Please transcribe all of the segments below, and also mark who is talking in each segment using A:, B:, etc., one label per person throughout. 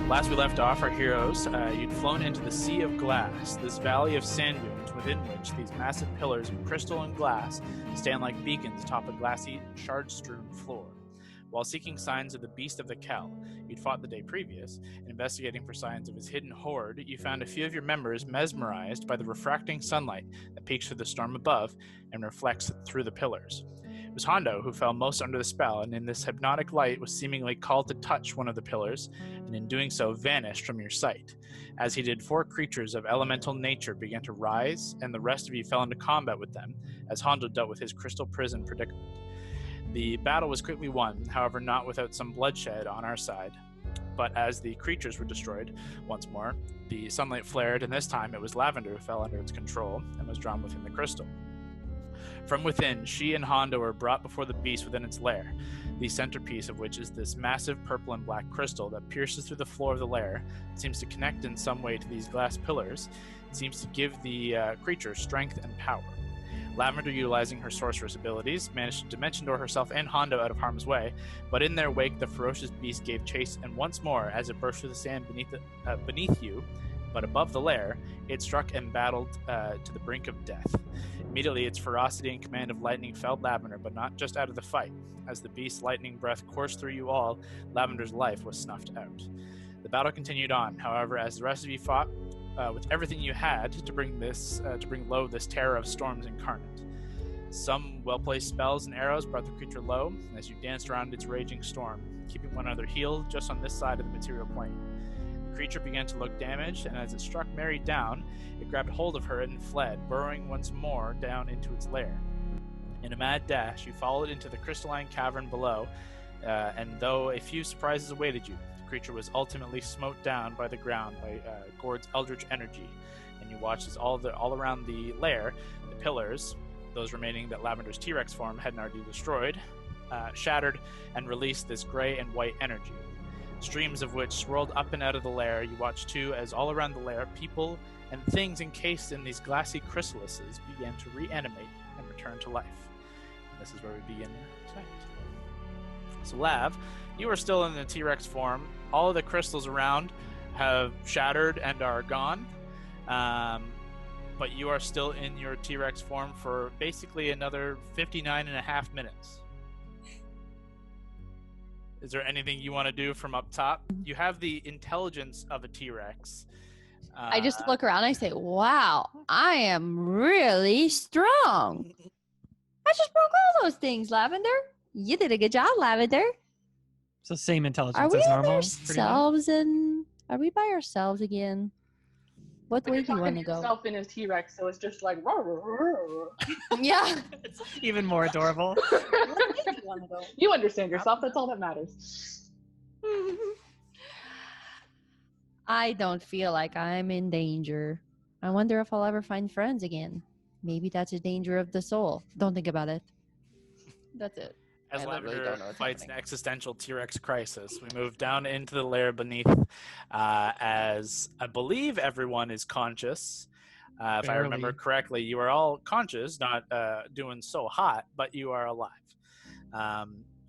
A: Last we left off, our heroes, you'd flown into the Sea of Glass, this valley of sand dunes within which these massive pillars of crystal and glass stand like beacons atop a glassy, shard-strewn floor. While seeking signs of the Beast of the Kell you'd fought the day previous, and investigating for signs of his hidden hoard, you found a few of your members mesmerized by the refracting sunlight that peeks through the storm above and reflects through the pillars. It was Hondo who fell most under the spell, and in this hypnotic light was seemingly called to touch one of the pillars, and in doing so vanished from your sight. As he did, 4 creatures of elemental nature began to rise, and the rest of you fell into combat with them, as Hondo dealt with his crystal prison predicament. The battle was quickly won, however not without some bloodshed on our side. But as the creatures were destroyed once more, the sunlight flared, and this time it was Lavender who fell under its control and was drawn within the crystal. From within, she and Hondo were brought before the beast within its lair, the centerpiece of which is this massive purple and black crystal that pierces through the floor of the lair, seems to connect in some way to these glass pillars, and seems to give the creature strength and power. Lavender, utilizing her sorceress abilities, managed to dimension door herself and Hondo out of harm's way, but in their wake the ferocious beast gave chase, and once more, as it burst through the sand beneath you, but above the lair, it struck and battled to the brink of death. Immediately, its ferocity and command of lightning felled Lavender, but not just out of the fight. As the beast's lightning breath coursed through you all, Lavender's life was snuffed out. The battle continued on, however, as the rest of you fought with everything you had to bring low this terror of storms incarnate. Some well-placed spells and arrows brought the creature low as you danced around its raging storm, keeping one another healed just on this side of the material plane. The creature began to look damaged, and as it struck Mary down, it grabbed hold of her and fled, burrowing once more down into its lair. In a mad dash, you followed into the crystalline cavern below, and though a few surprises awaited you, the creature was ultimately smote down by the ground by Gord's eldritch energy, and you watched as all around the lair, the pillars, those remaining that Lavender's T-Rex form hadn't already destroyed, shattered and released this gray and white energy. Streams of which swirled up and out of the lair. You watched too as all around the lair, people and things encased in these glassy chrysalises began to reanimate and return to life. And this is where we begin tonight. So Lav, you are still in the T-Rex form. All of the crystals around have shattered and are gone. But you are still in your T-Rex form for basically another 59 and a half minutes. Is there anything you want to do from up top? You have the intelligence of a T-Rex.
B: I just look around and I say, wow, I am really strong. I just broke all those things, Lavender. You did a good job, Lavender.
C: It's the same intelligence
B: Are we
C: as normal.
B: Are we by ourselves again? What way do you want to go?
D: Yourself in a T-Rex, so it's just like roar, roar, roar, roar.
B: Yeah.
C: It's even more adorable.
B: What way do you want to go?
D: You understand yourself. That's all that matters.
B: I don't feel like I'm in danger. I wonder if I'll ever find friends again. Maybe that's a danger of the soul. Don't think about it. That's it.
A: As
E: I literally
A: Lavender
E: don't know what's
A: fights an
E: happening.
A: existential T-Rex crisis, we move down into the lair beneath as I believe everyone is conscious. If I remember
C: Barely.
A: correctly, you are all conscious, not doing so hot, but you are alive.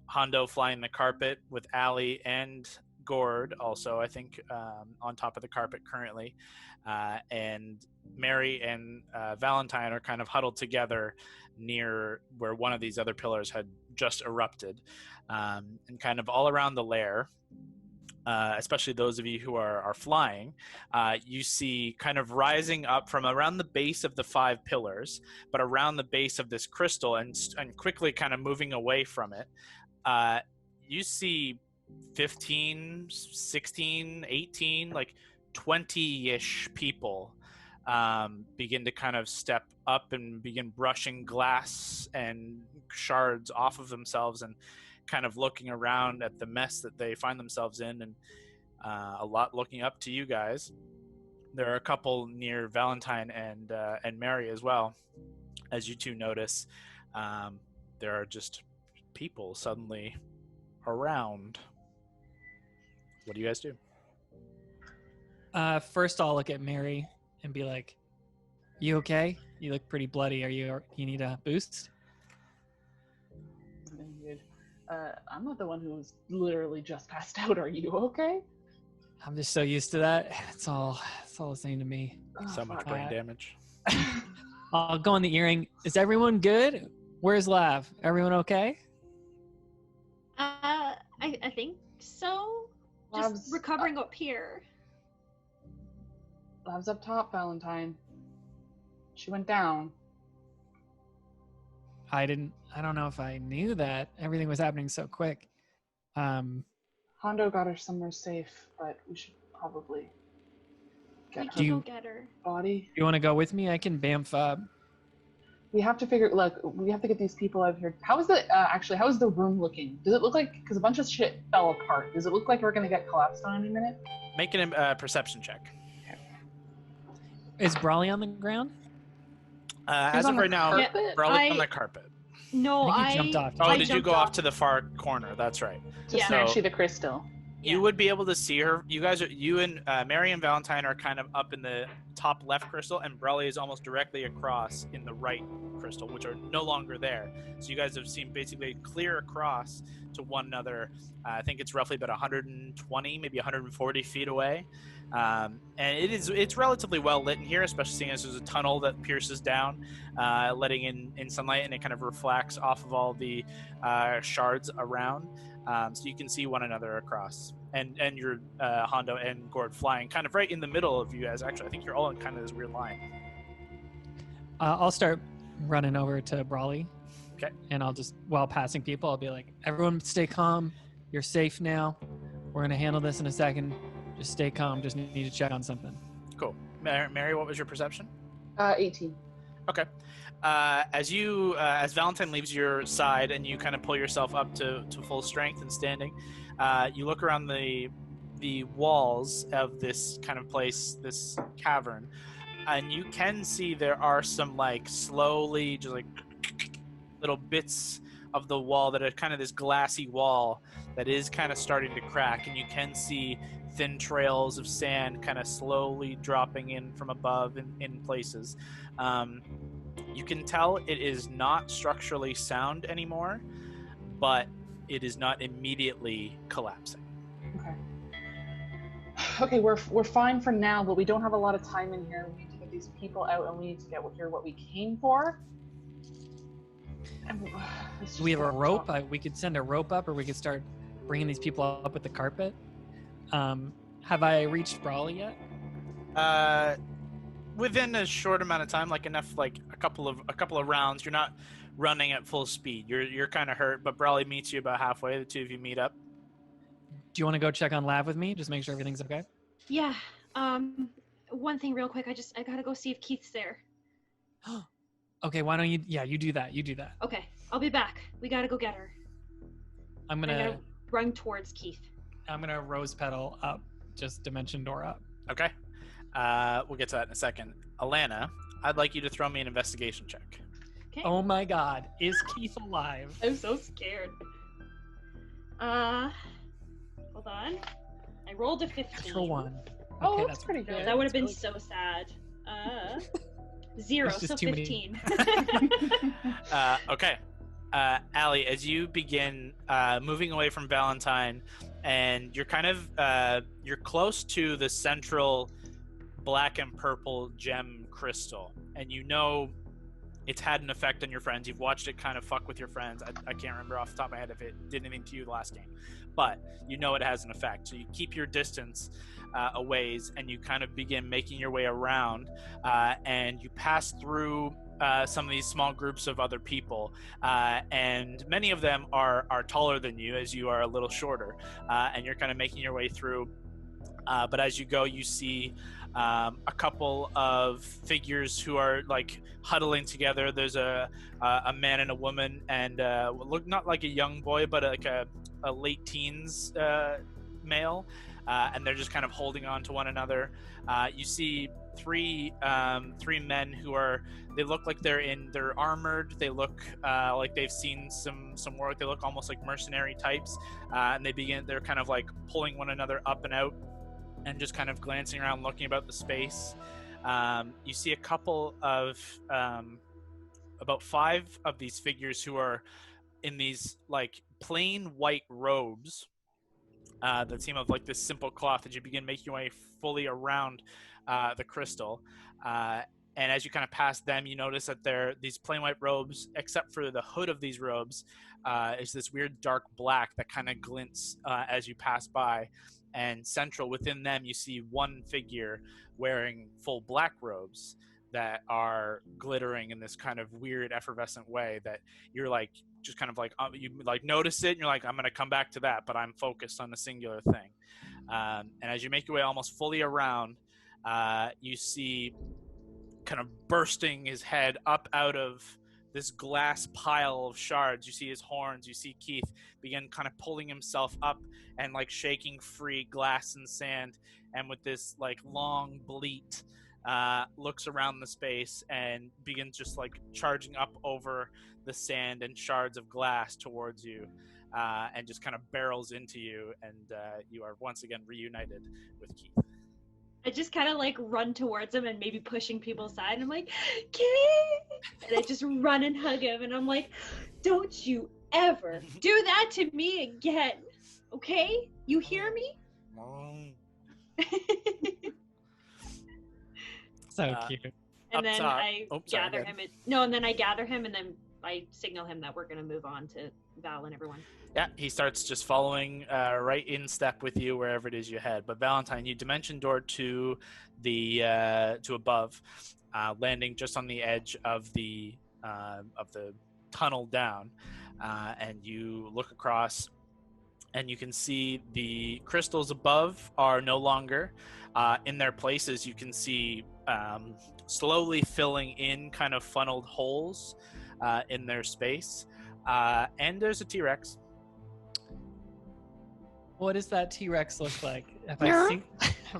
A: Hondo flying the carpet with Allie and Gord also, I think, on top of the carpet currently. And Mary and Valentine are kind of huddled together near where one of these other pillars had just erupted. And kind of all around the lair, especially those of you who are flying, you see kind of rising up from around the base of the 5 pillars, but around the base of this crystal and quickly kind of moving away from it, you see 15, 16, 18, like 20-ish people begin to kind of step up and begin brushing glass and shards off of themselves and kind of looking around at the mess that they find themselves in, and a lot looking up to you guys. There are a couple near Valentine and Mary as well. As you two notice, there are just people suddenly around. What do you guys do?
C: First, I'll look at Mary and be like, "You okay? You look pretty bloody. You need a boost?"
D: I'm not the one who was literally just passed out. Are you okay?
C: I'm just so used to that. It's all the same to me.
D: Oh,
A: So much
D: fuck.
A: brain damage.
C: I'll go on the earring. Is everyone good? Where's Lav? Everyone okay?
E: I think so. Just
D: Labs,
E: recovering up here.
D: Lab's up top, Valentine. She went down.
C: I don't know if I knew that. Everything was happening so quick.
D: Hondo got her somewhere safe, but we should probably
E: We
D: get
E: can
D: her
E: go get her.
D: body.
C: You want to go with me? I can bamf up.
D: We have to figure. Look, we have to get these people out of here. How is the actually? How is the room looking? Does it look like because a bunch of shit fell apart? Does it look like we're gonna get collapsed on any minute?
A: Make a perception check.
C: Is Brawley on the ground?
D: She's
A: As
D: on
A: of
D: the
A: right now,
D: carpet?
A: Brawley's on the carpet.
E: No,
C: I think you jumped off.
A: Oh,
E: I
A: did you
E: jumped
A: go off
E: off.
A: to the far corner? That's right.
D: To
E: Yeah.
D: snatch
A: So-
D: you the crystal.
A: You would be able to see her. You and Mary and Valentine are kind of up in the top left crystal, and Brawley is almost directly across in the right crystal, which are no longer there. So you guys have seen basically clear across to one another. I think it's roughly about 120, maybe 140 feet away. And it's relatively well lit in here, especially seeing as there's a tunnel that pierces down, letting in sunlight, and it kind of reflects off of all the shards around. So you can see one another across, and your Hondo and Gord flying kind of right in the middle of you guys. Actually, I think you're all in kind of this weird line.
C: I'll start running over to Brawley.
A: Okay.
C: And I'll just, while passing people, I'll be like, everyone stay calm. You're safe now. We're going to handle this in a second. Just stay calm. Just need to check on something.
A: Cool. Mary, what was your perception?
D: 18.
A: Okay. As Valentine leaves your side and you kind of pull yourself up to full strength and standing, you look around the walls of this kind of place, this cavern, and you can see there are some like slowly just like little bits of the wall that are kind of this glassy wall that is kind of starting to crack, and you can see thin trails of sand kind of slowly dropping in from above in places. You can tell it is not structurally sound anymore, but it is not immediately collapsing.
D: Okay, we're fine for now, but we don't have a lot of time in here. We need to get these people out, and we need to hear what we came for. And
C: Do we have a rope? We could send a rope up, or we could start bringing these people up with the carpet. Have I reached Brawley yet?
A: Within a short amount of time, like enough, like a couple of rounds. You're not running at full speed. You're kind of hurt, but Brawley meets you about halfway. The two of you meet up.
C: Do you want to go check on Lav with me? Just make sure everything's okay.
E: Yeah. One thing real quick. I gotta go see if Keith's there.
C: Okay, why don't you? Yeah, you do that. You do that.
E: Okay, I'll be back. We gotta go get her.
C: I'm
E: I
C: gonna
E: gotta run towards Keith.
C: rose petal up, just dimension door up.
A: Okay. We'll get to that in a second. Alana, I'd like you to throw me an investigation check.
E: Okay.
C: Oh my God, is Keith alive?
E: I'm so scared. Hold on. I rolled a 15.
C: Natural one.
D: Oh,
C: Okay,
D: that's pretty good.
E: That would have been
C: really
E: so sad. 0,
C: It's just
E: so
C: too many.
E: 15.
A: Okay. Allie, as you begin moving away from Valentine, and you're kind of you're close to the central black and purple gem crystal, and you know it's had an effect on your friends. You've watched it kind of fuck with your friends. I can't remember off the top of my head if it did anything to you the last game, but you know it has an effect. So you keep your distance a ways, and you kind of begin making your way around, and you pass through some of these small groups of other people, and many of them are taller than you, as you are a little shorter, and you're kind of making your way through. But as you go, you see a couple of figures who are like huddling together. There's a man and a woman, and look not like a young boy, but like a late teens male, and they're just kind of holding on to one another. You see three men who are, they look like they're armored. They look like they've seen some work. They look almost like mercenary types, and they're kind of like pulling one another up and out, and just kind of glancing around, looking about the space. You see a couple of about 5 of these figures who are in these like plain white robes that seem of like this simple cloth as you begin making your way fully around the crystal. And as you kind of pass them, you notice that these plain white robes, except for the hood of these robes, is this weird dark black that kind of glints as you pass by. And central within them, you see one figure wearing full black robes that are glittering in this kind of weird effervescent way that you're like just kind of like you like notice it and you're like, I'm gonna come back to that, but I'm focused on a singular thing. And as you make your way almost fully around, you see kind of bursting his head up out of this glass pile of shards. You see his horns, you see Keith begin kind of pulling himself up and like shaking free glass and sand, and with this like long bleat looks around the space and begins just like charging up over the sand and shards of glass towards you, and just kind of barrels into you, and you are once again reunited with Keith.
E: I just kind of like run towards him and maybe pushing people aside. And I'm like, Kitty! And I just run and hug him. And I'm like, don't you ever do that to me again. Okay? You hear me?
C: So cute.
E: And then
A: top.
E: I gather him. And then I gather him and then I signal him that we're going to move on to Val and everyone.
A: Yeah, he starts just following right in step with you wherever it is you head. But Valentine, you dimension door to the to above, landing just on the edge of the tunnel down, and you look across, and you can see the crystals above are no longer in their places. You can see slowly filling in kind of funneled holes in their space, and there's a T-Rex.
C: What does that T-Rex look like? Have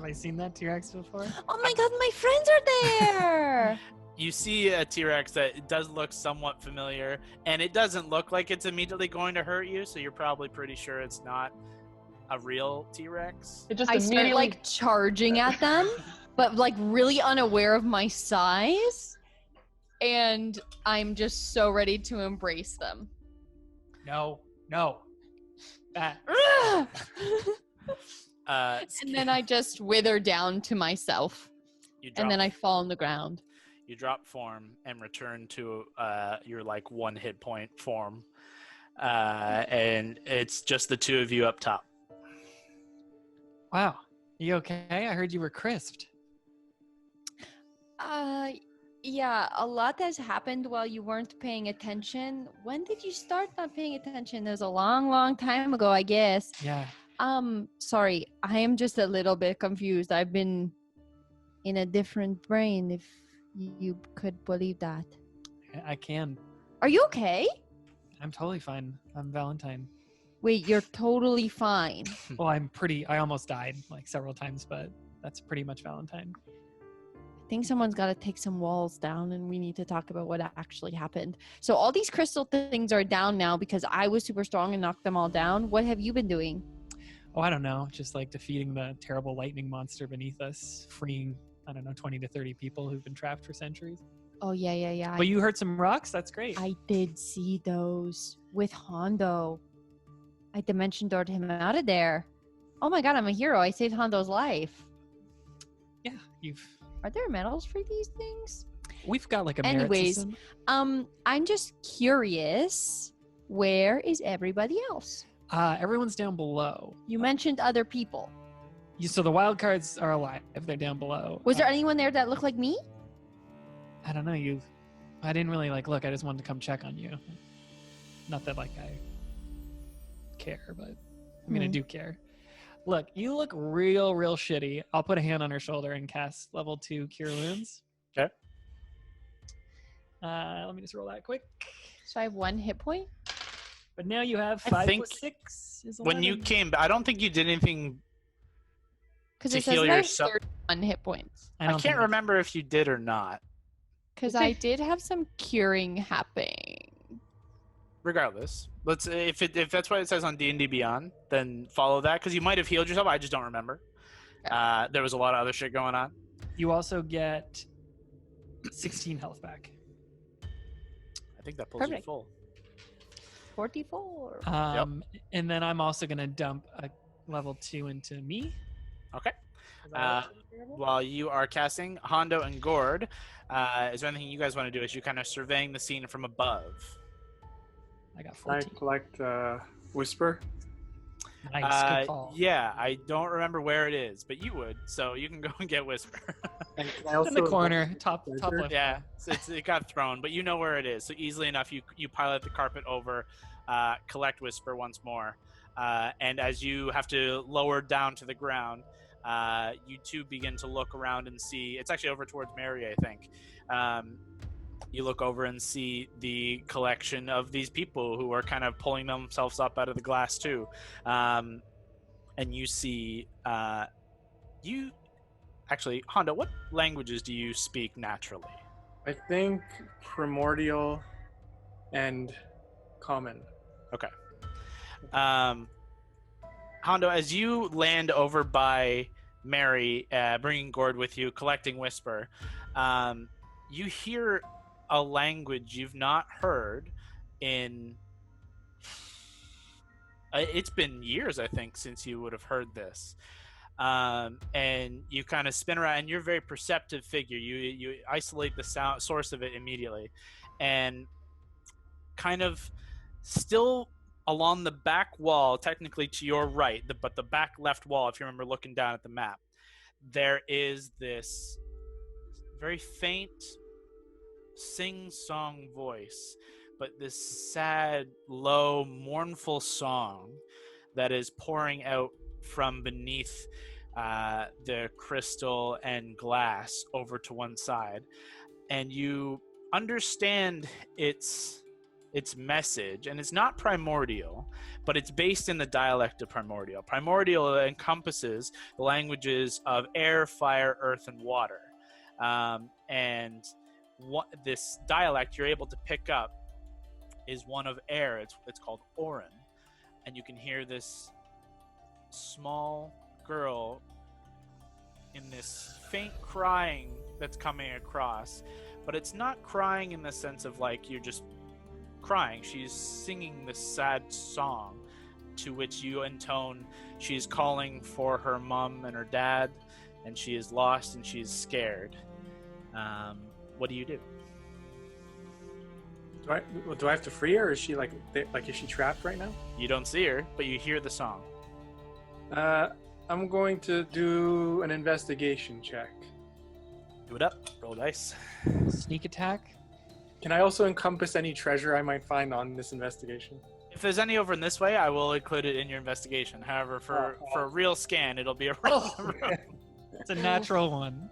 C: I seen that T-Rex before?
B: Oh my god, my friends are there!
A: You see a T-Rex that does look somewhat familiar, and it doesn't look like it's immediately going to hurt you, so you're probably pretty sure it's not a real T-Rex.
D: It just
B: I start
D: immediately
B: like charging at them, but like really unaware of my size, and I'm just so ready to embrace them.
C: No. That.
B: And then I just wither down to myself, and then I fall on the ground.
A: You drop form and return to your like 1 hit point form, and it's just the two of you up top.
C: Wow. You okay? I heard you were crisped.
B: Yeah, a lot has happened while you weren't paying attention. When did you start not paying attention? It was a long time ago, I guess.
C: Yeah.
B: Sorry, I am just a little bit confused. I've been in a different brain, if you could believe that.
C: I can.
B: Are you okay?
C: I'm totally fine. I'm Valentine.
B: Wait, you're totally fine.
C: Well, I almost died like several times, but that's pretty much Valentine.
B: I think someone's got to take some walls down, and we need to talk about what actually happened. So all these crystal things are down now because I was super strong and knocked them all down. What have you been doing?
C: Oh, I don't know. Just like defeating the terrible lightning monster beneath us, freeing, 20 to 30 people who've been trapped for centuries.
B: Oh, yeah.
C: Well, you heard some rocks? That's great.
B: I did see those with Hondo. I dimension doored him out of there. Oh my god, I'm a hero. I saved Hondo's life.
C: Yeah,
B: Are there medals for these things?
C: We've got like a merit system.
B: I'm just curious, where is everybody else?
C: Everyone's down below.
B: You mentioned other people.
C: So the Wildcards are alive. They're down below.
B: Was there anyone there that looked like me?
C: I don't know. I didn't really look. I just wanted to come check on you. Not that I care, but I do care. Look, you look real shitty. I'll put a hand on her shoulder and cast level 2 Cure Wounds.
A: Okay.
C: Let me just roll that quick.
B: So I have 1 hit point?
C: But now you have
A: I
C: 5
A: think
C: plus 6 is 11.
A: When you came, I don't think you did anything
B: Because
A: to
B: it says
A: heal
B: that I have
A: yourself.
B: 31 hit points.
A: I can't remember if you did or not.
B: Because I did have some curing happening.
A: Regardless, if that's what it says on D&D Beyond, then follow that, because you might have healed yourself. I just don't remember.
B: Okay.
A: There was a lot of other shit going on.
C: You also get 16 health back.
A: I think that pulls you
B: Perfect.
A: full.
B: 44.
C: And then I'm also going to dump a level 2 into me.
A: Okay.
C: Is that available?
A: While you are casting, Hondo and Gord, is there anything you guys want to do as you kind of surveying the scene from above?
C: I got
F: Can I
C: 14.
F: collect Whisper?
C: Nice, good call.
A: Yeah, I don't remember where it is, but you would, so you can go and get Whisper.
F: And can I
C: It's
F: also
C: in the corner, top
F: Treasure?
C: left.
A: Yeah, it got thrown, but you know where it is. So easily enough, you pilot the carpet over, collect Whisper once more, and as you have to lower down to the ground, you two begin to look around and see. It's actually over towards Mary, I think. You look over and see the collection of these people who are kind of pulling themselves up out of the glass too, and you see you. Actually, Honda, what languages do you speak naturally?
F: I think Primordial and Common.
A: Okay. Hondo, as you land over by Mary, bringing Gord with you, collecting Whisper, you hear a language you've not heard in... it's been years, I think, since you would have heard this. And you kind of spin around, and you're a very perceptive figure. You isolate the sound source of it immediately, and kind of still along the back wall, technically to your right, but the back left wall, if you remember looking down at the map, there is this very faint sing-song voice, but this sad, low, mournful song that is pouring out from beneath the crystal and glass over to one side, and you understand its message, and it's not primordial, but it's based in the dialect of primordial. Primordial encompasses the languages of air, fire, earth, and water, and this dialect you're able to pick up is one of air. It's called Orin, and you can hear this small girl in this faint crying that's coming across, but it's not crying in the sense of like you're just crying. She's singing this sad song to which you intone. She's calling for her mom and her dad, and she is lost and she's scared. What do you do?
F: Do I have to free her, or is she like is she trapped right now?
A: You don't see her, but you hear the song.
F: I'm going to do an investigation check.
A: Do it up. Roll dice.
C: Sneak attack.
F: Can I also encompass any treasure I might find on this investigation?
A: If there's any over in this way, I will include it in your investigation. However, for a real scan, it'll be a real.
C: It's a natural one.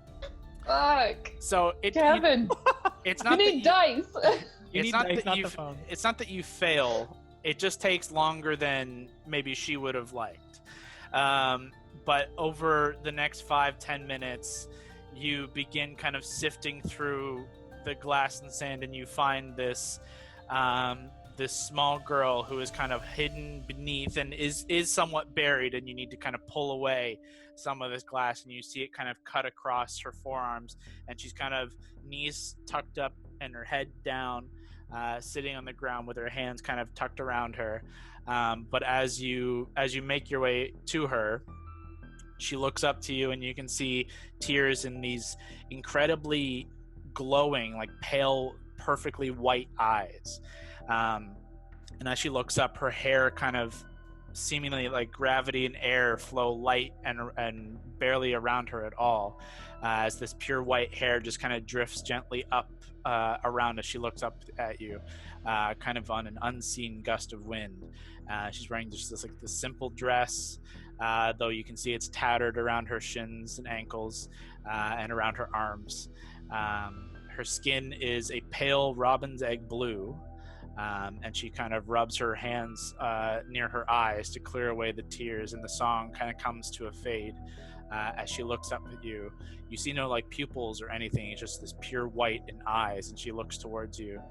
D: Fuck.
A: So
D: Kevin,
A: it's
D: you
A: not
D: need dice.
C: You need dice, not the phone.
A: It's not that you fail. It just takes longer than maybe she would have liked. But over the next 5-10 minutes, you begin kind of sifting through the glass and sand, and you find this this small girl who is kind of hidden beneath and is somewhat buried, and you need to kind of pull away some of this glass, and you see it kind of cut across her forearms, and she's kind of knees tucked up and her head down, sitting on the ground with her hands kind of tucked around her. But as you make your way to her, she looks up to you, and you can see tears in these incredibly glowing, like pale, perfectly white eyes. And as she looks up, her hair kind of seemingly like gravity and air flow light and barely around her at all, as this pure white hair just kind of drifts gently up around as she looks up at you, kind of on an unseen gust of wind. She's wearing just this simple dress, though you can see it's tattered around her shins and ankles, and around her arms. Her skin is a pale robin's egg blue, and she kind of rubs her hands near her eyes to clear away the tears, and the song kind of comes to a fade as she looks up at you. You see no like pupils or anything. It's just this pure white in eyes, and she looks towards you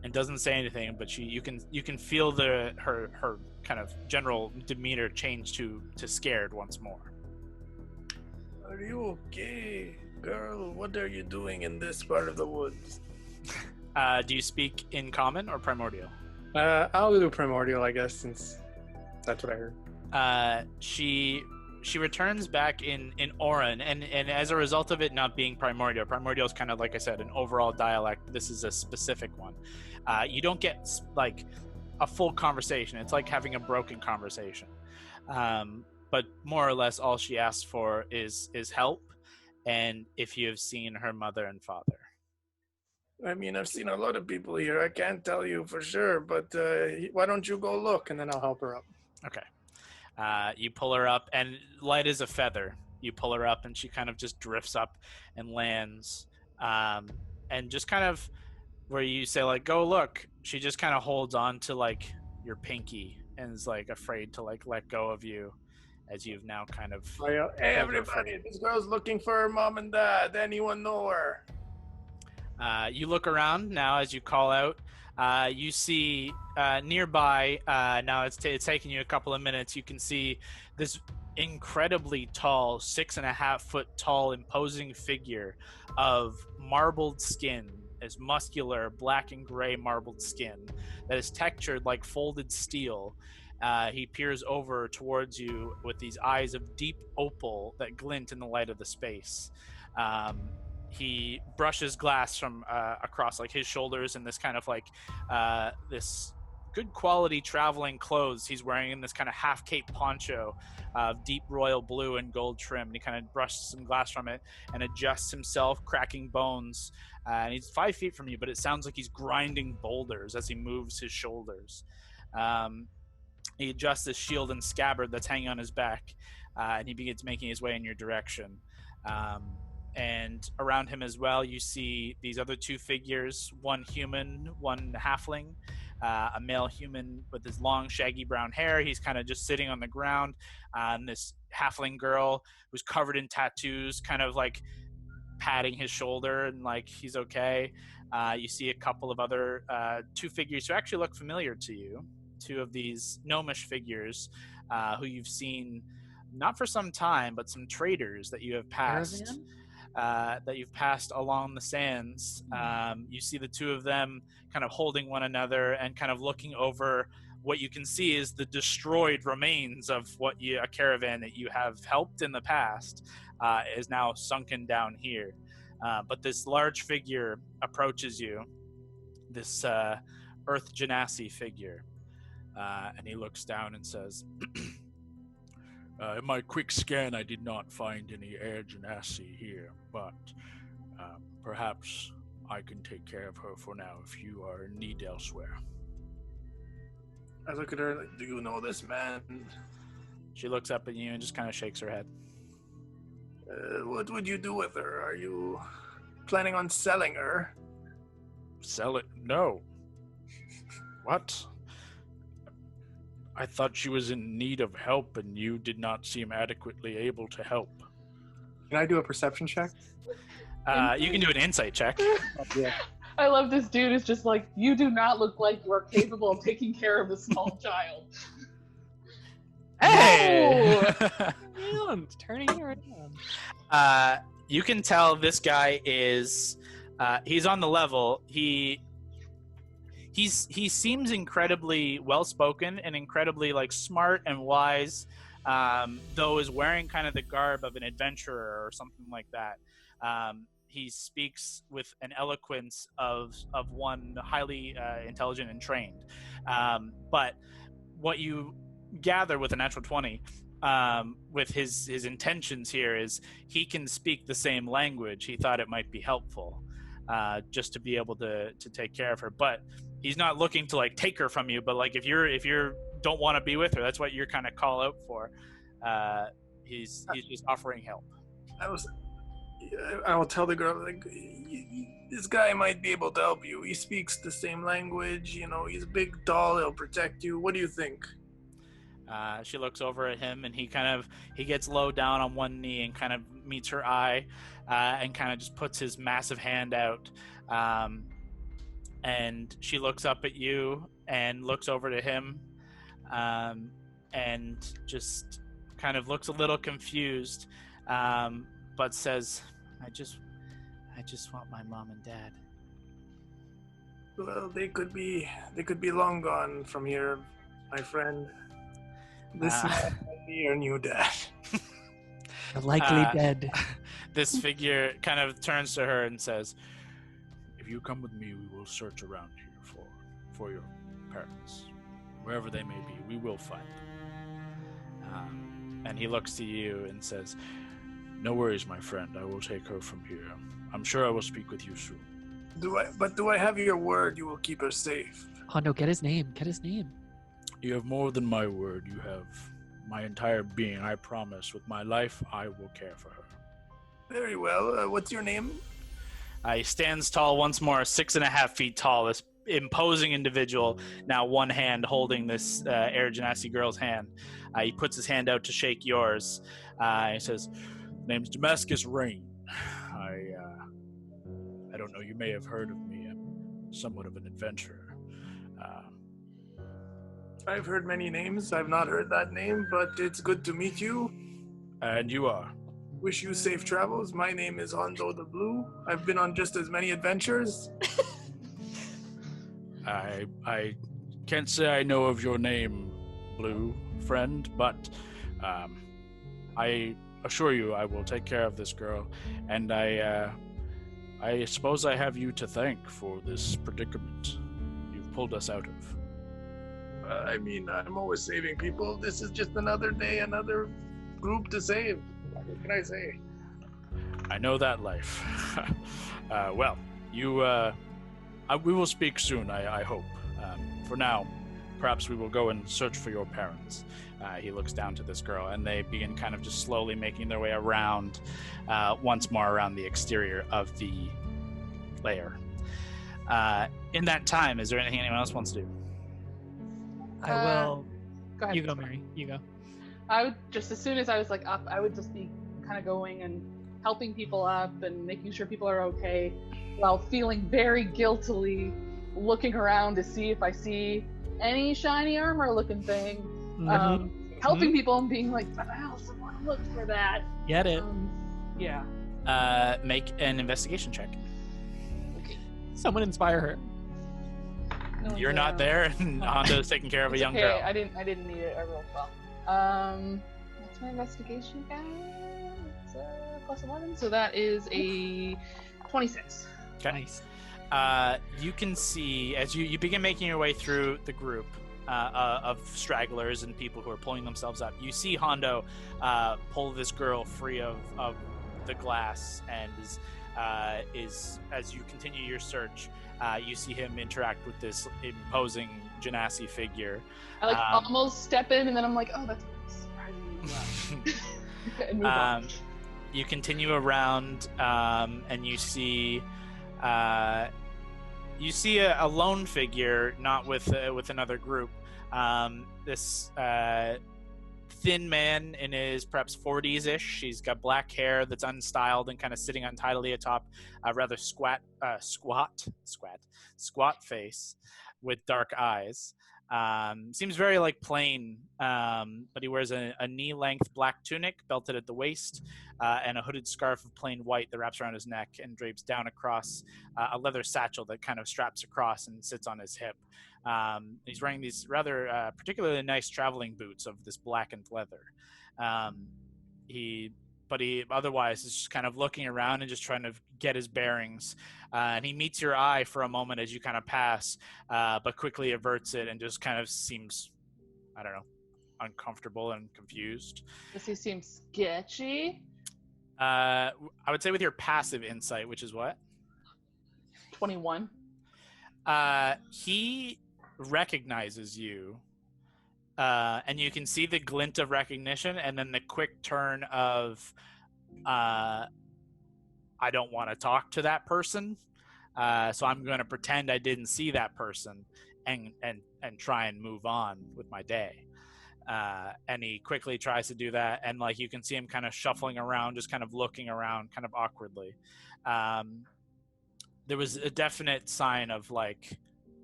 A: and doesn't say anything, but you can feel her kind of general demeanor change to scared once more.
G: Are you okay, girl? What are you doing in this part of the woods?
A: Do you speak in common or primordial?
F: I'll do primordial, I guess, since That's what I heard.
A: She returns back in Oran, and as a result of it not being primordial is kind of, like I said, an overall dialect. This is a specific one. You don't get like a full conversation. It's like having a broken conversation. But more or less all she asks for is help, and if you have seen her mother and father.
G: I mean, I've seen a lot of people here. I can't tell you for sure, but why don't you go look, and then I'll help her up.
A: Okay. You pull her up, and light as a feather. You pull her up, and she kind of just drifts up and lands. And just kind of where you say, like, go look, she just kind of holds on to, like, your pinky and is, like, afraid to, like, let go of you as you've now kind of...
G: Hey, everybody, this girl's looking for her mom and dad. Anyone know her?
A: You look around now as you call out. You see nearby, now it's taking you a couple of minutes, you can see this incredibly tall, 6.5 foot tall, imposing figure of marbled skin, as muscular, black and gray marbled skin that is textured like folded steel. He peers over towards you with these eyes of deep opal that glint in the light of the space. He brushes glass from across like his shoulders in this kind of like this good quality traveling clothes he's wearing, in this kind of half cape poncho of deep royal blue and gold trim. And he kind of brushes some glass from it and adjusts himself, cracking bones. And he's 5 feet from you, but it sounds like he's grinding boulders as he moves his shoulders. He adjusts his shield and scabbard that's hanging on his back, and he begins making his way in your direction. And around him as well, you see these other two figures, one human, one halfling, a male human with his long, shaggy brown hair. He's kind of just sitting on the ground. And this halfling girl who's covered in tattoos, kind of like patting his shoulder and like he's okay. You see a couple of other two figures who actually look familiar to you. Two of these gnomish figures who you've seen not for some time, but some traders that you have passed. That you've passed along the sands. You see the two of them kind of holding one another and kind of looking over what you can see is the destroyed remains of a caravan that you have helped in the past is now sunken down here. But this large figure approaches you, this Earth Genasi figure, and he looks down and says, in my quick scan, I did not find any Air Genasi here, but perhaps I can take care of her for now if you are in need elsewhere.
G: I look at her like, do you know this man?
A: She looks up at you and just kind of shakes her head.
G: What would you do with her? Are you planning on selling her?
A: Sell it? No. What? I thought she was in need of help, and you did not seem adequately able to help.
F: Can I do a perception check?
A: You can do an insight check.
F: Yeah.
D: I love this dude. Is just like, you do not look like you are capable of taking care of a small child.
A: Hey!
C: Man, it's turning it around.
A: You can tell this guy is he's on the level. He seems incredibly well spoken and incredibly like smart and wise, though is wearing kind of the garb of an adventurer or something like that. He speaks with an eloquence of one highly intelligent and trained. But what you gather with a natural 20, with his intentions here, is he can speak the same language. He thought it might be helpful just to be able to take care of her. But he's not looking to like take her from you. But like if you don't want to be with her, that's what you're kind of call out for. He's just offering help.
G: I will tell the girl, like, this guy might be able to help you. He speaks the same language, you know, he's big, tall, he'll protect you. What do you think?
A: She looks over at him, and he gets low down on one knee and kind of meets her eye, and kind of just puts his massive hand out. And she looks up at you and looks over to him, and just kind of looks a little confused, but says, I just want my mom and dad.
G: Well, they could be long gone from here, my friend. This man might be your new dad.
C: You're likely
A: Uh,
C: dead.
A: This figure kind of turns to her and says, "If you come with me, we will search around here for your parents. Wherever they may be, we will find them." And he looks to you and says, "No worries, my friend. I will take her from here. I'm sure I will speak with you soon."
G: Do I have your word you will keep her safe?
C: Hondo, get his name. Get his name.
A: You have more than my word. You have my entire being. I promise. With my life, I will care for her.
G: Very well. What's your name?
A: He stands tall once more, 6.5 feet tall. This imposing individual, now one hand holding this Air Genasi girl's hand. He puts his hand out to shake yours. He says, "Name's Damascus Rain. I don't know. You may have heard of me. I'm somewhat of an adventurer."
G: I've heard many names. I've not heard that name, but it's good to meet you.
A: And you are.
G: Wish you safe travels. My name is Hondo the Blue. I've been on just as many adventures.
A: I can't say I know of your name, Blue friend, but I assure you I will take care of this girl, and I suppose I have you to thank for this predicament you've pulled us out of.
G: I mean, I'm always saving people. This is just another day, another group to save. What can I say?
A: I know that life. Well, we will speak soon, I hope. For now, perhaps we will go and search for your parents. He looks down to this girl, and they begin kind of just slowly making their way around, once more around the exterior of the lair. In that time, is there anything anyone else wants to do?
C: I will.
D: Go ahead.
C: You go, Mary. You go.
D: I would just, as soon as I was like up, I would just be kind of going and helping people up and making sure people are okay, while feeling very guiltily looking around to see if I see any shiny armor looking thing. Helping people and being like, "Oh, someone look for that."
C: Get it.
D: Yeah.
A: Make an investigation check.
C: Someone inspire her.
D: No
A: You're
D: one's
A: not
D: around.
A: there, and Hondo's taking care of a
D: It's
A: young
D: okay.
A: girl.
D: I didn't need it. I rolled well. What's my investigation, guys? It's plus 11, so that is a 26.
A: Okay.
C: Nice.
A: You can see, as you begin making your way through the group of stragglers and people who are pulling themselves up, you see Hondo pull this girl free of the glass, and is as you continue your search, you see him interact with this imposing Genasi figure.
D: I almost step in, and then I'm like, "Oh, that's surprisingly well." And move on.
A: You continue around, and you see a lone figure, not with another group. This thin man in his perhaps 40s-ish. He's got black hair that's unstyled and kind of sitting untidily atop a rather squat face with dark eyes. Seems very like plain, but he wears a knee-length black tunic belted at the waist, and a hooded scarf of plain white that wraps around his neck and drapes down across a leather satchel that kind of straps across and sits on his hip. He's wearing these rather particularly nice traveling boots of this blackened leather. He otherwise is just kind of looking around and just trying to get his bearings. And he meets your eye for a moment as you kind of pass, but quickly averts it and just kind of seems, I don't know, uncomfortable and confused.
D: Does he seem sketchy?
A: I would say with your passive insight, which is what?
D: 21.
A: He recognizes you, and you can see the glint of recognition, and then the quick turn of I don't want to talk to that person, so I'm going to pretend I didn't see that person and try and move on with my day. And he quickly tries to do that, and like you can see him kind of shuffling around, just kind of looking around kind of awkwardly. There was a definite sign of like,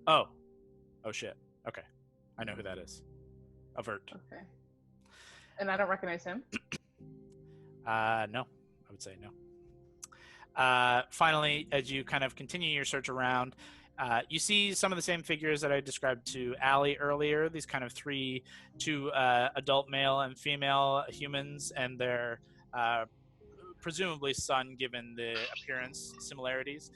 A: oh shit, okay, I know who that is. Avert.
D: Okay. And I don't recognize him?
A: No, I would say no. Finally, as you kind of continue your search around, You see some of the same figures that I described to Allie earlier. These kind of two adult male and female humans, and their presumably son, given the appearance similarities.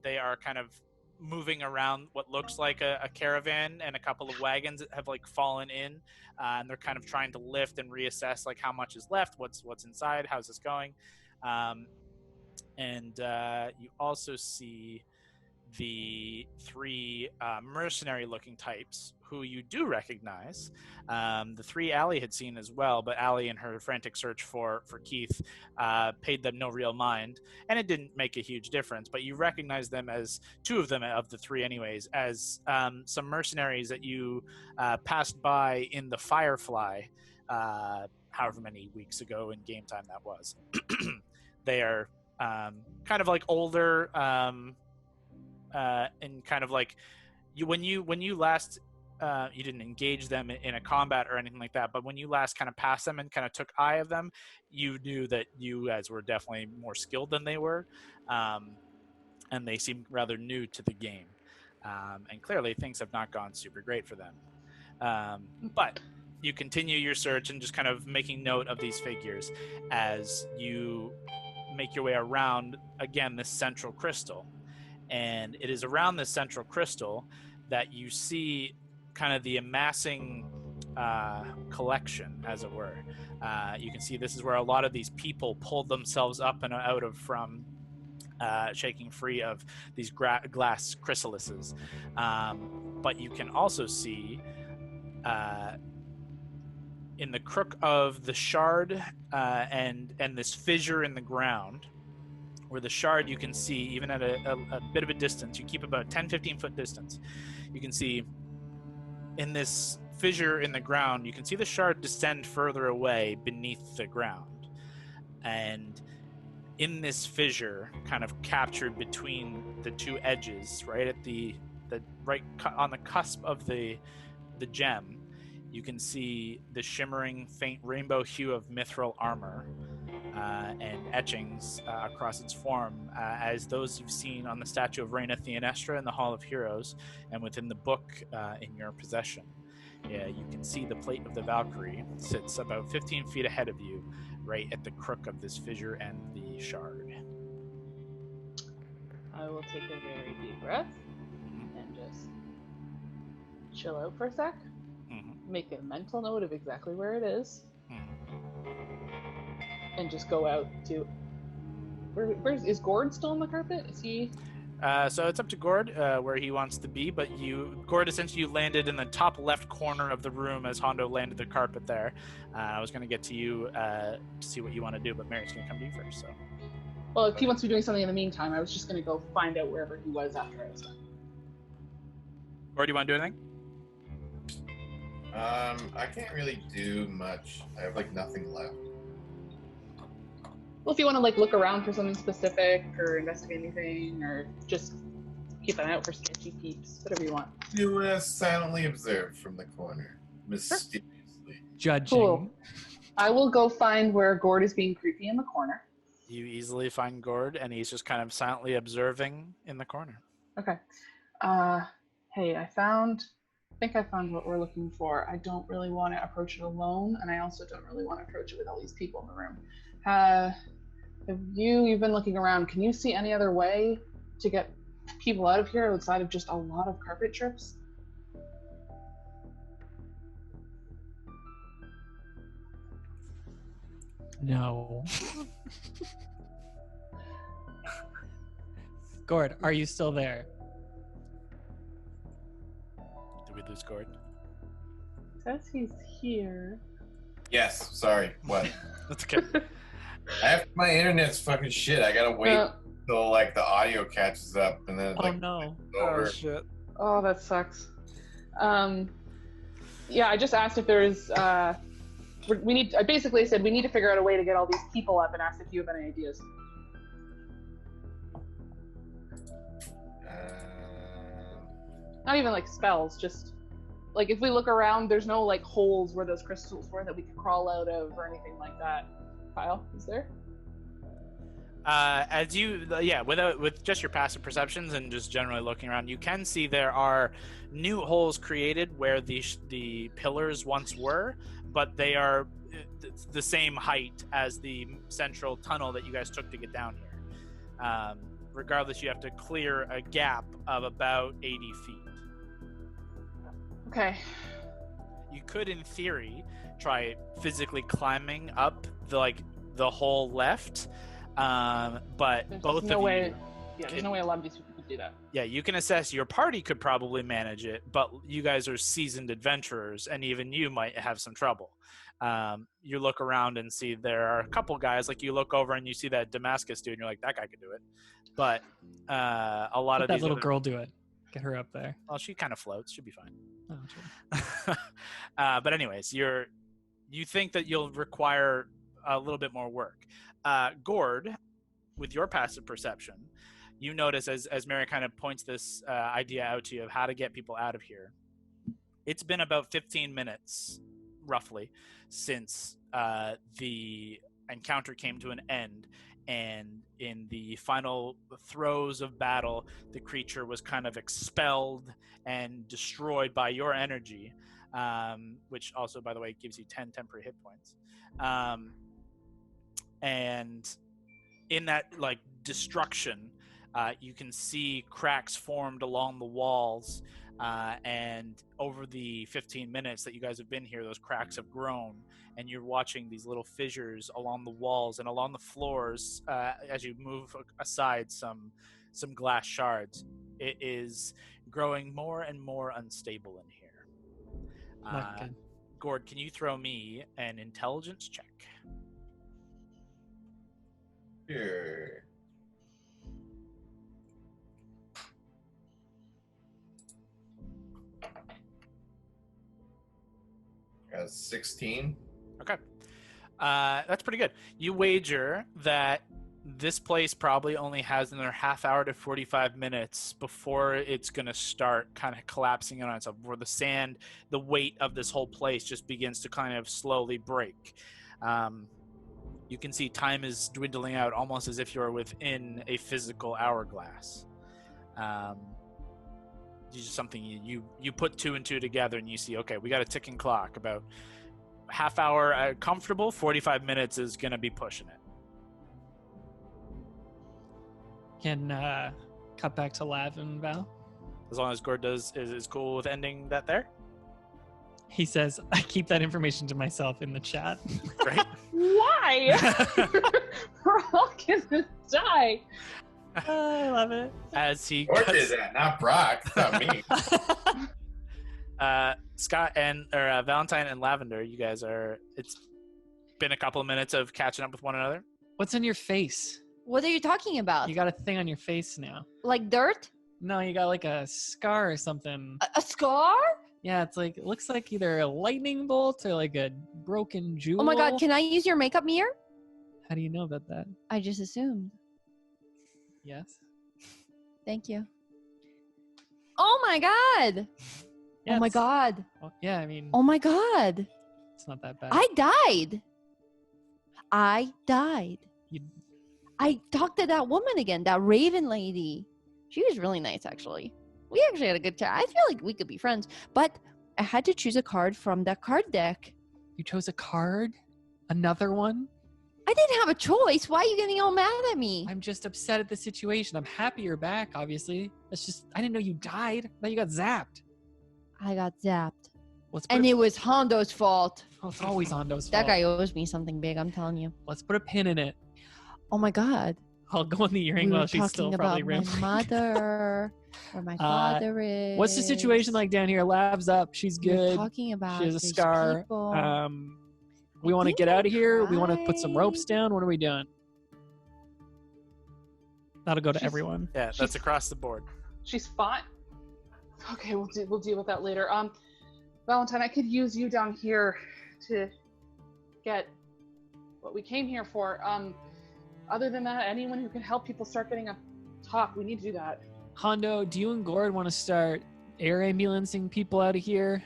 A: They are kind of moving around what looks like a caravan, and a couple of wagons that have like fallen in, and they're kind of trying to lift and reassess like how much is left, what's inside, how's this going. And you also see the three mercenary-looking types who you do recognize. The three Allie had seen as well, but Allie, in her frantic search for Keith, paid them no real mind, and it didn't make a huge difference. But you recognize them as two of them of the three, anyways, as some mercenaries that you passed by in the Firefly, however many weeks ago in game time that was. They are kind of like older. And kind of like when you last you didn't engage them in a combat or anything like that, but when you last kind of passed them and kind of took eye of them, you knew that you guys were definitely more skilled than they were, and they seemed rather new to the game, and clearly things have not gone super great for them, but you continue your search and just kind of making note of these figures as you make your way around again this central crystal. And it is around this central crystal that you see kind of the amassing collection, as it were. You can see this is where a lot of these people pulled themselves up and out of from shaking free of these glass chrysalises. But you can also see in the crook of the shard and this fissure in the ground, where the shard you can see, even at a bit of a distance, you keep about 10-15 foot distance, you can see in this fissure in the ground, you can see the shard descend further away beneath the ground. And in this fissure, kind of captured between the two edges, right at the right on the cusp of the gem, you can see the shimmering faint rainbow hue of mithril armor, and etchings across its form, as those you've seen on the statue of Reina Theanestra in the Hall of Heroes, and within the book in your possession. Yeah, you can see the plate of the Valkyrie sits about 15 feet ahead of you, right at the crook of this fissure and the shard.
D: I will take a very deep breath and just chill out for a sec. Make a mental note of exactly where it is. And just go out to... Is Gord still on the carpet? Is he...
A: So it's up to Gord where he wants to be, but Gord, essentially you landed in the top left corner of the room as Hondo landed the carpet there. I was going to get to you to see what you want to do, but Mary's going to come to you first. So.
D: Well, if he wants to be doing something in the meantime, I was just going to go find out wherever he was after I was done.
A: Gord, do you want to do anything?
H: I can't really do much. I have like nothing left.
D: Well, if you want to like look around for something specific or investigate anything or just keep an eye out for sketchy peeps, whatever you want.
H: You silently observe from the corner, mysteriously.
C: Judging.
D: Cool. I will go find where Gord is being creepy in the corner.
A: You easily find Gord, and he's just kind of silently observing in the corner.
D: Okay. Hey, I think I found what we're looking for. I don't really want to approach it alone, and I also don't really want to approach it with all these people in the room. You've been looking around. Can you see any other way to get people out of here outside of just a lot of carpet trips?
C: No. Gord, are you still there?
A: Did we lose Gord?
D: Says he's here.
H: Yes, sorry. What?
A: That's okay.
H: My internet's fucking shit. I gotta wait till like the audio catches up and then like
C: no.
H: over.
A: Oh shit.
D: Oh, that sucks. Yeah, I just asked if there's I basically said we need to figure out a way to get all these people up and asked if you have any ideas. Not even like spells, just like if we look around, there's no like holes where those crystals were that we could crawl out of or anything like that. Kyle, is there?
A: With just your passive perceptions and just generally looking around, you can see there are new holes created where the pillars once were, but they are the same height as the central tunnel that you guys took to get down here. Regardless, you have to clear a gap of about 80 feet.
D: Okay.
A: You could, in theory, try physically climbing up the whole left, but
D: There's
A: both
D: no
A: of
D: way.
A: you.
D: Yeah, there's no way a lot of these people could do that.
A: Yeah, you can assess your party could probably manage it, but you guys are seasoned adventurers, and even you might have some trouble. You look around and see there are a couple guys. Like you look over and you see that Damascus dude, and you're like, that guy could do it. But a lot
C: Let
A: of
C: that
A: these
C: little
A: other,
C: girl do it. Get her up there.
A: well, she kind of floats. She'll be fine.
C: Oh, sure.
A: But anyways, you think that you'll require a little bit more work. Gord, with your passive perception, you notice as Mary kind of points this idea out to you of how to get people out of here. It's been about 15 minutes, roughly, since the encounter came to an end. And in the final throes of battle, the creature was kind of expelled and destroyed by your energy, which also, by the way, gives you 10 temporary hit points. And in that destruction, you can see cracks formed along the walls, and over the 15 minutes that you guys have been here, those cracks have grown, and you're watching these little fissures along the walls and along the floors as you move aside some glass shards. It is growing more and more unstable in here.
C: Not good.
A: Gord, can you throw me an intelligence check?
H: Sure. Got 16.
A: Okay. That's pretty good. You wager that this place probably only has another half hour to 45 minutes before it's going to start kind of collapsing in on itself, where the sand, the weight of this whole place just begins to kind of slowly break. You can see time is dwindling out almost as if you're within a physical hourglass. It's just something you put two and two together and you see, okay, we got a ticking clock. About half hour comfortable, 45 minutes is going to be pushing it.
C: Can cut back to Revenant Vow.
A: As long as Gord is cool with ending that there.
C: He says, I keep that information to myself in the chat.
A: Great.
D: Why? We're all gonna die.
C: I love it.
A: As he
H: Or
A: cuts,
H: did that, not Brock. It's not me.
A: Scott and Valentine and Lavender, you guys are. It's been a couple of minutes of catching up with one another.
C: What's on your face?
B: What are you talking about?
C: You got a thing on your face now.
B: Like dirt?
C: No, you got like a scar or something.
B: A scar?
C: Yeah, it looks like either a lightning bolt or like a broken jewel.
B: Oh my god, can I use your makeup mirror?
C: How do you know about that?
B: I just assumed.
C: Yes.
B: Thank you. Oh my god!
C: Yeah,
B: oh my god.
C: Oh, yeah, I mean,
B: Oh my god.
C: it's not that bad.
B: I died.
C: You,
B: I talked to that woman again, that Raven lady. She was really nice, actually. We actually had a good chat. I feel like we could be friends. But I had to choose a card from that card deck.
C: you chose a card? Another one?
B: I didn't have a choice. Why are you getting all mad at me?
C: I'm just upset at the situation. I'm happy you're back, obviously. That's just, I didn't know you died. I thought you got zapped.
B: I got zapped.
C: Let's put
B: And
C: a,
B: it was Hondo's fault.
C: oh, it's always Hondo's
B: That
C: fault.
B: guy owes me something big, I'm telling you.
C: Let's put a pin in it.
B: Oh my god.
C: I'll go in the earring
B: We were
C: while she's still
B: talking
C: probably
B: about
C: rambling.
B: my mother. Where my father is.
C: What's the situation like down here? Lab's up. She's
B: We were
C: good.
B: talking about
C: She has a
B: these
C: scar.
B: people.
C: We want to
B: think
C: get
B: I
C: out of here. We want to put some
B: cried.
C: ropes down. What are we doing? That'll go to
D: She's-
C: everyone.
A: Yeah, that's across the board.
D: She's fine. Okay, we'll deal with that later. Valentine, I could use you down here to get what we came here for. Other than that, anyone who can help people start getting up top, we need to do that.
C: Hondo, do you and Gord want to start air ambulancing people out of here?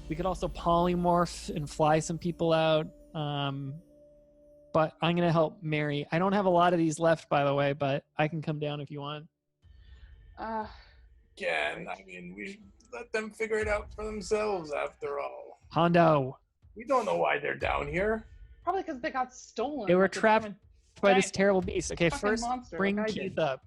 C: We could also polymorph and fly some people out. but I'm gonna help Mary. I don't have a lot of these left, by the way, but I can come down if you want.
G: Again, I mean, we should let them figure it out for themselves after all.
C: Hondo.
G: We don't know why they're down here.
D: Probably because they got stolen.
C: They were
D: like it's
C: trapped
D: some
C: by this
D: giant
C: terrible beast. Okay,
D: fucking
C: first
D: monster,
C: bring
D: like I
C: Keith
D: did.
C: up.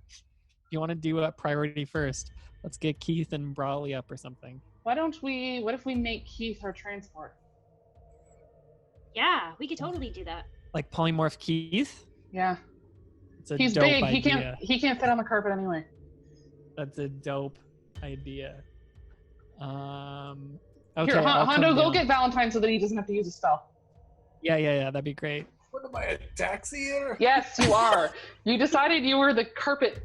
C: You want to do a priority first? Let's get Keith and Brawley up or something.
D: What if we make Keith our transport?
E: Yeah, we could totally do that.
C: Like polymorph Keith?
D: Yeah.
C: It's a
D: He's
C: dope
D: big.
C: idea.
D: He can't fit on the carpet anyway.
C: That's a dope idea. Okay,
D: Here,
C: I'll come
D: Hondo, go
C: down.
D: get Valentine so that he doesn't have to use a spell.
C: Yeah, that'd be great.
G: What am I, a taxi here?
D: Yes, you are. You decided you were the carpet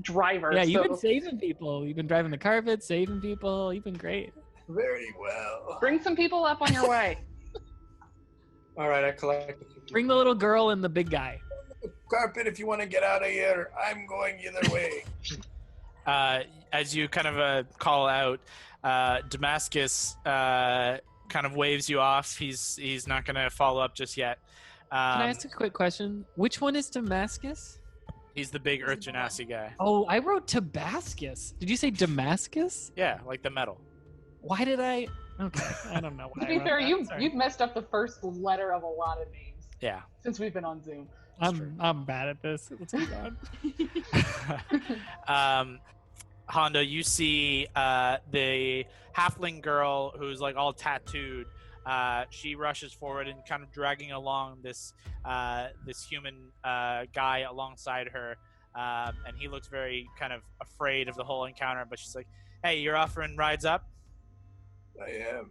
D: driver.
C: Yeah, you've
D: so
C: been saving people. You've been driving the carpet, saving people. You've been great.
G: Very well.
D: bring some people up on your way.
F: All right, I collected.
C: Bring the little girl and the big guy.
G: Carpet, if you want to get out of here, I'm going either way.
A: As you kind of call out, Damascus kind of waves you off. He's not going to follow up just yet.
C: Can I ask a quick question? Which one is Damascus?
A: He's the big Earth Genasi guy.
C: Oh, I wrote Tabascus. Did you say Damascus?
A: Yeah, like the metal.
C: Why did I? Okay, I don't know. Why
D: To
C: I
D: be
C: wrote
D: fair,
C: that. Sorry.
D: you've messed up the first letter of a lot of names
A: Yeah.
D: since we've been on Zoom.
C: I'm bad at this. Let's move on.
A: Hondo, you see the halfling girl who's like all tattooed. She rushes forward and kind of dragging along this human guy alongside her, and he looks very kind of afraid of the whole encounter. But she's like, "Hey, you're offering rides up?
G: I am.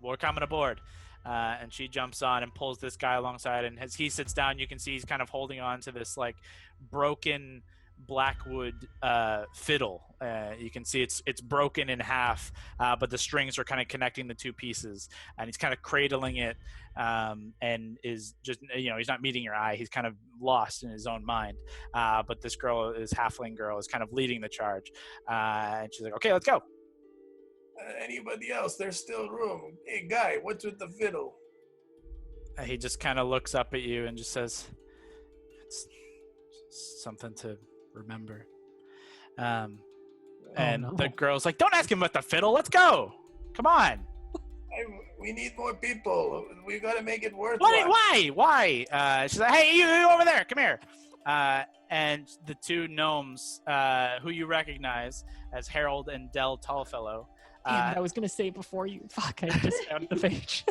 A: We're coming aboard." And she jumps on and pulls this guy alongside. And as he sits down, you can see he's kind of holding on to this like broken blackwood fiddle. You can see it's broken in half, but the strings are kind of connecting the two pieces. And he's kind of cradling it, and is just, he's not meeting your eye. He's kind of lost in his own mind. But this girl, this halfling girl, is kind of leading the charge. And she's like, "Okay, let's go."
G: Anybody else? There's still room. Hey, guy, what's with the fiddle?
A: He just kind of looks up at you and just says, "It's something to remember." And
C: no.
A: the girl's like, "Don't ask him about the fiddle. Let's go. Come on."
G: We need more people. We gotta make it worthwhile.
A: Why? She's like, "Hey, you over there. Come here." And the two gnomes, who you recognize as Harold and Del Tallfellow,
C: Damn it, I was gonna say it before you. Fuck, I just found the page.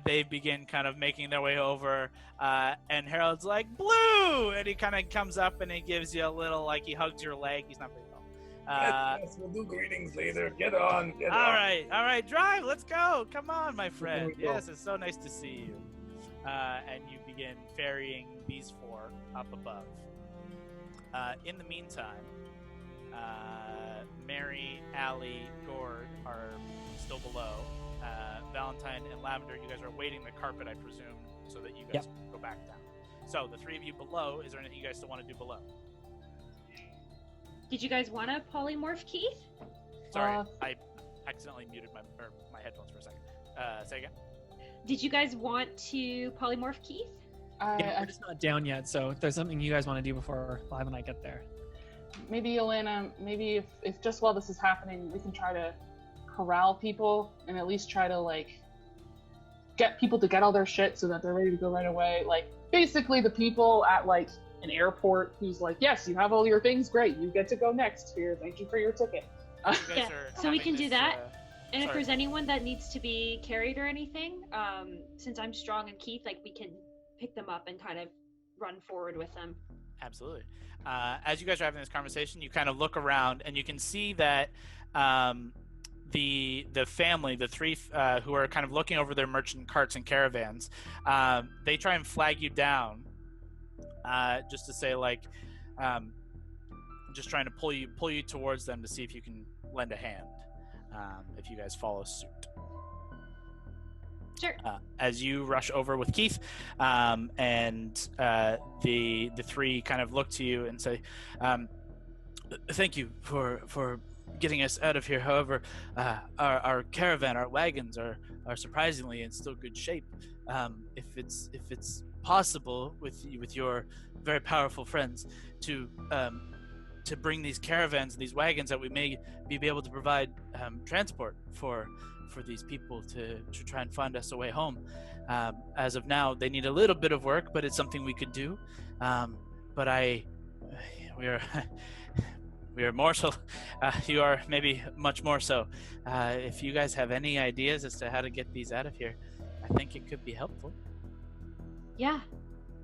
A: they begin kind of making their way over, and Harold's like, "Blue," and he kind of comes up and he gives you a little, like, he hugs your leg. He's not very tall.
G: Yes, we'll do greetings later. Get on.
A: All right, drive. Let's go. Come on, my friend. Yes, it's so nice to see you. And you begin ferrying these four up above. In the meantime, Mary, Allie, Gord are still below. Valentine and Lavender, you guys are waiting the carpet, I presume, so that you guys can go back down. So the three of you below, is there anything you guys still want to do below?
E: Did you guys want to polymorph Keith?
A: Sorry, I accidentally muted my headphones for a second. Say again?
E: Did you guys want to polymorph Keith?
C: Yeah, we're just not down yet, so if there's something you guys want to do before Live and I get there.
D: Maybe, Elena, if just while this is happening, we can try to corral people and at least try to, like, get people to get all their shit so that they're ready to go right away. Like, basically the people at, like, an airport who's like, "Yes, you have all your things, great, you get to go next. Here, thank you for your ticket."
A: You guys
E: Yeah,
A: are
E: so we
A: having
E: can do
A: this,
E: that. And if
A: sorry.
E: there's anyone that needs to be carried or anything, since I'm strong and Keith, like, we can pick them up and kind of run forward with them.
A: Absolutely. As you guys are having this conversation, you kind of look around and you can see that the family, the three who are kind of looking over their merchant carts and caravans, they try and flag you down, just to say, like, just trying to pull you towards them to see if you can lend a hand, if you guys follow suit.
E: Sure.
A: As you rush over with Keith, and the three kind of look to you and say, "Thank you for getting us out of here. However, our caravan, our wagons are surprisingly in still good shape. If it's possible with your very powerful friends to bring these caravans and these wagons, that we may be able to provide transport for these people to try and find us a way home. As of now, they need a little bit of work, but it's something we could do. But we are mortal. You are maybe much more so. If you guys have any ideas as to how to get these out of here, I think it could be helpful.
E: Yeah.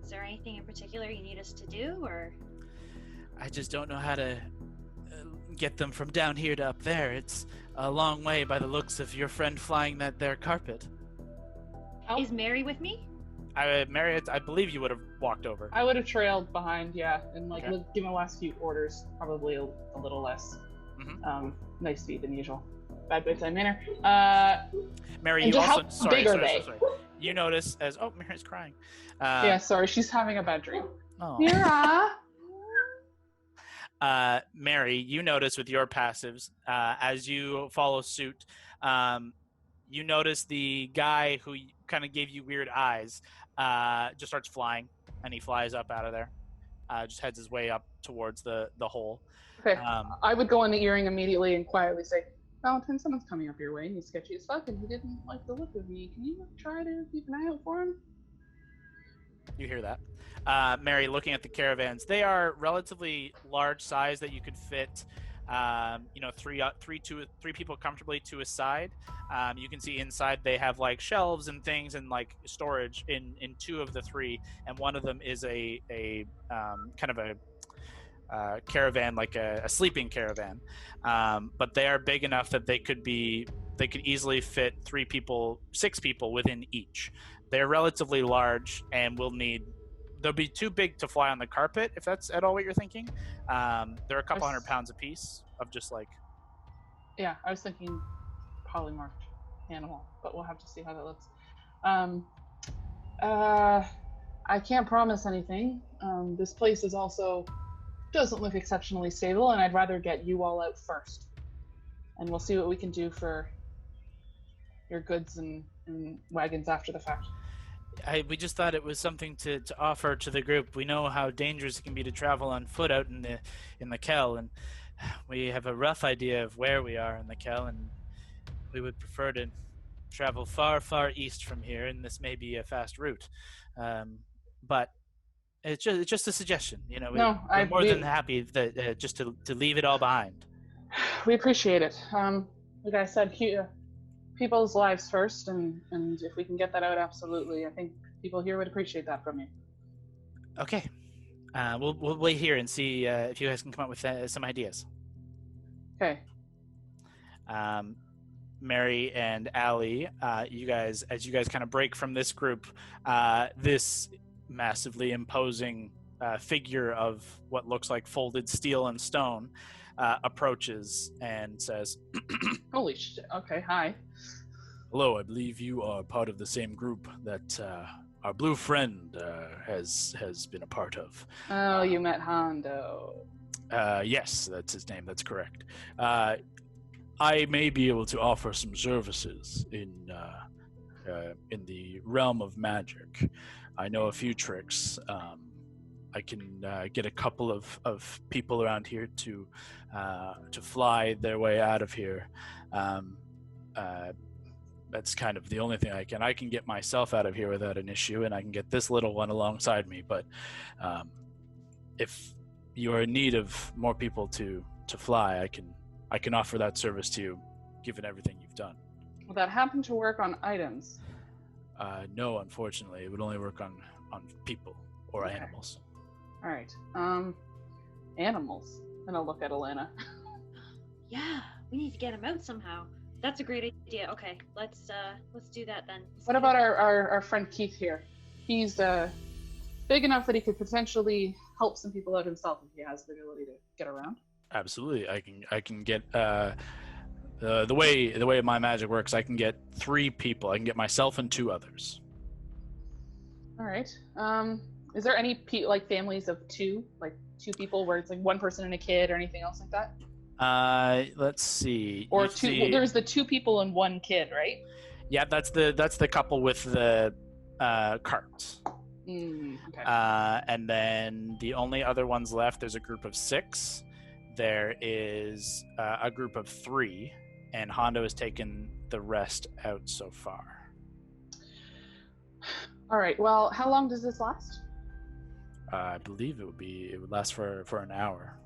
E: Is there anything in particular you need us to do, or?
A: I just don't know how to get them from down here to up there. It's a long way by the looks of your friend flying that there carpet.
E: Is Mary with me?
A: Mary, I believe you would have walked over.
D: I would have trailed behind, yeah, and like
A: Okay.
D: give my last few orders, probably a little less nice speed than usual. Bad bedside manner.
A: Mary,
D: and
A: you
D: how
A: also
D: big are
A: sorry.
D: they?
A: You notice as Mary's crying.
D: Yeah, sorry, she's having a bad dream.
A: Oh.
D: Mira.
A: Mary, you notice with your passives, as you follow suit, you notice the guy who kind of gave you weird eyes just starts flying, and he flies up out of there. Just heads his way up towards the hole.
D: Okay, I would go in the earring immediately and quietly say, Valentine, someone's coming up your way, and he's sketchy as fuck, and he didn't like the look of me. Can you try to keep an eye out for him?
A: You hear that. Mary, looking at the caravans, they are relatively large size that you could fit, three people comfortably to a side. You can see inside they have like shelves and things and like storage in two of the three, and one of them is a kind of a caravan, like a sleeping caravan. But they are big enough that they could easily fit 6 people within each. They're relatively large and they'll be too big to fly on the carpet, if that's at all what you're thinking. They're a couple hundred pounds apiece of just like...
D: Yeah, I was thinking polymorphed animal, but we'll have to see how that looks. I can't promise anything. This place doesn't look exceptionally stable, and I'd rather get you all out first. And we'll see what we can do for your goods and wagons after the fact.
A: We just thought it was something to offer to the group. We know how dangerous it can be to travel on foot out in the Kell, and we have a rough idea of where we are in the Kell, and we would prefer to travel far, far east from here, and this may be a fast route. But it's just a suggestion. We're more than happy that just to leave it all behind.
D: We appreciate it. Like I said, people's lives first, and if we can get that out, absolutely. I think people here would appreciate that from you.
A: Okay. We'll wait here and see if you guys can come up with some ideas.
D: Okay.
A: Mary and Allie, as you guys kind of break from this group, this massively imposing figure of what looks like folded steel and stone approaches and says,
D: Holy shit. Okay, hi.
A: Hello, I believe you are part of the same group that our blue friend has been a part of.
D: Oh, you met Hondo.
A: Yes, that's his name. That's correct. I may be able to offer some services in the realm of magic. I know a few tricks. I can get a couple of people around here to fly their way out of here. That's kind of the only thing I can. I can get myself out of here without an issue, and I can get this little one alongside me. But if you are in need of more people to fly, I can offer that service to you, given everything you've done.
D: Will that happen to work on items?
A: No, unfortunately, it would only work on people or animals.
D: All right. Animals. And I'll look at Elena.
E: Yeah, we need to get him out somehow. That's a great idea. Okay, let's do that then.
D: What about our friend Keith here? He's big enough that he could potentially help some people out himself if he has the ability to get around.
A: Absolutely, I can get the way my magic works. I can get 3 people. I can get myself and 2 others.
D: All right. Is there any families of 2, like 2 people, where it's like one person and a kid, or anything else like that?
A: Let's see.
D: Or
A: You
D: two?
A: see-
D: Well, there's the 2 people and 1 kid, right?
A: Yeah, that's the couple with the carts.
D: Okay.
A: And then the only other ones left, there's a group of 6. There is a group of 3, and Hondo has taken the rest out so far.
D: All right. Well, how long does this last?
A: I believe it would last for an hour.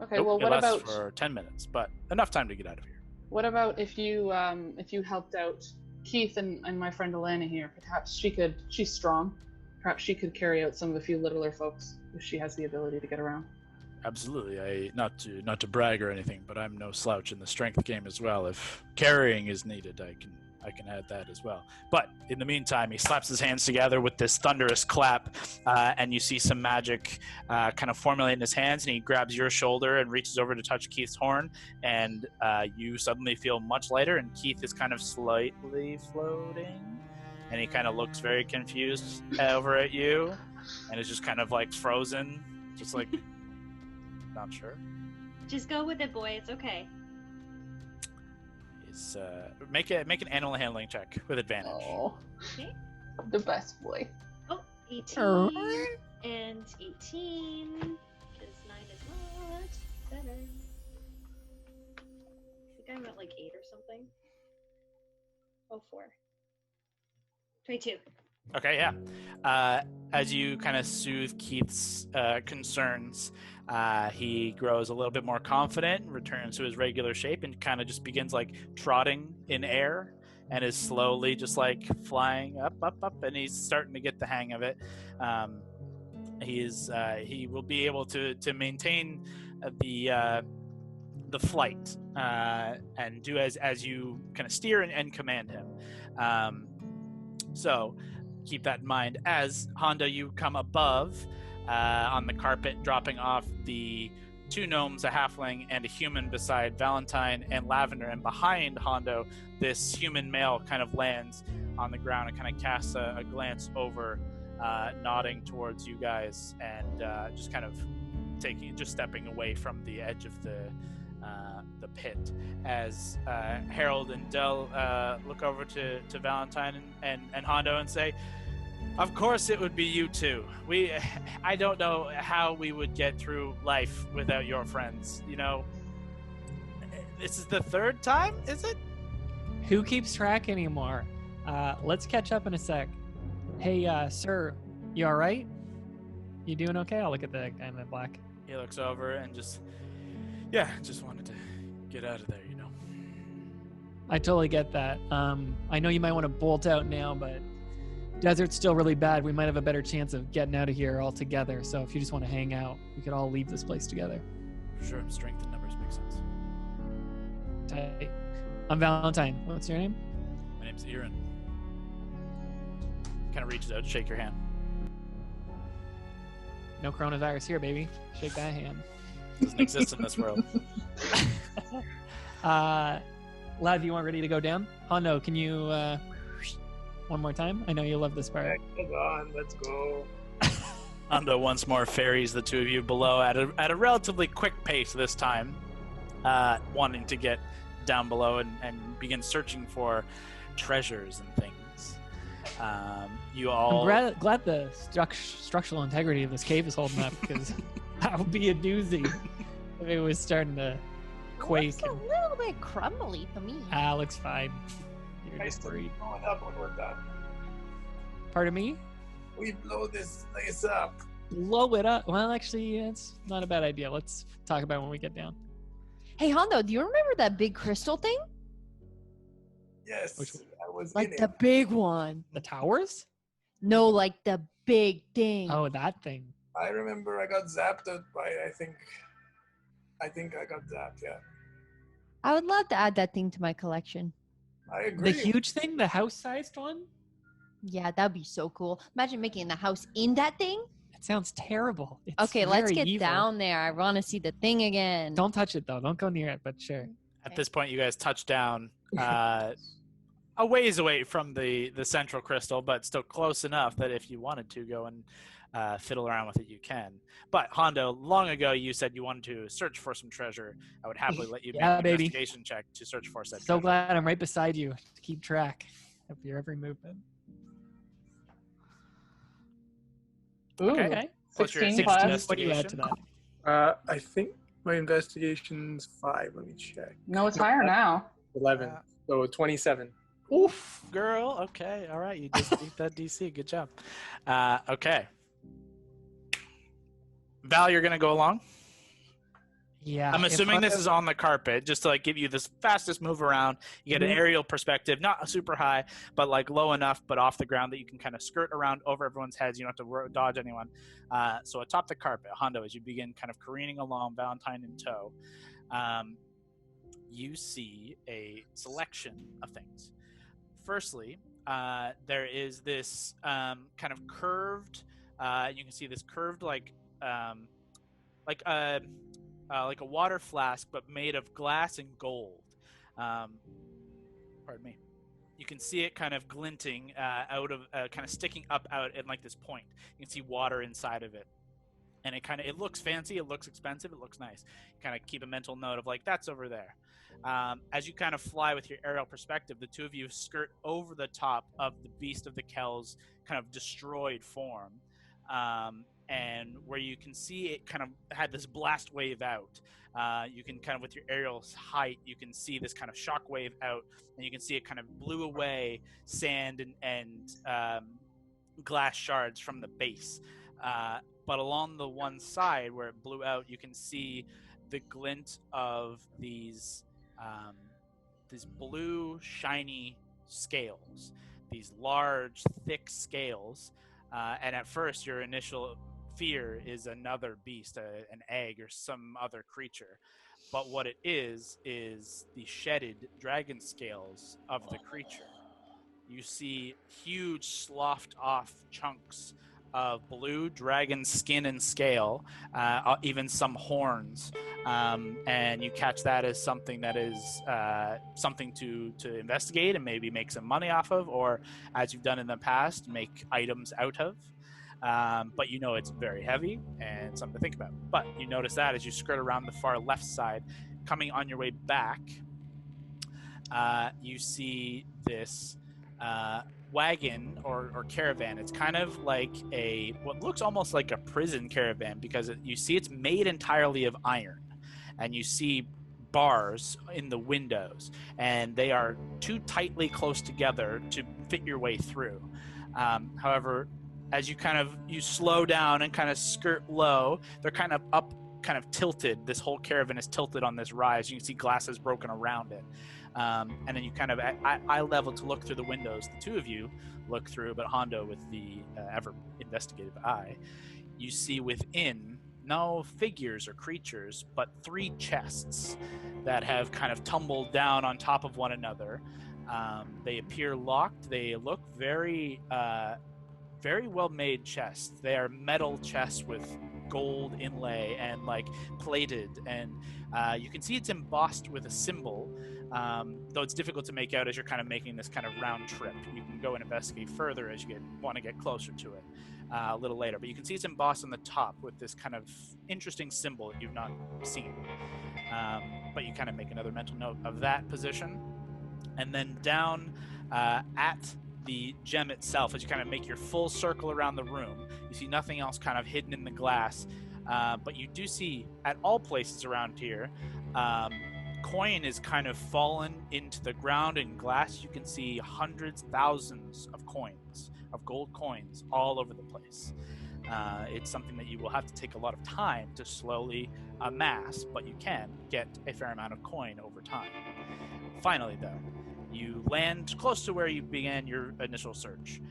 D: Okay.
A: Nope,
D: well,
A: it
D: what
A: lasts
D: about
A: for 10 minutes, but enough time to get out of here.
D: what about if you helped out Keith and my friend Alana here? Perhaps she's strong. Perhaps she could carry out some of the few littler folks if she has the ability to get around.
A: Absolutely. Not to brag or anything, but I'm no slouch in the strength game as well. If carrying is needed, I can add that as well. But in the meantime, he slaps his hands together with this thunderous clap, and you see some magic kind of formulate in his hands, and he grabs your shoulder and reaches over to touch Keith's horn, and you suddenly feel much lighter, and Keith is kind of slightly floating, and he kind of looks very confused over at you, and is just kind of like frozen, just like not sure.
E: Just go with it, boy. It's okay.
A: Is make an animal handling check with advantage.
D: Oh,
E: Okay.
D: the best boy.
E: Oh, 18 and 18. Because 9 is not better. I think I'm at like 8 or something. Oh, 4. 22.
A: Okay, yeah. As you kind of soothe Keith's concerns, he grows a little bit more confident, returns to his regular shape, and kind of just begins like trotting in air, and is slowly just like flying up, and he's starting to get the hang of it. He will be able to maintain the flight and do as you kind of steer and command him. So keep that in mind. As Hondo, you come above on the carpet, dropping off the 2 gnomes, a halfling, and a human beside Valentine and Lavender. And behind Hondo, this human male kind of lands on the ground and kind of casts a glance over, nodding towards you guys, and just kind of stepping away from the edge of the pit. As Harold and Dell look over to Valentine and Hondo and say, "Of course it would be you two. I don't know how we would get through life without your friends. You know, this is the 3rd time, is it?"
C: Who keeps track anymore? Let's catch up in a sec. Hey, sir, you all right? You doing okay? I'll look at the guy in the black.
A: He looks over and just wanted to get out of there, you know.
C: I totally get that. I know you might want to bolt out now, but desert's still really bad. We might have a better chance of getting out of here all together. So if you just want to hang out, we could all leave this place together.
A: For sure, strength and numbers make sense.
C: Tight. I'm Valentine. What's your name?
A: My name's Aaron. Kind of reaches out to shake your hand.
C: No coronavirus here, baby. Shake that hand.
A: Doesn't exist in this world.
C: Lav, you aren't ready to go down? Hondo, can you one more time? I know you love this part.
G: Come on, let's go.
A: Hondo once more ferries the 2 of you below at a relatively quick pace this time, wanting to get down below and begin searching for treasures and things. You all...
C: I'm glad the structural integrity of this cave is holding up, because that would be a doozy if it was starting to quake.
B: Looks a little bit crumbly to me.
C: Looks fine. You're
G: Nice
C: just
G: to
C: worried.
G: blow it up when we're done.
C: Pardon me?
G: We blow this place up.
C: Blow it up. Well, actually, it's not a bad idea. Let's talk about it when we get down.
B: Hey, Hondo, do you remember that big crystal thing?
G: Yes,
C: Which one?
G: I was
B: Like
G: in
B: the
G: it.
B: big one.
C: The towers?
B: No, like the big thing.
C: Oh, that thing.
G: I remember I got zapped out by, I think I got zapped, yeah.
B: I would love to add that thing to my collection.
G: I agree.
C: The huge thing? The house-sized one?
B: Yeah, that'd be so cool. Imagine making the house in that thing.
C: That sounds terrible. It's
B: Okay, let's
C: very
B: get
C: evil.
B: down there. I want to see the thing again.
C: Don't touch it, though. Don't go near it, but sure.
A: At this point, you guys touch down a ways away from the central crystal, but still close enough that if you wanted to go and fiddle around with it, you can. But Hondo, long ago you said you wanted to search for some treasure. I would happily let you make an
C: baby.
A: investigation check to search for said
C: So
A: treasure.
C: glad I'm right beside you to keep track of your every movement.
D: Ooh,
A: Okay. What's your
D: 16 plus.
C: What do you add to that?
F: I think my investigation's 5. Let me check.
D: No, it's higher now.
F: 11. So 27.
A: Oof, girl. Okay, all right. You just beat that DC. Good job. Okay. Val, you're gonna go along.
C: Yeah.
A: I'm
C: if
A: assuming this
C: I-
A: is on the carpet, just to like give you this fastest move around. You get an aerial perspective, not super high, but like low enough, but off the ground that you can kind of skirt around over everyone's heads. You don't have to dodge anyone. So atop the carpet, Hondo, as you begin kind of careening along, Valentine in tow, you see a selection of things. Firstly, there is this kind of curved. You can see this curved like a water flask, but made of glass and gold. Pardon me. You can see it kind of glinting out of, kind of sticking up out at like this point. You can see water inside of it, and it looks fancy. It looks expensive. It looks nice. You kind of keep a mental note of like that's over there. As you kind of fly with your aerial perspective, the two of you skirt over the top of the Beast of the Kells kind of destroyed form. And where you can see it kind of had this blast wave out. You can kind of, with your aerial height, you can see this kind of shock wave out, and you can see it kind of blew away sand and glass shards from the base. But along the one side where it blew out, you can see the glint of these blue, shiny scales, these large, thick scales. And at first, your initial fear is another beast, an egg or some other creature. But what it is the shedded dragon scales of the creature. You see huge sloughed off chunks of blue dragon skin and scale, even some horns. And you catch that as something that is something to investigate and maybe make some money off of, or as you've done in the past, make items out of. But you know it's very heavy and something to think about. But you notice that as you skirt around the far left side, coming on your way back, you see this wagon or caravan. It's kind of like what looks almost like a prison caravan, because you see it's made entirely of iron, and you see bars in the windows, and they are too tightly close together to fit your way through. However, as you slow down and kind of skirt low, they're kind of up, kind of tilted. This whole caravan is tilted on this rise. You can see glasses broken around it. And then you kind of at eye level to look through the windows. The two of you look through, but Hondo with the ever investigative eye, you see within no figures or creatures, but 3 chests that have kind of tumbled down on top of one another. They appear locked. They look very well made chests. They are metal chests with gold inlay and like plated, and you can see it's embossed with a symbol, though it's difficult to make out as you're kind of making this kind of round trip. You can go and investigate further as you want to get closer to it a little later, but you can see it's embossed on the top with this kind of interesting symbol that you've not seen. But you kind of make another mental note of that position, and then down at the gem itself, as you kind of make your full circle around the room, you see nothing else kind of hidden in the glass, but you do see at all places around here, coin is kind of fallen into the ground in glass. You can see hundreds, thousands of coins, of gold coins all over the place. It's something that you will have to take a lot of time to slowly amass, but you can get a fair amount of coin over time. Finally, though, you land close to where you began your initial search,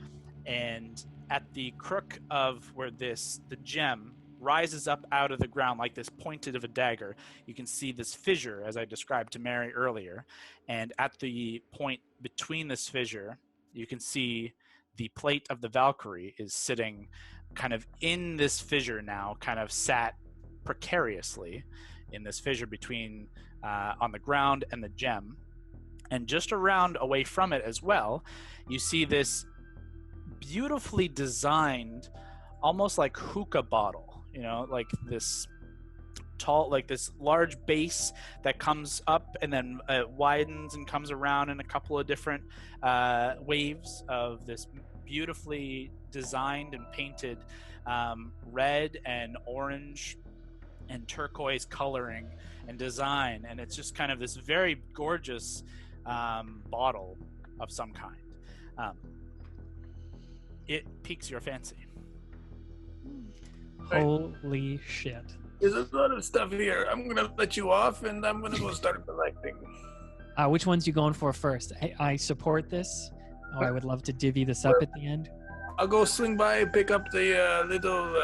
A: and at the crook of where the gem rises up out of the ground like this pointed of a dagger, you can see this fissure, as I described to Mary earlier, and at the point between this fissure, you can see the plate of the Valkyrie is sitting kind of in this fissure now, kind of sat precariously in this fissure between on the ground and the gem. And just around away from it as well, you see this beautifully designed almost like hookah bottle, you know, like this tall, like this large base that comes up and then widens and comes around in a couple of different waves of this beautifully designed and painted red and orange and turquoise coloring and design, and it's just kind of this very gorgeous bottle of some kind. It piques your fancy.
C: Holy shit.
G: There's a lot of stuff here. I'm gonna let you off, and I'm gonna go start collecting.
C: Which ones you going for first? I support this. Oh, I would love to divvy this up at the end.
G: I'll go swing by, pick up the little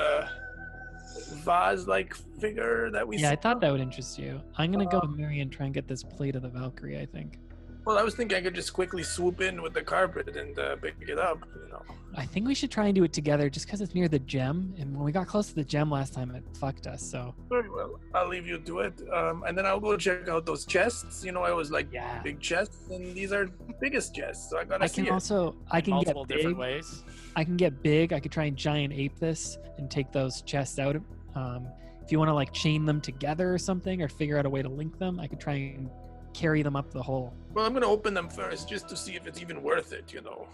G: vase-like figure that we.
C: Yeah, I
G: saw.
C: thought that would interest you. I'm gonna go with Mary and try and get this plate of the Valkyrie, I think.
G: Well, I was thinking I could just quickly swoop in with the carpet and pick it up. You know.
C: I think we should try and do it together just because it's near the gem. And when we got close to the gem last time, it fucked us. So
G: Very well. I'll leave you to it. And then I'll go check out those chests. You know, I was like,
C: Yeah.
G: big chests, and these are biggest chests. So I gotta
C: I
G: see
C: can
G: it.
C: also I can get
A: multiple different
C: big.
A: ways.
C: I can get big. I could try and giant ape this and take those chests out. If you want to like chain them together or something, or figure out a way to link them, I could try and carry them up the hole.
G: Well, I'm gonna open them first just to see if it's even worth it. You know.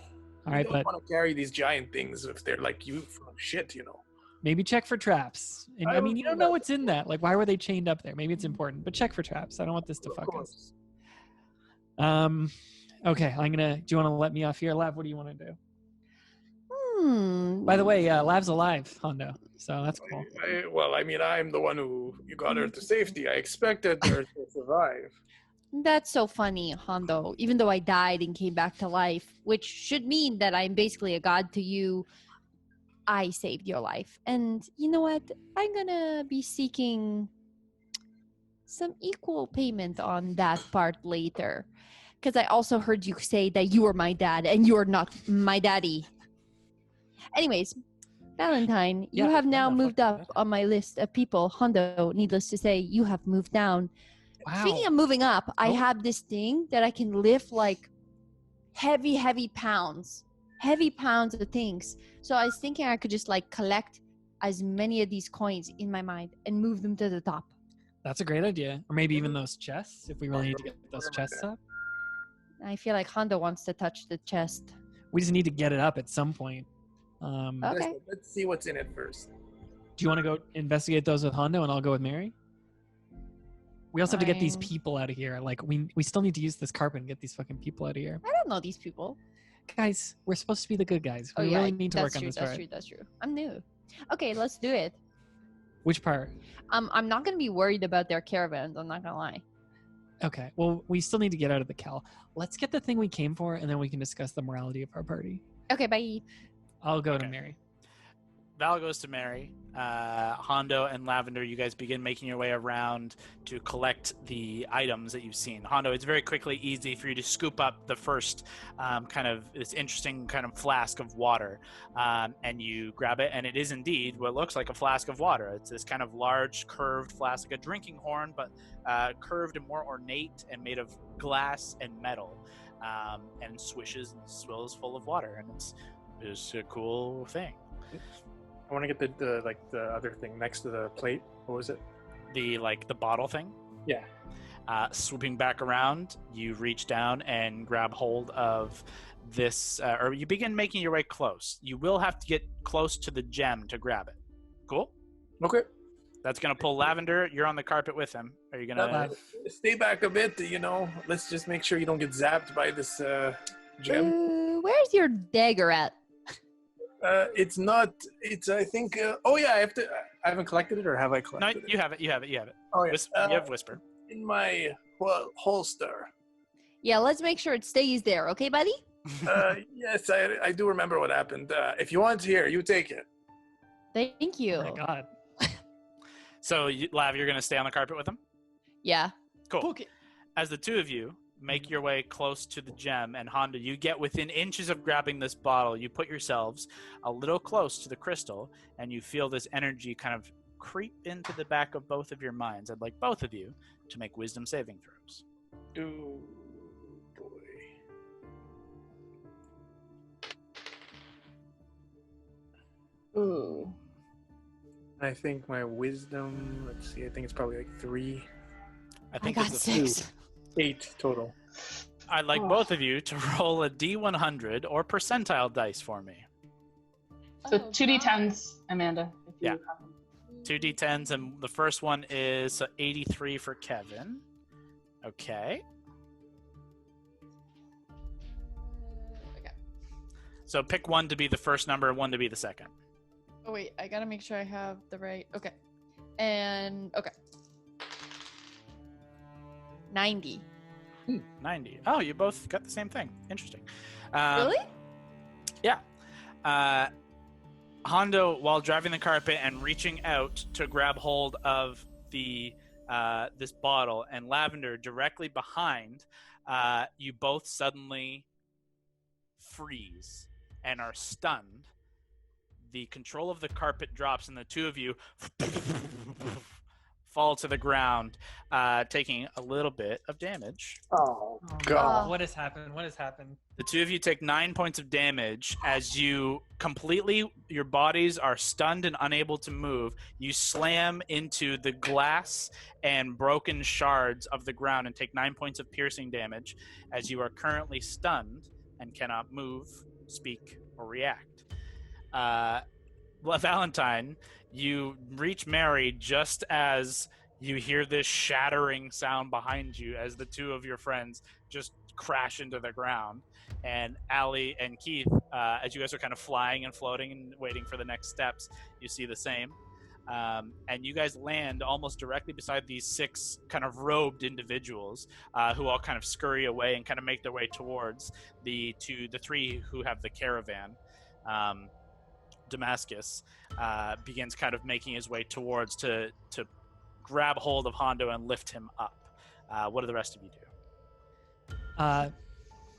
C: All right,
G: you
C: but
G: don't want to carry these giant things if they're like you full of shit. You know.
C: maybe check for traps. And
G: I
C: I mean,
G: will
C: you
G: do
C: don't know
G: that.
C: what's in that. Like, why were they chained up there? Maybe it's important, but check for traps. I don't want this to
G: Of
C: fuck
G: course.
C: us. Okay, do you want to let me off here, Lav? What do you want to do? By the way, Lav's alive, Hondo. So that's cool.
G: Well, I mean, I'm the one who you got her to safety. I expected her to survive.
B: That's so funny, Hondo. Even though I died and came back to life, which should mean that I'm basically a god to you, I saved your life. And you know what? I'm gonna be seeking some equal payment on that part later. Because I also heard you say that you are my dad and you're not my daddy. Anyways, Valentine, you
A: Yeah,
B: have now
A: fuck
B: moved up
A: that.
B: on my list of people. Hondo, needless to say, you have moved down.
C: Wow.
B: Speaking of moving up, I
C: Oh.
B: have this thing that I can lift like heavy pounds of things. So I was thinking I could just like collect as many of these coins in my mind and move them to the top.
C: That's a great idea. Or maybe even those chests, if we really need to get those chests up.
B: I feel like Hondo wants to touch the chest.
C: We just need to get it up at some point.
B: Okay.
G: Let's see what's in it first.
C: Do you want to go investigate those with Hondo and I'll go with Mary? We also have to get these
B: Fine.
C: people out of here. Like, we still need to use this carpet and get these fucking people out of here.
B: I don't know these people.
C: Guys, we're supposed to be the good guys. We
B: Oh yeah,
C: really need to
B: that's
C: work on
B: true,
C: this
B: that's
C: part.
B: true, that's true. I'm new. Okay, let's do it.
C: Which part?
B: I'm not gonna be worried about their caravans, I'm not gonna lie.
C: Okay, well, we still need to get out of the Cal. Let's get the thing we came for, and then we can discuss the morality of our party.
B: Okay, bye.
C: I'll go to
A: Okay.
C: Mary.
A: Val goes to Mary. Hondo and Lavender, you guys begin making your way around to collect the items that you've seen. Hondo, it's very quickly easy for you to scoop up the first kind of this interesting kind of flask of water, and you grab it, and it is indeed what looks like a flask of water. It's this kind of large, curved flask, like a drinking horn, but curved and more ornate and made of glass and metal, and swishes and swills full of water, and it's a cool thing.
F: I want to get the other thing next to the plate. What was it?
A: The bottle thing.
F: Yeah.
A: Swooping back around, you reach down and grab hold of this, or you begin making your way close. You will have to get close to the gem to grab it. Cool?
G: Okay.
A: That's going to pull Lavender. You're on the carpet with him. Are you going to...
G: Stay back a bit, you know. Let's just make sure you don't get zapped by this gem.
B: Where's your dagger at?
G: It's not. It's. I think. Oh yeah, I have to. I haven't collected it, or have I
A: No,
G: collected it?
A: you have it. You have it. You have it.
G: Oh yeah.
A: You have Whisper.
G: In my holster.
B: Yeah, let's make sure it stays there, okay, buddy?
G: Yes, I do remember what happened. If you want here, you take it.
B: Thank you.
C: Oh my god.
A: So, Lav, you're going to stay on the carpet with him?
B: Yeah.
A: Cool.
C: Okay.
A: As the two of you make your way close to the gem, and Honda, you get within inches of grabbing this bottle. You put yourselves a little close to the crystal, and you feel this energy kind of creep into the back of both of your minds. I'd like both of you to make wisdom saving throws.
G: Oh boy.
D: Ooh.
F: I think my wisdom, let's see, I think it's probably like 3.
A: I
B: I
A: think
B: got
A: it's
B: 6.
F: 8 total.
A: I'd like both of you to roll a D100 or percentile dice for me.
D: So 2d10s, Amanda. If you
A: Yeah.
D: have them.
A: 2d10s, and the first one is 83 for Kevin. Okay.
I: Okay.
A: So pick one to be the first number and one to be the second.
I: Oh wait, I gotta make sure I have the right. Okay. And okay.
B: 90.
A: 90. Oh, you both got the same thing. Interesting.
B: Really?
A: Hondo, while driving the carpet and reaching out to grab hold of the this bottle, and Lavender directly behind, you both suddenly freeze and are stunned. The control of the carpet drops, and the two of you fall to the ground, taking a little bit of damage.
F: Oh,
C: Oh,
F: God.
C: What has happened? What has happened?
A: The two of you take 9 points of damage as you your bodies are stunned and unable to move. You slam into the glass and broken shards of the ground and take 9 points of piercing damage as you are currently stunned and cannot move, speak, or react. Valentine, you reach Mary just as you hear this shattering sound behind you as the two of your friends just crash into the ground. And Allie and Keith, as you guys are kind of flying and floating and waiting for the next steps, you see the same. And you guys land almost directly beside these 6 kind of robed individuals who all kind of scurry away and kind of make their way towards the 3 who have the caravan. Damascus begins kind of making his way towards to grab hold of Hondo and lift him up. What do the rest of you do?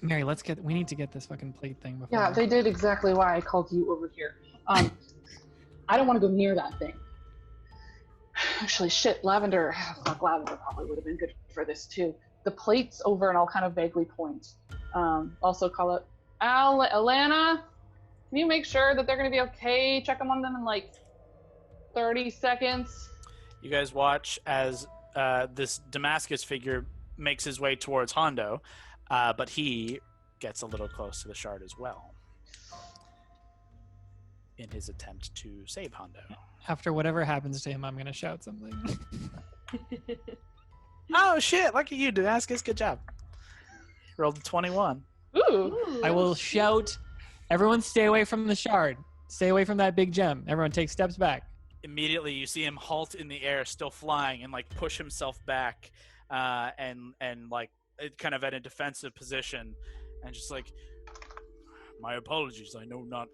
C: Mary, we need to get this fucking plate thing before.
D: Yeah, they did exactly why I called you over here. I don't want to go near that thing. Actually, shit, Lavender. Fuck, Lavender probably would have been good for this too. The plate's over, and I'll kind of vaguely point. Also call it Alana. Can you make sure that they're going to be okay? Check them on them in like 30 seconds.
A: You guys watch as this Damascus figure makes his way towards Hondo, but he gets a little close to the shard as well in his attempt to save Hondo.
C: After whatever happens to him, I'm gonna shout something.
A: Oh shit, lucky you, Damascus. Good job. Rolled a 21.
D: Ooh.
C: I will shout, everyone stay away from the shard. Stay away from that big gem. Everyone take steps back.
A: Immediately you see him halt in the air, still flying, and like push himself back and like kind of at a defensive position, and just like, my apologies, I know not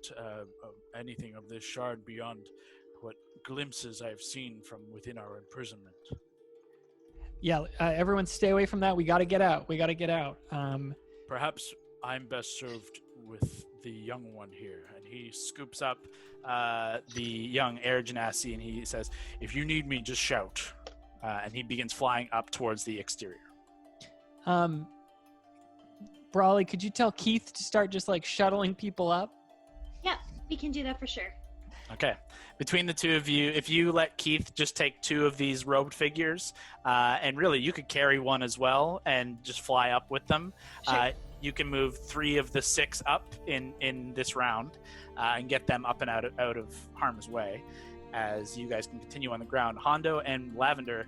A: anything of this shard beyond what glimpses I've seen from within our imprisonment.
C: Yeah, everyone stay away from that. We gotta get out.
A: Perhaps I'm best served with the young one here. And he scoops up the young air genasi and he says, if you need me, just shout. And he begins flying up towards the exterior.
C: Brawley, could you tell Keith to start just like shuttling people up?
E: Yeah, we can do that for sure.
A: Okay. Between the two of you, if you let Keith just take 2 of these robed figures, and really you could carry one as well and just fly up with them.
E: Sure.
A: You can move 3 of the 6 up in this round and get them up and out of harm's way as you guys can continue on the ground. Hondo and Lavender,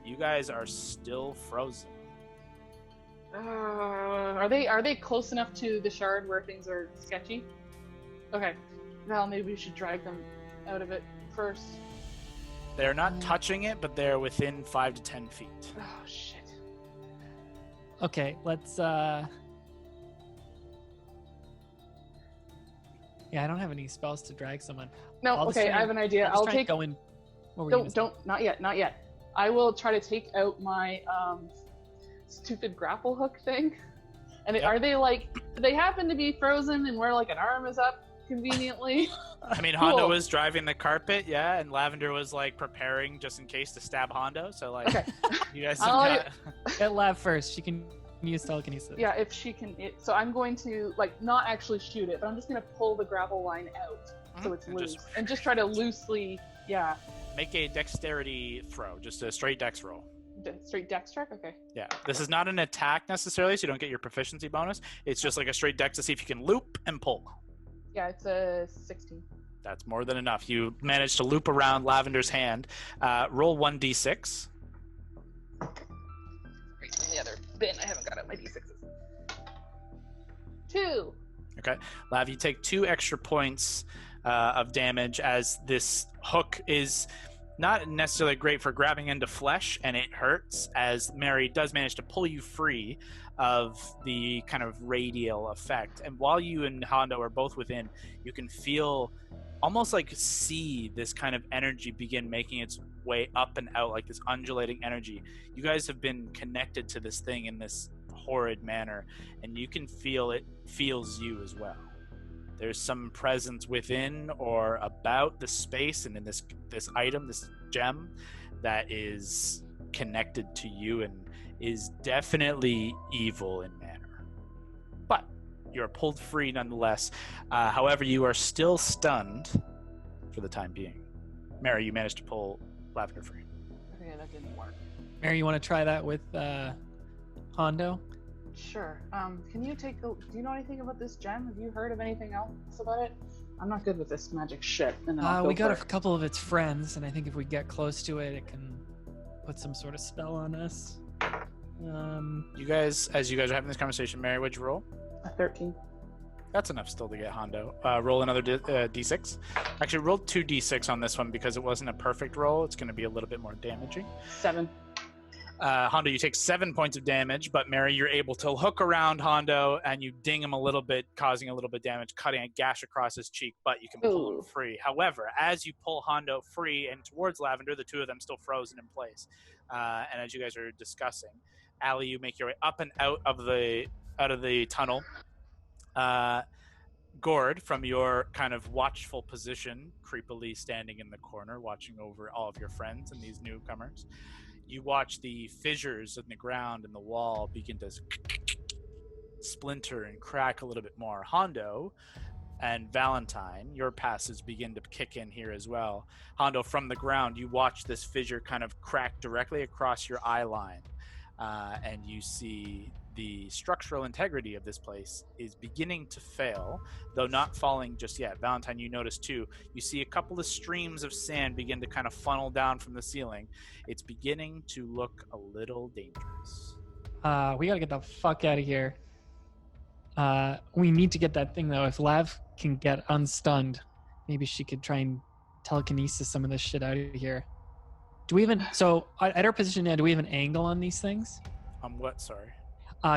A: you guys are still frozen.
D: Are they close enough to the shard where things are sketchy? Okay. Well, maybe we should drag them out of it first.
A: They're not touching it, but they're within 5 to 10 feet.
D: Oh, shit.
C: Okay, let's Yeah, I don't have any spells to drag someone.
D: No,
C: I'll just
D: okay,
C: try
D: I have an idea.
C: I'll
D: I'll
C: try and
D: take...
C: go in. What were you gonna say?
D: Don't, not yet. I will try to take out my stupid grapple hook thing. And
A: Yep.
D: are they like, do they happen to be frozen and where like an arm is up conveniently?
A: I mean,
D: Cool.
A: Hondo was driving the carpet, yeah, and Lavender was like preparing just in case to stab Hondo. So like,
D: Okay.
A: you guys
D: I'll-
A: have got...
C: Get Lav first. She can use telekinesis.
D: Yeah, if she can. So I'm going to not actually shoot it, but I'm just going to pull the grapple line out so it's loose and just try to loosely. Yeah.
A: Make a dexterity throw, just a straight dex roll.
D: Straight dex check? Okay.
A: Yeah, this is not an attack necessarily, so you don't get your proficiency bonus. It's just like a straight dex to see if you can loop and pull.
D: Yeah, it's a 16.
A: That's more than enough. You managed to loop around Lavender's hand. Roll 1d6.
D: Right in the other bin. I haven't got out my d6s. 2.
A: Okay. Lav, you take 2 extra points of damage as this hook is not necessarily great for grabbing into flesh, and it hurts as Mary does manage to pull you free of the kind of radial effect. And while you and Hondo are both within, you can feel almost like see this kind of energy begin making its way up and out, like this undulating energy. You guys have been connected to this thing in this horrid manner, and you can feel it feels you as well. There's some presence within or about the space and in this item, this gem, that is connected to you and is definitely evil in manner. But you're pulled free nonetheless. However, you are still stunned for the time being. Mary, you managed to pull Lavender free.
D: Okay, that didn't work.
C: Mary, you want to try that with Hondo?
D: Sure. Can you do you know anything about this gem? Have you heard of anything else about it? I'm not good with this magic shit. And then
C: We got a couple of its friends, and I think if we get close to it, it can put some sort of spell on us.
A: You guys, as you guys are having this conversation, Mary, what'd you roll?
D: A 13.
A: That's enough still to get Hondo. Roll another d6. Actually, roll 2d6 on this one because it wasn't a perfect roll. It's going to be a little bit more damaging.
D: 7.
A: Hondo, you take 7 points of damage, but Mary, you're able to hook around Hondo and you ding him a little bit, causing a little bit of damage, cutting a gash across his cheek, but you can pull him free. However, as you pull Hondo free and towards Lavender, the two of them still frozen in place. And as you guys are discussing, Allie, you make your way up and out of the tunnel. Gord, from your kind of watchful position, creepily standing in the corner, watching over all of your friends and these newcomers, you watch the fissures in the ground and the wall begin to splinter and crack a little bit more. Hondo and Valentine, your passes begin to kick in here as well. Hondo, from the ground, you watch this fissure kind of crack directly across your eye line, and you see the structural integrity of this place is beginning to fail, though not falling just yet. Valentine, you notice too, you see a couple of streams of sand begin to kind of funnel down from the ceiling. It's beginning to look a little dangerous.
C: We gotta get the fuck out of here. We need to get that thing though. If Lav can get unstunned, maybe she could try and telekinesis some of this shit out of here. Do we even, so at our position now, do we have an angle on these things?
A: On what, sorry?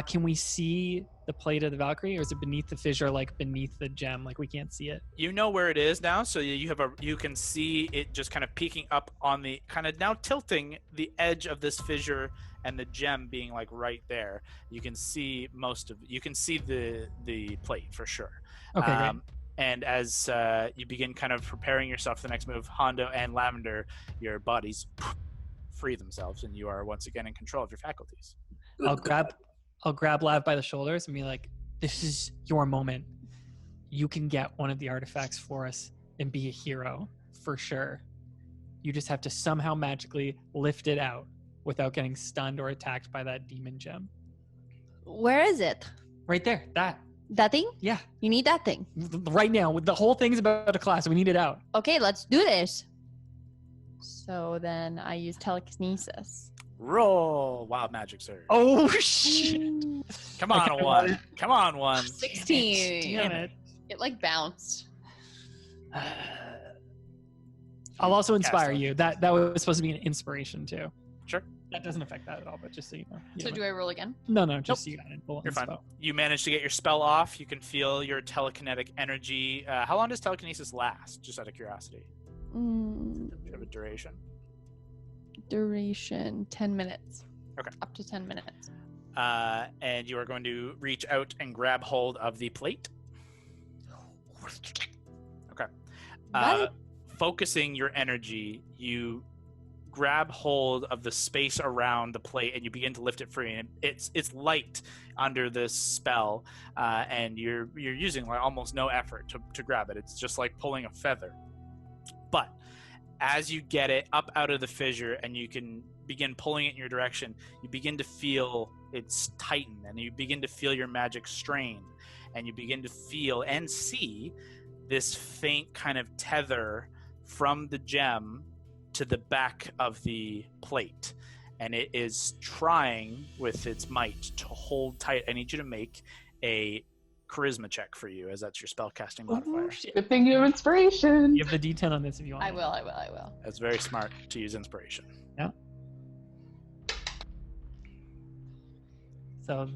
C: Can we see the plate of the Valkyrie, or is it beneath the fissure, like beneath the gem, like we can't see it?
A: You know where it is now, so you can see it just kind of peeking up on the kind of now tilting the edge of this fissure, and the gem being like right there. You can see the plate for sure.
C: Okay, great.
A: And as you begin kind of preparing yourself for the next move, Hondo and Lavender, your bodies free themselves, and you are once again in control of your faculties.
C: I'll grab Lav by the shoulders and be like, this is your moment. You can get one of the artifacts for us and be a hero for sure. You just have to somehow magically lift it out without getting stunned or attacked by that demon gem.
B: Where is it?
C: Right there.
B: That thing?
C: Yeah.
B: You need that thing.
C: Right now. The whole thing's about to collapse. We need it out.
B: Okay, let's do this. So then I use telekinesis.
A: Roll wild magic, sir.
C: Oh, shit.
A: Come on, one. Come on, one.
B: 16.
C: Damn it.
I: It like bounced.
C: I'll also inspire you. That was supposed to be an inspiration too.
A: Sure.
C: That doesn't affect that at all, but just so you know.
I: So do I roll again?
C: No, just so you got it.
A: You're fine. You managed to get your spell off. You can feel your telekinetic energy. How long does telekinesis last? Just out of curiosity. Do you have a duration?
B: Duration 10 minutes.
A: Okay.
B: Up to 10 minutes.
A: And you are going to reach out and grab hold of the plate. Okay. Focusing your energy, you grab hold of the space around the plate and you begin to lift it free, and it's light under this spell, and you're using like almost no effort to grab it. It's just like pulling a feather. But as you get it up out of the fissure and you can begin pulling it in your direction, you begin to feel it's tighten, and you begin to feel your magic strain, and you begin to feel and see this faint kind of tether from the gem to the back of the plate, and it is trying with its might to hold tight. I need you to make a charisma check for you, as that's your spellcasting modifier.
D: Good thing you have inspiration.
C: You have the D10 on this if you want.
I: I will.
A: That's very smart to use inspiration.
C: Yeah. So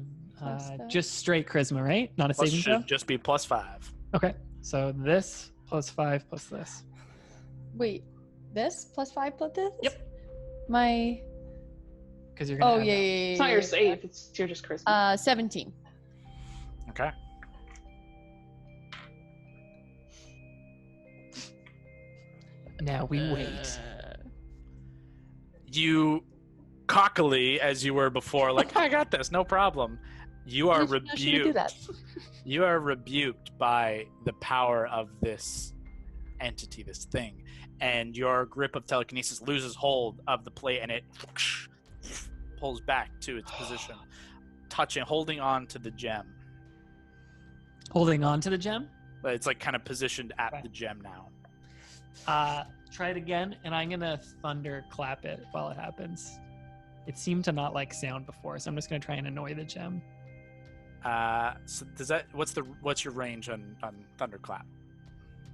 C: just straight charisma, right? Not a
A: Plus
C: saving throw?
A: should just be +5.
C: Okay. So this +5 plus this.
I: Wait, this +5 plus this?
C: Yep.
I: My.
C: Because you're gonna.
I: Oh
C: add
I: yeah,
C: that.
I: yeah.
D: It's not your save. It's your just charisma.
I: 17.
A: Okay.
C: Now we wait.
A: You cockily, as you were before, like, I got this, no problem. You are rebuked. You are rebuked by the power of this entity, this thing, and your grip of telekinesis loses hold of the plate, and it pulls back to its position, holding on to the gem.
C: Holding on to the gem?
A: But it's like kind of positioned at the gem now.
C: Try it again, and I'm gonna thunder clap it while it happens. It seemed to not like sound before, so I'm just gonna try and annoy the gem.
A: So does that? What's your range on thunderclap?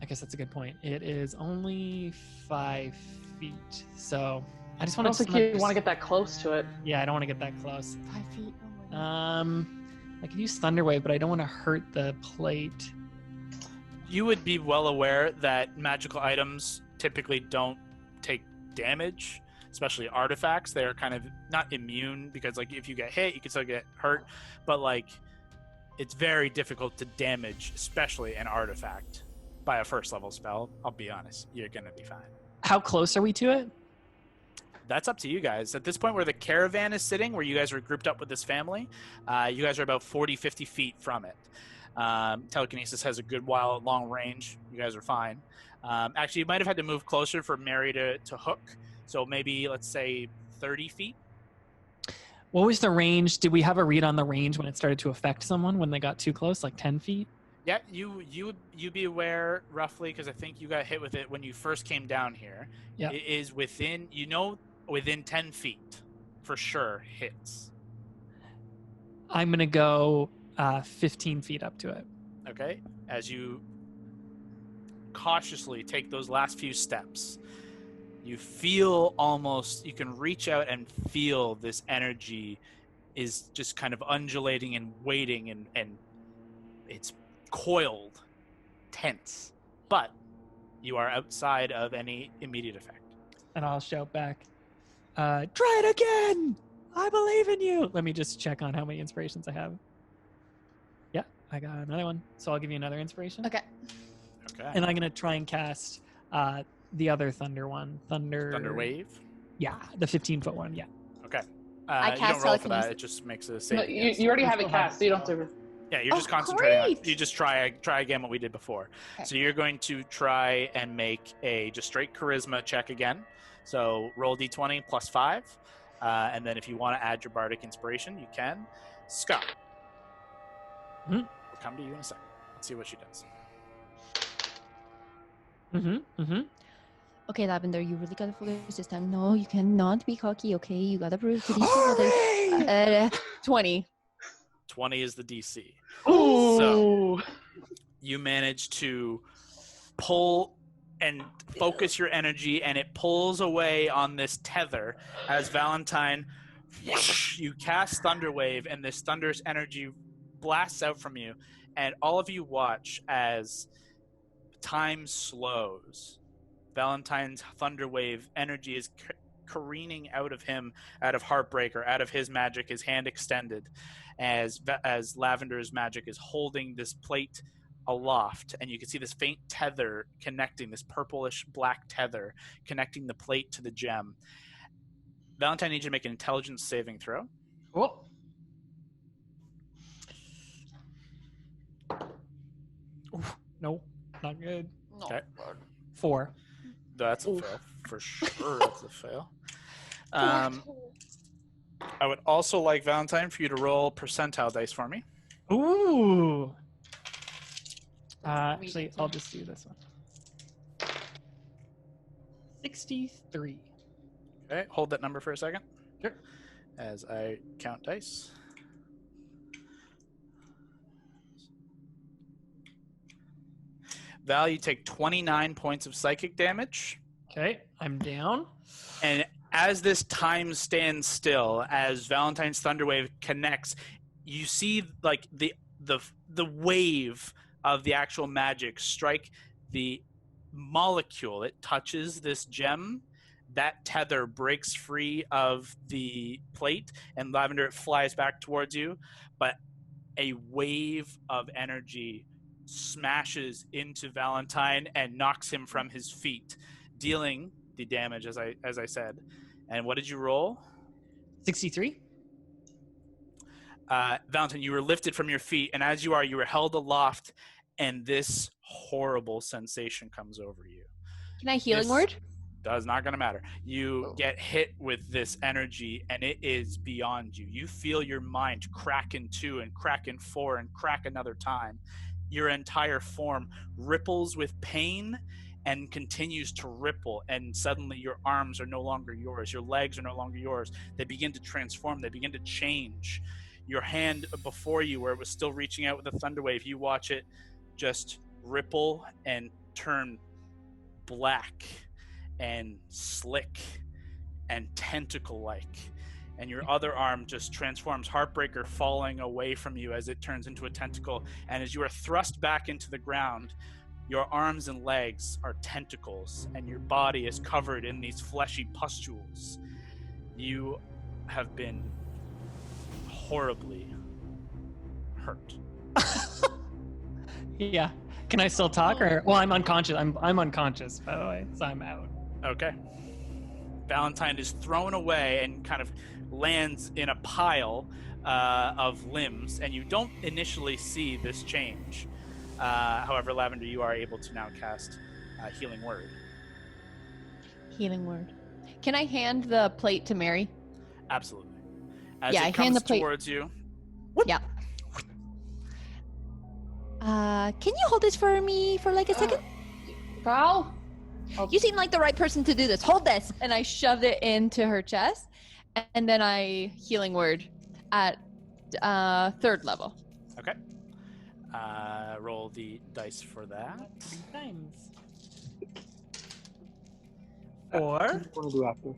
C: I guess that's a good point. It is only 5 feet, so I just want to.
D: I don't think you want to get that close to it.
C: Yeah, I don't want to get that close.
I: 5 feet. Oh my God.
C: I could use Thunderwave, but I don't want to hurt the plate.
A: You would be well aware that magical items typically don't take damage, especially artifacts. They're kind of not immune, because like if you get hit, you can still get hurt, but like it's very difficult to damage, especially an artifact, by a first level spell. I'll be honest, you're gonna be fine.
C: How close are we to it?
A: That's up to you guys. At this point where the caravan is sitting, where you guys are grouped up with this family, you guys are about 40-50 feet from it. Telekinesis has a good while at long range. You guys are fine. Actually, you might have had to move closer for Mary to hook, so maybe let's say 30 feet.
C: What was the range? Did we have a read on the range when it started to affect someone, when they got too close, like 10 feet?
A: Yeah, you be aware roughly, because I think you got hit with it when you first came down here.
C: Yeah.
A: It is within, within 10 feet for sure hits.
C: I'm going to go 15 feet up to it.
A: Okay, as you cautiously take those last few steps, you feel you can reach out and feel this energy is just kind of undulating and waiting, and it's coiled, tense, but you are outside of any immediate effect.
C: And I'll shout back, try it again! I believe in you! Let me just check on how many inspirations I have. Yeah, I got another one. So I'll give you another inspiration.
I: Okay.
C: And I'm going to try and cast the other thunder one. Thunder wave? Yeah, the 15-foot one, yeah.
A: Okay.
I: I
A: you
I: cast
A: don't roll for that,
I: telekinesis.
A: it just makes a save.
D: No, you already have it cast, so you don't have to.
A: Yeah, you're just concentrating on it.
I: great!
A: You just try again what we did before.
I: Okay.
A: So you're going to try and make a just straight charisma check again. So roll d20 plus 5. And then if you want to add your bardic inspiration, you can. Scott. We'll come to you in a second. Let's see what she does.
B: Okay, Lavender, you really gotta focus this time. No, you cannot be cocky, okay? You gotta prove to these people that 20.
A: 20 is the DC.
D: Ooh.
A: So you manage to pull and focus your energy, and it pulls away on this tether as Valentine, you cast Thunderwave, and this thunderous energy blasts out from you, and all of you watch as time slows. Valentine's Thunderwave energy is careening out of him, out of Heartbreaker, out of his magic, his hand extended, as Lavender's magic is holding this plate aloft, and you can see this faint tether connecting, this purplish black tether connecting the plate to the gem. Valentine needs you to make an intelligence saving throw.
C: Cool. Oof, nope, not good.
A: Okay.
C: 4.
A: That's a fail. For sure, that's a fail. I would also like, Valentine, for you to roll percentile dice for me.
C: Ooh. Actually, I'll just do this one. 63.
A: Okay, hold that number for a second.
C: Sure.
A: As I count dice. Val, you take 29 points of psychic damage.
C: Okay, I'm down.
A: And as this time stands still, as Valentine's Thunderwave connects, you see like the wave of the actual magic strike the molecule. It touches this gem. That tether breaks free of the plate, and Lavender, it flies back towards you. But a wave of energy smashes into Valentine and knocks him from his feet, dealing the damage as I said. And what did you roll?
C: 63.
A: Valentine, you were lifted from your feet, and as you were held aloft, and this horrible sensation comes over you.
B: Can I healing word?
A: Does not going to matter. You get hit with this energy, and it is beyond you. You feel your mind crack in two and crack in four and crack another time. Your entire form ripples with pain and continues to ripple, and suddenly your arms are no longer yours. Your legs are no longer yours. They begin to transform. They begin to change. Your hand before you, where it was still reaching out with a thunder wave, you watch it just ripple and turn black and slick and tentacle-like. And your other arm just transforms, Heartbreaker falling away from you as it turns into a tentacle. And as you are thrust back into the ground, your arms and legs are tentacles, and your body is covered in these fleshy pustules. You have been horribly hurt.
C: Yeah. Can I still talk, or well, I'm unconscious. I'm unconscious, by the way, so I'm out.
A: Okay. Valentine is thrown away and kind of lands in a pile of limbs, and you don't initially see this change. However, Lavender, you are able to now cast Healing Word.
B: Healing word. Can I hand the plate to Mary?
A: Absolutely. As
B: Yeah,
A: it
B: I hand
A: comes
B: the plate
A: towards you.
B: Yeah. Can you hold this for me for like a second?
D: Val?
B: You seem like the right person to do this. Hold this. And I shoved it into her chest. And then I healing word at 3rd level.
A: Okay. Roll the dice for that.
C: 3 times.
F: What do you want to do after?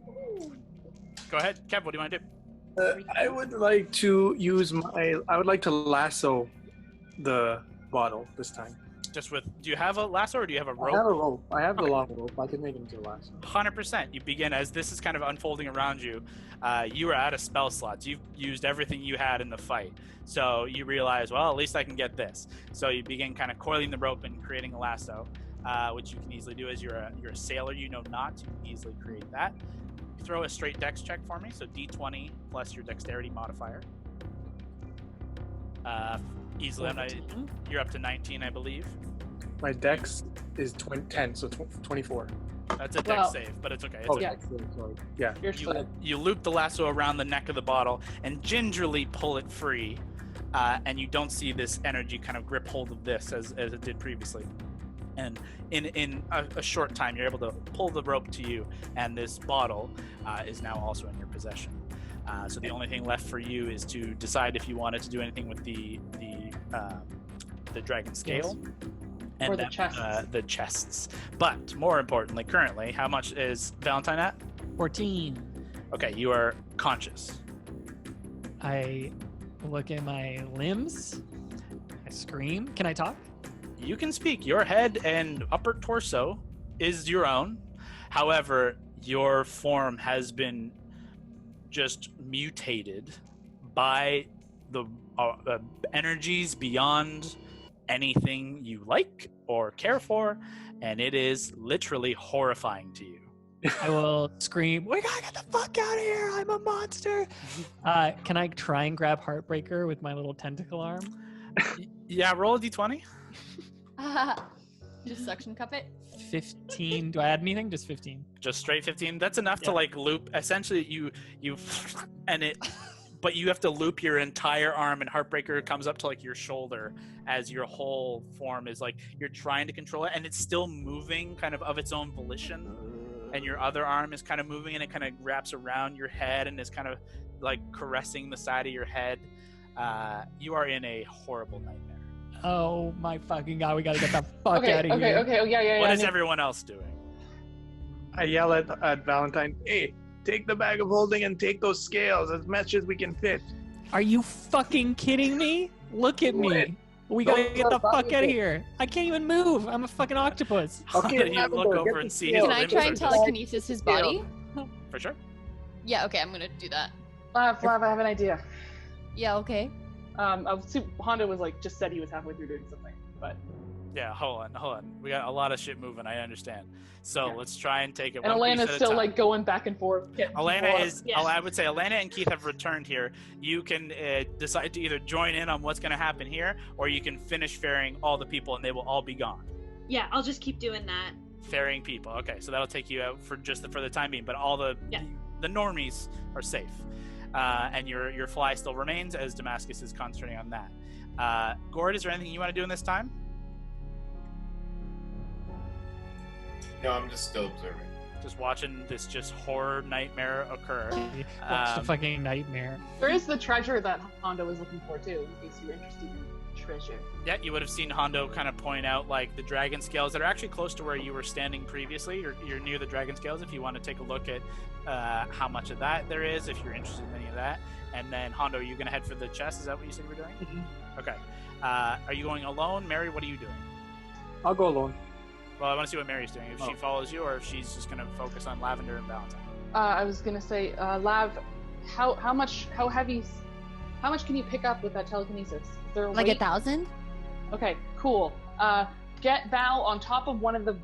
A: Go ahead, Kev. What do you want to do?
F: I would like to use I would like to lasso the bottle this time.
A: Just with, do you have a lasso or do you have a rope?
F: I have a rope. I have the
A: Okay.
F: long rope. I can make it into a lasso.
A: 100%. You begin, as this is kind of unfolding around you, you are out of spell slots. You've used everything you had in the fight. So you realize, well, at least I can get this. So you begin kind of coiling the rope and creating a lasso, which you can easily do as you're a sailor. You know not. You can easily create that. Throw a straight dex check for me. So D20 plus your dexterity modifier. Easily. You're up to 19, I believe.
F: My dex is 10, so 24.
A: That's a dex save, but it's okay. It's okay.
D: yeah.
F: Sorry. Yeah.
D: You're still
A: You loop the lasso around the neck of the bottle and gingerly pull it free, and you don't see this energy kind of grip hold of this as it did previously. And in a short time, you're able to pull the rope to you, and this bottle is now also in your possession. So the only thing left for you is to decide if you wanted to do anything with the dragon scale. And
D: Or the chests.
A: The chests. But more importantly, currently, how much is Valentine at?
C: 14.
A: Okay, you are conscious.
C: I look at my limbs. I scream. Can I talk?
A: You can speak. Your head and upper torso is your own. However, your form has been just mutated by the energies beyond anything you like or care for, and it is literally horrifying to you.
C: I will scream, "We gotta get the fuck out of here! I'm a monster!" Can I try and grab Heartbreaker with my little tentacle arm?
A: Yeah, roll a d20.
I: Just suction cup it.
C: 15. Do I add anything? Just 15.
A: Just straight 15. That's enough to
C: Yeah.
A: like loop. Essentially, you and it, but you have to loop your entire arm, and Heartbreaker comes up to like your shoulder as your whole form is like you're trying to control it, and it's still moving kind of its own volition. And your other arm is kind of moving, and it kind of wraps around your head and is kind of like caressing the side of your head. You are in a horrible nightmare.
C: Oh my fucking god! We gotta get the fuck out of
D: Okay.
C: here.
D: Okay. Oh, yeah.
A: What is
D: I need-
A: everyone else doing?
F: I yell at Valentine, hey, take the bag of holding and take those scales as much as we can fit.
C: Are you fucking kidding me? Look at me. We gotta
F: Don't
C: get the
F: stop
C: fuck out of
F: it.
C: here. I can't even move. I'm a fucking octopus.
F: Okay,
A: You look over and see his
I: Can I
A: limbs
I: try
A: are
I: and
A: just-
I: telekinesis his body?
A: For sure.
I: Yeah, okay, I'm gonna do that.
D: Flav, I have an idea.
B: Yeah, okay.
D: Hondo was like just said he was halfway through doing something, but
A: Yeah, hold on. We got a lot of shit moving. I understand. So
D: Yeah.
A: let's try and take it.
D: and
A: one piece
D: Elena's
A: at a
D: still
A: time.
D: like going back and forth.
A: Elena is.
E: Yeah.
A: I would say Elena and Keith have returned here. You can decide to either join in on what's going to happen here, or you can finish ferrying all the people, and they will all be gone.
E: Yeah, I'll just keep doing that.
A: Ferrying people. Okay, so that'll take you out for the time being, but all the normies are safe, and your fly still remains as Damascus is concentrating on that. Gord, is there anything you want to do in this time?
H: No, I'm just still observing.
A: Just watching this just horror nightmare occur.
C: What's the fucking nightmare?
D: There is the treasure that Hondo was looking for too, in case you were interested in treasure.
A: Yeah, you would have seen Hondo kind of point out like the dragon scales that are actually close to where you were standing previously. You're near the dragon scales if you want to take a look at how much of that there is, if you're interested in any of that. And then Hondo, are you going to head for the chest? Is that what you said you were doing?
F: Mhm.
A: Okay. Are you going alone? Mary, what are you doing?
F: I'll go alone.
A: Well, I want to see what Mary's doing. If she follows you or if she's just going to focus on Lavender and Valentine.
D: I was gonna say, Lav, how much can you pick up with that telekinesis? Is there a
B: Like
D: weight?
B: 1,000?
D: Okay, cool. Get Val on top of one of the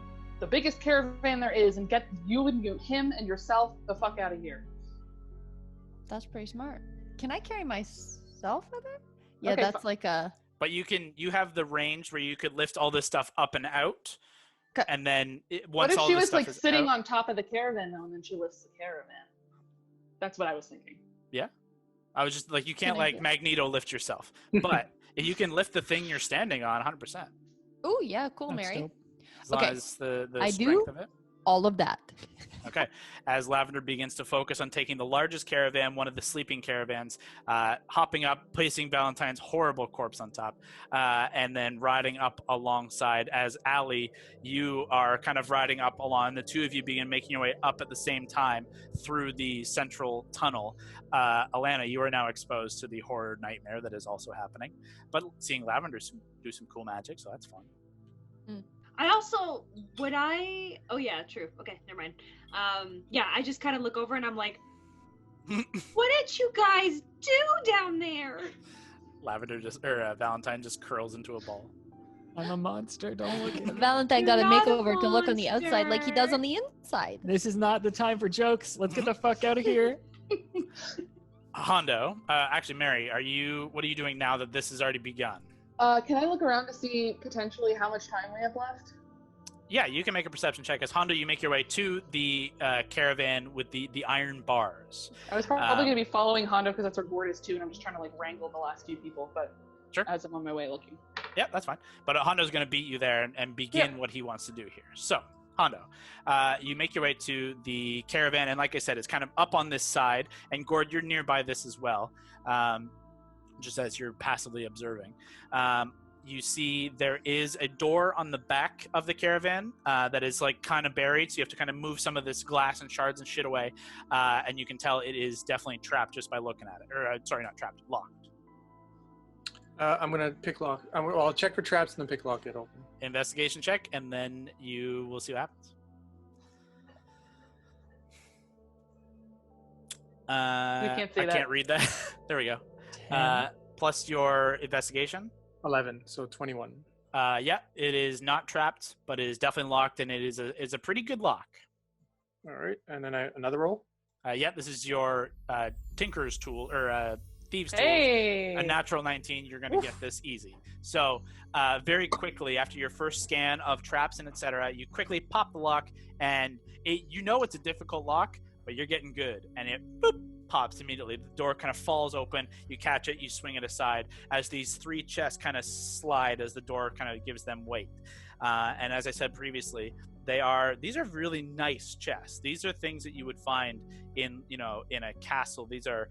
D: biggest caravan there is, and get him and yourself the fuck out of here.
I: That's pretty smart. Can I carry myself with it? Yeah,
D: Okay,
I: that's like a.
A: But you have the range where you could lift all this stuff up and out.
I: Okay.
A: And then
D: What
A: once
D: if
A: all
D: she
A: this
D: was
A: stuff
D: like
A: is
D: sitting
A: out,
D: on top of the caravan though, and then she lifts the caravan? That's what I was thinking.
A: I was just like, you can't
I: Can I
A: like
I: do-
A: Magneto lift yourself, but if you can lift the thing you're standing on 100%.
I: Oh yeah, cool,
C: That's
I: Mary.
C: dope.
A: As long
I: Okay,
A: as the
B: I
A: strength
B: do.
A: of it.
B: All of that.
A: Okay. As Lavender begins to focus on taking the largest caravan, one of the sleeping caravans, hopping up, placing Valentine's horrible corpse on top, and then riding up alongside. As Allie, you are kind of riding up along. The two of you begin making your way up at the same time through the central tunnel. Alana, you are now exposed to the horror nightmare that is also happening, but seeing Lavender do some cool magic, so that's fun.
E: I also oh yeah, true. Okay, never mind. Yeah, I just kind of look over and I'm like, what did you guys do down there?
A: Valentine just curls into a ball.
C: I'm a monster. Don't look at me.
B: Valentine got a
E: You're not a
B: makeover to look on the outside like he does on the inside.
C: This is not the time for jokes. Let's get the fuck out of here.
A: Hondo, actually, Mary, what are you doing now that this has already begun?
D: Can I look around to see potentially how much time we have left?
A: Yeah, you can make a perception check. As Hondo, you make your way to the caravan with the iron bars.
D: I was probably going to be following Hondo because that's where Gord is too, and I'm just trying to like wrangle the last few people. But
A: Sure.
D: as I'm on my way looking.
A: Yeah, that's fine. But Hondo's going to beat you there and begin what he wants to do here. So, Hondo, you make your way to the caravan, and like I said, it's kind of up on this side. And Gord, you're nearby this as well, just as you're passively observing. You see there is a door on the back of the caravan that is like kind of buried, so you have to kind of move some of this glass and shards and shit away, and you can tell it is definitely trapped just by looking at it. Or sorry, not trapped, locked.
F: I'm gonna pick lock. I'll check for traps and then pick lock it open.
A: Investigation check, and then you will see what happens.
D: can't see
A: I
D: that.
A: can't read that. There we go. Plus your investigation.
F: 11, so 21.
A: Yeah, it is not trapped, but it is definitely locked, and it is a pretty good lock.
F: All right, and then another roll.
A: Yeah, this is your tinker's tool or thieves' tool.
D: Hey.
A: A natural 19, you're going to get this easy. So very quickly after your first scan of traps and etc., you quickly pop the lock, and you know it's a difficult lock, but you're getting good, and it boop, pops immediately. The door kind of falls open. You catch it. You swing it aside as these 3 chests kind of slide as the door kind of gives them weight. And as I said previously, these are really nice chests. These are things that you would find in a castle. These are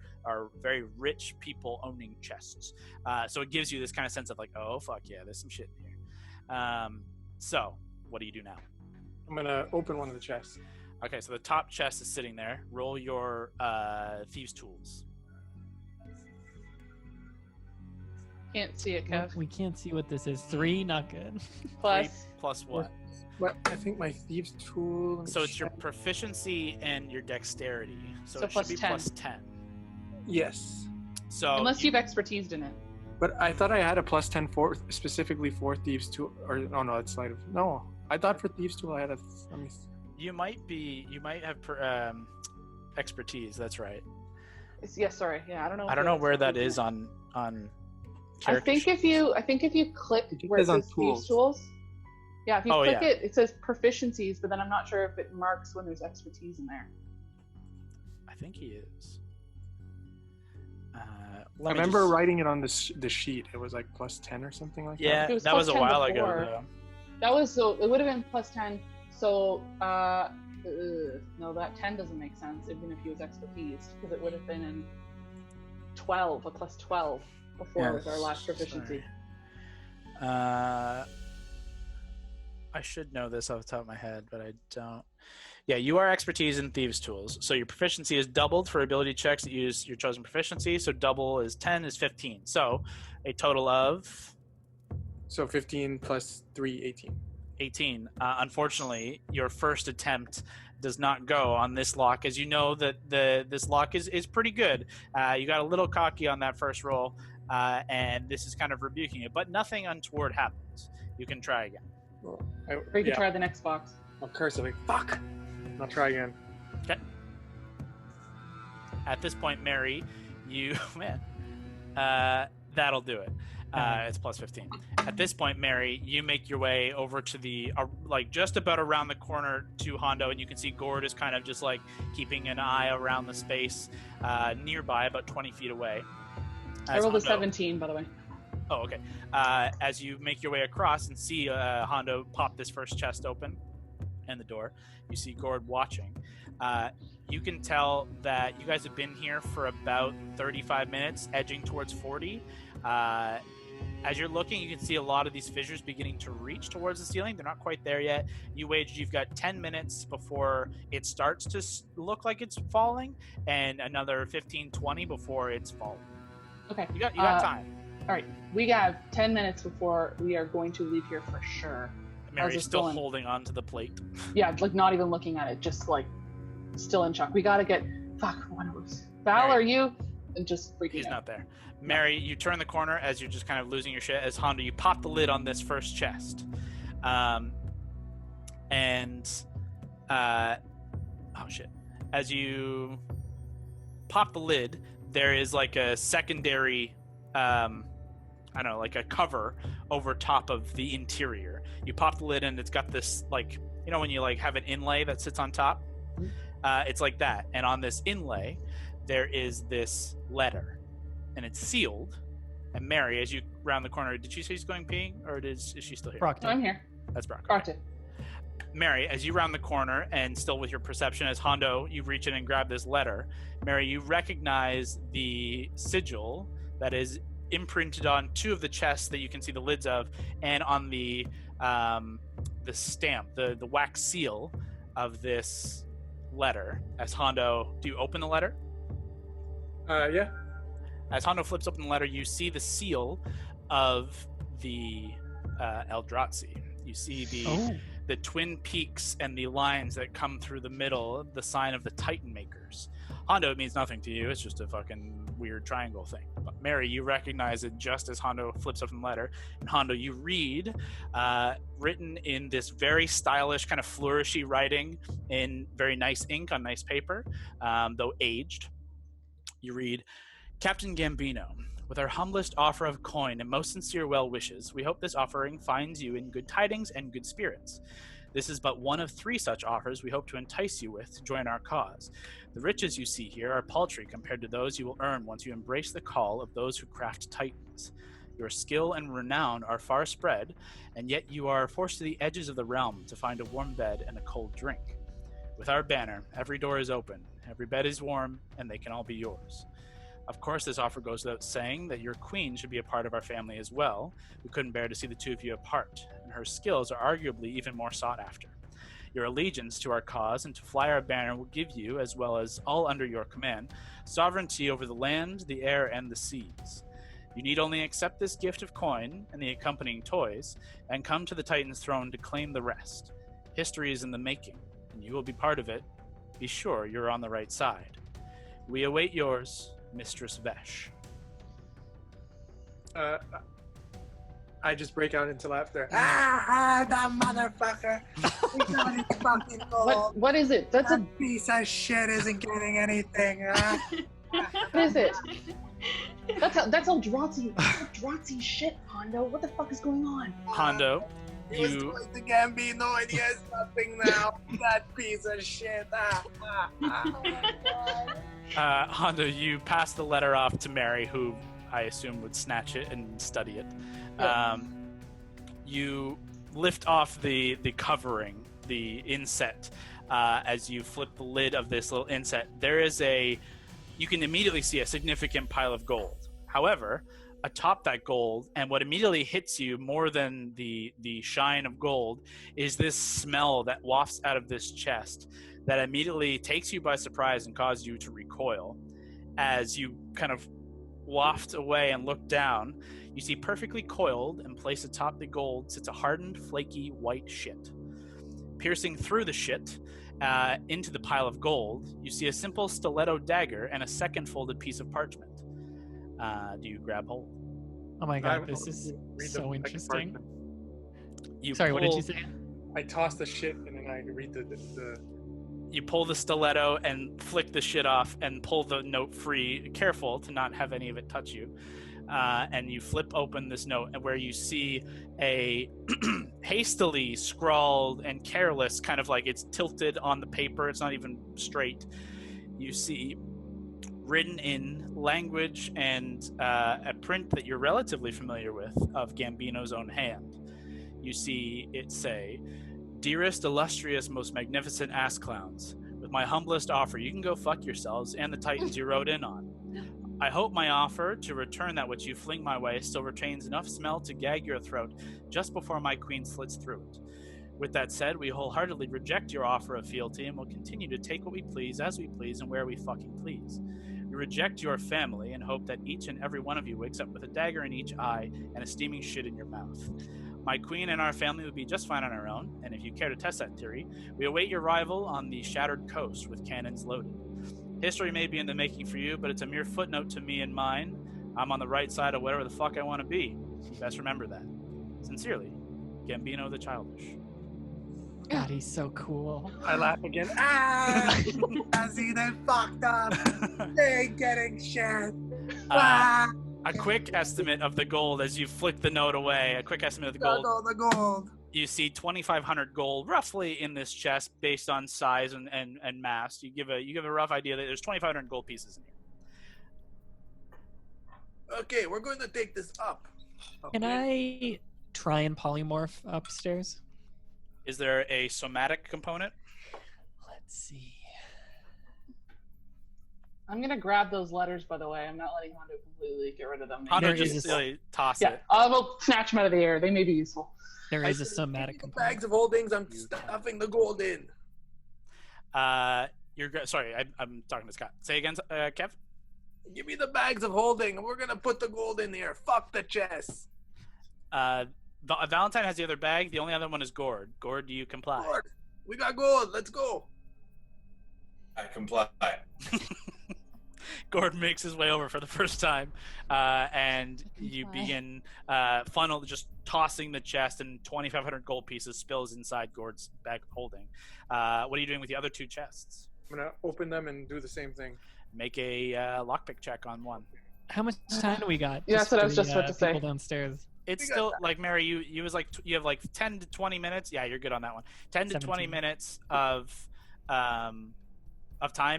A: very rich people owning chests. So it gives you this kind of sense of like, oh fuck yeah, there's some shit in here. So what do you do now?
F: I'm gonna open one of the chests.
A: Okay, so the top chest is sitting there. Roll your thieves' tools.
D: Can't see it, Kev.
C: We can't see what this is. 3, not good.
D: Plus.
A: 3 plus what?
F: What? I think my thieves' tool.
A: So it's your proficiency and your dexterity. So it
D: plus
A: should be
D: 10.
A: plus 10.
F: Yes.
A: So
D: Unless you've expertised in it.
F: But I thought I had a plus 10 specifically for thieves' tool. Or no, it's sleight of. No, I thought for thieves' tool I had a. Let me.
A: you might have expertise. That's right.
D: Yes, sorry. Yeah, I don't know.
A: I don't know where that is on.
D: I think if you click where it says thieves' tools. Yeah, if you click it says proficiencies, but then I'm not sure if it marks when there's expertise in there.
A: I think he is.
F: I remember writing it on the sheet. It was like plus 10 or something like that.
A: Yeah, that was a while ago. Though.
D: That was so. It would have been plus 10. So no, that 10 doesn't make sense even if he was expertise, because it would have been in 12, a plus 12 before with our last proficiency.
A: I should know this off the top of my head, but I don't. Yeah, you are expertise in thieves' tools. So your proficiency is doubled for ability checks that use your chosen proficiency. So double is 10 is 15. So a total of...
F: So 15 plus 3, 18.
A: 18. Unfortunately, your first attempt does not go on this lock, as you know that this lock is pretty good. You got a little cocky on that first roll, and this is kind of rebuking it, but nothing untoward happens. You can try again.
D: Or you can try the next box.
F: I'll curse it like, fuck! I'll try again.
A: Okay. At this point, Mary, you... Man. That'll do it. It's plus 15. At this point, Mary, you make your way over to the... just about around the corner to Hondo, and you can see Gord is kind of just, keeping an eye around the space nearby, about 20 feet away.
D: I rolled a 17, by the way.
A: Oh, okay. As you make your way across and see Hondo pop this first chest open and the door, you see Gord watching. You can tell that you guys have been here for about 35 minutes, edging towards 40. As you're looking, you can see a lot of these fissures beginning to reach towards the ceiling. They're not quite there yet. You've got 10 minutes before it starts to look like it's falling, and another 15, 20 before it's falling.
D: Okay.
A: You got time.
D: All right, we have 10 minutes before we are going to leave here for sure.
A: Mary's still holding on to the plate.
D: Yeah, not even looking at it, just still in shock. We gotta get. Fuck, one of us. Val,
A: Mary.
D: are you? And just freaking
A: He's
D: out.
A: not there. Mary, you turn the corner as you're just kind of losing your shit. As Hondo, you pop the lid on this first chest, oh shit! As you pop the lid, there is a secondary. A cover over top of the interior. You pop the lid and it's got this when you have an inlay that sits on top. It's like that, and on this inlay there is this letter, and it's sealed. And Mary, as you round the corner, did she say she's going peeing, or is she still here?
C: Brockton.
D: I'm here.
A: That's Brock.
D: Brockton.
A: Mary, as you round the corner and still with your perception, as Hondo, you reach in and grab this letter. Mary, you recognize the sigil that is imprinted on 2 of the chests that you can see the lids of, and on the stamp, the wax seal of this letter. As Hondo, do you open the letter?
F: Yeah.
A: As Hondo flips open the letter, you see the seal of the Eldrazi. You see the twin peaks and the lines that come through the middle, the sign of the Titan Makers. Hondo, it means nothing to you. It's just a fucking weird triangle thing. But Mary, you recognize it just as Hondo flips up the letter. And Hondo, you read, written in this very stylish, kind of flourishy writing in very nice ink on nice paper, though aged. You read, Captain Gambino, with our humblest offer of coin and most sincere well wishes, we hope this offering finds you in good tidings and good spirits. This is but one of 3 such offers we hope to entice you with to join our cause. The riches you see here are paltry compared to those you will earn once you embrace the call of those who craft titans. Your skill and renown are far spread, and yet you are forced to the edges of the realm to find a warm bed and a cold drink. With our banner, every door is open, every bed is warm, and they can all be yours. Of course, this offer goes without saying that your queen should be a part of our family as well. We couldn't bear to see the 2 of you apart, and her skills are arguably even more sought after. Your allegiance to our cause and to fly our banner will give you, as well as all under your command, sovereignty over the land, the air, and the seas. You need only accept this gift of coin and the accompanying toys, and come to the Titan's throne to claim the rest. History is in the making, and you will be part of it. Be sure you're on the right side. We await yours, Mistress Vesh.
F: I just break out into laughter.
G: That motherfucker! He got his fucking gold.
D: What is it? That's a
G: That piece of shit isn't getting anything.
D: what is it? That's Eldrazi shit, Hondo. What the fuck is going on?
A: Hondo,
G: He was
A: you
G: going to Gambino and he has nothing now. That piece of shit.
A: Hondo, you pass the letter off to Mary, who I assume would snatch it and study it.
D: Yeah.
A: You lift off the covering, the inset, as you flip the lid of this little inset. You can immediately see a significant pile of gold. However, atop that gold, and what immediately hits you more than the shine of gold, is this smell that wafts out of this chest that immediately takes you by surprise and causes you to recoil. As you kind of waft away and look down, you see perfectly coiled and placed atop the gold sits a hardened, flaky white shit. Piercing through the shit into the pile of gold, you see a simple stiletto dagger and a second folded piece of parchment. Do you grab hold?
C: Oh my god, this is so interesting.
A: Sorry,
C: what did you say?
F: I toss the shit and then I read the
A: You pull the stiletto and flick the shit off and pull the note free, careful to not have any of it touch you. And you flip open this note, and where you see a hastily scrawled and careless, kind of like it's tilted on the paper, it's not even straight. You see written in language and a print that you're relatively familiar with of Gambino's own hand. You see it say, Dearest, illustrious, most magnificent ass clowns, with my humblest offer, you can go fuck yourselves and the titans you rode in on. I hope my offer to return that which you fling my way still retains enough smell to gag your throat just before my queen slits through it. With that said, we wholeheartedly reject your offer of fealty and will continue to take what we please, as we please, and where we fucking please. We reject your family and hope that each and every one of you wakes up with a dagger in each eye and a steaming shit in your mouth. My queen and our family would be just fine on our own, and if you care to test that theory, we await your arrival on the shattered coast with cannons loaded. History may be in the making for you, but it's a mere footnote to me and mine. I'm on the right side of whatever the fuck I want to be. You best remember that. Sincerely, Gambino the Childish.
C: God, he's so cool.
F: I laugh again.
G: I see they fucked up. They ain't getting shit.
A: A quick estimate of the gold as you flick the note away. A quick estimate of the gold.
G: The gold.
A: You see 2,500 gold roughly in this chest based on size and mass. You give a rough idea that there's 2,500 gold pieces in here.
G: Okay, we're going to take this up.
C: Can I try and polymorph upstairs?
A: Is there a somatic component?
C: Let's see.
D: I'm gonna grab those letters, by the way. I'm not letting Hondo completely get rid of them.
A: Hondo
C: There
A: just
C: is-
A: really toss
D: Yeah,
A: it.
D: I will snatch them out of the air. They may be useful.
C: There is a
G: said,
C: somatic
G: "Give me the
C: component.
G: bags of holdings. I'm stuffing the gold in.
A: Sorry, I'm talking to Scott. Say again, Kev.
G: Give me the bags of holding, and we're gonna put the gold in here. Fuck the chest.
A: Valentine has the other bag. The only other one is Gord. Gord, do you comply?
G: Lord, we got gold. Let's go.
H: I comply.
A: Gordon makes his way over for the first time, and you begin funnel just tossing the chest, and 2,500 gold pieces spills inside Gord's bag of holding. What are you doing with the other 2 chests?
F: I'm gonna open them and do the same thing.
A: Make a lockpick check on one.
C: How much time do we got?
D: Yeah, that's what I was just about to say.
C: People downstairs.
A: It's still like Mary. You was like you have like 10 to 20 minutes. Yeah, you're good on that one. 10 to 20 minutes of time.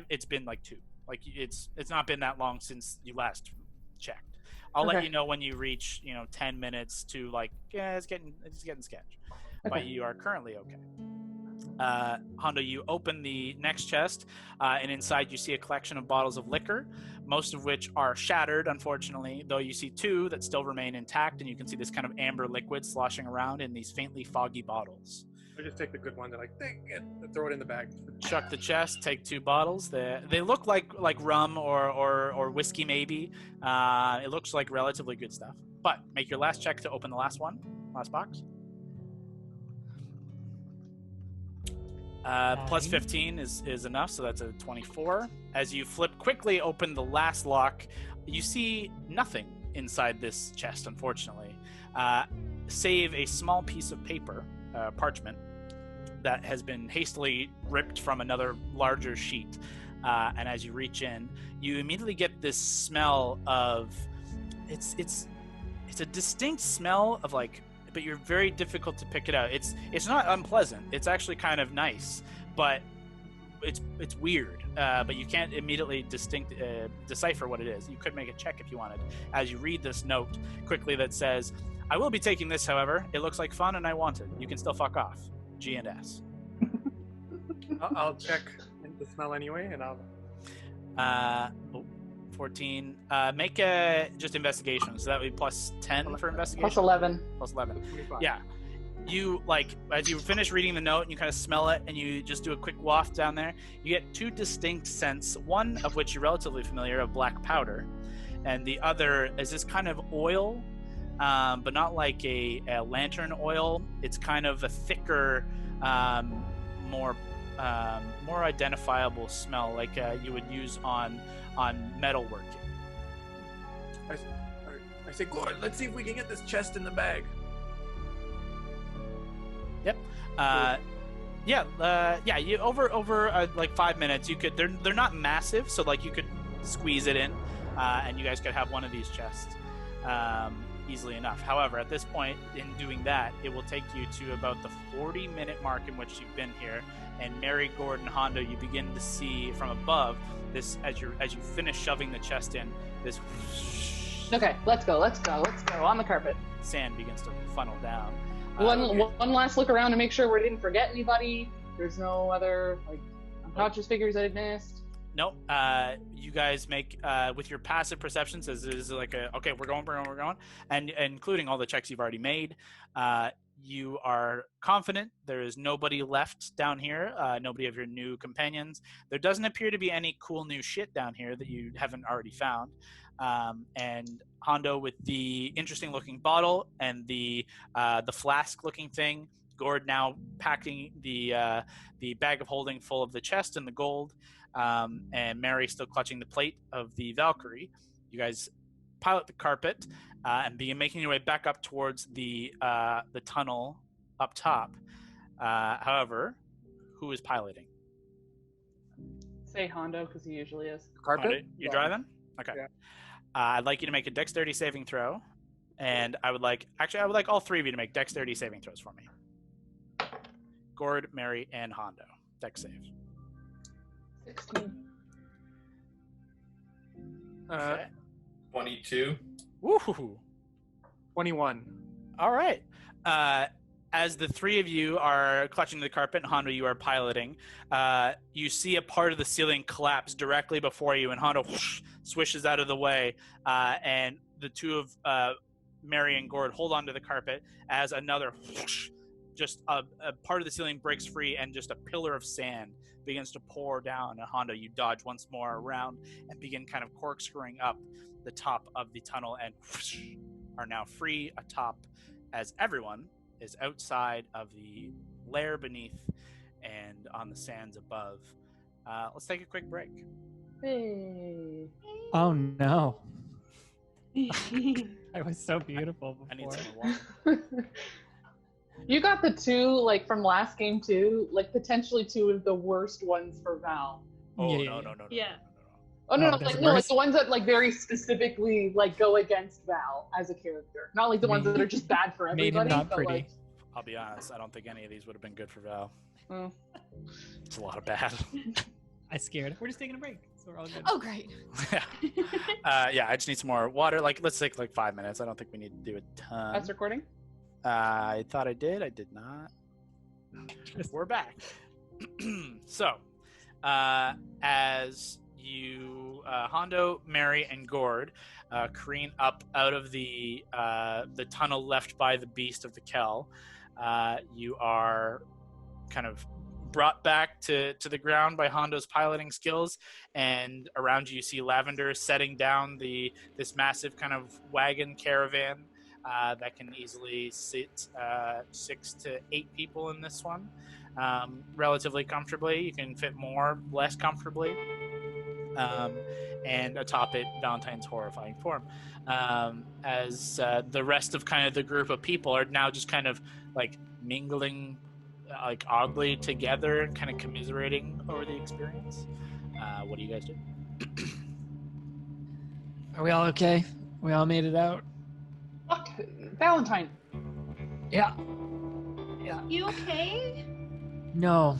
A: It's been like 2. Like it's not been that long since you last checked. I'll let you know when you reach 10 minutes to like it's getting sketch. But you are currently okay. Hondo, you open the next chest, and inside you see a collection of bottles of liquor, most of which are shattered, unfortunately, though you see 2 that still remain intact, and you can see this kind of amber liquid sloshing around in these faintly foggy bottles.
F: I just take the good one. They're like, take it, and throw it in the bag.
A: Chuck the chest, take 2 bottles. They look like rum or whiskey, maybe. It looks like relatively good stuff. But make your last check to open the last box. Plus 15 is enough, so that's a 24. As you quickly open the last lock, you see nothing inside this chest, unfortunately, save a small piece of paper, parchment, that has been hastily ripped from another larger sheet. And as you reach in, you immediately get this smell of it's a distinct smell of like, but you're very difficult to pick it out. It's not unpleasant. It's actually kind of nice, but it's weird. But you can't immediately decipher what it is. You could make a check if you wanted. As you read this note quickly that says, "I will be taking this, however. It looks like fun and I want it. You can still fuck off. G and S."
F: I'll check the smell anyway, and I'll.
A: 14. Make just investigation. So that would be plus 10 for investigation.
D: Plus 11.
A: Plus 11. Yeah. You as you finish reading the note and you kind of smell it and you just do a quick waft down there, you get 2 distinct scents, one of which you're relatively familiar of, black powder, and the other is this kind of oil, but not like a lantern oil. It's kind of a thicker, more identifiable smell, like you would use on metalworking.
G: I say, Gord, let's see if we can get this chest in the bag.
A: Yep. You over like 5 minutes, you could. They're not massive, so like you could squeeze it in, and you guys could have one of these chests easily enough. However, at this point in doing that, it will take you to about the 40-minute mark in which you've been here. And Mary, Gordon, Hondo, you begin to see from above this as you finish shoving the chest in. This.
D: Okay, let's go on the carpet.
A: Sand begins to funnel down.
D: One last look around to make sure we didn't forget anybody. There's no other unconscious figures I missed.
A: Nope. You guys make with your passive perceptions, as is like okay, we're going, and including all the checks you've already made. You are confident there is nobody left down here, nobody of your new companions. There doesn't appear to be any cool new shit down here that you haven't already found. And Hondo with the interesting looking bottle and the flask looking thing. Gord now packing the bag of holding full of the chest and the gold, and Mary still clutching the plate of the Valkyrie. You guys pilot the carpet and begin making your way back up towards the tunnel up top. However, who is piloting?
D: Say Hondo, because he usually is.
F: Carpet?
A: Hondo, you driving? Okay.
F: Yeah.
A: I'd like you to make a dexterity saving throw, and I would like all 3 of you to make dexterity saving throws for me. Gord, Mary, and Hondo. Dex save.
D: 16.
H: 22.
A: Woohoo!
F: 21.
A: All right. As the 3 of you are clutching the carpet, and Hondo, you are piloting, you see a part of the ceiling collapse directly before you, and Hondo whoosh, swishes out of the way, and the 2 of Mary and Gord hold onto the carpet as another whoosh, just a part of the ceiling breaks free, and just a pillar of sand begins to pour down. And Hondo, you dodge once more around and begin kind of corkscrewing up the top of the tunnel, and whoosh, are now free atop as everyone is outside of the lair beneath and on the sands above. Let's take a quick break.
D: Hey.
C: Oh no. I was so beautiful before.
A: I need some more water.
D: You got the two, like, from last game too, like, potentially two of the worst ones for Val.
A: Oh,
C: Yeah.
A: no.
E: Yeah.
D: Oh, no,
C: Oh,
D: no,
C: there's
D: like, no, like
C: worse?
D: the ones that, like, very specifically, like, go against Val as a character. Not like the ones that are just bad for
C: Made him
D: everybody,
C: not
D: but,
C: pretty.
D: like,
A: I'll be honest, I don't think any of these would have been good for Val.
D: oh.
A: It's a lot of bad.
C: I scared. We're just taking a break, so we're all good.
I: Oh, great.
A: Yeah, I just need some more water. Like, let's take like 5 minutes. I don't think we need to do a ton.
D: That's recording?
A: I thought I did. I did not. We're back. So, as you, Hondo, Mary, and Gord careen up out of the tunnel left by the beast of the Kell, you are kind of brought back to the ground by Hondo's piloting skills, and around you see Lavender setting down this massive kind of wagon caravan that can easily sit 6 to 8 people in this one relatively comfortably. You can fit more, less comfortably, and atop it, Valentine's horrifying form. As the rest of kind of the group of people are now just kind of like mingling like oddly together, kind of commiserating over the experience. What do you guys do?
C: Are we all okay? We all made it out?
D: Fuck, Valentine.
C: Yeah.
E: You okay?
C: No.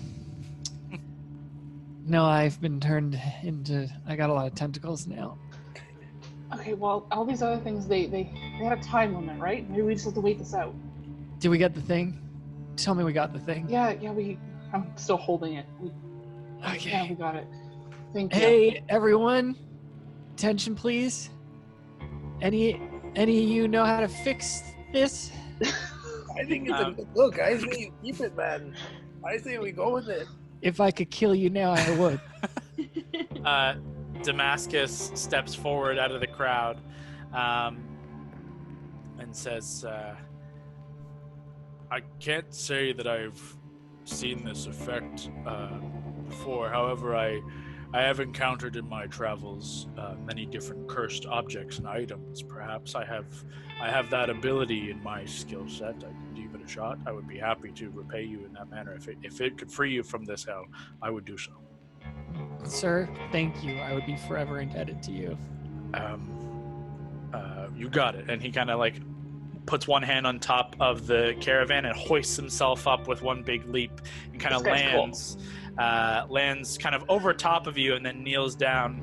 C: No, I've been turned into... I got a lot of tentacles now.
D: Okay, well, all these other things, they had a time limit, right? Maybe we just have to wait this out.
C: Did we get the thing? Tell me we got the thing.
D: Yeah, I'm still holding it.
C: Okay.
D: Yeah, we got it. Thank you.
C: Hey, everyone. Attention, please. Any of you know how to fix this?
G: I think it's a good look. I say you keep it, man. I say we go with it.
C: If I could kill you now, I would.
A: Damascus steps forward out of the crowd and says, I can't say that I've seen this effect before. However, I have encountered in my travels many different cursed objects and items. Perhaps I have that ability in my skill set. I could give it a shot. I would be happy to repay you in that manner. If it could free you from this hell, I would do so.
C: Sir, thank you. I would be forever indebted to you.
A: You got it. And he kind of like puts one hand on top of the caravan and hoists himself up with one big leap and kind of lands kind of over top of you, and then kneels down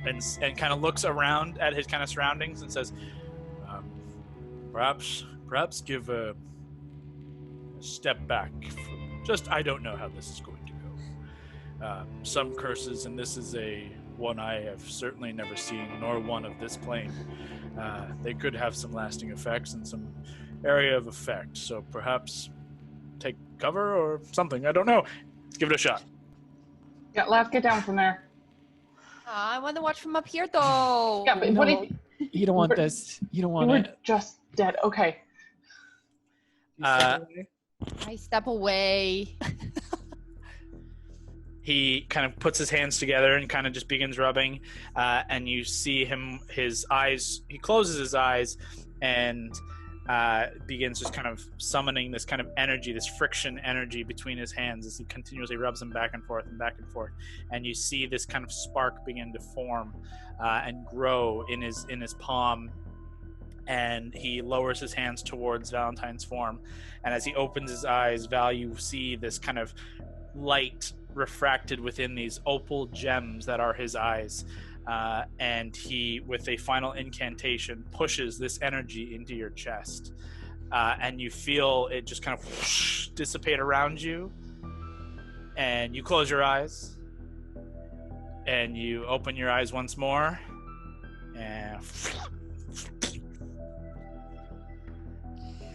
A: and kind of looks around at his kind of surroundings and says, perhaps give a step back. I don't know how this is going to go. Some curses, and this is one I have certainly never seen, nor one of this plane. They could have some lasting effects and some area of effect. So perhaps take cover or something. I don't know. Let's give it a shot.
D: Yeah, Lav, get down from there.
B: I want to watch from up here, though.
D: Yeah, but what if
C: You don't want this. You don't want
D: you were
C: it.
D: just dead? Okay.
B: I step away.
A: He kind of puts his hands together and kind of just begins rubbing, and you see his eyes, he closes his eyes and begins just kind of summoning this kind of energy, this friction energy between his hands as he continuously rubs them back and forth, and you see this kind of spark begin to form and grow in his palm, and he lowers his hands towards Valentine's form, and as he opens his eyes, Val, you see this kind of light refracted within these opal gems that are his eyes, and he, with a final incantation, pushes this energy into your chest, and you feel it just kind of whoosh, dissipate around you, and you close your eyes and you open your eyes once more, and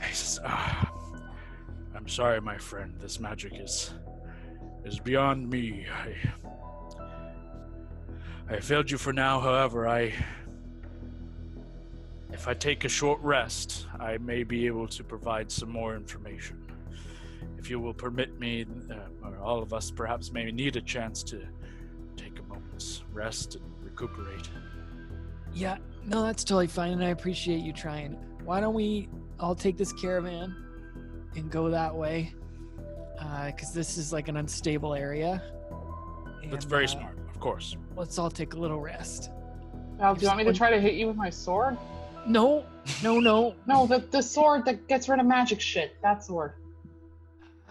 A: he says, I'm sorry, my friend, this magic is beyond me. I failed you for now. However, if I take a short rest, I may be able to provide some more information. If you will permit me, or all of us perhaps may need a chance to take a moment's rest and recuperate.
C: Yeah, no, that's totally fine, and I appreciate you trying. Why don't we all take this caravan and go that way? Because this is like an unstable area.
A: That's
C: And,
A: very smart, of course.
C: Let's all take a little rest.
D: Val, do you want me to try to hit you with my sword?
C: No.
D: No, the sword that gets rid of magic shit. That sword.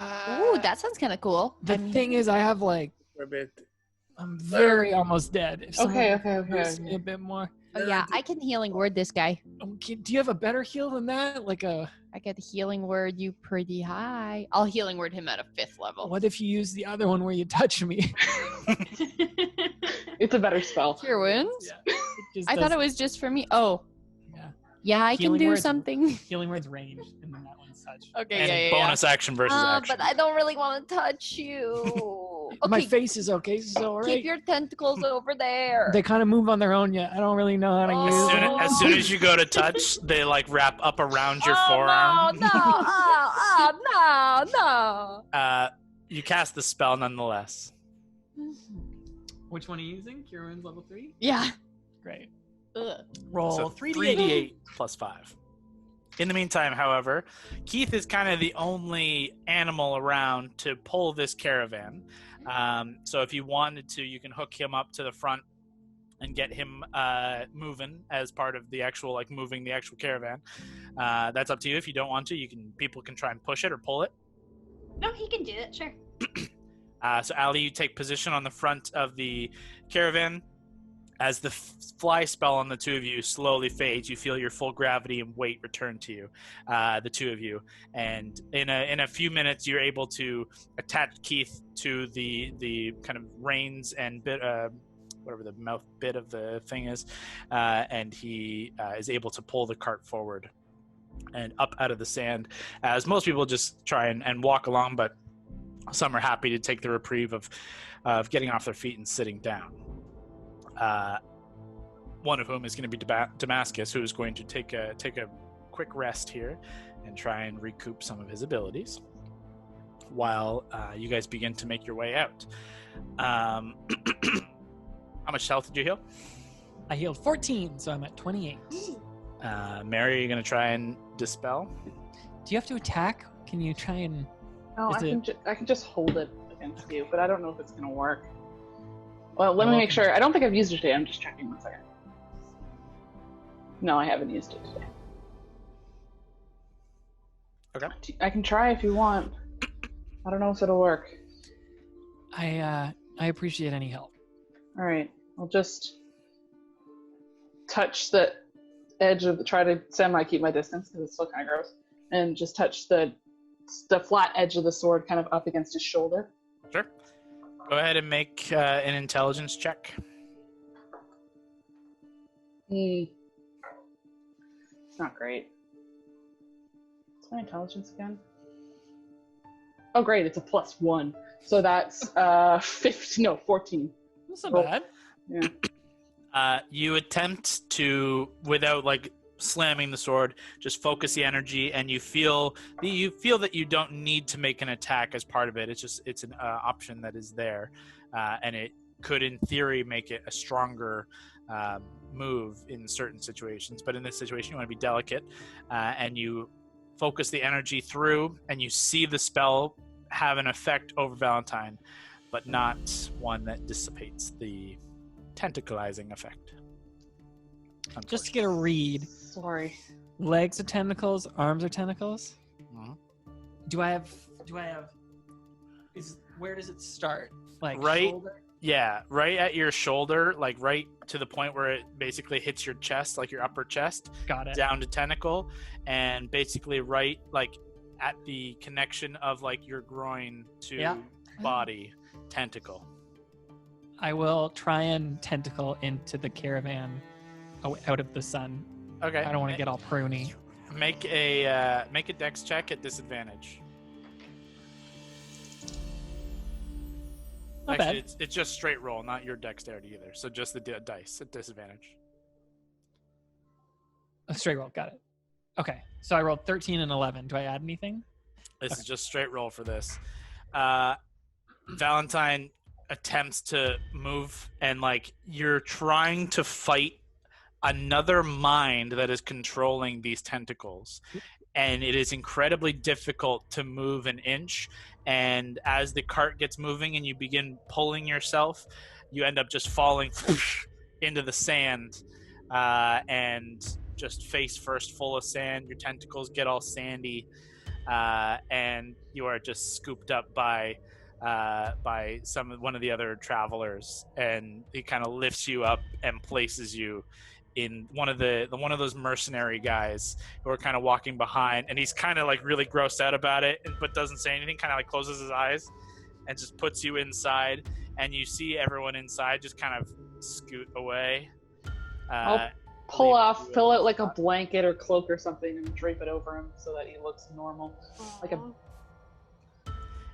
B: Ooh, that sounds kind of cool.
C: The thing is, I have like, I'm very almost dead. If
D: Okay.
C: boosts me a bit more.
B: Oh, yeah, I can healing word this guy.
C: Okay, do you have a better heal than that? Like a...
B: I get healing word you pretty high. I'll healing word him at a 5th level.
C: What if you use the other one where you touch me?
D: It's a better spell.
B: Cure wounds?
C: Yeah,
B: I thought it was just for me. Oh. Yeah, I
C: Healing
B: can do
C: word's-
B: something.
C: Healing word's ranged, and then that one's touch.
B: Okay,
A: And bonus action versus action.
B: But I don't really want to touch you.
C: My
B: Okay,
C: face is okay, so all right.
B: keep your tentacles over there.
C: They kind of move on their own yet. I don't really know how to
B: Oh.
C: use them.
A: As soon as you go to touch, they like wrap up around your
B: Oh,
A: forearm.
B: No.
A: You cast the spell nonetheless.
C: Which one are you using? Cure Wounds level 3?
B: Yeah.
C: Great.
B: Ugh.
C: Roll
A: So
C: 3d8.
A: plus 5. In the meantime, however, Keith is kind of the only animal around to pull this caravan. So if you wanted to, you can hook him up to the front and get him moving as part of the actual, like, moving the actual caravan. That's up to you. If you don't want to, people can try and push it or pull it.
E: No, he can do it, sure.
A: So Ali, you take position on the front of the caravan. As the fly spell on the two of you slowly fades, you feel your full gravity and weight return to you, the two of you. And in a few minutes, you're able to attach Keith to the kind of reins and bit, whatever the mouth bit of the thing is, and he is able to pull the cart forward and up out of the sand. As most people just try and walk along, but some are happy to take the reprieve of getting off their feet and sitting down. One of whom is going to be Damascus, who is going to take a quick rest here and try and recoup some of his abilities while you guys begin to make your way out. How much health did you heal?
C: I healed 14, so I'm at 28.
A: Mary, are you going to try and dispel?
C: Do you have to attack? Can you try and...
D: No,
C: Is
D: I can just hold it against you, but I don't know if it's going to work. Well, let me make sure. I don't think I've used it today. I'm just checking 1 second. No, I haven't used it today.
A: Okay.
D: I can try if you want. I don't know if it'll work.
C: I appreciate any help.
D: All right. I'll just touch the edge of try to keep my distance because it's still kind of gross, and just touch the flat edge of the sword kind of up against his shoulder.
A: Sure. Go ahead and make an intelligence check.
D: It's not great. What's my intelligence again? Oh, great. It's a +1. So that's 14.
C: That's not bad.
D: Yeah.
A: You attempt to, without like slamming the sword, just focus the energy, and you feel that you don't need to make an attack as part of it. It's an option that is there, and it could, in theory, make it a stronger move in certain situations. But in this situation, you want to be delicate, and you focus the energy through, and you see the spell have an effect over Valentine, but not one that dissipates the tentacleizing effect.
C: Just to get a read.
D: Sorry.
C: Legs are tentacles, arms are tentacles.
A: Mhm.
C: Do I have? Where does it start? Like
A: Right.
C: shoulder?
A: Yeah, right at your shoulder, like right to the point where it basically hits your chest, like your upper chest,
C: Got it.
A: down to tentacle, and basically right like at the connection of like your groin to
C: Yeah.
A: body, tentacle.
C: I will try and tentacle into the caravan out of the sun.
A: Okay.
C: I don't want to get all pruny.
A: Make a dex check at disadvantage.
C: Not
A: Actually,
C: bad.
A: it's just straight roll, not your dexterity either. So just the dice at disadvantage.
C: A straight roll. Got it. Okay. So I rolled 13 and 11. Do I add anything?
A: This is just straight roll for this. Valentine, attempts to move, and like you're trying to fight another mind that is controlling these tentacles, and it is incredibly difficult to move an inch. And as the cart gets moving and you begin pulling yourself, you end up just falling into the sand, and just face first full of sand. Your tentacles get all sandy, and you are just scooped up by one of the other travelers, and he kind of lifts you up and places you in one of those mercenary guys who are kind of walking behind, and he's kind of like really grossed out about it, but doesn't say anything, kind of like closes his eyes and just puts you inside, and you see everyone inside just kind of scoot away.
D: I'll fill out like a blanket or cloak or something and drape it over him so that he looks normal. Like
C: I'll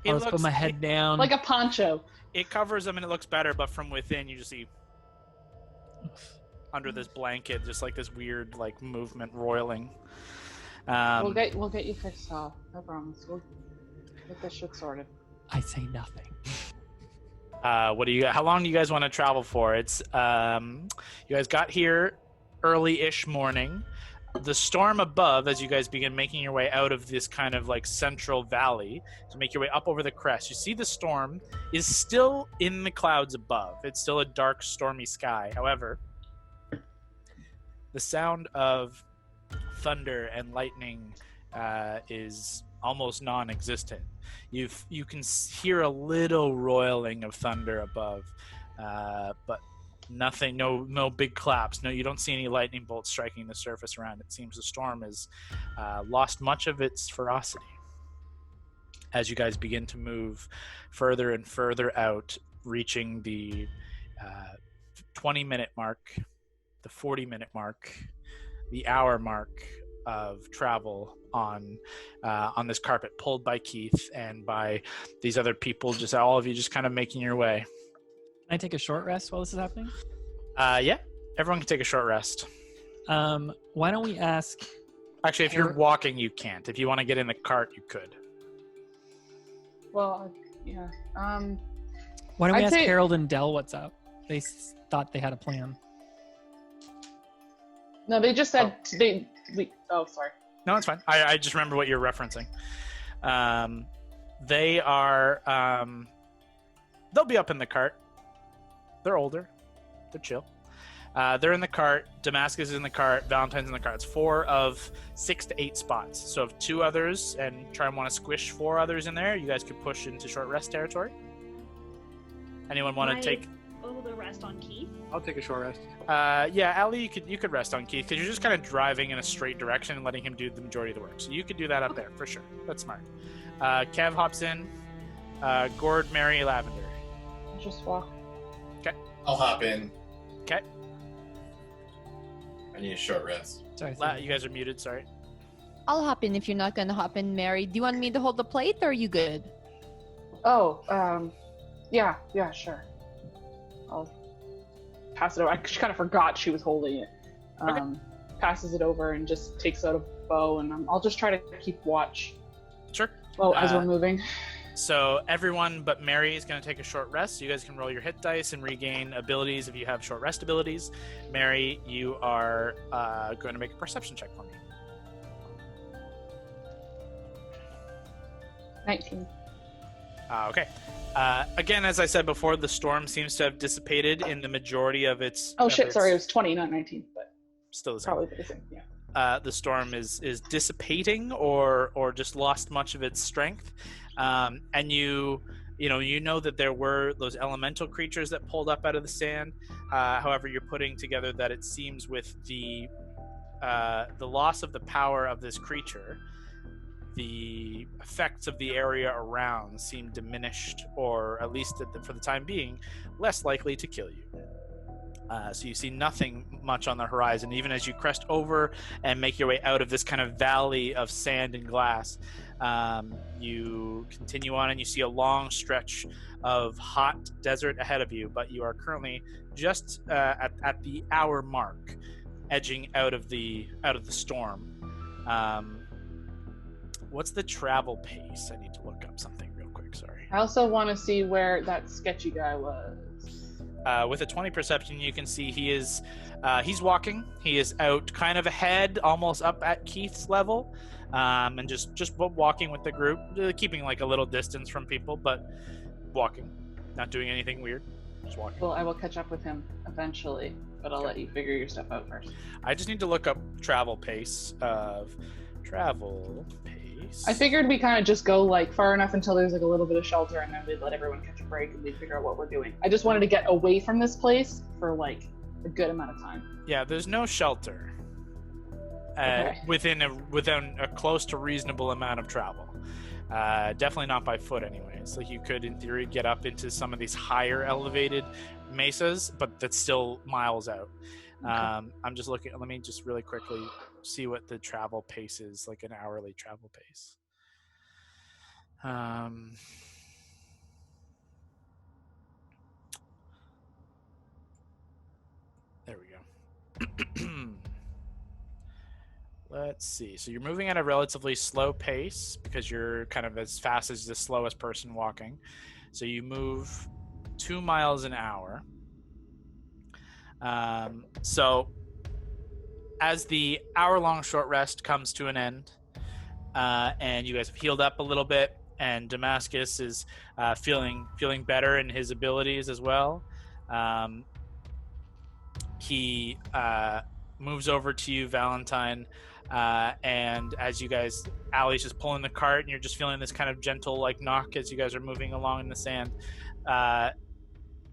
C: just put my head down.
D: Like a poncho.
A: It covers him and it looks better, but from within you just see under this blanket just like this weird like movement roiling.
D: We'll get you fixed up. I promise. We'll get this shit sorted.
C: I say nothing.
A: How long do you guys want to travel for? It's you guys got here early-ish morning. The storm above, as you guys begin making your way out of this kind of like central valley to make your way up over the crest, you see the storm is still in the clouds above. It's still a dark, stormy sky. However, the sound of thunder and lightning is almost non-existent. You can hear a little roiling of thunder above, but nothing, no big claps. No, you don't see any lightning bolts striking the surface around. It seems the storm has lost much of its ferocity. As you guys begin to move further and further out, reaching the 20-minute mark, the 40-minute mark, the hour mark of travel on this carpet pulled by Keith and by these other people, just all of you just kind of making your way.
C: Can I take a short rest while this is happening?
A: Yeah, everyone can take a short rest.
C: Why don't we ask...
A: Actually, if you're walking, you can't. If you want to get in the cart, you could.
D: Well, yeah.
C: Why don't we ask Harold and Dell what's up? They thought they had a plan.
D: No, they just said sorry.
A: No, it's fine. I just remember what you're referencing. They are... they'll be up in the cart. They're older. They're chill. They're in the cart. Damascus is in the cart. Valentine's in the cart. It's 4 of 6 to 8 spots. So if 2 others and try and want to squish 4 others in there, you guys could push into short rest territory. Anyone want to take...
E: the rest on Keith?
F: I'll take a short rest.
A: Yeah, Ali, you could rest on Keith because you're just kind of driving in a straight direction and letting him do the majority of the work. So you could do that up there for sure. That's smart. Kev hops in. Gord, Mary, Lavender.
D: I'll just walk.
A: Okay.
H: I'll hop in.
A: Okay.
H: I need a short rest.
C: Sorry.
A: You guys are muted. Sorry.
B: I'll hop in if you're not gonna hop in, Mary. Do you want me to hold the plate, or are you good?
D: Oh, yeah, sure. I'll pass it over. I kind of forgot she was holding it.
A: Okay.
D: Passes it over and just takes out a bow, and I'll just try to keep watch.
A: Sure.
D: Well, as we're moving.
A: So everyone but Mary is going to take a short rest. You guys can roll your hit dice and regain abilities if you have short rest abilities. Mary, you are going to make a perception check for me.
D: 19.
A: Okay. Again, as I said before, the storm seems to have dissipated in the majority of its...
D: Oh, shit, sorry. It was 20, not 19, but...
A: Still the same.
D: Probably the same, yeah.
A: The storm is dissipating or just lost much of its strength. And you know that there were those elemental creatures that pulled up out of the sand. However, you're putting together that it seems with the loss of the power of this creature, the effects of the area around seem diminished, or at least for the time being, less likely to kill you. So you see nothing much on the horizon, even as you crest over and make your way out of this kind of valley of sand and glass. You continue on and you see a long stretch of hot desert ahead of you, but you are currently just at the hour mark, edging out of the storm. What's the travel pace? I need to look up something real quick. Sorry.
D: I also want to see where that sketchy guy was.
A: With a 20 perception, you can see he's walking. He is out kind of ahead, almost up at Keith's level, and just walking with the group, keeping like a little distance from people, but walking, not doing anything weird, just walking.
D: Well, I will catch up with him eventually, but I'll let you figure your stuff out first.
A: I just need to look up travel pace.
D: I figured we kind of just go like far enough until there's like a little bit of shelter, and then we'd let everyone catch a break and we'd figure out what we're doing. I just wanted to get away from this place for like a good amount of time.
A: Yeah, there's no shelter within a close to reasonable amount of travel. Definitely not by foot anyways. Like you could in theory get up into some of these higher elevated mesas, but that's still miles out. I'm just looking, let me just really quickly see what the travel pace is, like an hourly travel pace. There we go. Let's see. So you're moving at a relatively slow pace because you're kind of as fast as the slowest person walking. So you move 2 miles an hour. So as the hour-long short rest comes to an end, and you guys have healed up a little bit, and Damascus is feeling better in his abilities as well, he moves over to you, Valentine, and as you guys, Allie's just pulling the cart, and you're just feeling this kind of gentle like knock as you guys are moving along in the sand.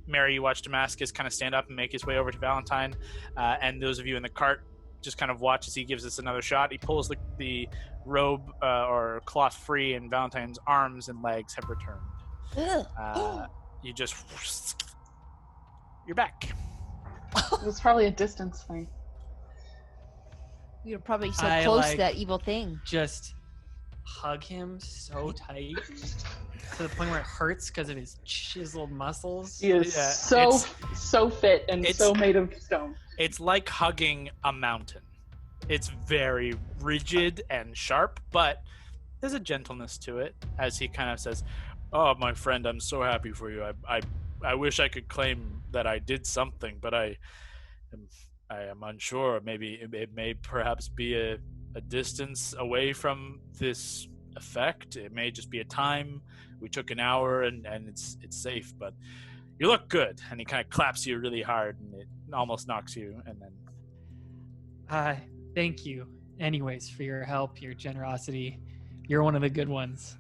A: Mary, you watch Damascus kind of stand up and make his way over to Valentine, and those of you in the cart just kind of watch as he gives us another shot. He pulls the robe or cloth free, and Valentine's arms and legs have returned. You're back.
D: It was probably a distance thing.
B: We were probably so close to that evil thing.
C: Just hug him so tight to the point where it hurts because of his chiseled muscles.
D: He is so fit and so made of stone.
A: It's like hugging a mountain. It's very rigid and sharp, but there's a gentleness to it as he kind of says, "Oh, my friend, I'm so happy for you. I wish I could claim that I did something, but I am unsure. Maybe it may perhaps be a distance away from this effect. It may just be a time. We took an hour and it's safe, but you look good." And he kind of claps you really hard and it almost knocks you, and then
C: thank you anyways for your help, your generosity. You're one of the good ones.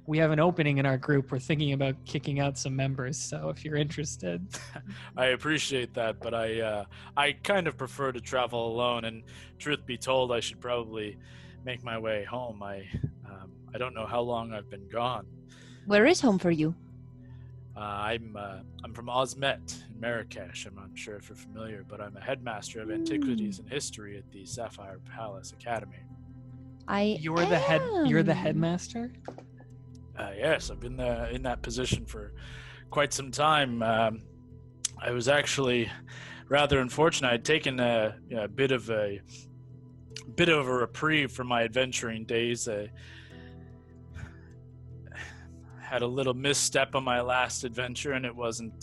C: We have an opening in our group. We're thinking about kicking out some members, so if you're interested.
A: I appreciate that, but I kind of prefer to travel alone, and truth be told, I should probably make my way home. I don't know how long I've been gone.
B: Where is home for you?
A: I'm from Osmet in Marrakesh. I'm not sure if you're familiar, but I'm a headmaster of antiquities and history at the Sapphire Palace Academy.
C: You're the headmaster?
A: Yes, I've been in that position for quite some time. I was actually rather unfortunate. I'd taken a bit of a reprieve from my adventuring days. I had a little misstep on my last adventure, and it wasn't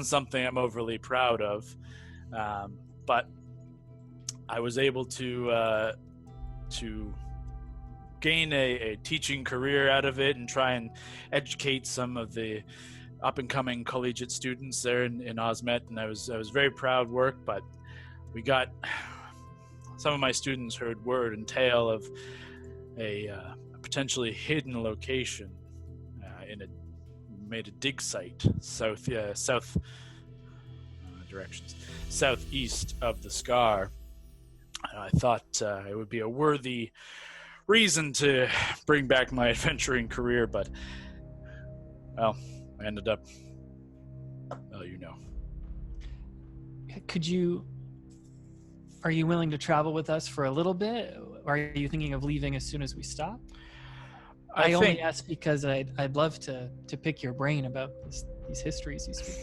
A: something I'm overly proud of. But I was able to gain a teaching career out of it and try and educate some of the up-and-coming collegiate students there in Osmet, and I was very proud work. But we got some of my students heard word and tale of a potentially hidden location made a dig site southeast of the Scar. I thought it would be a worthy reason to bring back my adventuring career, but well, I ended up, well, you know.
C: Are you willing to travel with us for a little bit? Or are you thinking of leaving as soon as we stop? I only ask because I'd love to pick your brain about these histories you speak.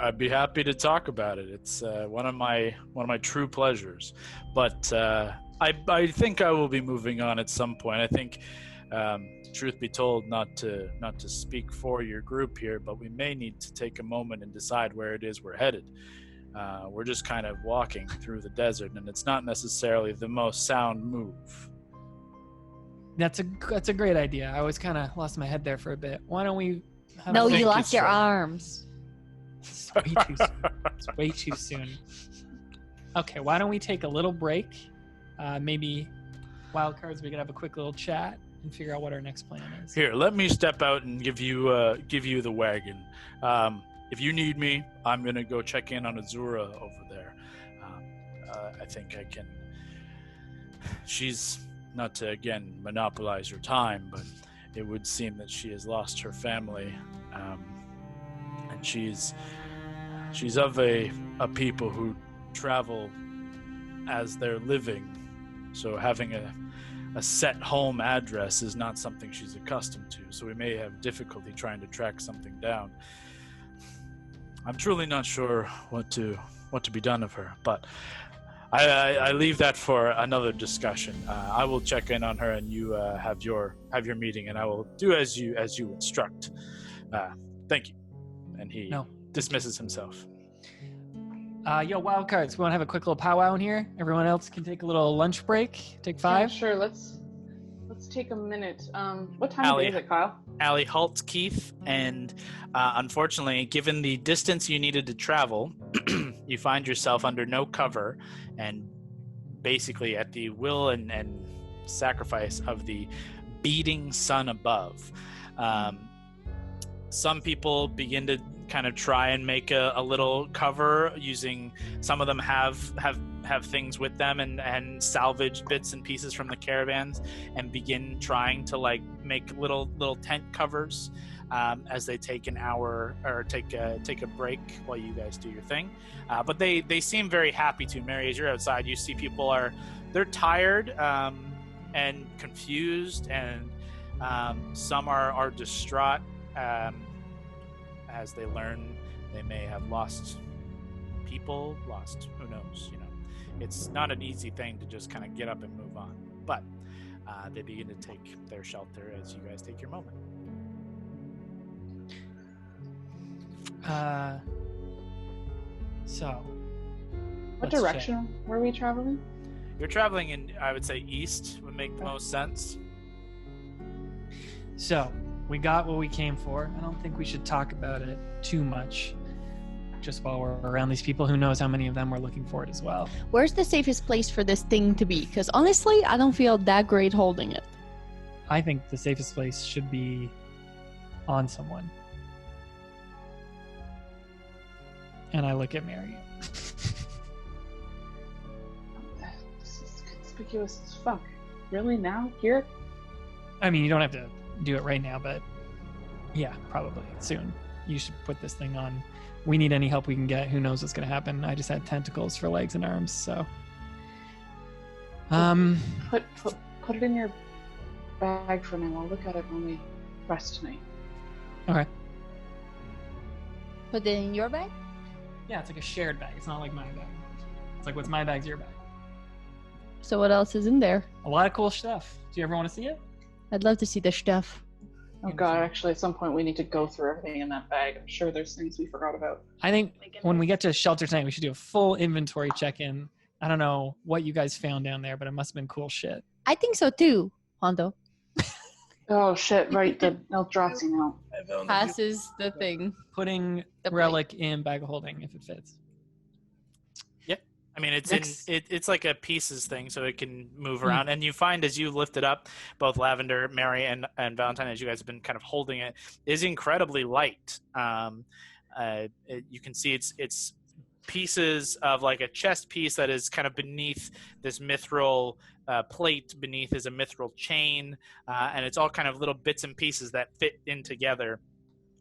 A: I'd be happy to talk about it. It's one of my true pleasures. But I think I will be moving on at some point. I think Truth be told, not to speak for your group here, but we may need to take a moment and decide where it is we're headed. We're just kind of walking through the desert, and it's not necessarily the most sound move.
C: That's a great idea. I was kind of lost my head there for a bit. Why don't we?
B: No, you lost your arms.
C: It's way too soon. It's way too soon. Okay, why don't we take a little break? Maybe Wildcards, we could have a quick little chat and figure out what our next plan is.
A: Here, let me step out and give you the wagon. If you need me, I'm gonna go check in on Azura over there. I think I can. She's not to again monopolize your time, but it would seem that she has lost her family, and she's of a people who travel as they're living. So having a set home address is not something she's accustomed to. So we may have difficulty trying to track something down. I'm truly not sure what to be done of her, but I leave that for another discussion. I will check in on her, and you have your meeting, and I will do as you instruct. Thank you. And he dismisses himself.
C: Yo, Wildcards, we want to have a quick little powwow in here. Everyone else can take a little lunch break. Take 5.
D: Yeah, sure. Let's take a minute. What time is it, Kyle?
A: Allie halts Keith, and unfortunately, given the distance you needed to travel, you find yourself under no cover and basically at the will and sacrifice of the beating sun above. Some people begin to kind of try and make a little cover using, some of them have things with them and salvage bits and pieces from the caravans and begin trying to like make little tent covers as they take an hour or take a break while you guys do your thing. But they seem very happy to. Mary, as you're outside, you see people they're tired and confused, and some are distraught as they learn they may have lost people, who knows, It's not an easy thing to just kind of get up and move on. But they begin to take their shelter as you guys take your moment.
C: So,
D: what direction were we traveling?
A: You're traveling in, I would say, east would make the most sense.
C: So, we got what we came for. I don't think we should talk about it too much. Just while we're around these people, who knows how many of them we're looking for it as well.
B: Where's the safest place for this thing to be? Because honestly, I don't feel that great holding it.
C: I think the safest place should be on someone. And I look at Mary.
D: This is conspicuous as fuck. Really? Now? Here?
C: I mean, you don't have to do it right now, but yeah, probably soon. You should put this thing on. We need any help we can get. Who knows what's going to happen? I just had tentacles for legs and arms, so.
D: Put it in your bag for now. I'll look at it when we rest tonight.
C: Okay.
B: Put it in your bag?
C: Yeah, it's like a shared bag. It's not like my bag. It's like what's my bag's your bag.
B: So what else is in there?
C: A lot of cool stuff. Do you ever want to see it?
B: I'd love to see the stuff.
D: Oh god, actually at some point we need to go through everything in that bag. I'm sure there's things we forgot about.
C: I think when we get to shelter tonight, we should do a full inventory check-in. I don't know what you guys found down there, but it must have been cool shit.
B: I think so too, Hondo.
D: Oh shit, right, the Eldrazi now.
B: Passes the thing.
C: Putting relic in bag of holding if it fits.
A: I mean, it's like a pieces thing, so it can move around. And you find as you lift it up, both Lavender, Mary, and Valentine, as you guys have been kind of holding it, is incredibly light. You can see it's pieces of like a chest piece that is kind of beneath this mithril plate. Beneath is a mithril chain, and it's all kind of little bits and pieces that fit in together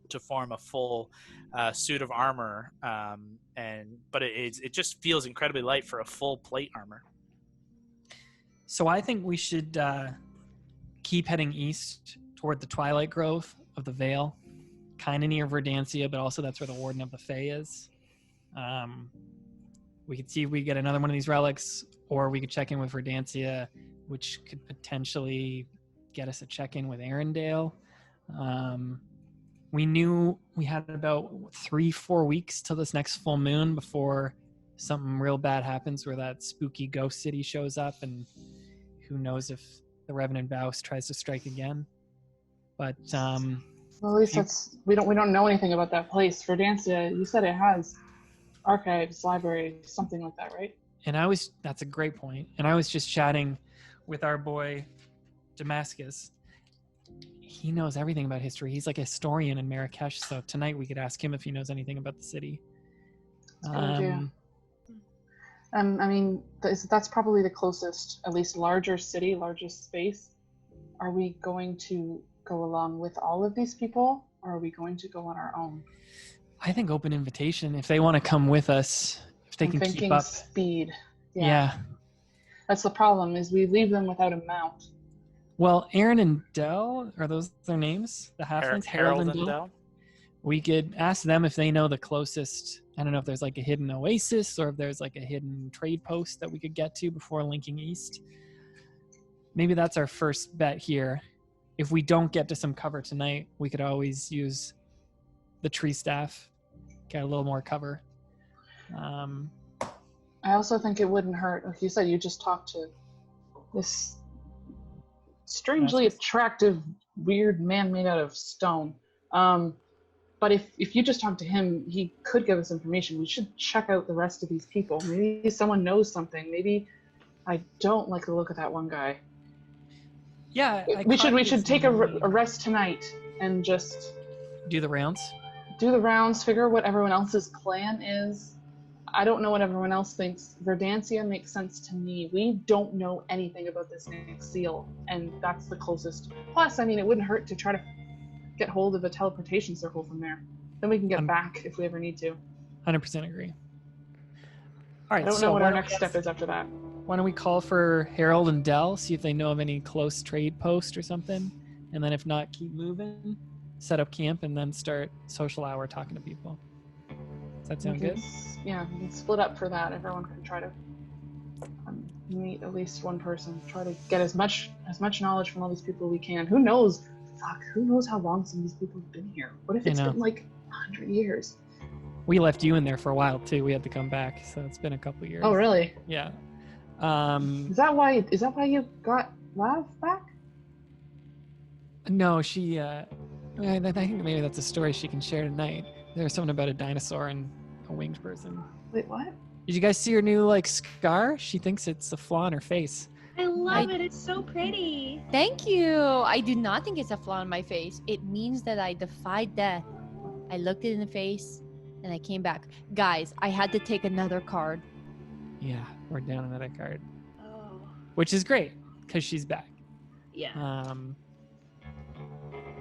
A: to form a full suit of armor. But it just feels incredibly light for a full plate armor.
C: So I think we should keep heading east toward the Twilight Grove of the Vale, kind of near Verdantia, but also that's where the Warden of the Fae is. We could see if we get another one of these relics, or we could check in with Verdantia, which could potentially get us a check-in with Arendelle. We knew we had about 3-4 weeks till this next full moon before something real bad happens, where that spooky ghost city shows up, and who knows if the Revenant Vow tries to strike again. But
D: well, at least that's we don't know anything about that place. Verdansia, you said it has archives, library, something like that, right?
C: And that's a great point. And I was just chatting with our boy Damascus. He knows everything about history. He's like a historian in Marrakesh. So tonight we could ask him if he knows anything about the city.
D: I mean, that's probably the closest, at least largest space. Are we going to go along with all of these people, or are we going to go on our own?
C: I think open invitation. If they want to come with us, if they can keep up.
D: Speed.
C: Yeah.
D: That's the problem, is we leave them without a mount.
C: Well, Aaron and Dell, are those their names? The halflings?
A: Harold and Dell?
C: We could ask them if they know the closest. I don't know if there's like a hidden oasis or if there's like a hidden trade post that we could get to before linking east. Maybe that's our first bet here. If we don't get to some cover tonight, we could always use the tree staff, get a little more cover.
D: I also think it wouldn't hurt, like you said, you just talked to this strangely attractive, weird man made out of stone. But if you just talk to him, he could give us information. We should check out the rest of these people. Maybe someone knows something. Maybe I don't like the look of that one guy.
C: Yeah,
D: we should take a rest tonight and just
C: do the rounds.
D: Do the rounds. Figure out what everyone else's plan is. I don't know what everyone else thinks. Verdansia makes sense to me. We don't know anything about this next seal, and that's the closest. Plus, I mean, it wouldn't hurt to try to get hold of a teleportation circle from there. Then we can get back if we ever need to.
C: 100% agree. All right.
D: I don't know what our next step is after that.
C: Why don't we call for Harold and Dell, see if they know of any close trade post or something, and then if not, keep moving, set up camp, and then start social hour talking to people. Does that sound good?
D: Yeah, we can split up for that. Everyone can try to meet at least one person. Try to get as much knowledge from all these people we can. Who knows? Who knows how long some of these people have been here? What if it's been like 100 years?
C: We left you in there for a while too. We had to come back, so it's been a couple years.
D: Oh, really?
C: Yeah.
D: Is that why you got Lav back?
C: No, she. I think maybe that's a story she can share tonight. There's something about a dinosaur and a winged person.
D: Wait, what?
C: Did you guys see her new scar? She thinks it's a flaw in her face.
E: I love it. It's so pretty.
B: Thank you. I do not think it's a flaw in my face. It means that I defied death. I looked it in the face, and I came back. Guys, I had to take another card.
C: Yeah, we're down another card.
E: Oh.
C: Which is great, because she's back.
E: Yeah.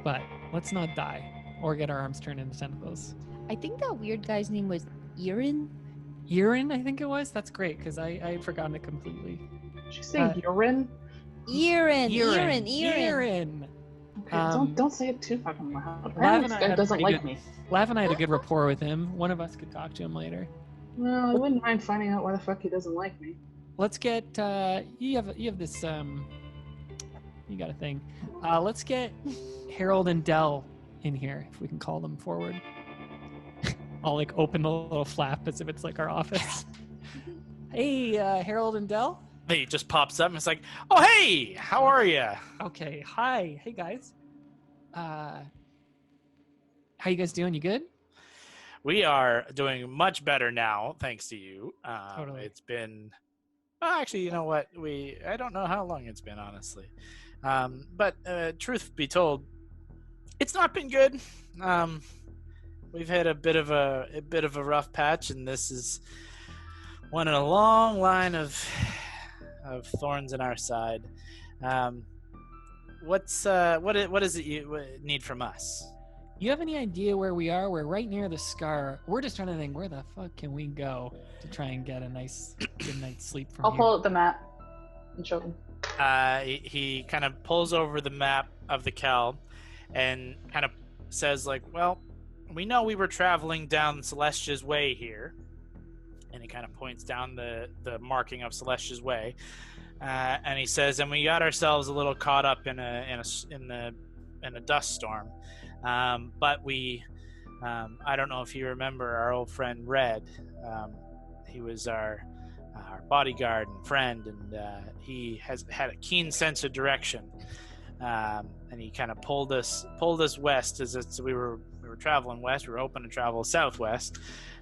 C: But let's not die or get our arms turned into tentacles.
B: I think that weird guy's name was Erin.
C: Erin, I think it was? That's great, because I had forgotten it completely.
D: Did you say urine?
B: Erin.
D: Okay, don't say it too fucking loud. That doesn't like me.
C: Lav and I had a good rapport with him. One of us could talk to him later.
D: Well, I wouldn't mind finding out why the fuck he doesn't like me.
C: Let's get you have this you got a thing. Let's get Harold and Dell in here, if we can call them forward. I'll open a little flap as if it's our office. Hey, Harold and Dell.
A: He just pops up and it's like, oh, hey, how are you?
C: Okay, hi. Hey, guys. How you guys doing? You good?
A: We are doing much better now, thanks to you.
C: Totally.
A: It's been, actually, you know what? I don't know how long it's been, honestly. But truth be told, it's not been good. We've had a bit of a rough patch, and this is one in a long line of thorns in our side. What is it you need from us?
C: You have any idea where we are? We're right near the scar. We're just trying to think, where the fuck can we go to try and get a nice good night's sleep from
D: I'll
C: here?
D: pull out the map and show them.
A: He kind of pulls over the map of the Kel and kind of says well, we know we were traveling down Celestia's Way here. And he kind of points down the marking of Celestia's Way. And he says, and we got ourselves a little caught up in a dust storm, but we, I don't know if you remember our old friend Red. He was our bodyguard and friend, and he has had a keen sense of direction, and he kind of pulled us west as we were traveling west. We were hoping to travel southwest,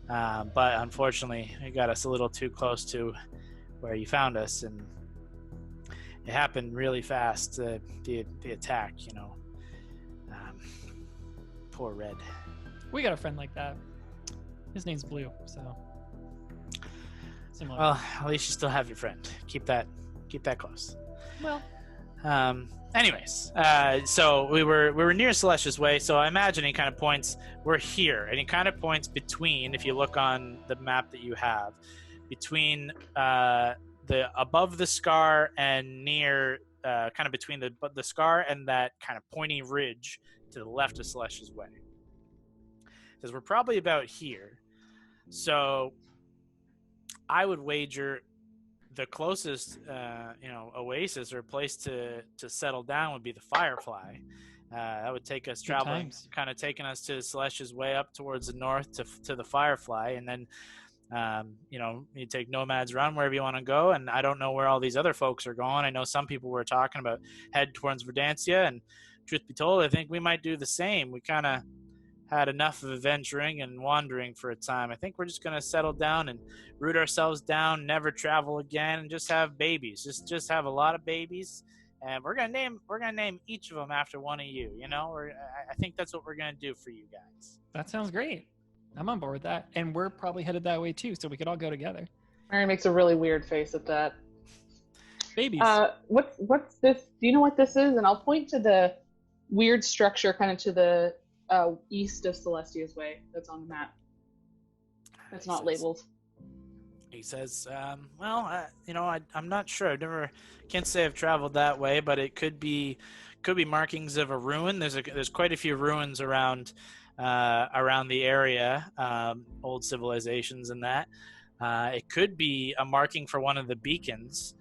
A: but unfortunately, it got us a little too close to where you found us, and it happened really fast. The attack, poor Red.
C: We got a friend like that. His name's Blue, so similar.
A: Well, at least you still have your friend. Keep that close.
C: Well,
A: anyways, so we were near Celestia's Way, so I imagine he kind of points, we're here, and he kind of points between, if you look on the map that you have, between the above the scar and near, kind of between the scar and that kind of pointy ridge to the left of Celestia's Way. Because we're probably about here, so I would wager the closest, oasis or place to settle down would be the Firefly. That would take us traveling, kind of taking us to Celestia's Way up towards the north to the Firefly, and then, you take Nomad's Run wherever you want to go. And I don't know where all these other folks are going. I know some people were talking about head towards Verdantia, and truth be told, I think we might do the same. We kind of had enough of adventuring and wandering for a time. I think we're just going to settle down and root ourselves down, never travel again, and just have babies. Just have a lot of babies, and we're gonna name each of them after one of you. I think that's what we're gonna do for you guys.
C: That sounds great. I'm on board with that, and we're probably headed that way too, so we could all go together.
D: Mary makes a really weird face at that.
C: Babies.
D: What's this? Do you know what this is? And I'll point to the weird structure kind of to the east of Celestia's Way that's on the map. That's not labeled.
A: He says, I'm not sure. Can't say I've traveled that way, but it could be markings of a ruin. There's quite a few ruins around the area, old civilizations and that. It could be a marking for one of the beacons.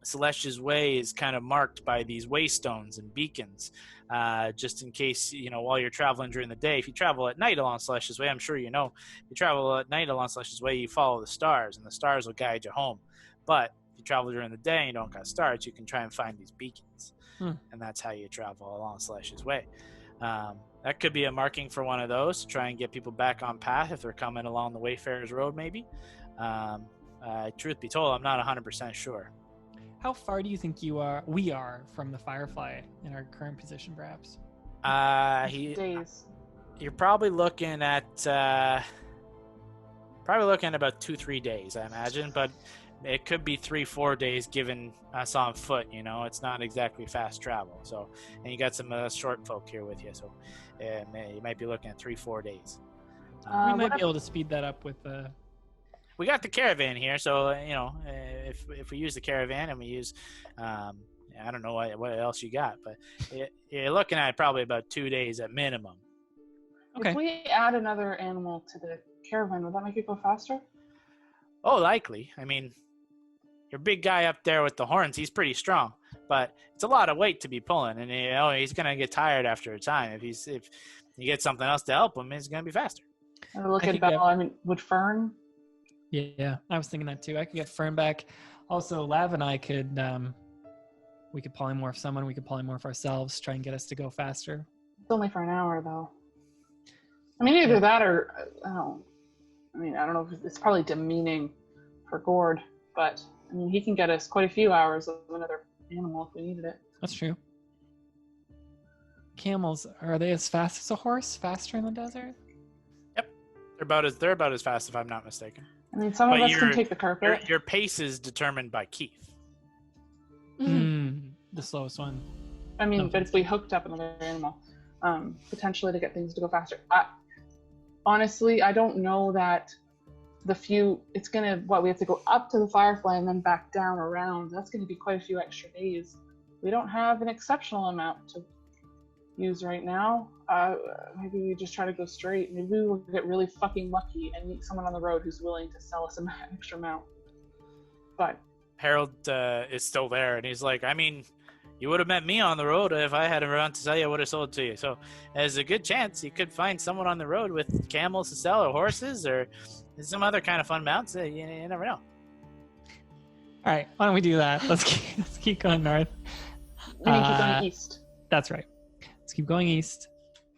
A: Celestia's Way is kind of marked by these waystones and beacons, just in case, while you're traveling during the day. If you travel at night along Celestia's Way, I'm sure if you travel at night along Celestia's Way, you follow the stars, and the stars will guide you home. But if you travel during the day and you don't got stars, you can try and find these beacons, and that's how you travel along Celestia's Way. That could be a marking for one of those to try and get people back on path if they're coming along the Wayfarer's Road, maybe. Truth be told, I'm not 100% sure.
C: How far do you think we are from the Firefly in our current position, perhaps?
D: Days.
A: You're probably looking at about 2-3 days, I imagine, but it could be 3-4 days given us on foot. It's not exactly fast travel. So, and you got some short folk here with you, so you might be looking at 3-4 days.
C: We might be able to speed that up with
A: we got the caravan here, so if we use the caravan and we use, I don't know what else you got, but you're looking at probably about 2 days at minimum.
C: Okay.
D: If we add another animal to the caravan, would that make it go faster?
A: Oh, likely. I mean, your big guy up there with the horns, he's pretty strong, but it's a lot of weight to be pulling, and he's gonna get tired after a time. If you get something else to help him, it's gonna be faster.
D: Look at Bell. Would Fern?
C: Yeah, I was thinking that too. I could get Fern back. Also, Lav and I could, we could polymorph someone. We could polymorph ourselves, try and get us to go faster.
D: It's only for an hour, though. I mean, either that or, I don't know if it's probably demeaning for Gord, but, he can get us quite a few hours of another animal if we needed it.
C: That's true. Camels, are they as fast as a horse? Faster in the desert?
A: Yep. They're about as fast, if I'm not mistaken.
D: Some of us can take the carpet.
A: Your pace is determined by Keith.
C: The slowest one.
D: But if we hooked up another animal, potentially to get things to go faster. Honestly, I don't know that it's going to, we have to go up to the Firefly and then back down around. That's going to be quite a few extra days. We don't have an exceptional amount to use right now. Maybe we just try to go straight. Maybe we'll get really fucking lucky and meet someone on the road who's willing to sell us an extra mount. But
A: Harold is still there, and he's like, I mean, you would have met me on the road if I had around to sell you. I would have sold to you. So there's a good chance you could find someone on the road with camels to sell, or horses, or some other kind of fun mounts. You never know.
C: All right, why don't we do that? Let's keep going north.
D: We need to keep going east.
C: That's right. Let's keep going east,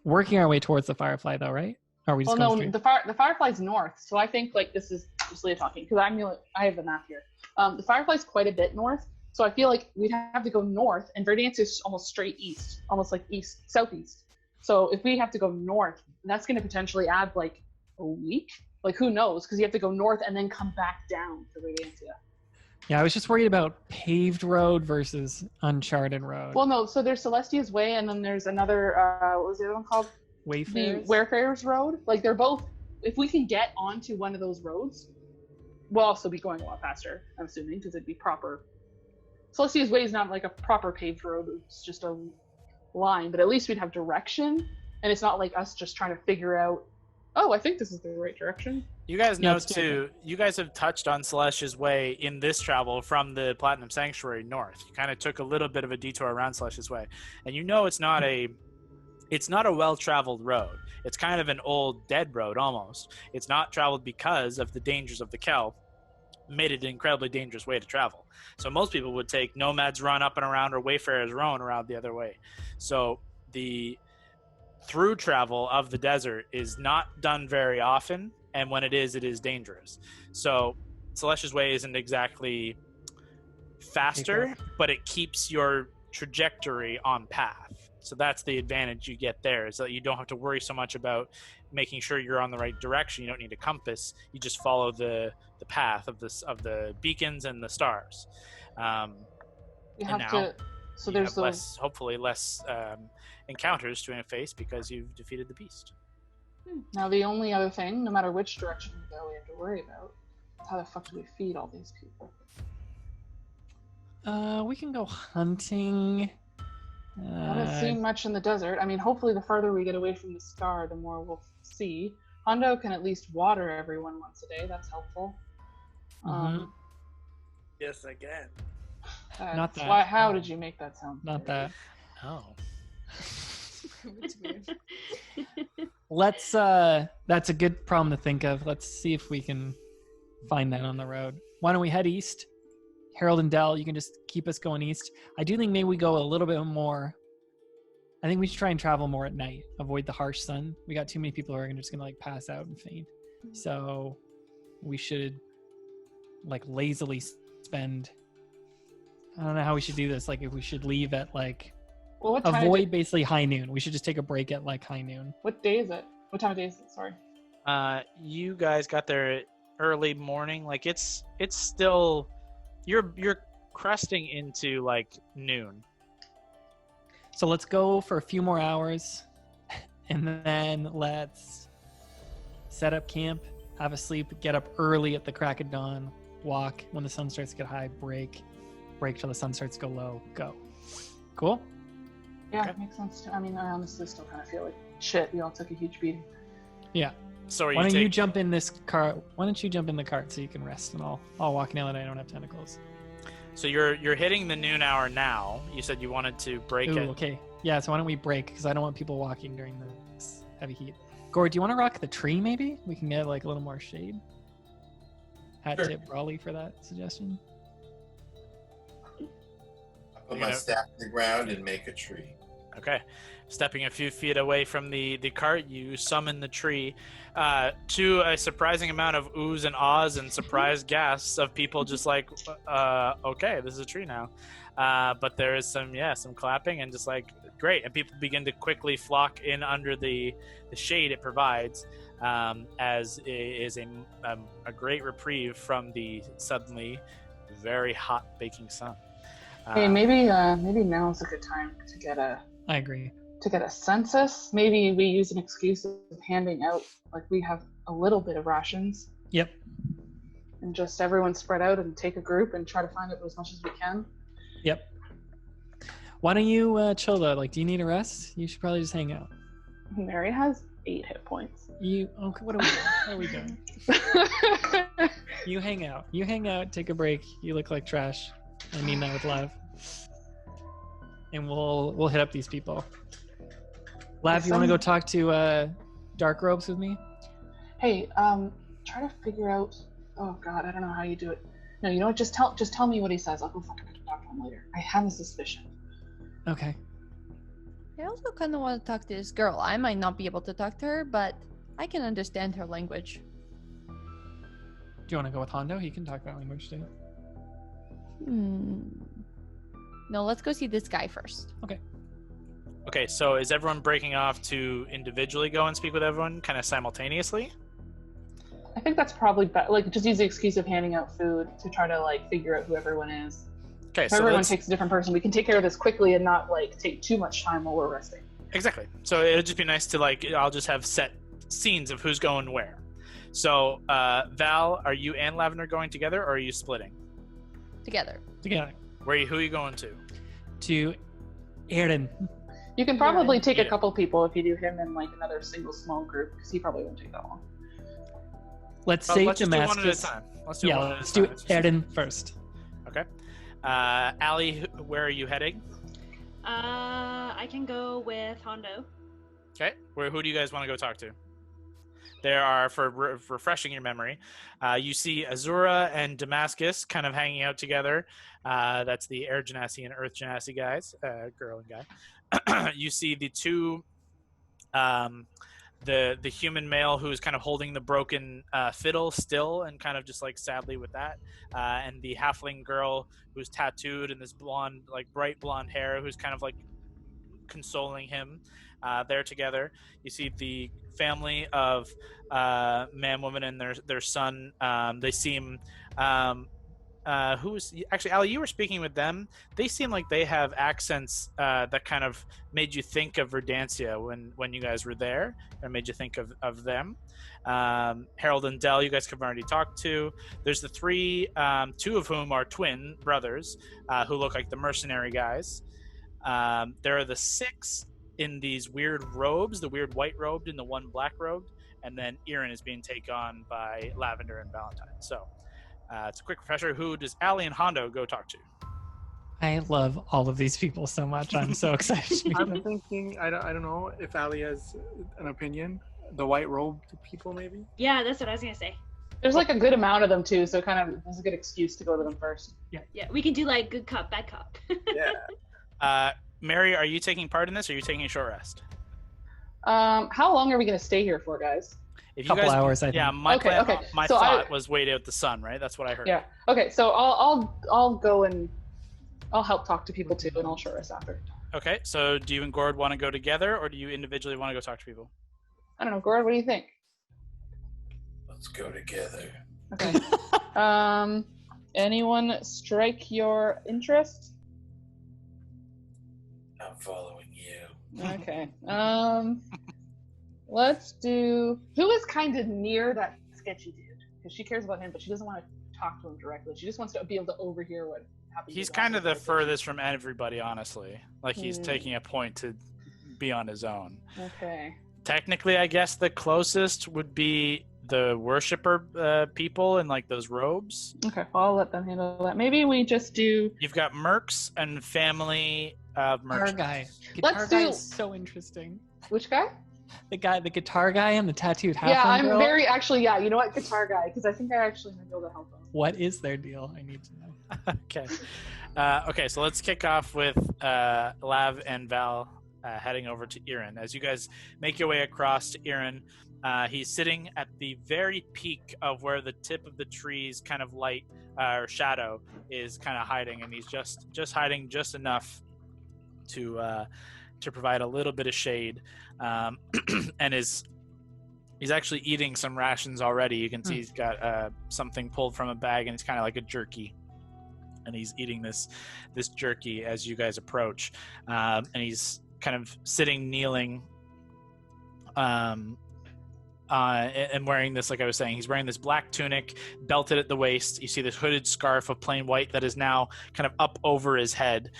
C: working our way towards the Firefly, though, right? Or are we just
D: Well,
C: going
D: no,
C: straight?
D: the Firefly's north. So I think like this is just Leah talking because I have the map here. The Firefly's quite a bit north. So I feel like we'd have to go north, and Verdansk is almost straight east, almost like southeast. So if we have to go north, that's going to potentially add like a week. Like who knows? Because you have to go north and then come back down to Verdansk.
C: Yeah, I was just worried about paved road versus uncharted road.
D: Well, no. So there's Celestia's Way, and then there's another. What was the other one called?
C: Wayfarers?
D: The Wayfarers Road. Like they're both. If we can get onto one of those roads, we'll also be going a lot faster. I'm assuming because it'd be proper. Celestia's Way is not like a proper paved road. It's just a line, but at least we'd have direction, and it's not like us just trying to figure out, oh, I think this is the right direction.
A: You guys know too, you guys have touched on Celestia's Way in this travel from the Platinum Sanctuary north. You kind of took a little bit of a detour around Celestia's Way, and you know it's not a well-traveled road. It's kind of an old dead road almost. It's not traveled because of the dangers of the Kel. Made it an incredibly dangerous way to travel. So most people would take Nomad's Run up and around or Wayfarer's Roan around the other way. So the through travel of the desert is not done very often, and when it is dangerous. So Celestia's Way isn't exactly faster, but it keeps your trajectory on path. So that's the advantage you get there, is that you don't have to worry so much about making sure you're on the right direction. You don't need a compass. You just follow the path of the beacons and the stars. There's hopefully less encounters to face because you've defeated the beast.
D: Now the only other thing, no matter which direction we go, we have to worry about is how the fuck do we feed all these people?
C: We can go hunting.
D: I haven't seen much in the desert. I mean, hopefully the farther we get away from the star, the more we'll see. Hondo can at least water everyone once a day. That's helpful.
G: Yes, I can.
C: Not that.
D: Why? How did you make that sound?
C: Not that.
A: Oh.
I: It's weird.
C: Let's. That's a good problem to think of. Let's see if we can find that on the road. Why don't we head east? Harold and Dell, you can just keep us going east. I do think maybe we go a little bit more. I think we should try and travel more at night. Avoid the harsh sun. We got too many people who are just gonna like pass out and faint. So we should like lazily spend. I don't know how we should do this. Like if we should leave at like avoid basically high noon. We should just take a break at like high noon.
D: What day is it? What time of day is it? Sorry.
A: You guys got there early morning. Like it's still. You're cresting into like noon.
C: So let's go for a few more hours, and then let's set up camp, have a sleep, get up early at the crack of dawn, walk when the sun starts to get high, break till the sun starts to go low, go. Cool?
D: Yeah,
A: Okay.
D: It makes sense. I mean, I honestly still kind of feel like shit. We all took a huge beating.
C: Yeah.
A: So
C: Why don't you jump in this car? Why don't you jump in the cart so you can rest, and I'll walk now that I don't have tentacles.
A: So you're hitting the noon hour now. You said you wanted to break it.
C: Okay. Yeah. So why don't we break? Because I don't want people walking during this heavy heat. Gord, do you want to rock the tree? Maybe we can get like a little more shade. Hat tip Raleigh for that suggestion.
H: I put my staff in the ground and make a tree.
A: Okay. Stepping a few feet away from the cart, you summon the tree to a surprising amount of oohs and ahs and surprised gasps of people just like, okay, this is a tree now. But there is some clapping and just like, great. And people begin to quickly flock in under the shade it provides as it is a great reprieve from the suddenly very hot baking sun.
D: Hey, maybe now's a good time to get a
C: I agree.
D: To get a census. Maybe we use an excuse of handing out, like we have a little bit of rations.
C: Yep.
D: And just everyone spread out and take a group and try to find out as much as we can.
C: Yep. Why don't you chill though? Like, do you need a rest? You should probably just hang out.
D: Mary has 8 hit points.
C: Okay, what are we doing? You hang out. Take a break. You look like trash. I mean that with love. And we'll hit up these people. Lav, you want to go talk to Dark Robes with me?
D: Hey, try to figure out. Oh God, I don't know how you do it. No, you know what? Just tell me what he says. I'll go fucking talk to him later. I have a suspicion.
C: Okay.
B: I also kind of want to talk to this girl. I might not be able to talk to her, but I can understand her language.
C: Do you want to go with Hondo? He can talk that language too.
B: No, let's go see this guy first.
A: Okay, so is everyone breaking off to individually go and speak with everyone kind of simultaneously?
D: I think that's probably better. Like, just use the excuse of handing out food to try to like figure out who everyone is.
A: Okay,
D: if
A: so
D: everyone takes a different person, we can take care of this quickly and not like take too much time while we're resting.
A: Exactly. So it'll just be nice to I'll just have set scenes of who's going where. So Val, are you and Lavender going together, or are you splitting?
B: Together.
A: Who are you going to?
C: To Aaron.
D: You can probably take a couple people if you do him in like another single small group, because he probably won't take that long.
C: Let's save
A: just
C: Damascus.
A: do one at a time.
C: Let's do Aaron first.
A: Okay. Allie, where are you heading?
E: I can go with Hondo.
A: Okay. Who do you guys want to go talk to? There are, for refreshing your memory, you see Azura and Damascus kind of hanging out together. That's the Air Genasi and Earth Genasi guys, girl and guy. You see the two, the human male who's kind of holding the broken fiddle still and kind of just like sadly with that, and the halfling girl who's tattooed and this blonde, like bright blonde hair, who's kind of like consoling him. They're together. You see the family of man, woman, and their son. They seem who's actually Ali, you were speaking with them. They seem like they have accents that kind of made you think of Verdantia when you guys were there, or made you think of them. Harold and Dell, you guys have already talked to. There's the three, two of whom are twin brothers who look like the mercenary guys. There are the 6 in these weird robes, the weird white robed and the one black robed, and then Erin is being taken on by Lavender and Valentine. So it's a quick refresher. Who does Allie and Hondo go talk to?
C: I love all of these people so much. I'm so excited.
F: I'm thinking, I don't know if Allie has an opinion. The white robed people, maybe?
E: Yeah, that's what I was going to say.
D: There's like a good amount of them too, so kind of it's a good excuse to go to them first.
E: Yeah, we can do like good cop, bad cop.
F: Yeah.
A: Mary, are you taking part in this, or are you taking a short rest?
D: How long are we going to stay here for, guys?
A: If you
C: Couple
A: guys,
C: hours, I think.
A: Yeah, my
D: So
A: thought was wait out the sun, right? That's what I heard.
D: Yeah. Okay, so I'll go and I'll help talk to people too, and I'll short rest after.
A: Okay, so do you and Gord want to go together, or do you individually want to go talk to people?
D: I don't know, Gord, what do you think?
H: Let's go together.
D: Okay. Anyone strike your interest?
H: I'm following you.
D: Okay. Let's do. Who is kind of near that sketchy dude? Because she cares about him, but she doesn't want to talk to him directly. She just wants to be able to overhear what happens.
A: He's kind of the furthest from everybody, honestly. Like he's taking a point to be on his own.
D: Okay.
A: Technically, I guess the closest would be the worshiper people in like those robes.
D: Okay, I'll let them handle that. Maybe we just do.
A: You've got mercs and family of merchants.
C: Guitar guy is so interesting.
D: Which guy?
C: The guitar guy and the tattooed half.
D: Yeah, I'm very actually. Yeah, you know what, guitar guy, because I think I actually might be able to help them.
C: What is their deal? I need to know.
A: Okay. Okay, so let's kick off with Lav and Val heading over to Erin. As you guys make your way across to Erin, he's sitting at the very peak of where the tip of the tree's kind of light or shadow is kind of hiding, and he's just hiding just enough to provide a little bit of shade, and he's actually eating some rations already. You can see he's got something pulled from a bag, and it's kind of like a jerky, and he's eating this jerky as you guys approach, and he's kind of sitting, kneeling, and wearing this, like I was saying, he's wearing this black tunic, belted at the waist. You see this hooded scarf of plain white that is now kind of up over his head,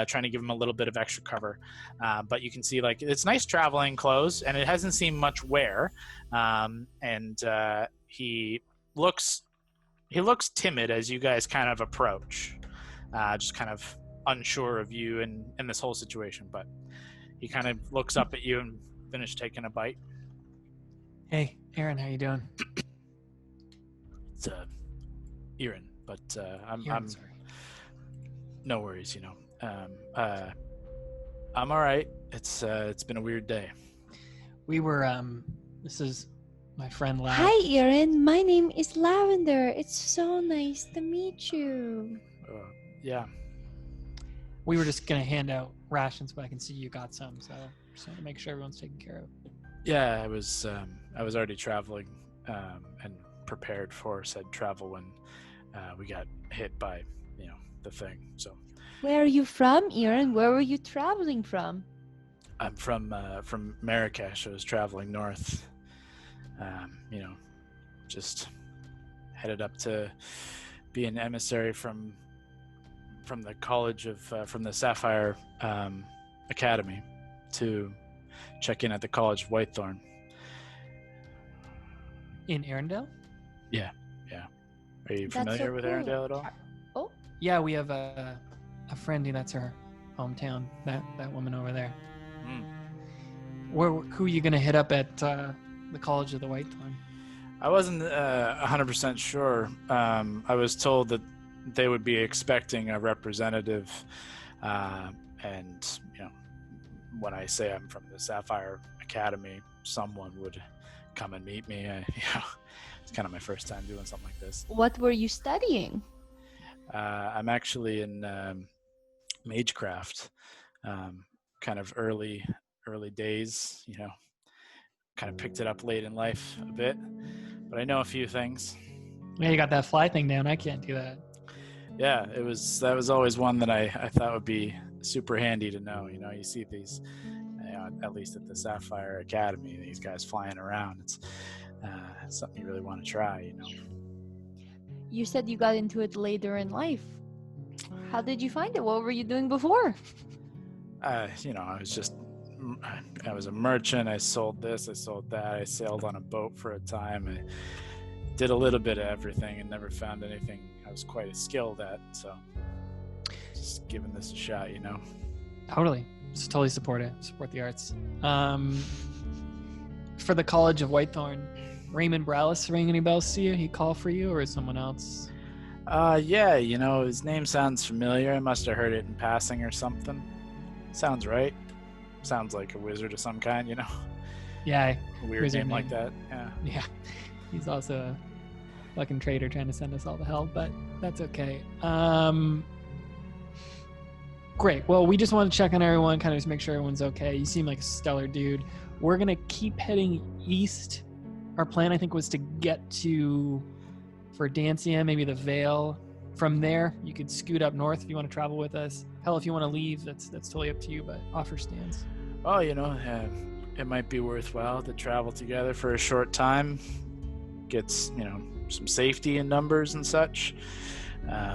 A: trying to give him a little bit of extra cover. But you can see, like, it's nice traveling clothes, and it hasn't seen much wear. And he looks timid as you guys kind of approach, just kind of unsure of you and this whole situation. But he kind of looks up at you and finished taking a bite.
C: Hey, Aaron, how you doing?
A: It's Aaron, but I'm
C: sorry.
A: No worries, you know. I'm all right. It's been a weird day.
C: We were this is my friend Lav.
B: Hi, Aaron. My name is Lavender. It's so nice to meet you.
A: Yeah.
C: We were just gonna hand out rations, but I can see you got some, so just want to make sure everyone's taken care of.
A: Yeah, I was already traveling and prepared for said travel when we got hit by, you know, the thing. So.
B: Where are you from, Aaron? Where were you traveling from?
A: I'm from Marrakesh. I was traveling north. You know, just headed up to be an emissary from the college of from the Sapphire Academy to check in at the College of Whitethorn.
C: In Arendelle?
A: Yeah. Are you
B: That's
A: familiar
B: so
A: with
B: cool.
A: Arendelle at all?
B: Oh,
C: Yeah, we have a friend who that's her hometown. That woman over there. Who are you gonna hit up at the College of the Whitethorn?
A: I wasn't 100% sure. I was told that they would be expecting a representative, and you know, when I say I'm from the Sapphire Academy, someone would come and meet me. It's kind of my first time doing something like this.
B: what were you studying?
A: I'm actually in Magecraft, kind of early days, you know, kind of picked it up late in life a bit, but I know a few things.
C: Yeah, you got that fly thing down. I can't do that.
A: Yeah, that was always one that I thought would be super handy to know. You know, you see these, you know, at least at the Sapphire Academy, these guys flying around. It's something you really want to try, you know.
B: You said you got into it later in life. How did you find it? What were you doing before?
A: You know, I was a merchant. I sold this, I sold that. I sailed on a boat for a time. I did a little bit of everything and never found anything I was quite as skilled at. So just giving this a shot, you know.
C: Totally. Just totally support it. Support the arts. For the College of Whitethorn, Raymond Brallis ring any bells to you? He call for you, or is someone else?
A: Yeah, you know, his name sounds familiar. I must have heard it in passing or something. Sounds right. Sounds like a wizard of some kind, you know.
C: Yeah.
A: A weird
C: wizard
A: name like that. Yeah.
C: Yeah. He's also a fucking traitor trying to send us all to hell, but that's okay. Great. Well, we just want to check on everyone, kind of just make sure everyone's okay. You seem like a stellar dude. We're going to keep heading east. Our plan, I think, was to get to, for Dancia, maybe the Vale. From there, you could scoot up north if you want to travel with us. Hell, if you want to leave, that's totally up to you, but offer stands.
A: Oh, you know, it might be worthwhile to travel together for a short time. Gets, you know, some safety in numbers and such.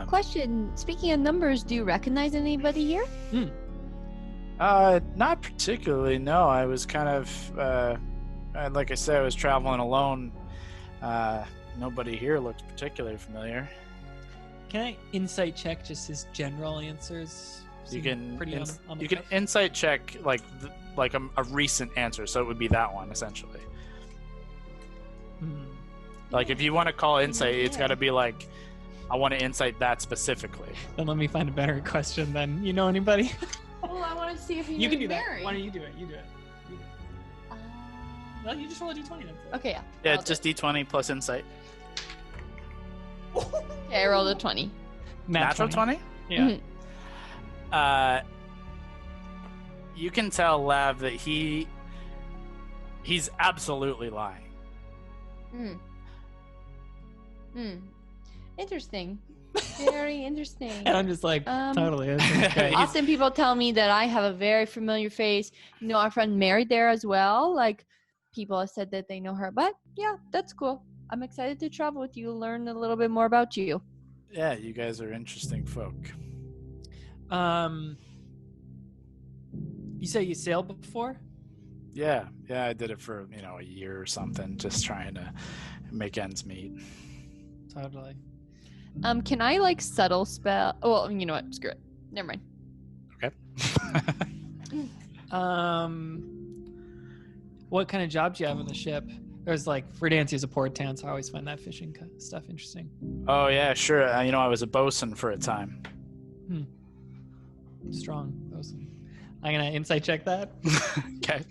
B: Question, speaking of numbers, do you recognize anybody here?
A: Not particularly, no. I was kind of, like I said, I was traveling alone. Nobody here looked particularly familiar.
C: Can I insight check just his general answers?
A: You
C: Seem
A: can
C: on the
A: you can
C: cuff?
A: insight check like a recent answer, so it would be that one essentially. Like if you want to call insight, it's got to be like, I want to insight that specifically.
C: Then let me find a better question. Then you know anybody?
I: Well, I want to see if he
C: You can do
I: knew
C: that.
I: Mary.
C: Why don't you do it? You do it. Well, you just roll a d20 then.
I: Okay, yeah.
A: Yeah,
I: I'll
A: it's just D20 plus insight.
I: Okay, I rolled a 20.
A: Natural 20?
C: Yeah.
B: Mhm.
A: You can tell Lav that he's absolutely lying.
B: Interesting. Very interesting.
C: And I'm just like, totally. That's great.
B: Often people tell me that I have a very familiar face. You know, our friend married there as well. Like, people have said that they know her. But yeah, that's cool. I'm excited to travel with you, learn a little bit more about you.
A: Yeah, you guys are interesting folk.
C: You say you sailed before?
A: Yeah, I did it for a year or something, just trying to make ends meet.
C: Totally.
B: Can I like subtle spell? Well, you know what? Screw it. Never mind.
A: Okay.
C: What kind of job do you have on the ship? There's like Verdantia's a port town, so I always find that fishing stuff interesting.
A: Oh yeah, sure. I was a bosun for a time.
C: Strong bosun. I'm gonna insight check that.
A: Okay.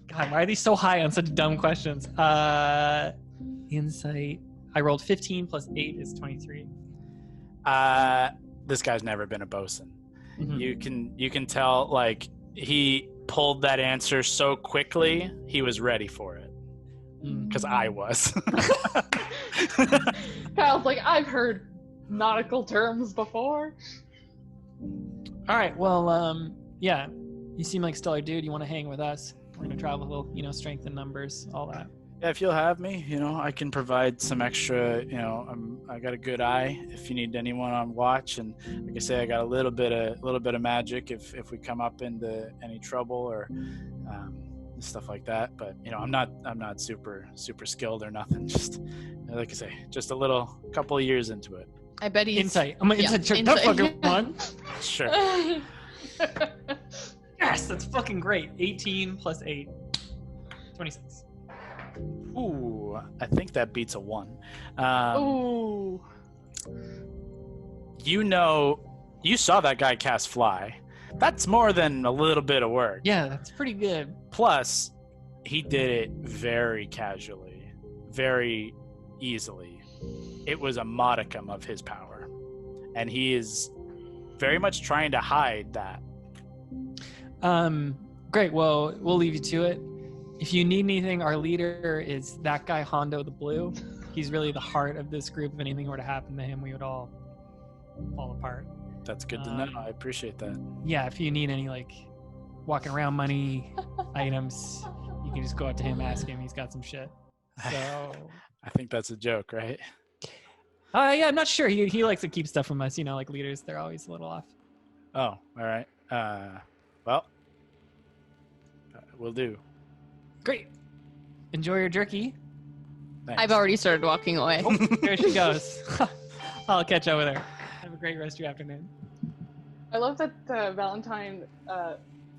C: God, why are these so high on such dumb questions? Insight. I rolled 15 plus 8 is 23.
A: This guy's never been a bosun.
C: Mm-hmm.
A: You can tell, like, he pulled that answer so quickly, he was ready for it. Because I was.
D: Kyle's like, I've heard nautical terms before.
C: All right, well, yeah, you seem like a stellar dude. You want to hang with us? We're gonna travel, strength in numbers, all that.
A: Yeah, if you'll have me, I can provide some extra. I got a good eye if you need anyone on watch, and like I say, I got a little bit of magic if we come up into any trouble or stuff like that. But I'm not super skilled or nothing. Just like I say, just a couple of years into it.
I: I bet he's
C: insight. I'm gonna insight check that fucking one.
A: Sure.
C: Yes, that's fucking great. 18 plus 8, 26.
A: Ooh, I think that beats a 1.
D: Ooh.
A: You saw that guy cast fly. That's more than a little bit of work.
C: Yeah, that's pretty good.
A: Plus, he did it very casually, very easily. It was a modicum of his power. And he is very much trying to hide that.
C: Great. Well, we'll leave you to it. If you need anything, our leader is that guy, Hondo the Blue. He's really the heart of this group. If anything were to happen to him, we would all fall apart.
A: That's good to know. I appreciate that.
C: Yeah, if you need any, walking around money items, you can just go out to him, ask him. He's got some shit. So...
A: I think that's a joke, right?
C: Yeah, I'm not sure. He likes to keep stuff from us. Like leaders, they're always a little off.
A: Oh, all right. Well, will do.
C: Great. Enjoy your jerky.
A: Thanks.
I: I've already started walking away.
C: Oh, there she goes. I'll catch up with her. Have a great rest of your afternoon.
D: I love that Valentine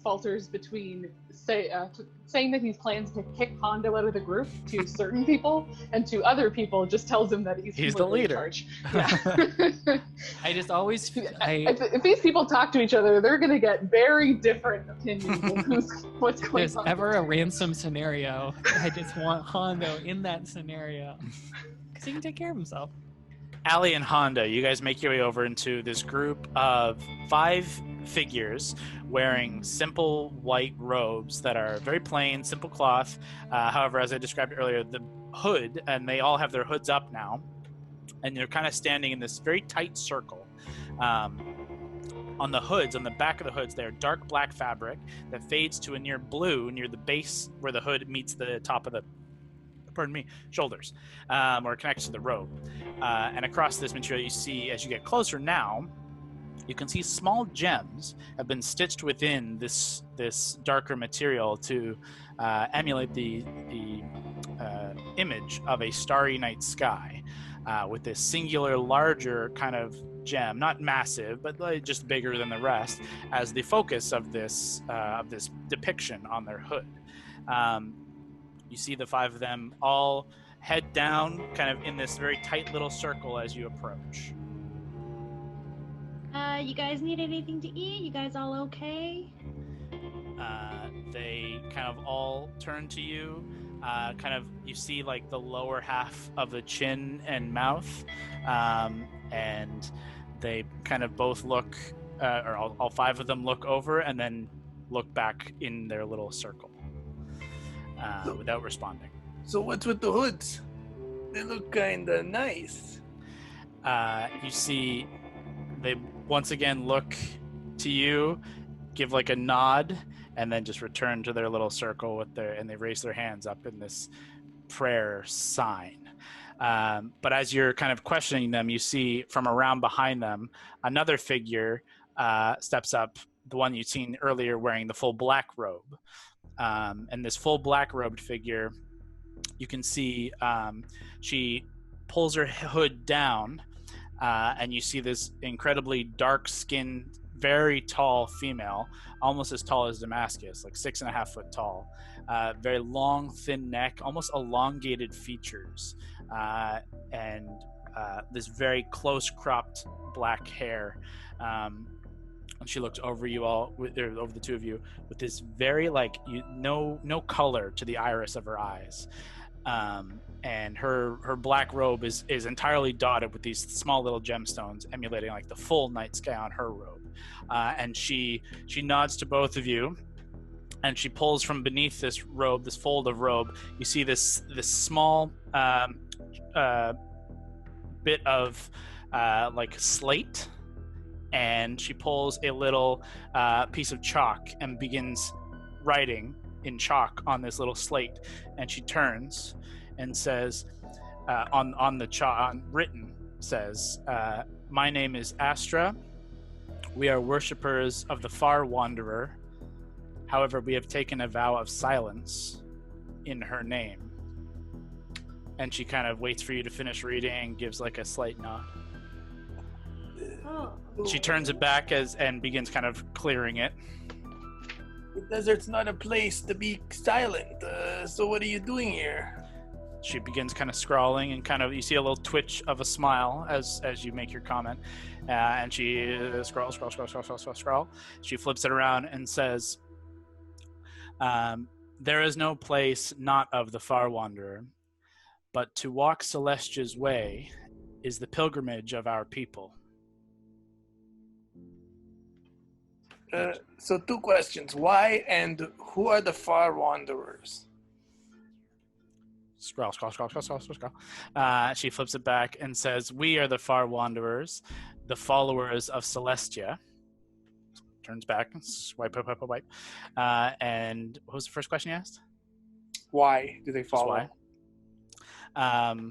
D: falters between saying that he plans to kick Hondo out of the group to certain people, and to other people just tells him that he's
A: the leader.
D: In charge.
C: Yeah. I just always...
D: If these people talk to each other, they're going to get very different opinions of what's going on.
C: If there's ever a ransom scenario, I just want Hondo in that scenario. Because he can take care of himself.
A: Allie and Honda, you guys make your way over into this group of 5 figures wearing simple white robes that are very plain, simple cloth. However, as I described earlier, the hood, and they all have their hoods up now, and they're kind of standing in this very tight circle. On the hoods, on the back of the hoods, they're dark black fabric that fades to a near blue near the base where the hood meets the top of the shoulders, or connects to the robe. And across this material, you see, as you get closer now, you can see small gems have been stitched within this darker material to emulate the image of a starry night sky, with this singular, larger kind of gem, not massive, but just bigger than the rest, as the focus of this depiction on their hood. You see the 5 of them all head down, kind of in this very tight little circle as you approach.
E: You guys need anything to eat? You guys all okay?
A: They kind of all turn to you. You see like the lower half of the chin and mouth, and they kind of both look, or all 5 of them look over and then look back in their little circle. Without responding.
G: So what's with the hoods? They look kinda nice.
A: You see they once again look to you, give like a nod, and then just return to their little circle and they raise their hands up in this prayer sign. But as you're kind of questioning them, you see from around behind them another figure steps up, the one you'd seen earlier wearing the full black robe. And this full black robed figure, you can see she pulls her hood down, and you see this incredibly dark-skinned, very tall female, almost as tall as Damascus, like 6.5 foot tall. Very long, thin neck, almost elongated features, and this very close-cropped black hair. And she looks over you all, over the two of you, with this very no color to the iris of her eyes. And her black robe is entirely dotted with these small little gemstones, emulating like the full night sky on her robe. And she nods to both of you, and she pulls from beneath this robe, this fold of robe. You see this small bit of like slate, and she pulls a little piece of chalk and begins writing in chalk on this little slate. And she turns and says, on the chalk, written says, "My name is Astra. We are worshippers of the Far Wanderer. However, we have taken a vow of silence in her name." And she kind of waits for you to finish reading and gives like a slight nod.
E: Oh.
A: She turns it back and begins kind of clearing it.
G: The desert's not a place to be silent. So what are you doing here?
A: She begins kind of scrawling, and kind of you see a little twitch of a smile as you make your comment, and she scroll. She flips it around and says, "There is no place not of the Far Wanderer, but to walk Celestia's way is the pilgrimage of our people."
G: So 2 questions. Why and who are the Far Wanderers?
A: Scroll. She flips it back and says, "We are the Far Wanderers, the followers of Celestia." Turns back, swipe. And what was the first question you asked?
F: Why do they
A: Just
F: follow?
A: why?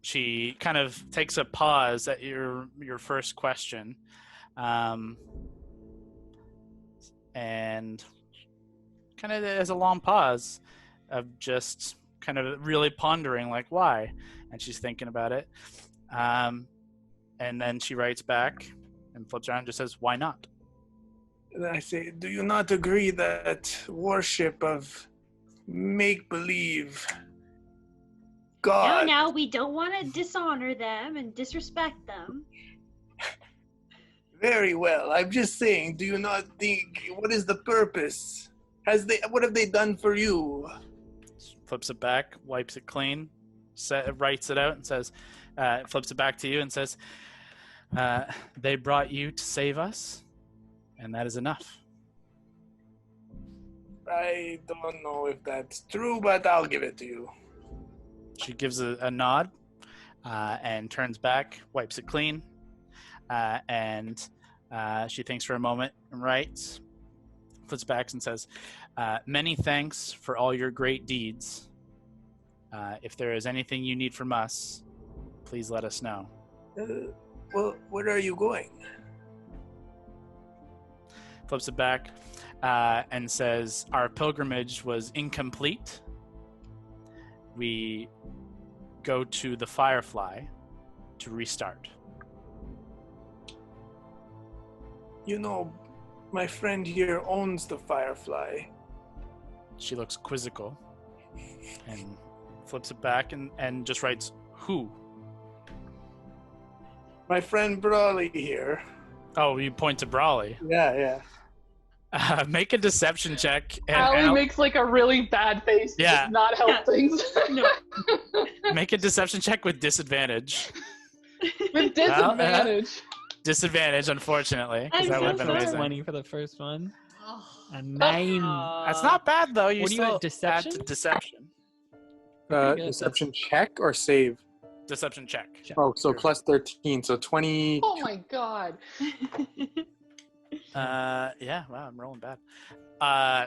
A: She kind of takes a pause at your first question, and kind of has a long pause of just kind of really pondering, like, why? And she's thinking about it. And then she writes back and flips around and just says, "Why not?"
G: And I say, do you not agree that worship of make-believe God...
E: No, we don't want to dishonor them and disrespect them.
G: Very well. I'm just saying, do you not think, what is the purpose? What have they done for you?
A: Flips it back, wipes it clean, writes it out and says, flips it back to you and says, "They brought you to save us, and that is enough."
G: I don't know if that's true, but I'll give it to you.
A: She gives a nod and turns back, wipes it clean, and she thinks for a moment and writes, flips back and says, "Many thanks for all your great deeds. If there is anything you need from us, please let us know."
G: Well, where are you going?
A: Flips it back and says, "Our pilgrimage was incomplete. We go to the Firefly to restart."
G: You know, my friend here owns the Firefly.
A: She looks quizzical and flips it back and just writes, "Who?"
G: My friend Brawley here.
A: Oh, you point to Brawley.
G: Yeah.
A: Make a deception check.
D: Allie makes like a really bad face.
A: Yeah.
D: Does not help things.
E: No.
A: Make a deception check with disadvantage.
D: With disadvantage.
A: Disadvantage, unfortunately, because
E: I'm
A: that would have
E: so
A: been
E: sorry.
A: amazing.
C: 20 for the first one.
I: Oh.
C: A 9.
A: That's not bad, though. You
C: What do you
A: still
C: add, deception?
A: add to deception.
C: Pretty good.
F: Deception check or save?
A: Deception check.
F: Oh, so plus 13, so 20.
D: Oh my god.
A: Yeah, wow, I'm rolling bad.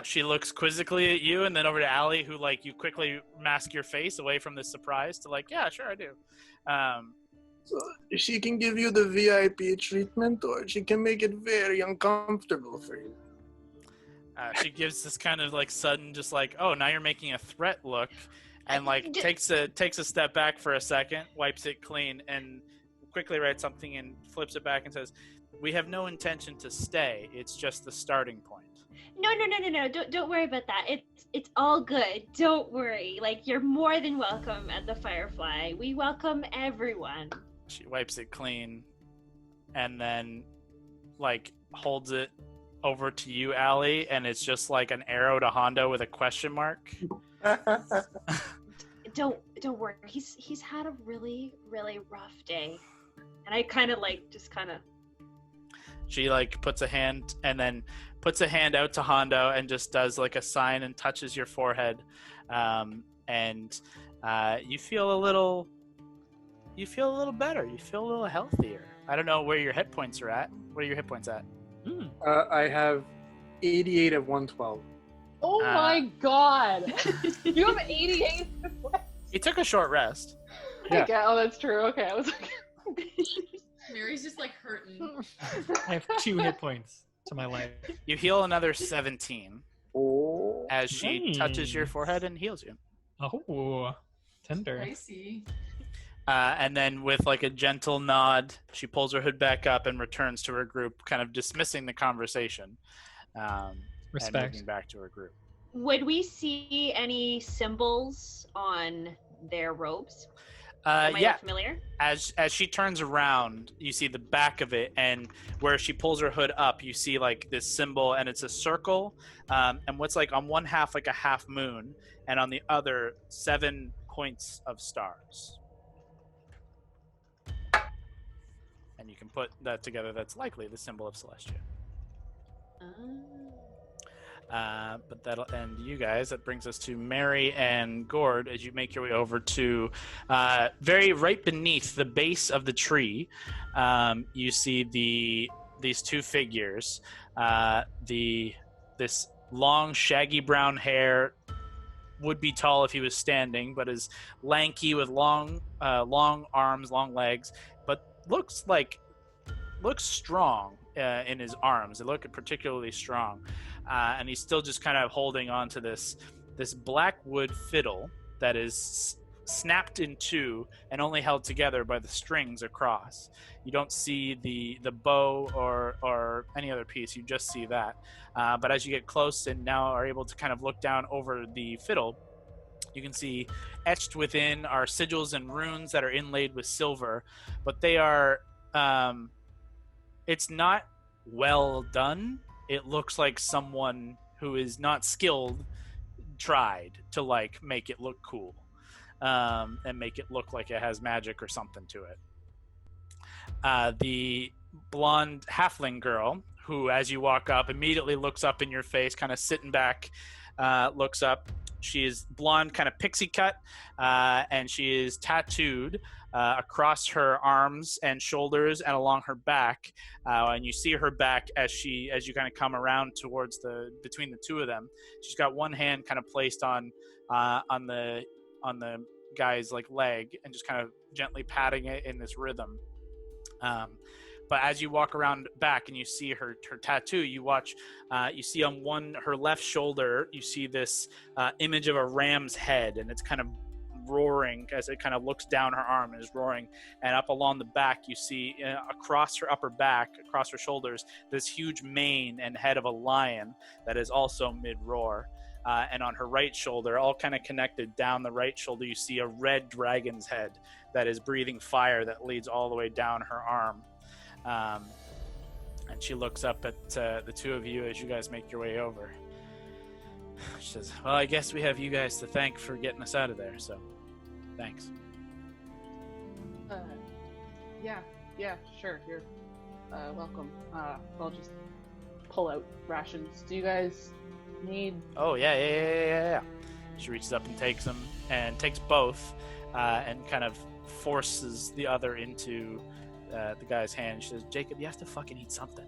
A: She looks quizzically at you, and then over to Allie, who like you quickly mask your face away from this surprise to like, yeah, sure, I do.
G: So she can give you the VIP treatment, or she can make it very uncomfortable for you.
A: She gives this kind of like sudden, just like, oh, now you're making a threat look, and like takes a step back for a second, wipes it clean, and quickly writes something and flips it back and says, "We have no intention to stay. It's just the starting point."
E: No. Don't worry about that. It's all good. Don't worry. Like, you're more than welcome at the Firefly. We welcome everyone.
A: She wipes it clean, and then like holds it over to you, Allie, and it's just like an arrow to Hondo with a question mark.
E: Don't worry. He's had a really, really rough day. And I kind of
A: She like puts a hand out to Hondo and just does like a sign and touches your forehead, and you feel a little better. You feel a little healthier. I don't know where your hit points are at. What are your hit points at?
F: I have 88 of 112.
D: Oh my god! You have 88?
A: He took a short rest.
F: Yeah.
D: Okay, oh, that's true. Okay, I was like...
I: Mary's just like hurting.
C: I have 2 hit points to my life.
A: You heal another 17
F: Oh,
A: as she touches your forehead and heals you.
C: Oh, tender.
I: I see.
A: And then with like a gentle nod, she pulls her hood back up and returns to her group, kind of dismissing the conversation.
C: Respect.
A: And moving back to her group.
E: Would we see any symbols on their robes? Am I familiar?
A: As she turns around, you see the back of it, and where she pulls her hood up, you see like this symbol, and it's a circle, and what's like on one half like a half moon, and on the other 7 points of stars. And you can put that together. That's likely the symbol of Celestia. But that'll end you guys. That brings us to Mary and Gord as you make your way over to very right beneath the base of the tree. You see these 2 figures. This long, shaggy brown hair would be tall if he was standing, but is lanky with long arms, long legs, but looks strong in his arms. They look particularly strong. And he's still just kind of holding on to this black wood fiddle that is snapped in 2 and only held together by the strings across. You don't see the bow or any other piece. You just see that. But as you get close and now are able to kind of look down over the fiddle, you can see etched within are sigils and runes that are inlaid with silver, but they are it's not well done. It looks like someone who is not skilled tried to like make it look cool, and make it look like it has magic or something to it. The blonde halfling girl, who as you walk up immediately looks up in your face, kind of sitting back, looks up. She is blonde, kind of pixie cut, and she is tattooed across her arms and shoulders and along her back. And you see her back as you kind of come around towards between the 2 of them. She's got one hand kind of placed on the guy's like leg and just kind of gently patting it in this rhythm. But as you walk around back and you see her tattoo, you see on her left shoulder, you see this image of a ram's head, and it's kind of roaring as it kind of looks down her arm and is roaring. And up along the back, you see across her upper back, across her shoulders, this huge mane and head of a lion that is also mid-roar. And on her right shoulder, all kind of connected down the right shoulder, you see a red dragon's head that is breathing fire that leads all the way down her arm. And she looks up at the 2 of you as you guys make your way over. She says, well, I guess we have you guys to thank for getting us out of there, so thanks.
D: Yeah, sure, you're welcome. I'll just pull out rations. Do you guys need...
A: Oh, yeah. She reaches up and takes them, and takes both, and kind of forces the other into the guy's hand. She says, Jacob, you have to fucking eat something.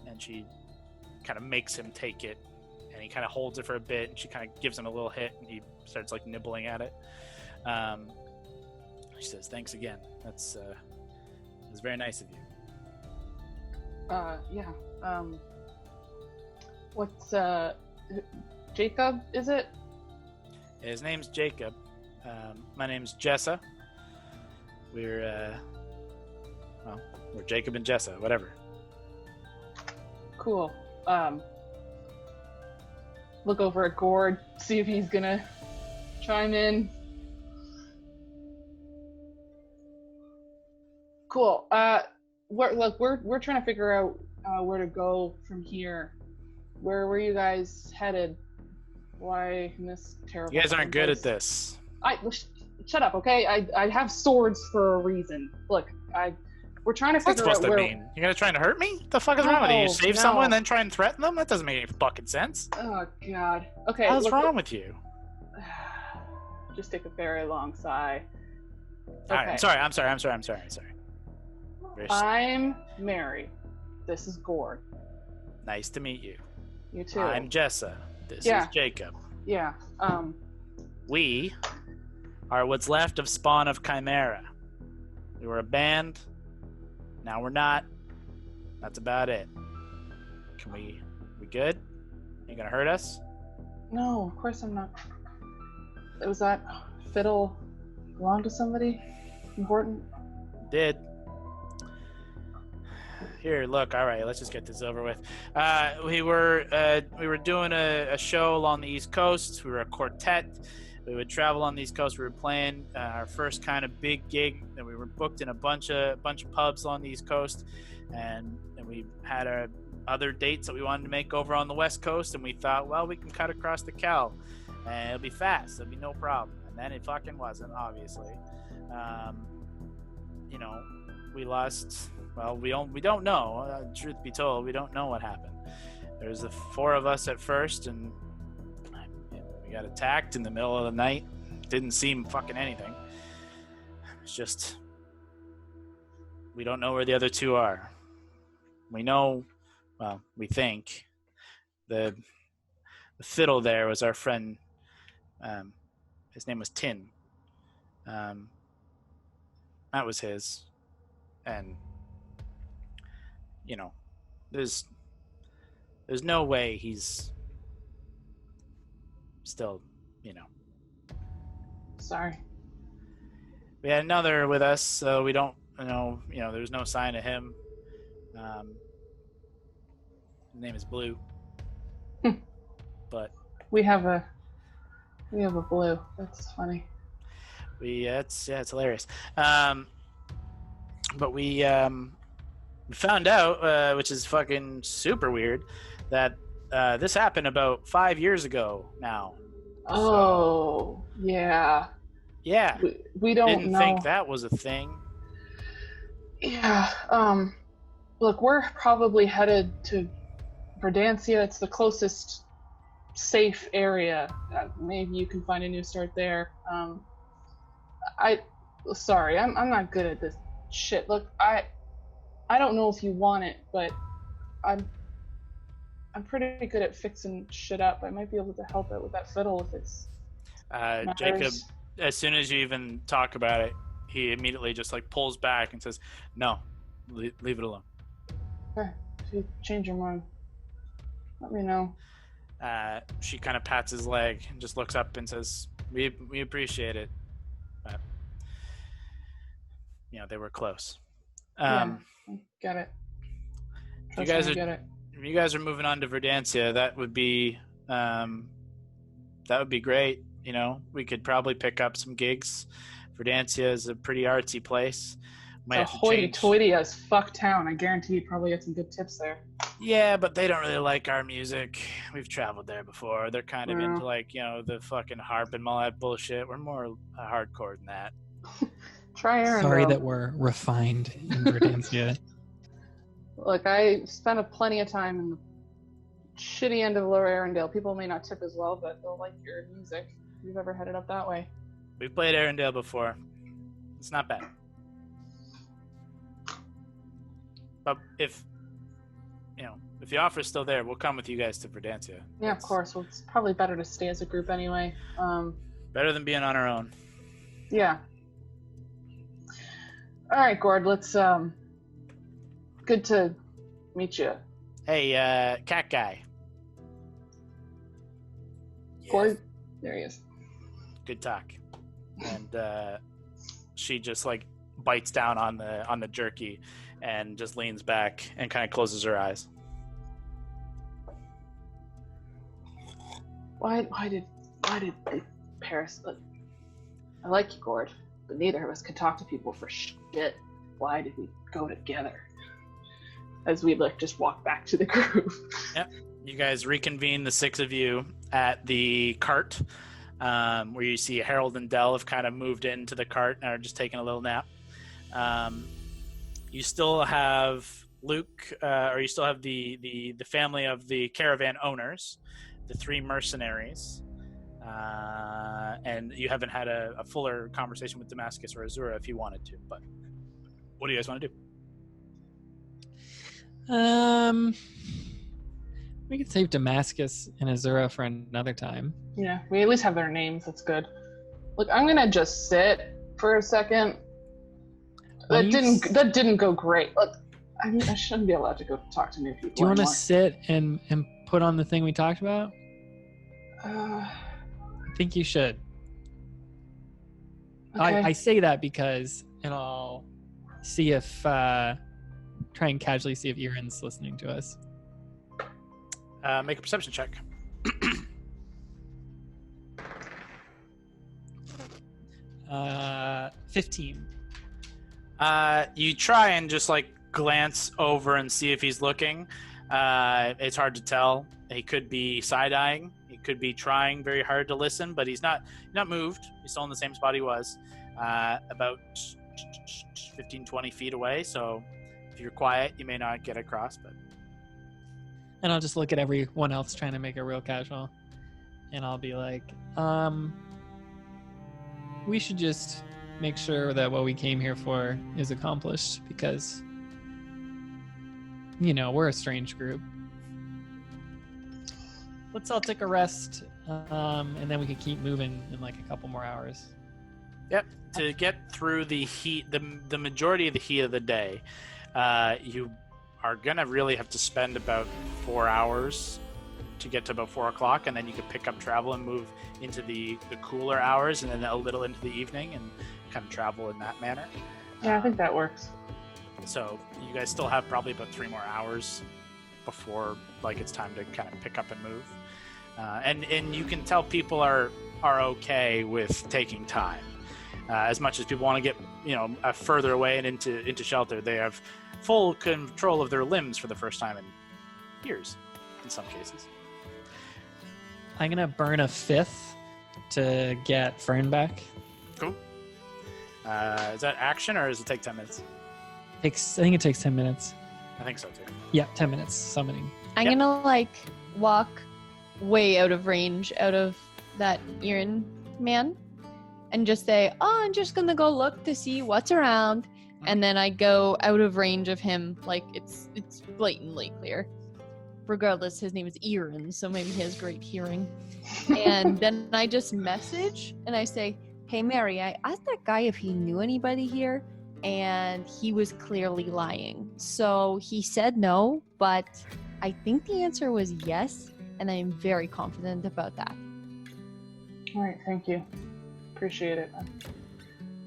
A: And she kind of makes him take it, and he kind of holds it for a bit, and she kind of gives him a little hit, and he starts like nibbling at it. She says, "Thanks again. That's very nice of you."
D: Yeah. What's Jacob? Is it?
A: His name's Jacob. My name's Jessa. We're Jacob and Jessa, whatever.
D: Cool. Look over at Gord, see if he's gonna chime in. Cool. We're trying to figure out where to go from here. Where were you guys headed? Why in this terrible?
A: You guys aren't good
D: place?
A: at this.
D: Shut up, okay? I have swords for a reason. Look, we're trying to
A: What's that
D: figure out
A: supposed
D: where.
A: to mean? You're gonna try and hurt me? What the fuck is wrong with you? You save someone and then try and threaten them? That doesn't make any fucking sense.
D: Oh God. Okay.
A: What's wrong with you?
D: Just take a very long sigh.
A: All right,
D: Okay.
A: I'm sorry.
D: I'm Mary. This is Gord.
A: Nice to meet you.
D: You too.
A: I'm Jessa. This
D: Yeah.
A: is Jacob.
D: Yeah.
A: We are what's left of Spawn of Chimera. We were a band. Now we're not. That's about it. We good? You gonna hurt us?
D: No, of course I'm not. Was that fiddle belong to somebody important?
A: Did. Here, look. All right, let's just get this over with. We were doing a show along the East Coast. We were a quartet. We would travel on the East Coast. We were playing our first kind of big gig, and we were booked in a bunch of pubs on the East Coast, and we had our other dates that we wanted to make over on the West Coast, and we thought, well, we can cut across the Cal, and it'll be fast. It'll be no problem. And then it fucking wasn't, obviously. We lost. Well, we don't know. Truth be told, we don't know what happened. There was the 4 of us at first, and we got attacked in the middle of the night. Didn't seem fucking anything. It's just we don't know where the other 2 are. We know, well, we think the fiddle there was our friend. His name was Tin. That was his, and there's no way he's still,
D: Sorry.
A: We had another with us, so we don't know, there's no sign of him. His name is Blue. But
D: We have a blue. That's funny.
A: it's hilarious. But we found out, which is fucking super weird, that this happened about 5 years ago now.
D: Oh, yeah.
A: Yeah.
D: We don't
A: Didn't
D: know.
A: think that was a thing.
D: Yeah. Look, we're probably headed to Verdancia. It's the closest safe area. Maybe you can find a new start there. Sorry, I'm not good at this shit. Look, I don't know if you want it, but I'm pretty good at fixing shit up. I might be able to help out with that fiddle if it's
A: Jacob, as soon as you even talk about it, he immediately just like pulls back and says, "No, leave it alone."
D: Okay, if you change your mind, let me know.
A: She kind of pats his leg and just looks up and says, "We appreciate it." But, they were close.
D: Yeah, get it.
A: If you guys are moving on to Verdancia, that would be great. We could probably pick up some gigs. Verdancia is a pretty artsy place. Might
D: It's a
A: have to change.
D: hoity-toity as fuck town. I guarantee you'd probably get some good tips there.
A: Yeah, but they don't really like our music. We've traveled there before. They're kind of
D: Yeah.
A: into the fucking harp and all that bullshit. We're more hardcore than that.
D: Try Arendelle.
C: Sorry that we're refined in Verdancia.
D: Look, I spent plenty of time in the shitty end of Lower Arendelle. People may not tip as well, but they'll like your music. If you've ever headed up that way.
A: We've played Arendelle before. It's not bad. But if if the offer's still there, we'll come with you guys to Verdantia.
D: Yeah, of course. Well, it's probably better to stay as a group anyway.
A: Better than being on our own.
D: Yeah. All right, Gord. Let's. Good to meet you.
A: Hey, cat guy.
D: Gord. There he is.
A: Good talk. And she just like bites down on the jerky and just leans back and kind of closes her eyes.
D: Why did Paris? I like you, Gord, but neither of us can talk to people for shit. Why did we go together? As we just walk back to the group.
A: Yep. You guys reconvene, the six of you, at the cart, where you see Harold and Dell have kind of moved into the cart and are just taking a little nap. You still have Luke, or you still have the family of the caravan owners, the three mercenaries, and you haven't had a fuller conversation with Damascus or Azura if you wanted to, but what do you guys want to do?
C: We could save Damascus and Azura for another time.
D: Yeah, we at least have their names. That's good. Look, I'm gonna just sit for a second. That didn't go great. Look, I shouldn't be allowed to go talk to new people.
C: Do you want to
D: anymore.
C: sit and put on the thing we talked about? I think you should.
D: Okay.
C: I say that because, and I'll see if try and casually see if Erin's listening to us.
A: Make a perception check.
C: 15.
A: You try and just like glance over and see if he's looking. It's hard to tell. He could be side-eyeing. He could be trying very hard to listen, but he's not moved. He's still in the same spot he was, about 15, 20 feet away. So if you're quiet, you may not get across. But
C: And I'll just look at everyone else trying to make it real casual. And I'll be like, we should just make sure that what we came here for is accomplished because, we're a strange group. Let's all take a rest, and then we can keep moving in like a couple more hours.
A: Yep. To get through the heat, the majority of the heat of the day, you are going to really have to spend about 4 hours to get to about 4 o'clock, and then you can pick up travel and move into the cooler hours and then a little into the evening and kind of travel in that manner.
D: Yeah, I think that works.
A: So you guys still have probably about 3 more hours before it's time to kind of pick up and move. And you can tell people are okay with taking time. As much as people want to get further away and into shelter, they have full control of their limbs for the first time in years, in some cases.
C: I'm gonna burn a 5th to get Fern back.
A: Cool. Is that action or does it take 10 minutes?
C: I think it takes 10 minutes.
A: I think so too.
C: Yeah, 10 minutes summoning.
B: I'm gonna walk way out of range out of that Erin man and just say, I'm just gonna go look to see what's around. And then I go out of range of him, it's blatantly clear. Regardless, his name is Erin, so maybe he has great hearing. And then I just message and I say, hey Mary, I asked that guy if he knew anybody here, and he was clearly lying. So he said no, but I think the answer was yes, and I am very confident about that.
D: All right, thank you. Appreciate it.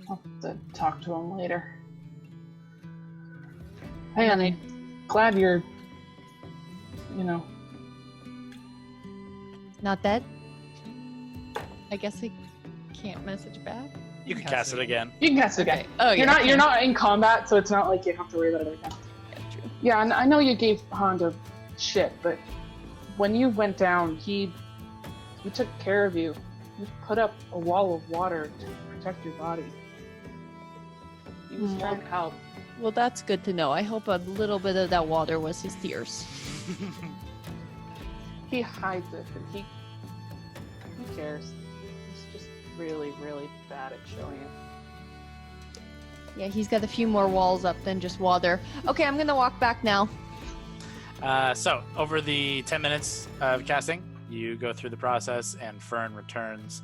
D: I'll have to talk to him later. Hey, I'm glad you're,
B: Not dead? I guess I can't message back.
A: You can cast it again.
D: You can cast it again.
B: Okay. Oh, yeah.
D: You're not in combat, so it's not like you have to worry about it again.
B: Yeah, true.
D: Yeah, and I know you gave Honda shit, but when you went down, he took care of you. He put up a wall of water to protect your body. He was trying to help.
B: Well, that's good to know. I hope a little bit of that water was his tears.
D: He hides it, but he cares. He's just really, really bad at showing it.
B: Yeah, he's got a few more walls up than just water. Okay, I'm gonna walk back now.
A: So, over the 10 minutes of casting, you go through the process, and Fern returns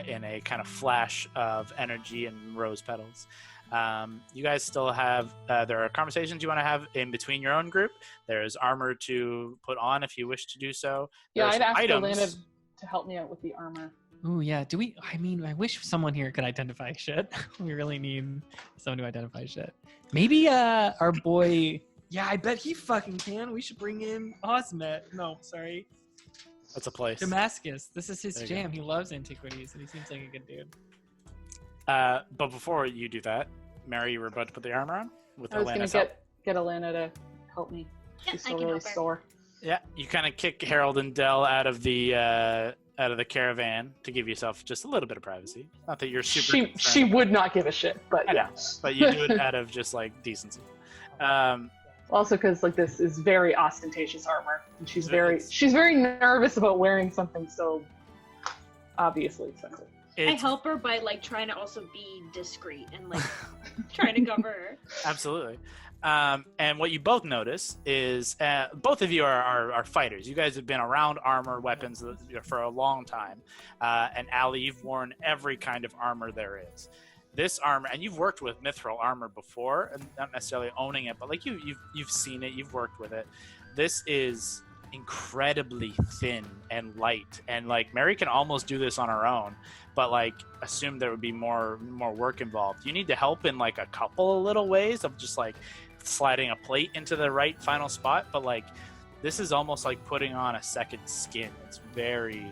A: in a kind of flash of energy and rose petals. You guys still have, there are conversations you want to have in between your own group. There's armor to put on if you wish to do so.
D: Yeah,
A: There's
D: I'd ask
A: items.
D: Elena to help me out with the armor.
C: Ooh, yeah. I wish someone here could identify shit. We really need someone to identify shit. Maybe our boy. Yeah, I bet he fucking can. We should bring in Osmet. No, sorry.
A: That's a place.
C: Damascus. This is his
A: There you
C: jam. He loves antiquities, and he seems like a good dude.
A: But before you do that, Mary, you were about to put the armor on with
D: I was going
A: Elena's
D: to
A: help.
D: get Elena to help me.
E: Yeah,
D: She's
E: I
D: still
E: can
D: really
E: help her.
D: sore.
A: Yeah, you kind of kick Harold and Dell out of the caravan to give yourself just a little bit of privacy. Not that you're super.
D: She would not give a shit, but
A: I know,
D: yeah.
A: but you do it out of just like decency.
D: Also, because like this is very ostentatious armor, and she's
A: It's-
D: very nervous about wearing something so obviously expensive.
E: I
A: it's-
E: help her by like trying to also be discreet and like trying to cover her.
A: Absolutely. And what you both notice is both of you are fighters. You guys have been around armor weapons for a long time. And Allie, you've worn every kind of armor there is. This armor, and you've worked with mithril armor before, and not necessarily owning it, but like you've seen it, you've worked with it. This is incredibly thin and light, and like Mary can almost do this on her own, but like assume there would be more work involved. You need to help in like a couple of little ways of just like sliding a plate into the right final spot, but like this is almost like putting on a second skin. It's very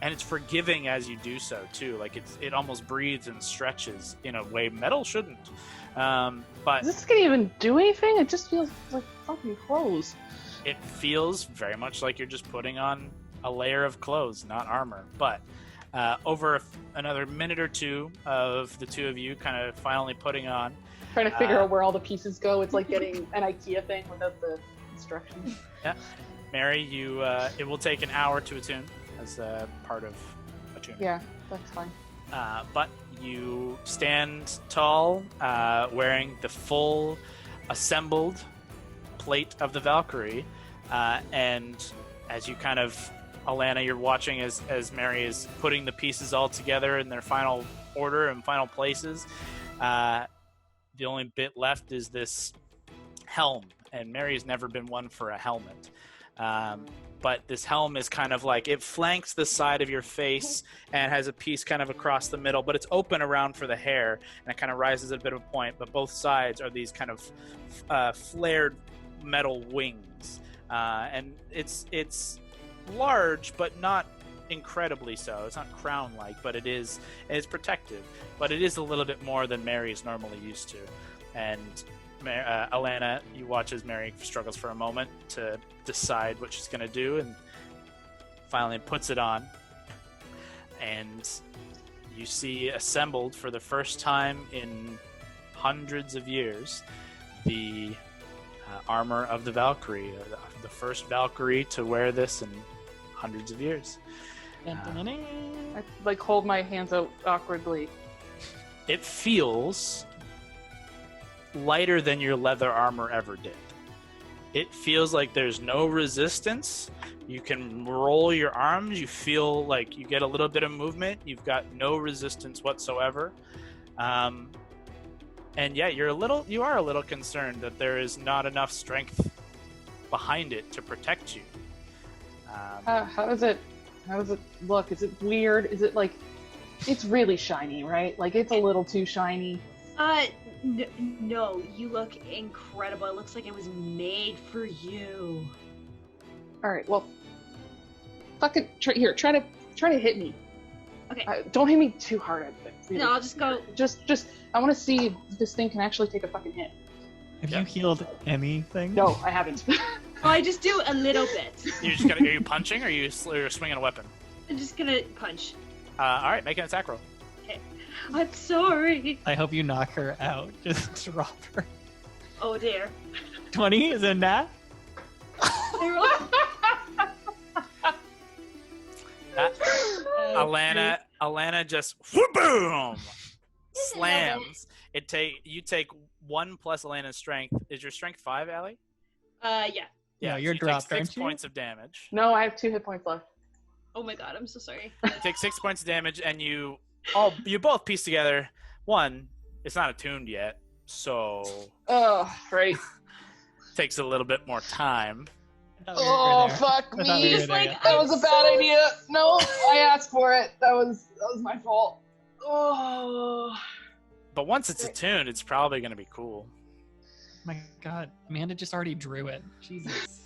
A: and it's forgiving as you do so too. Like it almost breathes and stretches in a way metal shouldn't. But
D: Is this gonna even do anything? It just feels like fucking clothes.
A: it feels very much like you're just putting on a layer of clothes, not armor. But over another minute or two of the two of you kind of finally putting on,
D: Trying to figure out where all the pieces go. It's like getting an IKEA thing without the instructions.
A: Mary, you it will take an hour to attune as part of attunement.
D: Yeah, that's fine.
A: But you stand tall, wearing the full assembled plate of the Valkyrie, and as you kind of, Alana, you're watching as Mary is putting the pieces all together in their final order and final places. The only bit left is this helm, and Mary's never been one for a helmet. But this helm is kind of like, it flanks the side of your face and has a piece kind of across the middle, but it's open around for the hair, and it kind of rises at a bit of a point, but both sides are these kind of flared metal wings. And it's large, but not incredibly so. It's not crown-like, but it's protective. But it is a little bit more than Mary's normally used to. And Alana, you watch as Mary struggles for a moment to decide what she's going to do, and finally puts it on. And you see assembled for the first time in hundreds of years the armor of the Valkyrie, the first Valkyrie to wear this in hundreds of years.
D: I like hold my hands out awkwardly.
A: It feels lighter than your leather armor ever did. It feels like there's no resistance. You can roll your arms. You feel like you get a little bit of movement. You've got no resistance whatsoever. And yeah, you are a little concerned that there is not enough strength behind it to protect you.
D: How does it look? Is it weird? Is it like, it's really shiny, right? Like it's a little too shiny.
E: No, you look incredible. It looks like it was made for you.
D: All right, well, fucking try to hit me.
E: Okay.
D: Don't hit me too hard at things. Really.
E: No, I'll just go.
D: Just I want to see if this thing can actually take a fucking hit.
C: Have you healed anything?
D: No, I haven't.
E: Oh, I just do a little bit.
A: Are you punching, or you're swinging a weapon?
E: I'm just gonna punch.
A: All right, make an attack roll.
E: I'm sorry.
C: I hope you knock her out. Just drop her.
E: Oh dear.
C: 20 is in that?
A: Alana just boom slams. You take 1 plus Alana's strength. Is your strength 5, Allie?
E: Yeah.
C: Yeah,
A: so
C: you're
A: you
C: dropped,
A: take 6
C: aren't you?
A: points of damage.
D: No, I have 2 hit points left.
E: Oh my god, I'm so sorry.
A: You take 6 points of damage, and you both piece together. One, it's not attuned yet, so
D: Oh, right.
A: takes a little bit more time.
D: Oh, fuck
C: I thought we
D: me.
C: were
E: He's
C: there
E: like,
C: yet.
D: That was a bad idea. No, I asked for it. That was my fault. Oh.
A: But once it's attuned, it's probably going to be cool.
C: My God, Amanda just already drew it. Jesus.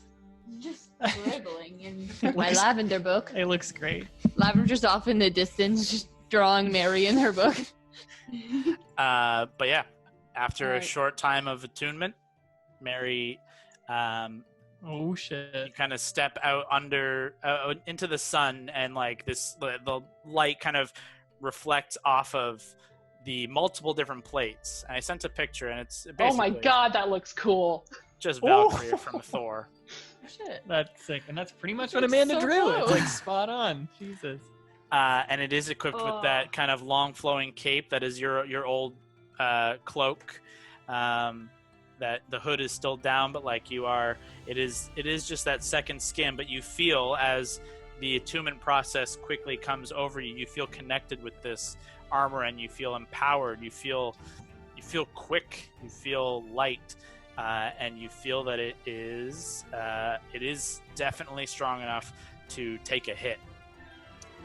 I: Just scribbling and
C: It
B: My
C: looks,
B: lavender book.
C: it looks great.
B: Lavender's off in the distance, just drawing Mary in her book.
A: But yeah, after a
I: Alright.
A: short time of attunement, Mary,
C: Oh
A: you
C: shit.
A: kind of step out into the sun, and like the light kind of reflects off of the multiple different plates. And I sent a picture, and it's basically
D: Oh my god, that looks cool.
A: just Valkyrie from Thor.
I: shit.
C: That's sick. And that's pretty much what
I: It's
C: Amanda
I: so
C: drew. It's
I: close.
C: like spot on. Jesus.
A: And it is equipped with
E: Oh.
A: that kind of long flowing cape that is your old cloak. That the hood is still down, but like it is just that second skin. But you feel as the attunement process quickly comes over you, you feel connected with this armor, and you feel empowered. You feel quick. You feel light, and you feel that it is definitely strong enough to take a hit.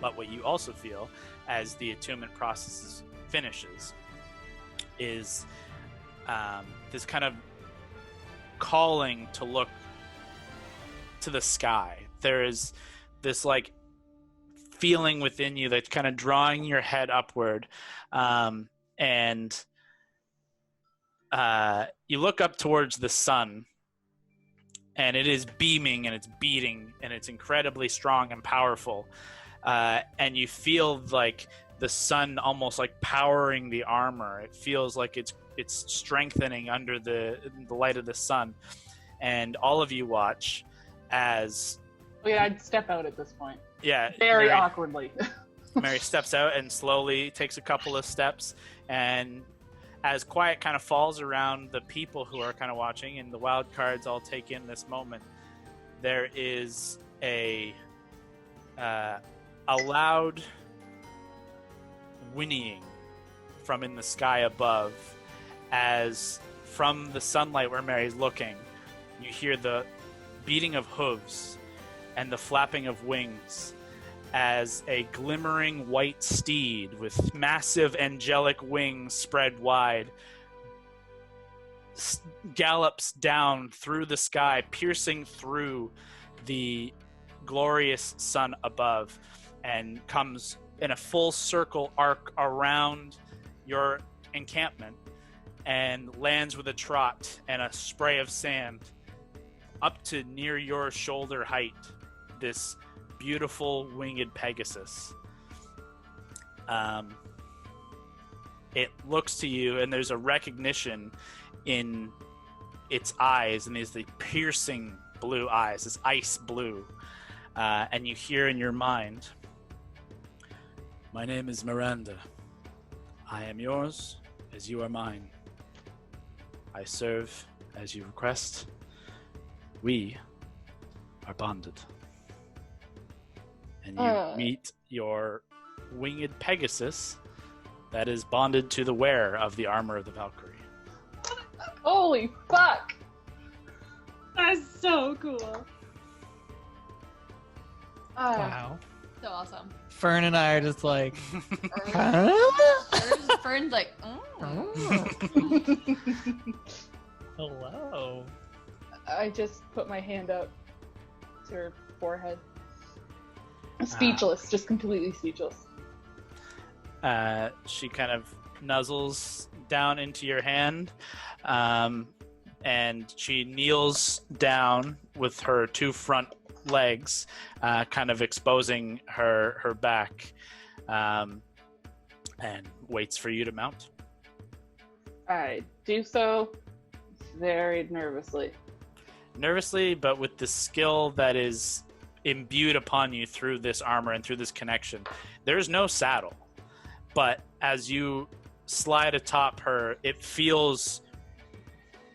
A: But what you also feel as the attunement process finishes is this kind of calling to look to the sky. There is this like feeling within you that's kind of drawing your head upward, and you look up towards the sun, and it is beaming, and it's beating, and it's incredibly strong and powerful. And you feel like the sun almost like powering the armor. It feels like it's strengthening under the light of the sun. And all of you watch as
D: Oh yeah, I'd step out at this point.
A: Mary,
D: Very awkwardly.
A: Mary steps out and slowly takes a couple of steps, and as quiet kind of falls around the people who are kind of watching, and the wild cards all take in this moment, there is a loud whinnying from in the sky above, as from the sunlight where Mary's looking, you hear the beating of hooves and the flapping of wings as a glimmering white steed with massive angelic wings spread wide gallops down through the sky, piercing through the glorious sun above, and comes in a full circle arc around your encampment and lands with a trot and a spray of sand up to near your shoulder height. This beautiful winged Pegasus. It looks to you, and there's a recognition in its eyes, and there's the piercing blue eyes, this ice blue. And you hear in your mind, "My name is Miranda. I am yours as you are mine. I serve as you request. We are bonded." And you meet your winged Pegasus that is bonded to the wearer of the armor of the Valkyrie.
D: Holy fuck!
E: That's so cool.
C: Wow.
I: So awesome.
C: Fern and I are just like,
I: Fern's like,
C: hello.
D: I just put my hand up to her forehead. Speechless, just completely speechless.
A: She kind of nuzzles down into your hand, and she kneels down with her two front legs, kind of exposing her back, and waits for you to mount.
D: I do so very nervously.
A: Nervously, but with the skill that is imbued upon you through this armor and through this connection. There's no saddle, but as you slide atop her, it feels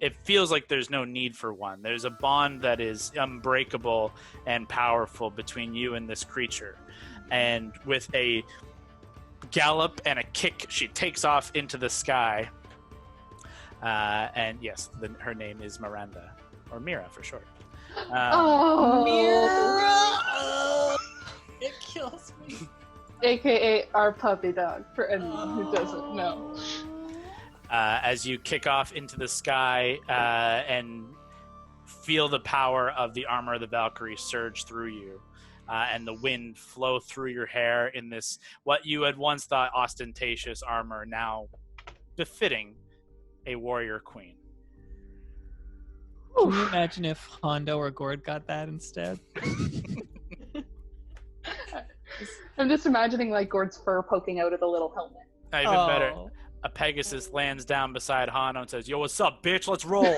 A: it feels like there's no need for one. There's a bond that is unbreakable and powerful between you and this creature. And with a gallop and a kick, she takes off into the sky. And yes, her name is Miranda, or Mira for short.
D: Oh,
C: Mira! It kills me.
D: AKA our puppy dog, for anyone who doesn't know.
A: As you kick off into the sky and feel the power of the armor of the Valkyrie surge through you, and the wind flow through your hair in this, what you had once thought ostentatious armor, now befitting a warrior queen.
C: Can you imagine if Hondo or Gord got that instead?
D: I'm just imagining like Gord's fur poking out of the little helmet.
A: Even better. A Pegasus lands down beside Hondo and says, "Yo, what's up, bitch? Let's roll."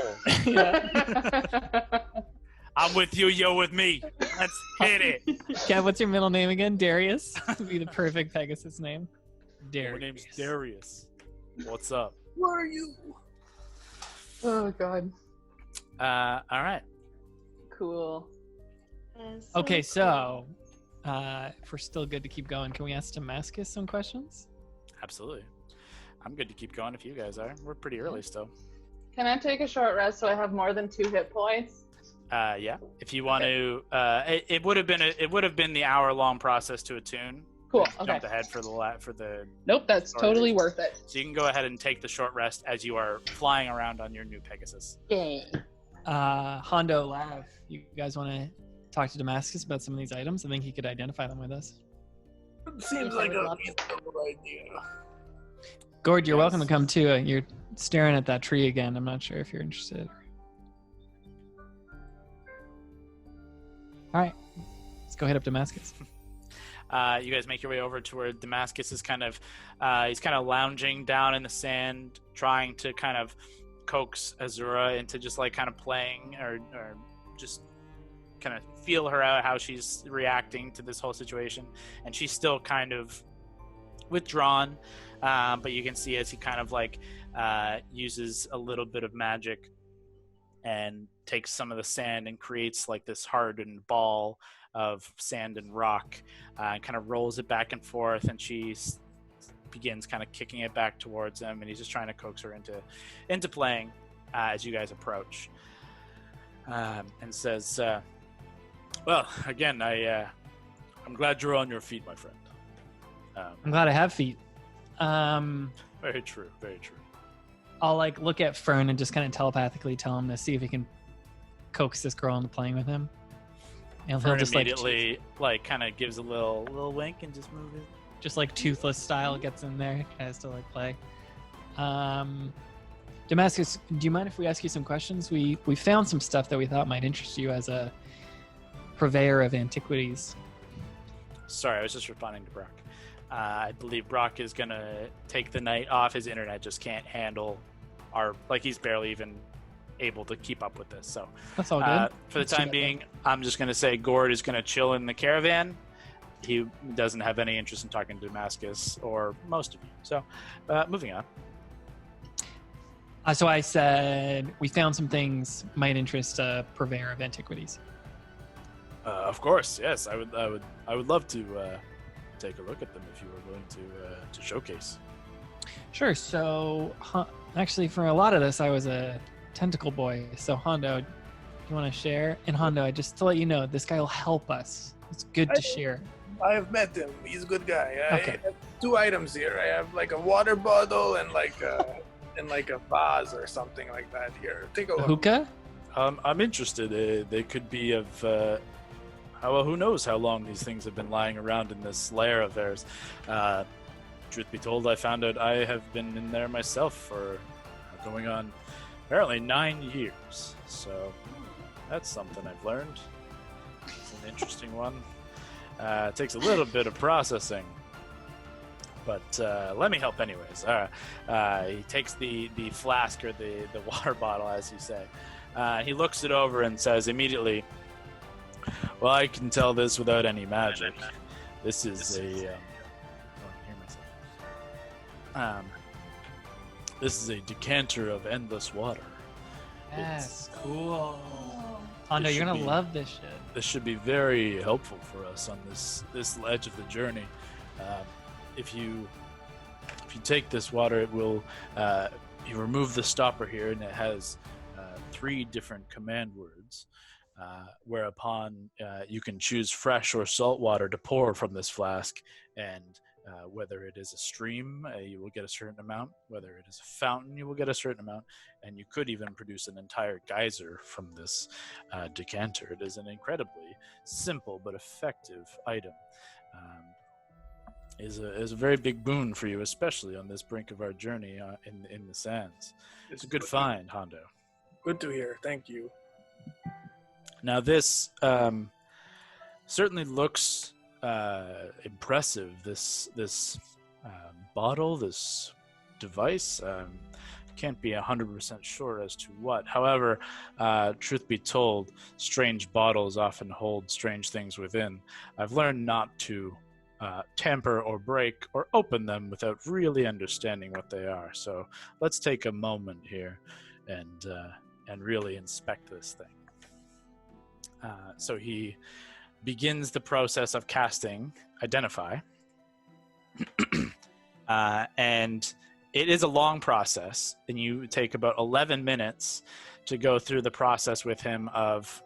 A: I'm with you, you're with me. Let's hit it.
C: Kev, what's your middle name again? Darius? Would be the perfect Pegasus name. Darius.
A: My name's Darius. What's up?
G: Where are you?
D: Oh god.
A: All right.
D: Cool.
C: Okay, so if we're still good to keep going, can we ask Damascus some questions?
A: Absolutely. I'm good to keep going if you guys are. We're pretty early still.
D: Can I take a short rest so I have more than 2 hit points?
A: Yeah. If you want to, it would have been the hour-long process to attune.
D: Cool.
A: Jumped
D: Okay.
A: ahead for the.
D: Nope, that's totally worth it.
A: So you can go ahead and take the short rest as you are flying around on your new Pegasus.
D: Yay.
C: Hondo, Lav, you guys want to talk to Damascus about some of these items? I think he could identify them with us.
G: Seems like a reasonable idea.
C: Gord, you're welcome to come too. You're staring at that tree again. I'm not sure if you're interested. All right, let's go hit up Damascus.
A: You guys make your way over to where Damascus is he's kind of lounging down in the sand, trying to kind of coax Azura into just like kind of playing or just kind of feel her out, how she's reacting to this whole situation. And she's still kind of withdrawn, but you can see as he kind of like uses a little bit of magic and takes some of the sand and creates like this hardened ball of sand and rock, and kind of rolls it back and forth, and she begins kind of kicking it back towards him, and he's just trying to coax her into playing as you guys approach, and says, well, again, I'm glad you're on your feet, my friend.
C: I'm glad I have feet.
A: Very true, very true.
C: I'll like look at Fern and just kind of telepathically tell him to see if he can coax this girl into playing with him. And
A: Fern
C: he'll just
A: immediately like kind of gives a little wink and just move it.
C: Just like Toothless style gets in there, has to like play. Damascus, do you mind if we ask you some questions? We found some stuff that we thought might interest you as a purveyor of antiquities.
A: Sorry, I was just responding to Brock. I believe Brock is gonna take the night off. His internet just can't handle he's barely even able to keep up with this. So
C: that's all good.
A: For the time being, I'm just gonna say Gord is gonna chill in the caravan. He doesn't have any interest in talking to Damascus or most of you. So moving on.
C: So I said we found some things might interest a purveyor of antiquities.
A: Of course, yes. I would love to take a look at them if you were willing to showcase.
C: Sure. So actually, for a lot of this, I was a tentacle boy. So Hondo, do you want to share? And Hondo, just to let you know, this guy will help us. It's good to share.
G: I have met him. He's a good guy.
C: Okay.
G: I have 2 items here. I have like a water bottle and like a vase or something like that. Here, take a look.
C: Hookah?
A: I'm interested. They could be of. Who knows how long these things have been lying around in this lair of theirs. Truth be told, I found out I have been in there myself for going on apparently 9 years. So that's something I've learned. It's an interesting one. It takes a little bit of processing. But let me help anyways. He takes the flask or the water bottle, as you say. He looks it over and says immediately, well, I can tell this without any magic. This is this is a decanter of endless water.
C: Yes, cool. Hondo, you're gonna love this shit.
A: This should be very helpful for us on this edge of the journey. If you take this water, it will you remove the stopper here, and it has 3 different command words, whereupon you can choose fresh or salt water to pour from this flask, and whether it is a stream, you will get a certain amount. Whether it is a fountain, you will get a certain amount. And you could even produce an entire geyser from this decanter. It is an incredibly simple but effective item. Is a very big boon for you, especially on this brink of our journey in the sands. It's a good find, Hondo.
G: Good to hear. Thank you.
A: Now this certainly looks impressive. This bottle, this device. Can't be 100% sure as to what. However, truth be told, strange bottles often hold strange things within. I've learned not to tamper or break or open them without really understanding what they are. So let's take a moment here and really inspect this thing. So he begins the process of casting Identify. And it is a long process, and you take about 11 minutes to go through the process with him of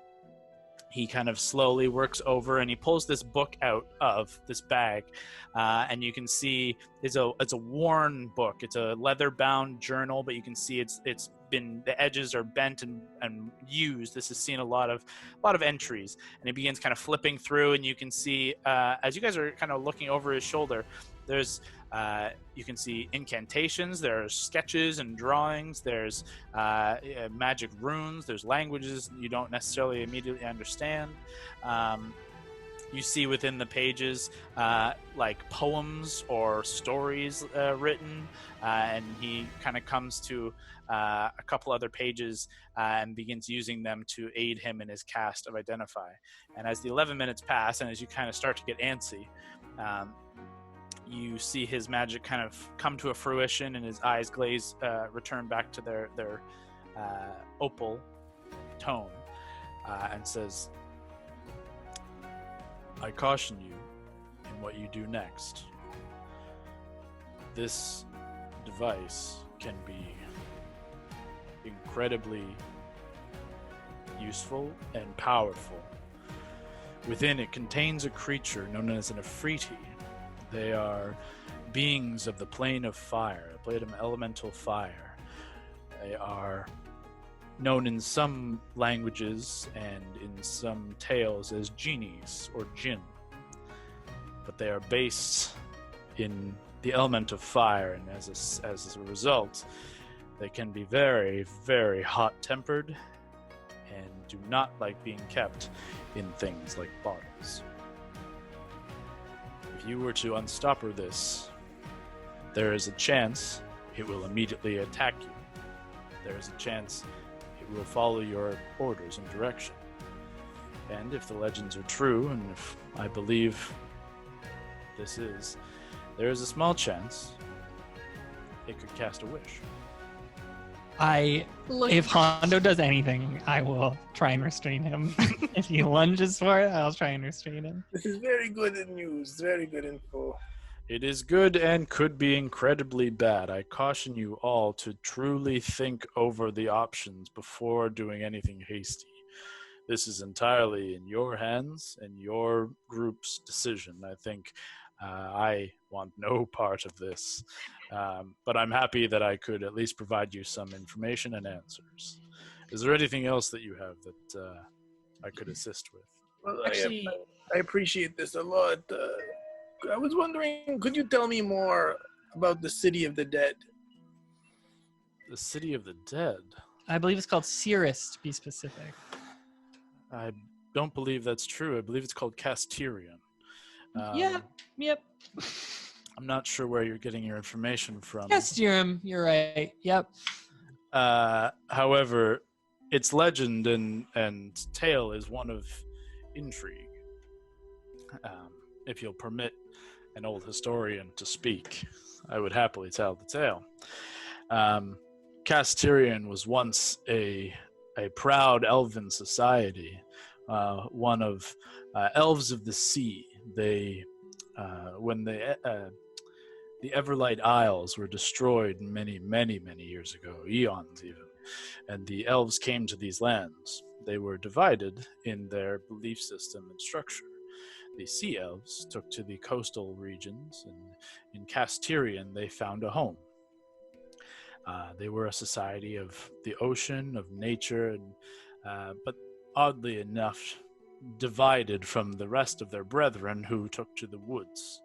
A: he kind of slowly works over, and he pulls this book out of this bag, and you can see it's a worn book. It's a leather-bound journal, but you can see it's been, the edges are bent and used. This has seen a lot of entries, and he begins kind of flipping through, and you can see as you guys are kind of looking over his shoulder, there's you can see incantations, there's sketches and drawings, there's magic runes, there's languages you don't necessarily immediately understand. You see within the pages like poems or stories written, and he kind of comes to a couple other pages and begins using them to aid him in his cast of Identify. And as the 11 minutes pass, and as you kind of start to get antsy, you see his magic kind of come to a fruition, and his eyes glaze, return back to their opal tone, and says, I caution you in what you do next. This device can be incredibly useful and powerful. Within it contains a creature known as an Afriti. They are beings of the plane of fire, a plane of elemental fire. They are known in some languages and in some tales as genies or jinn. But they are based in the element of fire, and as a result, they can be very, very hot-tempered and do not like being kept in things like bottles. If you were to unstopper this, there is a chance it will immediately attack you. There is a chance it will follow your orders and direction. And if the legends are true, and if I believe this is, there is a small chance it could cast a wish.
C: If Hondo does anything, I will try and restrain him. If he lunges for it, I'll try and restrain him.
G: This is very good news. Very good info.
A: It is good and could be incredibly bad. I caution you all to truly think over the options before doing anything hasty. This is entirely in your hands and your group's decision. I think I want no part of this. But I'm happy that I could at least provide you some information and answers. Is there anything else that you have that I could assist with?
G: Well, actually, I appreciate this a lot. I was wondering, could you tell me more about the City of the Dead?
A: The City of the Dead?
C: I believe it's called Cirrus, to be specific.
A: I don't believe that's true. I believe it's called Casterion.
C: Yep.
A: I'm not sure where you're getting your information from.
C: Casterium, you're right. Yep.
A: However, its legend and tale is one of intrigue. If you'll permit an old historian to speak, I would happily tell the tale. Casterion was once a a proud elven society, one of elves of the sea. They, when the Everlight Isles were destroyed many, many, many years ago, eons even, and the elves came to these lands, they were divided in their belief system and structure. The sea elves took to the coastal regions, and in Castirian they found a home. They were a society of the ocean, of nature, and, but oddly enough, divided from the rest of their brethren who took to the woods.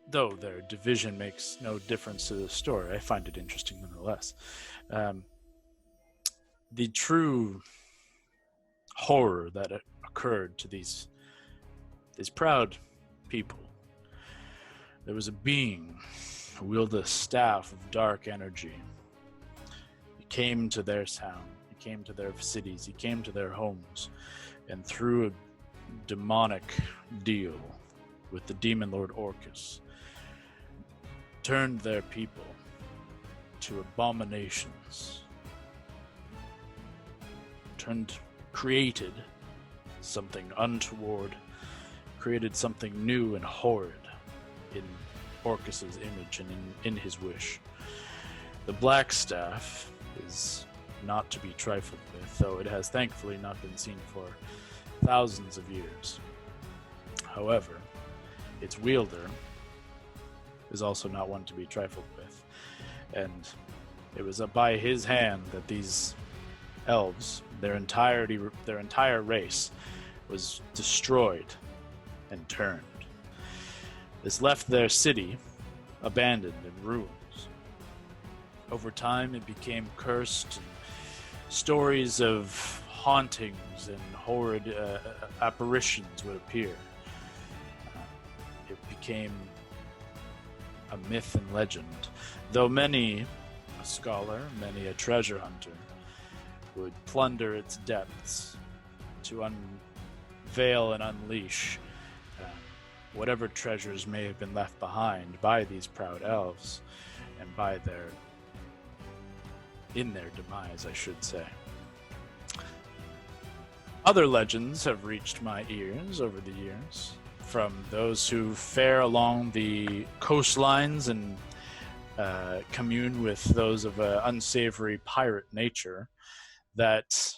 A: Though their division makes no difference to the story, I find it interesting nonetheless. The true horror that occurred to these proud people. There was a being who wielded a staff of dark energy. He came to their town, he came to their cities, he came to their homes, and through a demonic deal with the demon lord Orcus, turned their people to abominations. Created something untoward, created something new and horrid in Orcus's image and in his wish. The Black Staff is not to be trifled with, though it has thankfully not been seen for thousands of years. However, its wielder is also not one to be trifled with, and it was by his hand that these elves, their entire race, was destroyed and turned. This left their city abandoned in ruins. Over time, it became cursed, and stories of hauntings and horrid apparitions would appear. It became a myth and legend, though many a scholar, many a treasure hunter, would plunder its depths to unveil and unleash whatever treasures may have been left behind by these proud elves, and in their demise, I should say. Other legends have reached my ears over the years, from those who fare along the coastlines and commune with those of an unsavory pirate nature, that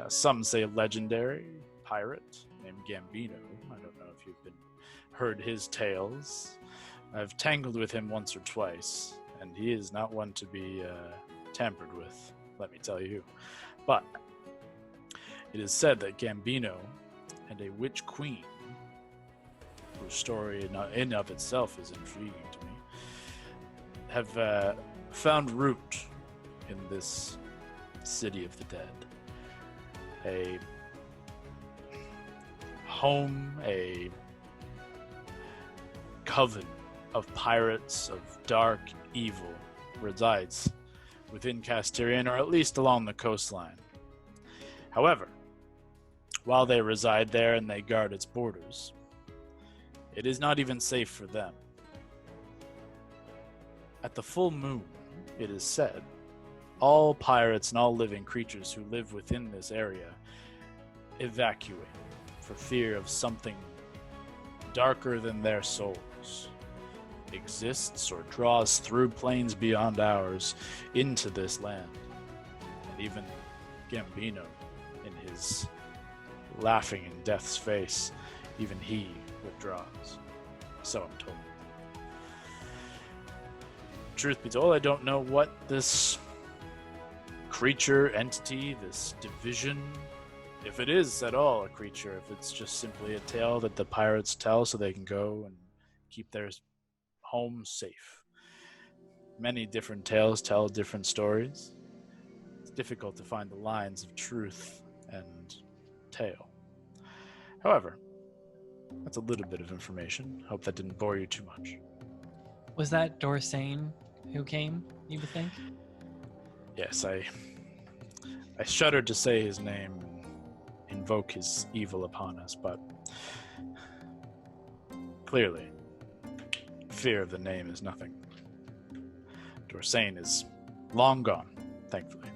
A: some say legendary pirate named Gambino, I don't know if you've heard his tales. I've tangled with him once or twice, and he is not one to be tampered with, let me tell you. But it is said that Gambino and a witch queen, whose story in of itself is intriguing to me, have found root in this city of the dead. A home, a coven of pirates of dark evil resides within Castirian, or at least along the coastline. However, while they reside there and they guard its borders, it is not even safe for them. At the full moon, it is said, all pirates and all living creatures who live within this area evacuate for fear of something darker than their souls exists or draws through planes beyond ours into this land. And even Gambino, in his laughing in death's face, even he withdraws. So I'm told. Truth be told, I don't know what this creature, entity, this division, if it is at all a creature, if it's just simply a tale that the pirates tell so they can go and keep their home safe. Many different tales tell different stories. It's difficult to find the lines of truth and tale. However, that's a little bit of information. Hope that didn't bore you too much.
C: Was that Dorsane who came, you would think?
A: Yes, I shuddered to say his name and invoke his evil upon us, but clearly, fear of the name is nothing. Dorsane is long gone, thankfully.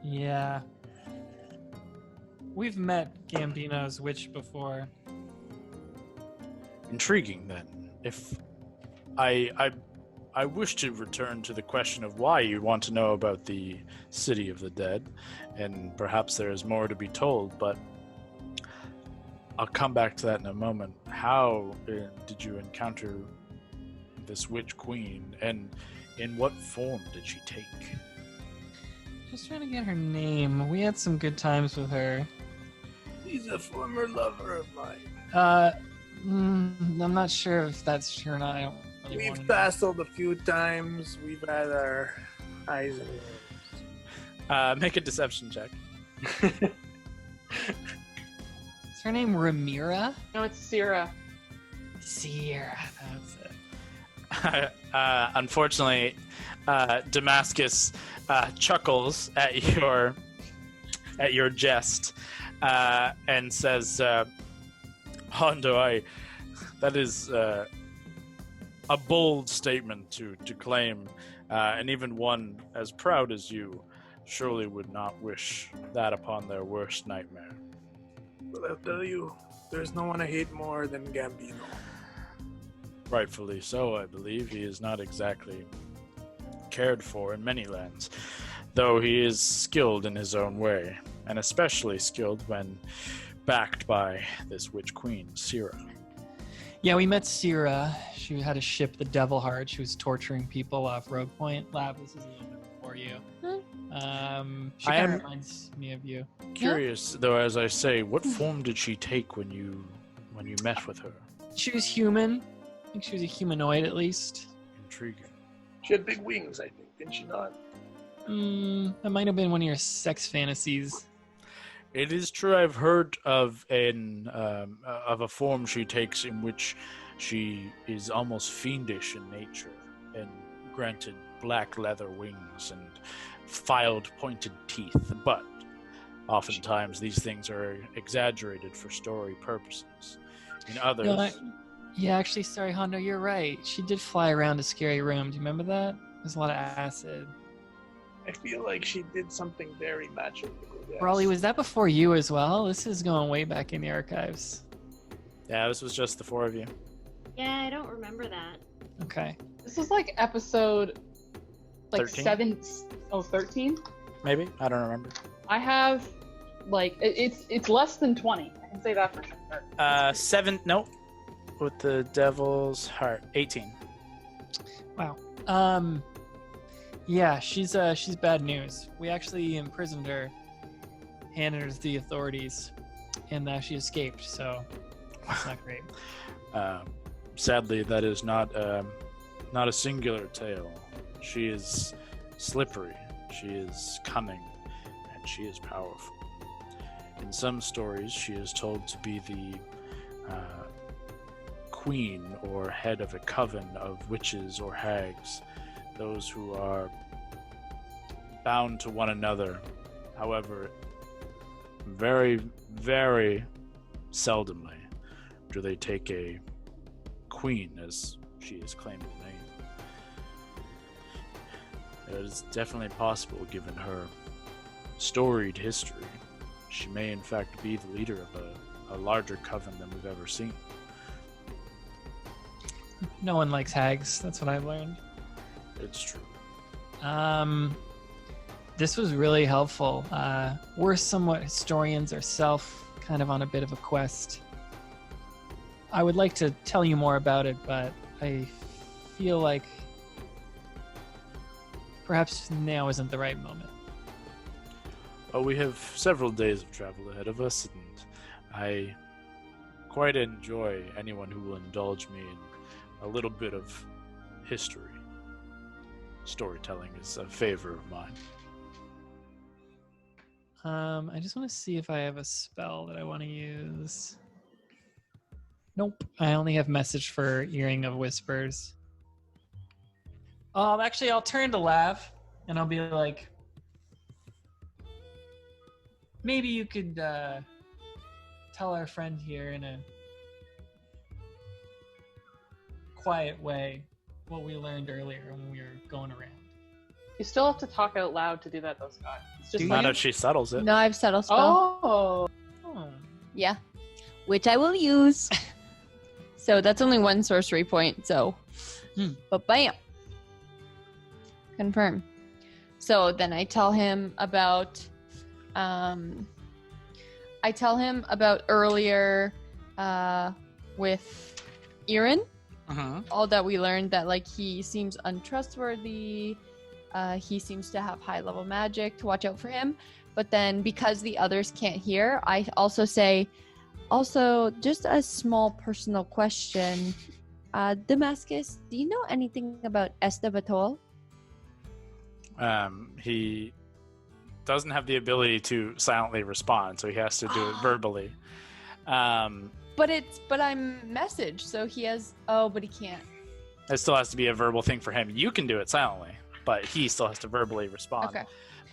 C: Yeah. We've met Gambino's witch before.
A: Intriguing, then. If I wish to return to the question of why you want to know about the City of the Dead, and perhaps there is more to be told, but I'll come back to that in a moment. How did you encounter this witch queen, and in what form did she take?
C: Just trying to get her name. We had some good times with her.
G: He's a former lover of mine.
C: I'm not sure if that's true or not. I don't really want
G: We've
C: to know.
G: tasseled a few times. We've had our eyes in it.
A: Make a deception check.
C: Is her name Ramira?
D: No, it's Sierra.
C: Sierra, that's it.
A: Unfortunately, Damascus chuckles at your jest and says, "Hondo, that is a bold statement to claim, and even one as proud as you surely would not wish that upon their worst nightmare."
G: But I'll tell you, there's no one I hate more than Gambino.
A: Rightfully so, I believe. He is not exactly cared for in many lands, though he is skilled in his own way, and especially skilled when backed by this witch queen, Sierra.
C: Yeah, we met Sierra. She had a ship, the Devil Heart. She was torturing people off Rogue Point. Lab, this is a little bit before you. She
A: I
C: kind
A: am-
C: of reminds me of you.
A: Curious, though, as I say, what form did she take when you met with her?
C: She was human. I think she was a humanoid at least.
A: Intriguing.
G: She had big wings, I think, didn't she not?
C: That might have been one of your sex fantasies.
A: It is true. I've heard of a form she takes in which she is almost fiendish in nature, and granted black leather wings and filed, pointed teeth. But oftentimes these things are exaggerated for story purposes. In others,
C: No, yeah, actually, sorry, Hondo, you're right. She did fly around a scary room. Do you remember that? There's a lot of acid.
G: I feel like she did something very magical. Yes.
C: Brawley, was that before you as well? This is going way back in the archives.
A: yeah, this was just the four of you.
E: Yeah, I don't remember that.
C: Okay.
D: This is like episode
A: 13?
D: 13?
A: Maybe, I don't remember.
D: I have like it's less than 20. I can say that for sure.
A: 7. Nope. With the Devil's Heart, 18.
C: Wow. Yeah, she's bad news. We actually imprisoned her, handed her to the authorities, and she escaped. So that's not great.
A: Sadly, that is not a singular tale. She is slippery, she is cunning, and she is powerful. In some stories, she is told to be the queen or head of a coven of witches or hags, those who are bound to one another. However, very, very seldomly do they take a queen, as she is claiming the name. It is definitely possible, given her storied history. She may in fact be the leader of a larger coven than we've ever seen.
C: No one likes hags. That's what I've learned.
A: It's true.
C: This was really helpful. We're somewhat historians ourselves, kind of on a bit of a quest. I would like to tell you more about it, but I feel like perhaps now isn't the right moment.
A: Well, we have several days of travel ahead of us, and I quite enjoy anyone who will indulge me in a little bit of history. Storytelling is a favor of mine.
C: I just want to see if I have a spell that I want to use. Nope. I only have message for Earring of Whispers. Actually, I'll turn to Lav, and I'll be like, maybe you could tell our friend here in a quiet way what we learned earlier when we were going around.
D: You still have to talk out loud to do that, though, Scott. It's just
A: Not if she settles it.
B: No, I've settled spell.
D: Oh.
B: Yeah. Which I will use. So that's only one sorcery point, so. But bam. Confirm. So then I tell him about earlier with Erin. All that we learned, that like he seems untrustworthy. He seems to have high level magic, to watch out for him. But then because the others can't hear, I also say, just a small personal question. Damascus, do you know anything about Estebatol?
A: He doesn't have the ability to silently respond, so he has to do it verbally.
B: But I'm messaged, so he has. Oh, but he can't.
A: It still has to be a verbal thing for him. You can do it silently, but he still has to verbally respond.
B: Okay.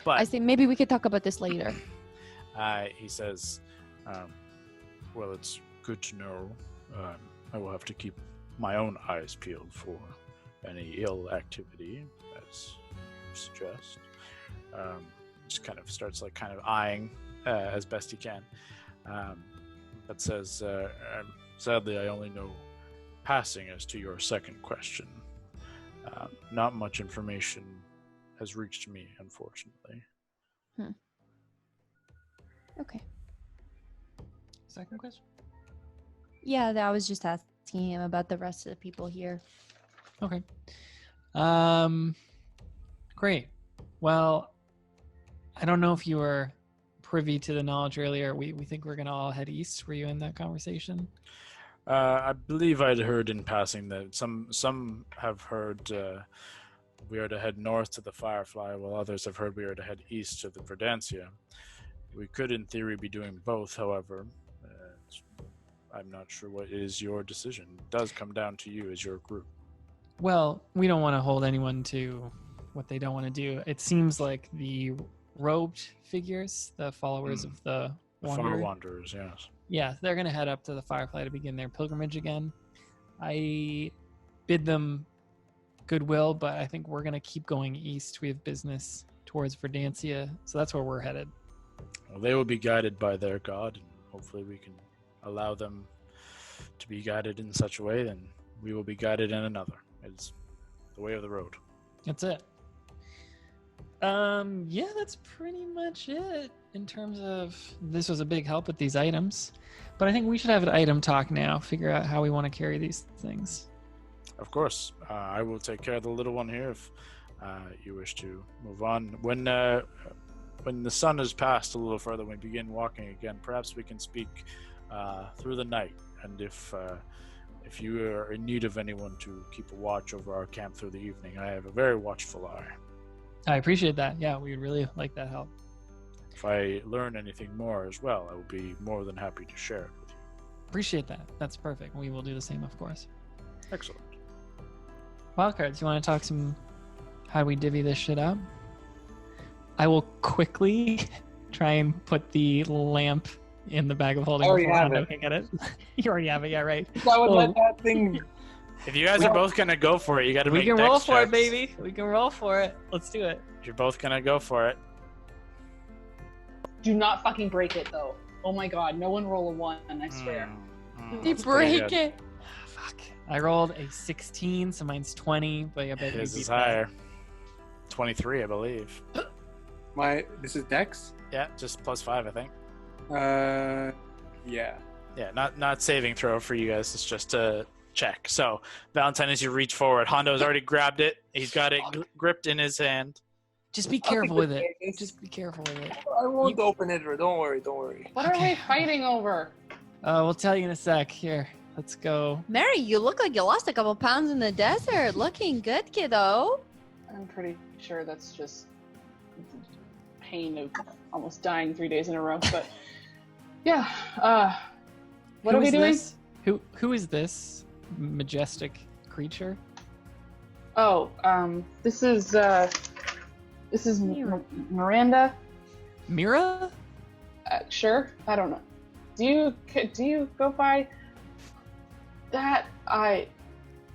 A: But
B: I say maybe we could talk about this later.
A: he says, "Well, it's good to know. I will have to keep my own eyes peeled for any ill activity, as you suggest." Just kind of starts kind of eyeing as best he can. But says, sadly, I only know passing as to your second question. Not much information has reached me, unfortunately.
B: Okay.
C: Second question?
B: Yeah, I was just asking him about the rest of the people here.
C: Okay. Great. Well, I don't know if you were privy to the knowledge earlier. We think we're gonna all head east. Were you in that conversation?
A: I believe I'd heard in passing that some have heard we are to head north to the Firefly, while others have heard we are to head east to the Verdantia. We could, in theory, be doing both, however. I'm not sure what is your decision. It does come down to you as your group.
C: Well, we don't want to hold anyone to what they don't want to do. It seems like the robed figures, the followers of the
A: Far Wanderers, yes.
C: Yeah, they're going to head up to the Firefly to begin their pilgrimage again. I bid them goodwill, but I think we're going to keep going east. We have business towards Verdantia, so that's where we're headed.
A: Well, they will be guided by their god, and hopefully we can allow them to be guided in such a way, then we will be guided in another. It's the way of the road.
C: That's it. Yeah, that's pretty much it in terms of this was a big help with these items. But I think we should have an item talk now, figure out how we want to carry these things.
A: Of course. I will take care of the little one here if you wish to move on. When the sun has passed a little further, we begin walking again. Perhaps we can speak through the night. And if you are in need of anyone to keep a watch over our camp through the evening, I have a very watchful eye.
C: I appreciate that. Yeah, we would really like that help.
A: If I learn anything more as well, I will be more than happy to share it with you.
C: Appreciate that. That's perfect. We will do the same, of course.
A: Excellent.
C: Wildcards, you want to talk some how do we divvy this shit up? I will quickly try and put the lamp in the bag of holding before Hondo can get it. You already have it, yeah, right.
F: I would let that thing...
A: If you guys are both going to go for it, you got to make
C: dex checks.
A: We can
C: roll for it, baby. We can roll for it. Let's do it.
A: If you're both going to go for it.
D: Do not fucking break it, though. Oh my god, no one roll a 1, I swear.
B: They break it.
C: Fuck. I rolled a 16, so mine's 20, but I bet
A: his is higher. 23, I believe.
F: This is Dex?
A: Yeah, just +5, I think.
F: Yeah.
A: Yeah, not saving throw for you guys. It's just a check. So, Valentine, as you reach forward, Hondo's already grabbed it. He's got it gripped in his hand.
C: Just be careful with it. Just be careful with it.
F: I won't open it. Don't worry.
D: What are we fighting over?
C: We'll tell you in a sec. Here, let's go.
B: Mary, you look like you lost a couple pounds in the desert. Looking good, kiddo.
D: I'm pretty sure that's just pain of almost dying 3 days in a row. But yeah, what are we doing?
C: This? Who is this majestic creature?
D: Oh, this is Miranda.
C: Mira?
D: Sure. I don't know. Do you go by that?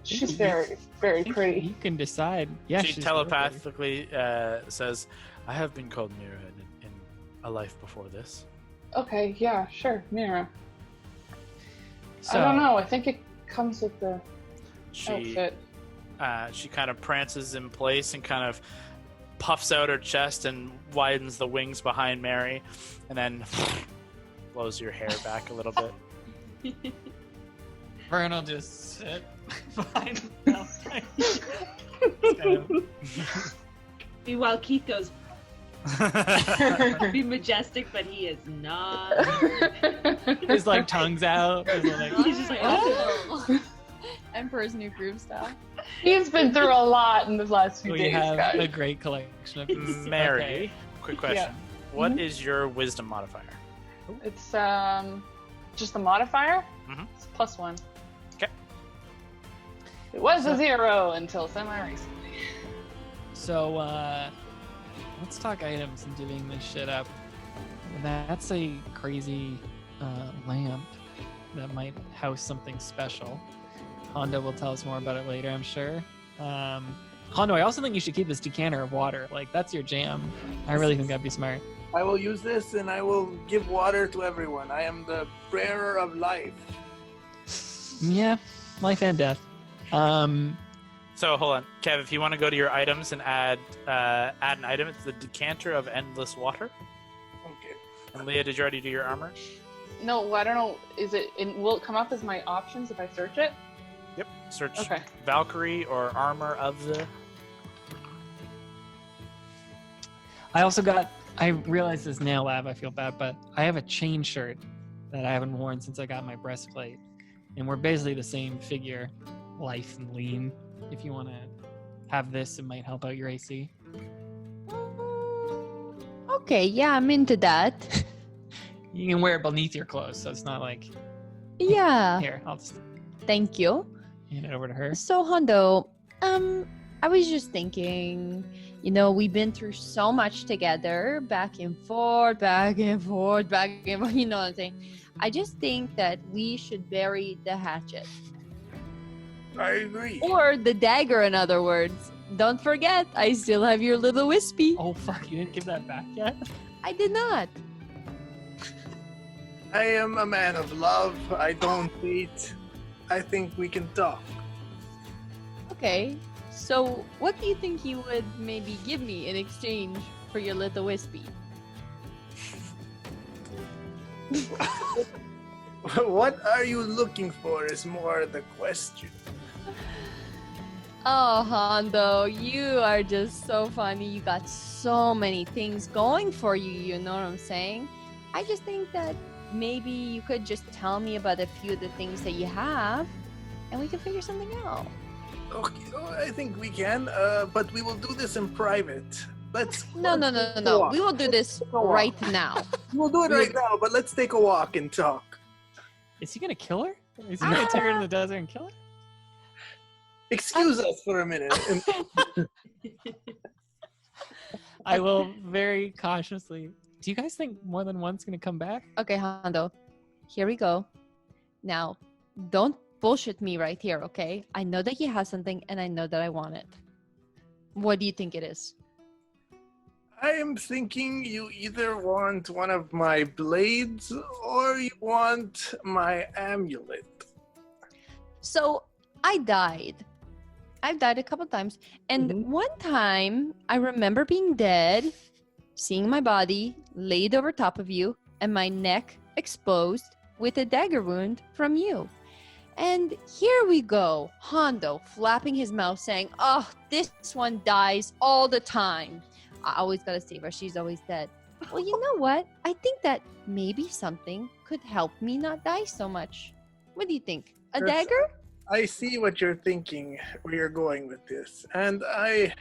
D: She's very, very pretty.
C: You can decide. Yeah,
A: she
C: she's really pretty.
A: telepathically says, I have been called Mira in a life before this.
D: Okay, yeah, sure, Mira.
C: So,
D: I don't know. I think it comes with the
A: She
D: outfit.
A: she kind of prances in place and kind of puffs out her chest and widens the wings behind Mary, and then blows your hair back a little bit.
C: Vern will just sit behind
E: Meanwhile, Keith goes, be majestic, but he is not.
C: his like tongue's out.
E: He's just like, oh.
I: Emperor's New Groove style.
D: He's been through a lot in the last few
C: We
D: days,
C: have
D: guys.
C: a great collection of these.
A: Mary,
C: Okay.
A: quick question.
D: Yeah.
A: What is your wisdom modifier?
D: It's just the modifier.
A: Mhm.
D: It's +1.
A: Okay.
D: It was a 0 until semi-recently.
C: So, let's talk items and divvying this shit up. That's a crazy lamp that might house something special. Hondo will tell us more about it later, I'm sure. Hondo, I also think you should keep this decanter of water. Like, that's your jam. I really think that'd be smart.
G: I will use this and I will give water to everyone. I am the bearer of life.
C: Yeah, life and death.
A: So hold on, Kev. If you want to go to your items and add an item, it's the decanter of endless water.
G: Okay.
A: And Leah, did you already do your armor?
D: No, I don't know. Will it come up as my options if I search it?
A: Yep. Search
D: Okay.
A: Valkyrie or armor of the.
C: I realize this now, Lab, I feel bad, but I have a chain shirt that I haven't worn since I got my breastplate. And we're basically the same figure, lithe and lean. If you want to have this, it might help out your AC.
B: Okay, yeah, I'm into that.
C: You can wear it beneath your clothes, so it's not like,
B: Yeah,
C: here, I'll just
B: thank you.
C: hand it over to her.
B: So Hondo, I was just thinking, we've been through so much together, back and forth, back and forth, back and forth, you know what I'm saying? I just think that we should bury the hatchet.
G: I agree.
B: Or the dagger, in other words. Don't forget, I still have your little wispy.
C: Oh, fuck, you didn't give that back yet?
B: I did not.
G: I am a man of love. I don't hate. I think we can talk.
B: Okay, so what do you think you would maybe give me in exchange for your little wispy?
G: What are you looking for is more the question.
B: Oh, Hondo, you are just so funny. You got so many things going for you, you know what I'm saying? I just think that maybe you could just tell me about a few of the things that you have, and we can figure something out.
G: Okay, I think we can, but we will do this in private. Let's
B: No. We will do this right now.
G: We'll do it right now, but let's take a walk and talk.
C: Is he gonna kill her? Is he gonna take her to the desert and kill her?
G: Excuse us for a minute.
C: I will very cautiously. Do you guys think more than one's gonna come back?
B: Okay, Hondo, here we go. Now, don't bullshit me right here, okay? I know that you have something, and I know that I want it. What do you think it is?
G: I am thinking you either want one of my blades or you want my amulet.
B: So, I died. I've died a couple times. And one time, I remember being dead, seeing my body laid over top of you, and my neck exposed with a dagger wound from you. And here we go, Hondo flapping his mouth saying, oh, this one dies all the time. I always gotta save her, she's always dead. Well, you know what? I think that maybe something could help me not die so much. What do you think? A
G: Yes.
B: dagger?
G: I see what you're thinking, where you're going with this. And I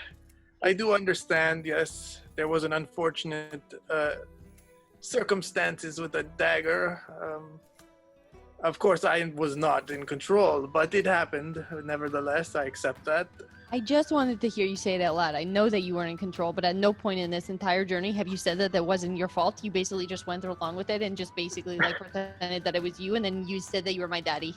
G: do understand, yes, there was an unfortunate circumstances with a dagger. Of course, I was not in control, but it happened. Nevertheless, I accept that.
B: I just wanted to hear you say it out loud. I know that you weren't in control, but at no point in this entire journey have you said that that wasn't your fault. You basically just went along with it and just basically like pretended that it was you, and then you said that you were my daddy.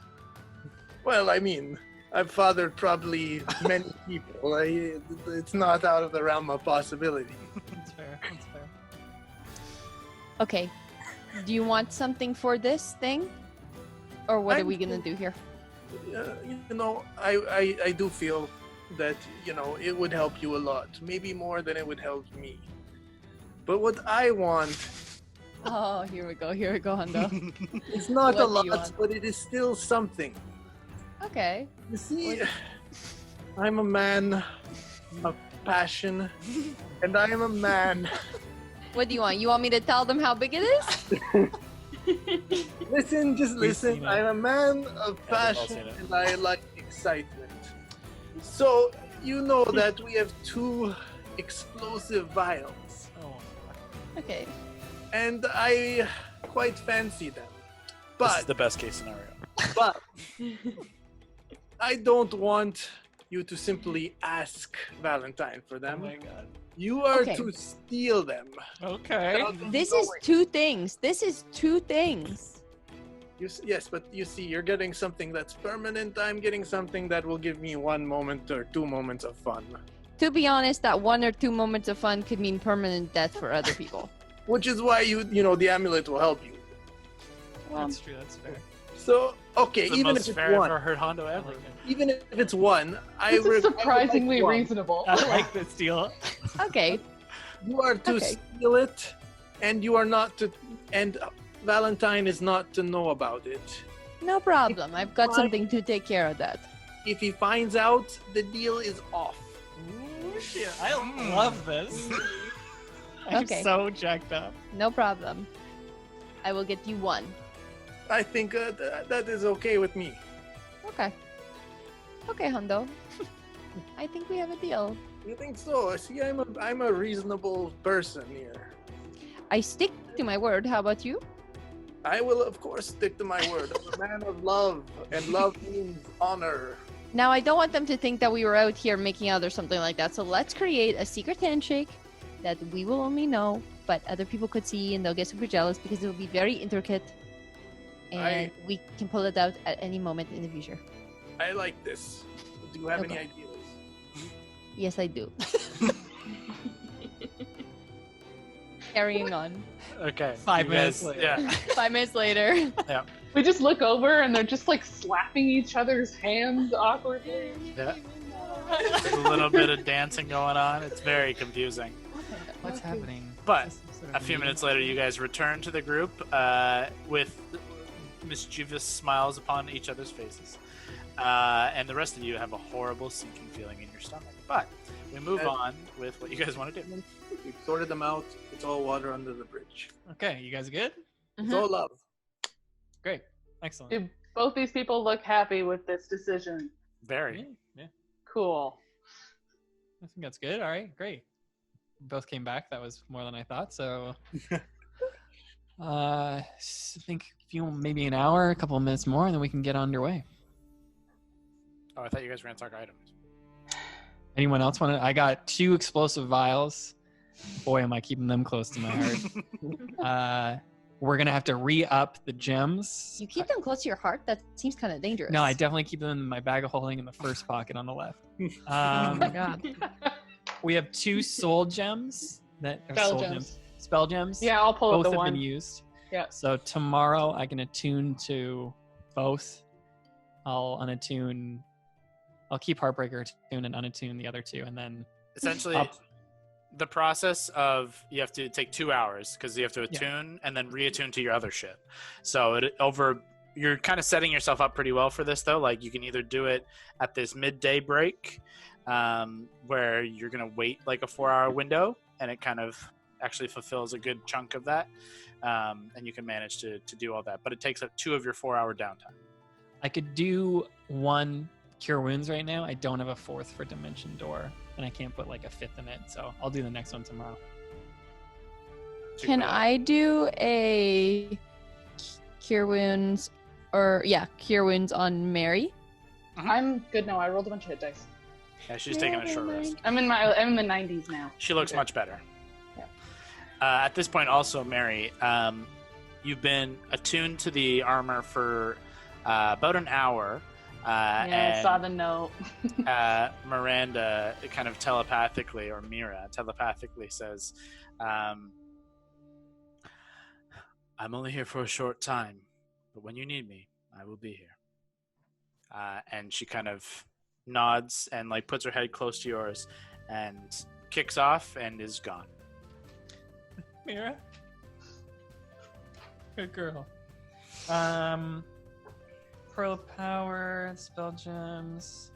G: Well, I mean, I've fathered probably many people. It's not out of the realm of possibility.
C: That's fair. That's fair.
B: Okay. Do you want something for this thing? Or what are we going to do here?
G: I do feel that, it would help you a lot. Maybe more than it would help me. But what I want...
B: Oh, here we go, Hondo.
G: It's not
B: What
G: a
B: do
G: lot,
B: you want?
G: but it is still something.
B: Okay.
G: You see, I'm a man of passion, and I am a man.
B: What do you want? You want me to tell them how big it is?
G: Listen, just
C: We've seen
G: listen.
C: it.
G: I'm a man of
A: Yeah, we've all
G: passion,
A: seen it.
G: and I like excitement. So, you know that we have 2 explosive vials,
C: Oh.
B: Okay.
G: and I quite fancy them.
A: This is
G: But,
A: the best case scenario.
G: but, I don't want you to simply ask Valentine for
C: Oh
G: them.
C: my god.
G: You are
B: Okay.
G: to steal them.
C: Okay.
B: This is 2 things. This is 2 things.
G: Yes, but you see, you're getting something that's permanent. I'm getting something that will give me 1 moment or 2 moments of fun.
B: To be honest, that 1 or 2 moments of fun could mean permanent death for other people.
G: Which is why the amulet will help you.
C: That's true. That's fair.
G: So, okay,
A: It's the
G: even
A: most
G: if it's
A: fair I've
G: 1,
A: ever heard Hondo
C: I
A: ever.
C: like it.
G: even if it's 1, I
D: This is surprisingly
G: I would like 1.
D: reasonable.
C: I like this deal.
B: Okay.
G: You are to
B: Okay.
G: steal it, and you are not to, and Valentine is not to know about it.
B: No problem. I've got something to take care of that.
G: If he finds out, the deal is off.
C: Ooh, shit. I love this. I'm
B: Okay.
C: so jacked up.
B: No problem. I will get you 1.
G: I think that is okay with me.
B: Okay. Okay, Hondo. I think we have a deal.
G: You think so? See, I'm a reasonable person here.
B: I stick to my word. How about you?
G: I will, of course, stick to my word. I'm a man of love, and love means honor.
B: Now, I don't want them to think that we were out here making out or something like that. So let's create a secret handshake that we will only know, but other people could see, and they'll get super jealous because it will be very intricate. And we can pull it out at any moment in the future.
G: I like this. Do you have any
B: Okay.
G: ideas?
B: Yes, I do. Carrying on.
A: Okay.
C: 5
A: you
C: minutes
A: guys-
C: later.
A: Yeah.
B: 5 minutes later.
D: We just look over and they're just like slapping each other's hands awkwardly.
A: Yeah. There's a little bit of dancing going on. It's very confusing.
C: What's happening?
A: But
C: Is this some sort of
A: a few
C: meeting?
A: minutes later, you guys return to the group with mischievous smiles upon each other's faces. And the rest of you have a horrible sinking feeling in your stomach. But we move on with what you guys want to do.
G: We've sorted them out. It's all water under the bridge.
C: Okay, you guys good?
G: It's all love.
C: Great. Excellent.
D: Do both these people look happy with this decision?
A: Very.
C: Yeah.
D: Cool.
C: I think that's good. All right, great. Both came back. That was more than I thought. So, I think maybe an hour, a couple of minutes more, and then we can get underway.
A: Oh, I thought you guys were going to talk items.
C: Anyone else want to? I got 2 explosive vials. Boy, am I keeping them close to my heart. We're gonna have to re-up the gems.
B: You keep them close to your heart? That seems kind of dangerous.
C: No, I definitely keep them in my bag of holding in the first pocket on the left.
B: Oh my god.
C: We have 2 soul gems that are
D: Spell
C: soul
D: gems.
C: Spell gems.
D: Yeah, I'll pull up
C: Both
D: the
C: have
D: one.
C: been used.
D: Yeah.
C: So tomorrow I can attune to both. I'll keep Heartbreaker attuned and unattune the other 2, and then
A: Essentially,
C: Up.
A: the process of you have to take 2 hours because you have to attune and then reattune to your other shit. So you're kind of setting yourself up pretty well for this, though. Like, you can either do it at this midday break where you're going to wait like a 4-hour window, and it kind of actually fulfills a good chunk of that, and you can manage to do all that. But it takes up 2 of your 4-hour downtime.
C: I could do 1 Cure Wounds right now. I don't have a 4th for Dimension Door, and I can't put like a 5th in it, so I'll do the next one tomorrow.
B: Can I do a cure wounds cure wounds on Mary?
D: I'm good now. I rolled a bunch of hit dice.
A: Yeah, she's taking a short rest.
D: I'm in the 90s now.
A: She looks
D: Okay.
A: much better.
D: Yeah.
A: At this point, also, Mary, you've been attuned to the armor for about an hour.
D: I saw the note.
A: Miranda kind of telepathically, or Mira telepathically says, I'm only here for a short time, but when you need me, I will be here. And she kind of nods and like puts her head close to yours and kicks off and is gone.
C: Mira? Good girl. Pearl Power, Spell Gems.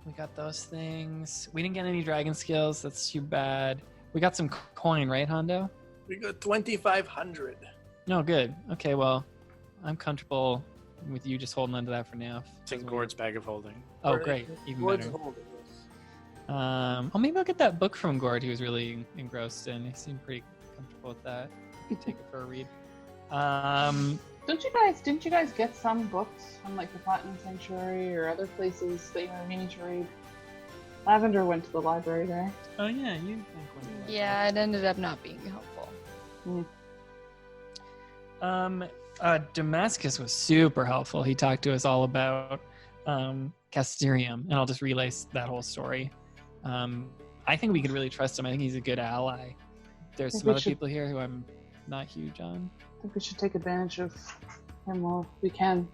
C: We got those things. We didn't get any dragon skills. That's too bad. We got some coin, right, Hondo?
G: We got 2,500.
C: No, good. Okay, well, I'm comfortable with you just holding on to that for now.
A: It's in Gord's bag of holding.
C: Oh, great. Even better. Maybe I'll get that book from Gord he was really engrossed in. He seemed pretty comfortable with that. Take it for a read.
D: Didn't you guys get some books from like the Platinum Sanctuary or other places that you were meaning to read? Lavender went to the library there.
C: Oh yeah, you.
I: Yeah, it ended up not being helpful.
C: Damascus was super helpful. He talked to us all about Casterium, and I'll just relay that whole story. I think we could really trust him. I think he's a good ally. There's some other people here who I'm not huge on.
D: I think we should take advantage of him while we can.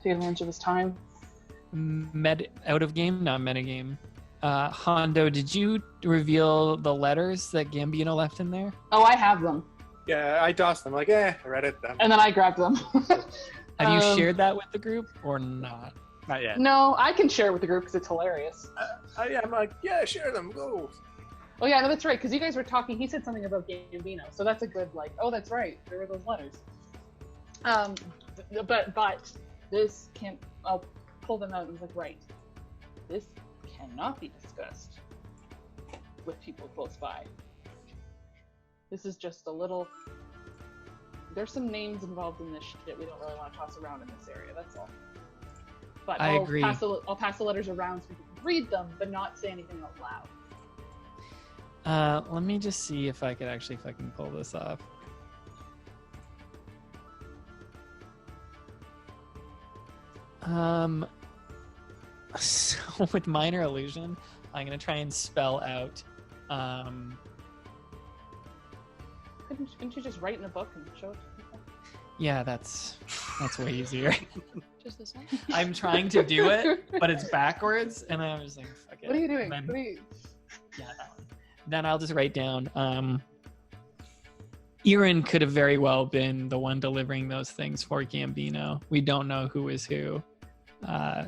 D: Take advantage of his time.
C: Out of game, not meta game. Hondo, did you reveal the letters that Gambino left in there?
D: Oh, I have them.
F: Yeah, I tossed them. Like, I read it.
D: And then I grabbed them.
C: Have you shared that with the group or not?
A: Not yet.
D: No, I can share it with the group because it's hilarious.
F: I'm like, yeah, share them. Go.
D: Oh yeah, no, that's right. Because you guys were talking. He said something about Gambino, so that's a good like. Oh, that's right. There were those letters. But this can't. I'll pull them out and was like, right. This cannot be discussed with people close by. This is just a little. There's some names involved in this shit we don't really want to toss around in this area. That's all. But
C: I agree.
D: I'll pass the letters around so people can read them, but not say anything out loud.
C: Let me just see if I could actually fucking pull this off. So with minor illusion, I'm gonna try and spell out.
D: Couldn't you just write in a book and show it to people?
C: Yeah, that's way easier.
I: Just this one?
C: I'm trying to do it, but it's backwards, and I was like, fuck it.
D: What are you doing?
C: Then,
D: Yeah,
C: that one. Then I'll just write down. Erin could have very well been the one delivering those things for Gambino. We don't know who is who,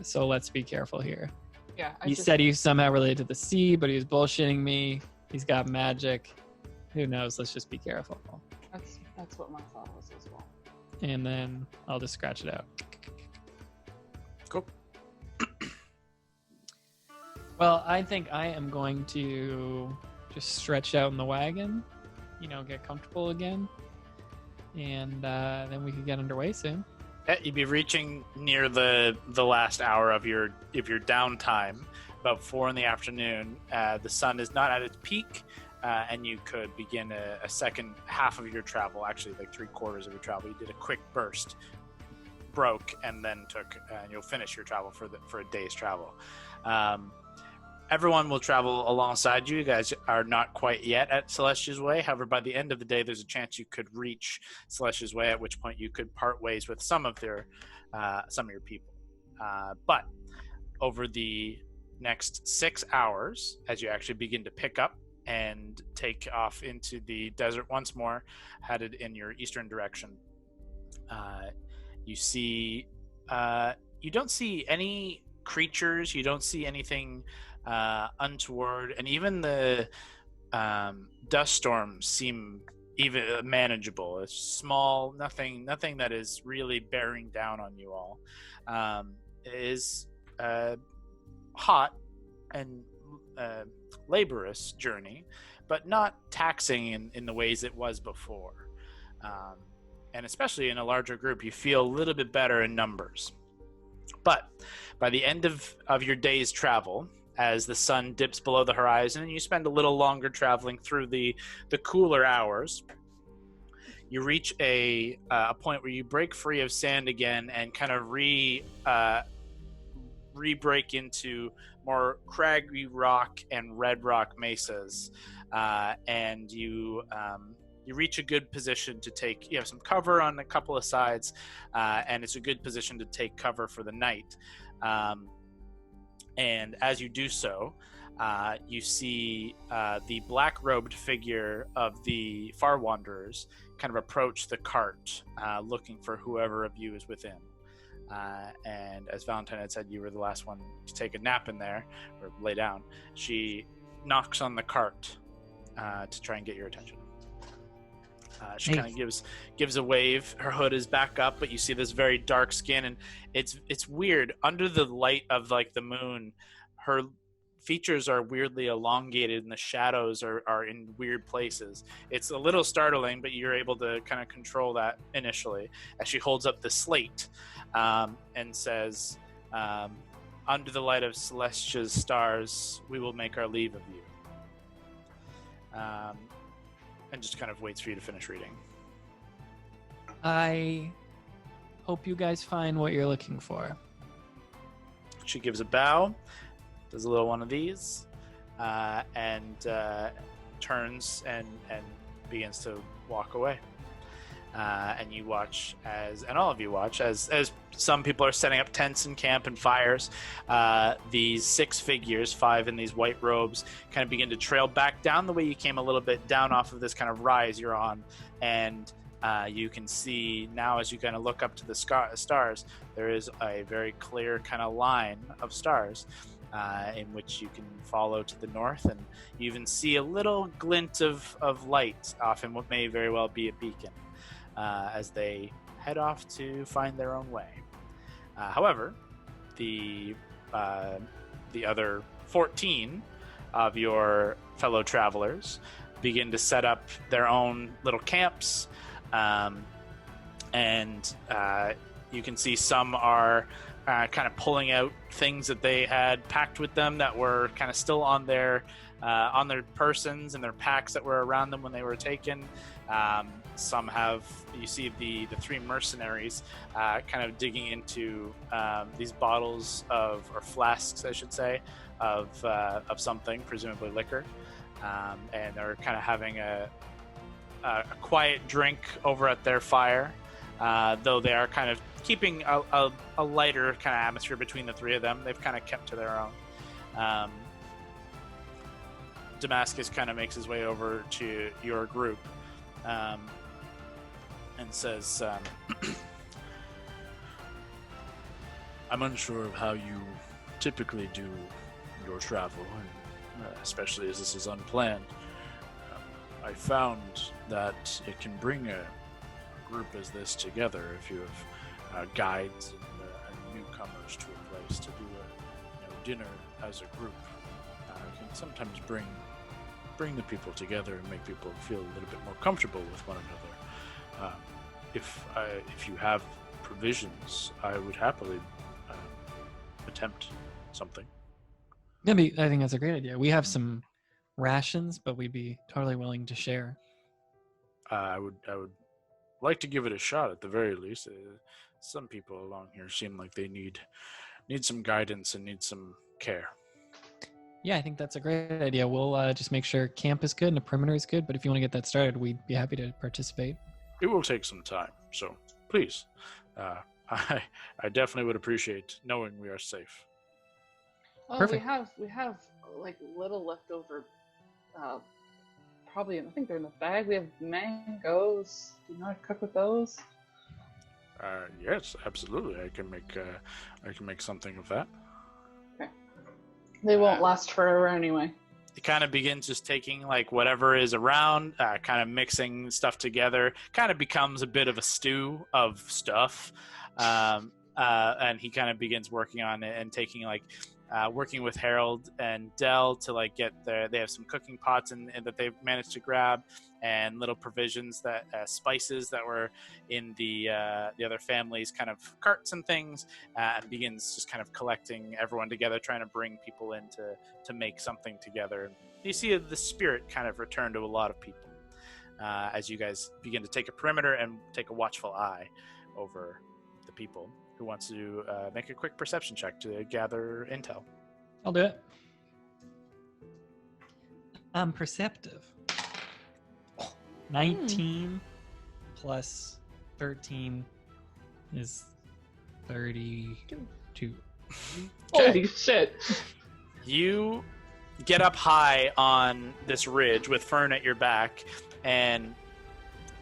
C: so let's be careful here.
D: Yeah.
C: He said he was somehow related to the sea, but he was bullshitting me. He's got magic. Who knows? Let's just be careful.
D: That's what my thought was as well.
C: And then I'll just scratch it out.
A: Cool.
C: Well, I think I am going to just stretch out in the wagon, get comfortable again, and then we can get underway soon.
A: Yeah, you'd be reaching near the last hour of your downtime, about 4 in the afternoon. The sun is not at its peak, and you could begin a second half of your travel, actually like 3/4 of your travel. You did a quick burst, broke, and then you'll finish your travel for a day's travel. Everyone will travel alongside you. You guys are not quite yet at Celestia's Way. However, by the end of the day, there's a chance you could reach Celestia's Way, at which point you could part ways with some of your people. But over the next 6 hours, as you actually begin to pick up and take off into the desert once more, headed in your eastern direction, you see you don't see any creatures. You don't see anything untoward, and even the dust storms seem even manageable. It's small, nothing that is really bearing down on you all. It is hot and laborious journey, but not taxing in the ways it was before. And especially in a larger group, you feel a little bit better in numbers. But by the end of your day's travel, as the sun dips below the horizon and you spend a little longer traveling through the cooler hours, you reach a point where you break free of sand again and kind of re-break into more craggy rock and red rock mesas, and you reach a good position to take. You have some cover on a couple of sides, and it's a good position to take cover for the night. And as you do so, you see the black-robed figure of the Far Wanderers kind of approach the cart, looking for whoever of you is within. And as Valentine had said, you were the last one to take a nap in there, or lay down. She knocks on the cart to try and get your attention. She kind of gives a wave. Her hood is back up, but you see this very dark skin, and it's weird. Under the light of like the moon, her features are weirdly elongated, and the shadows are in weird places. It's a little startling, but you're able to kind of control that initially. As she holds up the slate and says, "Under the light of Celestia's stars, we will make our leave of you." And just kind of waits for you to finish reading.
C: I hope you guys find what you're looking for.
A: She gives a bow, does a little one of these, and turns and begins to walk away. And you watch and all of you watch as some people are setting up tents and camp and fires. These 6 figures, 5 in these white robes, kind of begin to trail back down the way you came, a little bit down off of this kind of rise you're on. And you can see now, as you kind of look up to the stars, there is a very clear kind of line of stars in which you can follow to the north, and you even see a little glint of light off in what may very well be a beacon. As they head off to find their own way. However, the other 14 of your fellow travelers begin to set up their own little camps, and you can see some are kind of pulling out things that they had packed with them that were kind of still on their persons and their packs that were around them when they were taken. Some have, you see the 3 mercenaries kind of digging into these bottles or flasks, I should say, of something, presumably liquor, and they're kind of having a quiet drink over at their fire, though they are kind of keeping a lighter kind of atmosphere between the 3 of them. They've kind of kept to their own. Damascus kind of makes his way over to your group. And says, I'm unsure of how you typically do your travel, and especially as this is unplanned. I found that it can bring a group as this together if you have guides and newcomers to a place to do a dinner as a group. It can sometimes bring the people together and make people feel a little bit more comfortable with one another. If you have provisions, I would happily attempt something.
C: I think that's a great idea. We have some rations, but we'd be totally willing to share.
A: I would like to give it a shot at the very least. Some people along here seem like they need some guidance and need some care.
C: Yeah, I think that's a great idea. We'll just make sure camp is good and the perimeter is good, but if you want to get that started, we'd be happy to participate.
A: It will take some time, so please, I definitely would appreciate knowing we are safe.
D: Oh,
C: Perfect.
D: we have like little leftover. Probably, I think they're in the bag. We have mangoes. Do you know how to cook with those?
A: Yes, absolutely. I can make something of that.
D: Okay. They won't last forever anyway.
A: It kind of begins just taking like whatever is around, kind of mixing stuff together. Kind of becomes a bit of a stew of stuff, and he kind of begins working on it and taking like working with Harold and Dell to like get there. They have some cooking pots and that they've managed to grab, and little provisions that spices that were in the other family's kind of carts and things, and begins just kind of collecting everyone together, trying to bring people in to make something together. You see the spirit kind of return to a lot of people as you guys begin to take a perimeter and take a watchful eye over the people who wants to make a quick perception check to gather intel?
C: I'll do it. I'm perceptive. 19 plus 13 is 32.
D: Holy shit.
A: You get up high on this ridge with Fern at your back and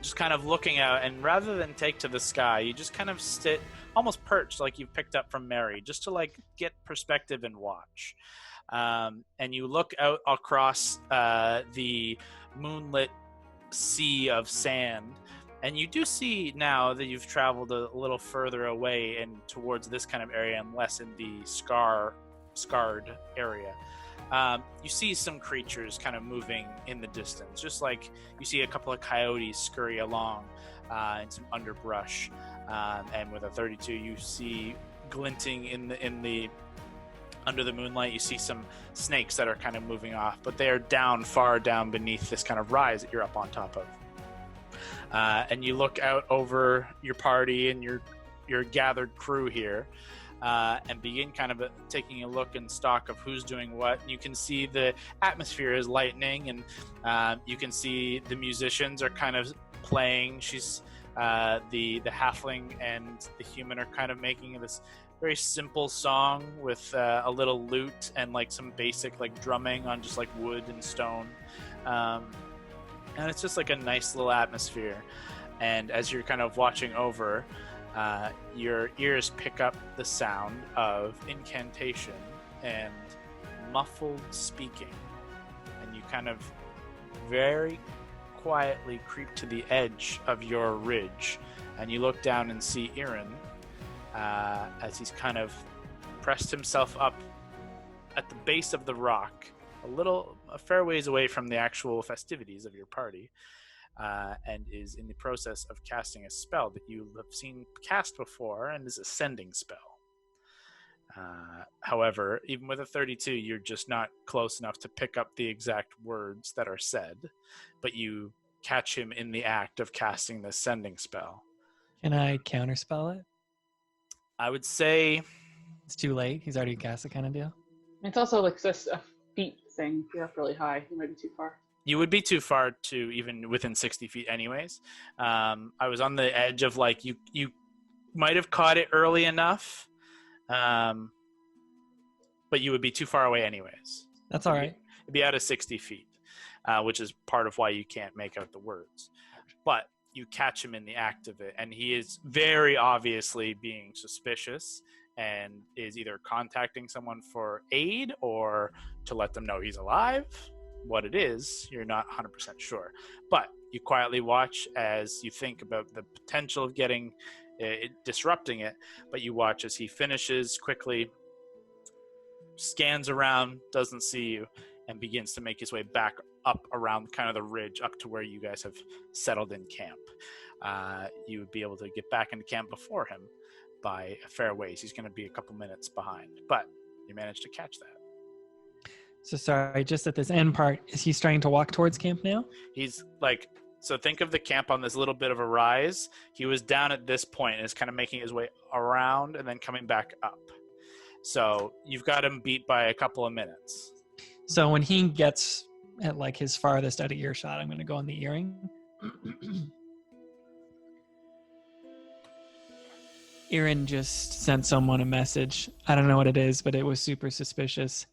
A: just kind of looking out, and rather than take to the sky, you just kind of sit almost perched like you've picked up from Mary, just to like get perspective and watch. And you look out across the moonlit sea of sand, and you do see now that you've traveled a little further away and towards this kind of area and less in the scarred area. You see some creatures kind of moving in the distance, just like you see a couple of coyotes scurry along in some underbrush. And with a 32, you see glinting in the under the moonlight, you see some snakes that are kind of moving off, but they are far down beneath this kind of rise that you're up on top of. And you look out over your party and your gathered crew here, and begin kind of taking a look and stock of who's doing what. You can see the atmosphere is lightening, and you can see the musicians are kind of playing. She's the halfling and the human are kind of making this very simple song with a little lute and like some basic like drumming on just like wood and stone, and it's just like a nice little atmosphere. And as you're kind of watching over, your ears pick up the sound of incantation and muffled speaking, and you kind of very quietly creep to the edge of your ridge, and you look down and see Irin as he's kind of pressed himself up at the base of the rock, a fair ways away from the actual festivities of your party, and is in the process of casting a spell that you have seen cast before, and is a sending spell. However, even with a 32, you're just not close enough to pick up the exact words that are said, but you catch him in the act of casting the sending spell.
C: Can I counterspell it?
A: I would say
C: it's too late. He's already cast it, kind of deal.
D: It's also like just a feet thing. If you're up really high, you might be too far.
A: You would be too far to even within 60 feet anyways. I was on the edge of like, you might have caught it early enough, but you would be too far away anyways.
C: That's all right.
A: It'd be out of 60 feet, which is part of why you can't make out the words. But you catch him in the act of it, and he is very obviously being suspicious and is either contacting someone for aid or to let them know he's alive. What it is, you're not 100% sure. But you quietly watch as you think about the potential of getting disrupting it, but you watch as he finishes quickly, scans around, doesn't see you, and begins to make his way back up around kind of the ridge up to where you guys have settled in camp. You would be able to get back into camp before him by a fair ways. He's going to be a couple minutes behind, but you managed to catch that.
C: So sorry, just at this end part, is he starting to walk towards camp now?
A: He's like, so think of the camp on this little bit of a rise. He was down at this point and is kind of making his way around and then coming back up. So you've got him beat by a couple of minutes.
C: So when he gets at like his farthest out of earshot, I'm going to go on the earring. Irin just sent someone a message. I don't know what it is, but it was super suspicious.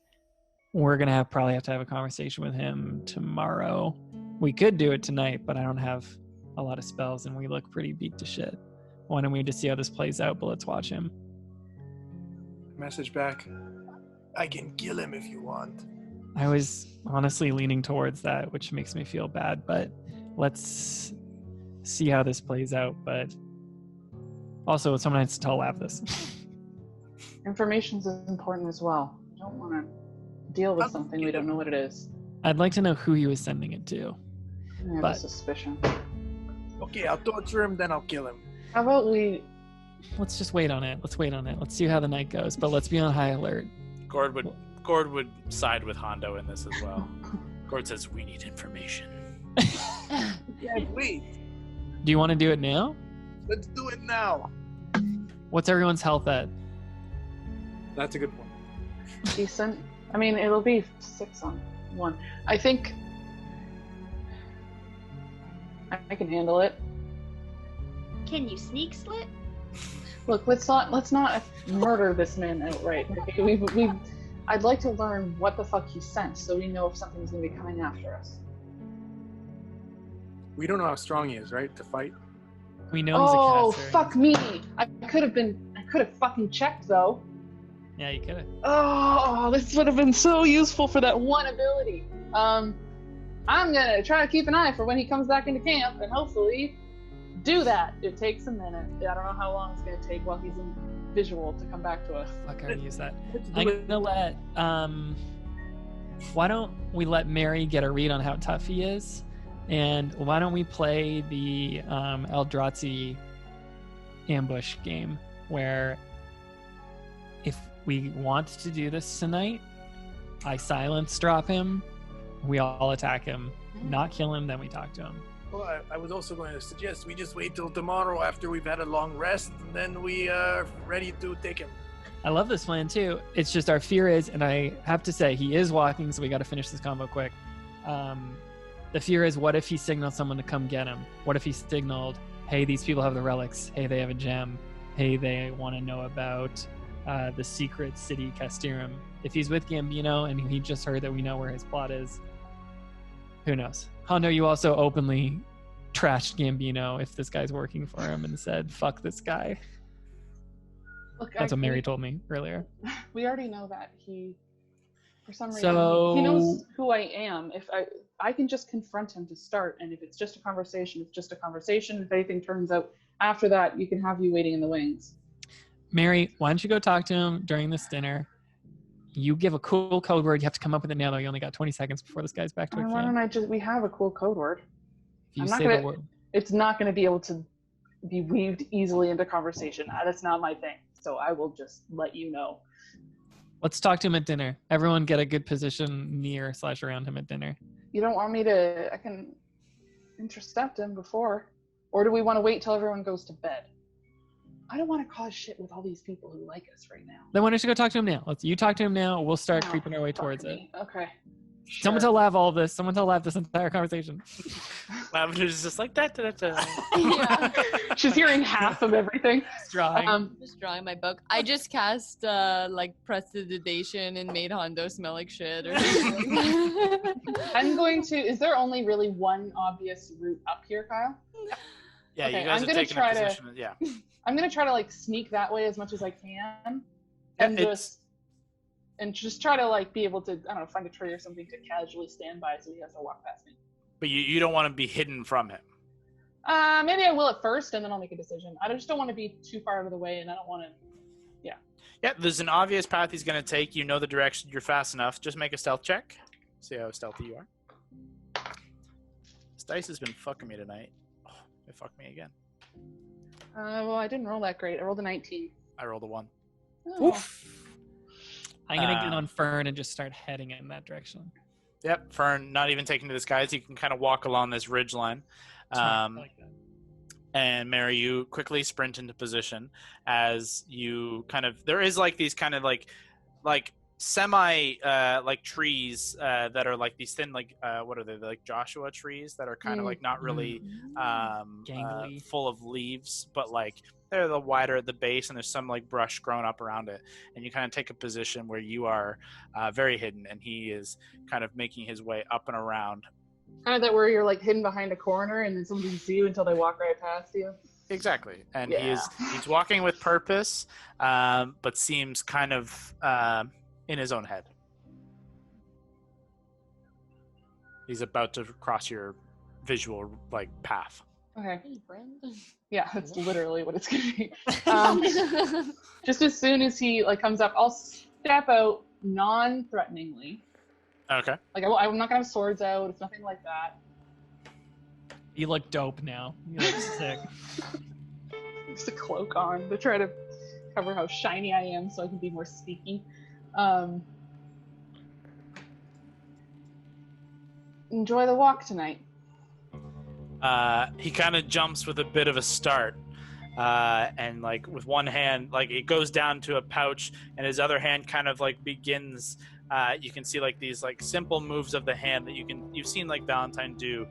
C: We're going to probably have to have a conversation with him tomorrow. We could do it tonight, but I don't have a lot of spells and we look pretty beat to shit. Wanted me to see how this plays out, but let's watch him.
F: Message back.
G: I can kill him if you want.
C: I was honestly leaning towards that, which makes me feel bad, but let's see how this plays out. But also, someone has to tell Lav this.
D: Information's important as well. I don't want to deal with something we don't know what it is.
C: I'd like to know who he was sending it to.
D: I have a suspicion.
G: Okay, I'll torture him, then I'll kill him.
D: How about we...
C: Let's just wait on it. Let's see how the night goes, but let's be on high alert.
A: Gord would side with Hondo in this as well. Gord says, we need information.
G: Yeah, wait.
C: Do you want to do it now?
G: Let's do it now.
C: What's everyone's health at?
F: That's a good point.
D: Decent. I mean, it'll be 6 on 1. I think I can handle it.
E: Can you sneak slit?
D: Look, let's not murder this man outright. I'd like to learn what the fuck he sent, so we know if something's gonna be coming after us.
F: We don't know how strong he is, right? To fight.
C: We know he's a caster.
D: Fuck me! I could have fucking checked though.
C: Yeah, you could have.
D: Oh, this would have been so useful for that one ability. I'm gonna try to keep an eye for when he comes back into camp, and hopefully do that. It takes a minute. I don't know how long it's gonna take while he's in visual to come back to us.
C: Fuck, I use that. I'm gonna let. Why don't we let Mary get a read on how tough he is, and why don't we play the Eldrazi ambush game where if we want to do this tonight, I silence drop him, we all attack him, not kill him, then we talk to him.
G: Well, I was also going to suggest we just wait till tomorrow after we've had a long rest, and then we are ready to take him.
C: I love this plan too. It's just our fear is, and I have to say, he is walking, so we got to finish this combo quick. The fear is, what if he signaled someone to come get him? What if he signaled, hey, these people have the relics. Hey, they have a gem. Hey, they want to know about the secret city Castirum. If he's with Gambino and he just heard that we know where his plot is, who knows? Hondo, you also openly trashed Gambino if this guy's working for him and said, fuck this guy.
D: Look,
C: That's what Mary told me earlier.
D: We already know that he, for some reason,
C: So-
D: he knows who I am. If I can just confront him to start, and if it's just a conversation, it's just a conversation. If anything turns out after that, you can have you waiting in the wings.
C: Mary, why don't you go talk to him during this dinner? You give a cool code word. You have to come up with it now, though. You only got 20 seconds before this guy's back to a
D: Why
C: camp.
D: don't we have a cool code word.
C: If you
D: I'm not
C: say
D: gonna-
C: the word.
D: It's not going to be able to be weaved easily into conversation. That's not my thing. So I will just let you know.
C: Let's talk to him at dinner. Everyone get a good position near / around him at dinner.
D: You don't want me to, I can intercept him before. Or do we want to wait till everyone goes to bed? I don't want to cause shit with all these people who like us right now.
C: Then why don't you go talk to him now? You talk to him now. We'll start
D: Oh,
C: creeping our way
D: fuck
C: towards it.
D: me. Okay.
C: Someone
D: Sure.
C: tell Lav all of this. Someone tell Lav this entire conversation.
A: Lavender's just like that.
I: Yeah.
D: She's hearing half of everything.
C: Drawing.
I: I'm just drawing my book. I just cast like prestidigitation and made Hondo smell like shit or something.
D: I'm going to, is there only really one obvious route up here, Kyle?
A: Yeah,
D: Okay,
A: you guys
D: I'm
A: are
D: gonna
A: taking
D: try
A: a
D: to-
A: position. Yeah.
D: I'm going to try to like sneak that way as much as I can. And just try to like be able to, I don't know, find a tree or something to casually stand by so he has to walk past me.
A: But you don't want to be hidden from him.
D: Maybe I will at first and then I'll make a decision. I just don't want to be too far out of the way and I don't want to,
A: Yeah, there's an obvious path he's going to take. You know the direction. You're fast enough. Just make a stealth check. See how stealthy you are. This dice has been fucking me tonight. Oh, it fucked me again.
D: well, I didn't roll that great. I rolled a 19.
A: I rolled a 1.
D: Oh.
C: Oof. I'm going to get on Fern and just start heading in that direction.
A: Yep, Fern, not even taking to the skies. You can kind of walk along this ridge line.
C: Smart. I like that.
A: And Mary, you quickly sprint into position as you kind of, there is like these kind of like semi like trees that are like these thin like what are they, like Joshua trees that are kind of like not really
C: Gangly.
A: full of leaves, but like they're the wider at the base, and there's some like brush growing up around it, and you kind of take a position where you are very hidden, and he is kind of making his way up and around.
D: Kind of that where you're like hidden behind a corner and then somebody can see you until they walk right past you.
A: Exactly, and
D: Yeah.
A: he's walking with purpose, but seems kind of in his own head. He's about to cross your visual like path.
D: Okay.
I: Hey, Brandon.
D: Yeah, that's literally what it's gonna be. Just as soon as he like comes up, I'll step out non-threateningly.
A: Okay.
D: Like I'm not gonna have swords out. It's nothing like that.
C: You look dope now. You look sick.
D: Just a cloak on to try to cover how shiny I am, so I can be more sneaky. Enjoy the walk tonight.
A: He kind of jumps with a bit of a start and like with one hand, like it goes down to a pouch, and his other hand kind of like begins. You can see like these like simple moves of the hand that you've seen like Valentine do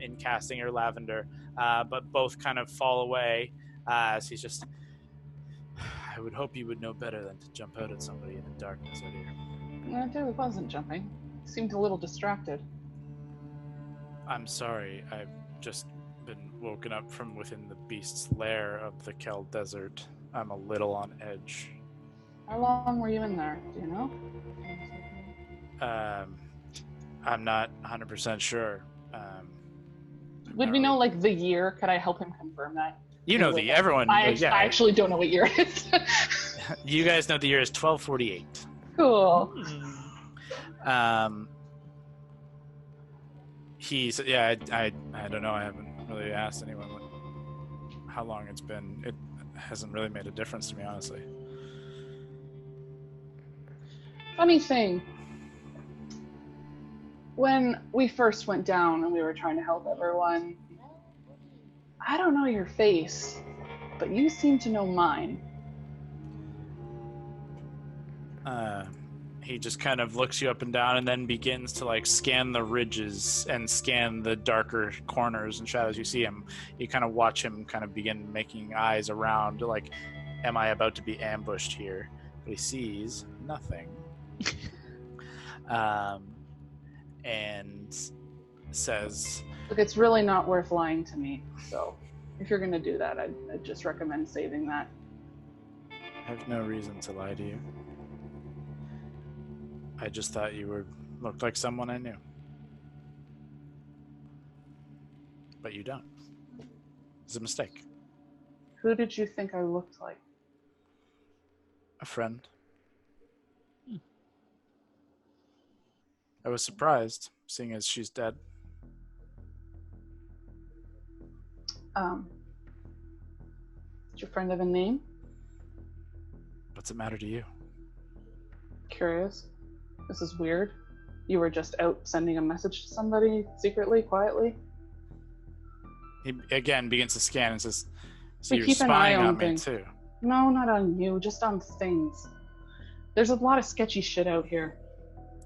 A: in casting or Lavender, but both kind of fall away as he's just. I would hope you would know better than to jump out at somebody in the darkness out here.
D: I really wasn't jumping. Seemed a little distracted.
A: I'm sorry. I've just been woken up from within the beast's lair of the Kel Desert. I'm a little on edge.
D: How long were you in there? Do you know?
A: I'm not 100% sure.
D: Would we know like the year? Could I help him confirm that?
A: You know the everyone.
D: I actually don't know what year it is.
A: You guys know the year is 1248.
D: Cool.
A: He's I don't know. I haven't really asked anyone how long it's been. It hasn't really made a difference to me, honestly.
D: Funny thing. When we first went down and we were trying to help everyone, I don't know your face, but you seem to know mine.
A: He just kind of looks you up and down and then begins to like scan the ridges and scan the darker corners and shadows. You see him, you kind of watch him kind of begin making eyes around like, am I about to be ambushed here? But he sees nothing. And says,
D: look, it's really not worth lying to me. So if you're going to do that, I'd just recommend saving that.
A: I have no reason to lie to you. I just thought you looked like someone I knew. But you don't. It's a mistake.
D: Who did you think I looked like?
A: A friend. I was surprised, seeing as she's dead.
D: Does your friend have a name?
A: What's it matter to you?
D: Curious. This is weird. You were just out sending a message to somebody secretly, quietly?
A: He again begins to scan and says, so
D: We
A: you're
D: keep an eye
A: spying
D: on
A: on me
D: things.
A: too.
D: No, not on you, just on things. There's a lot of sketchy shit out here.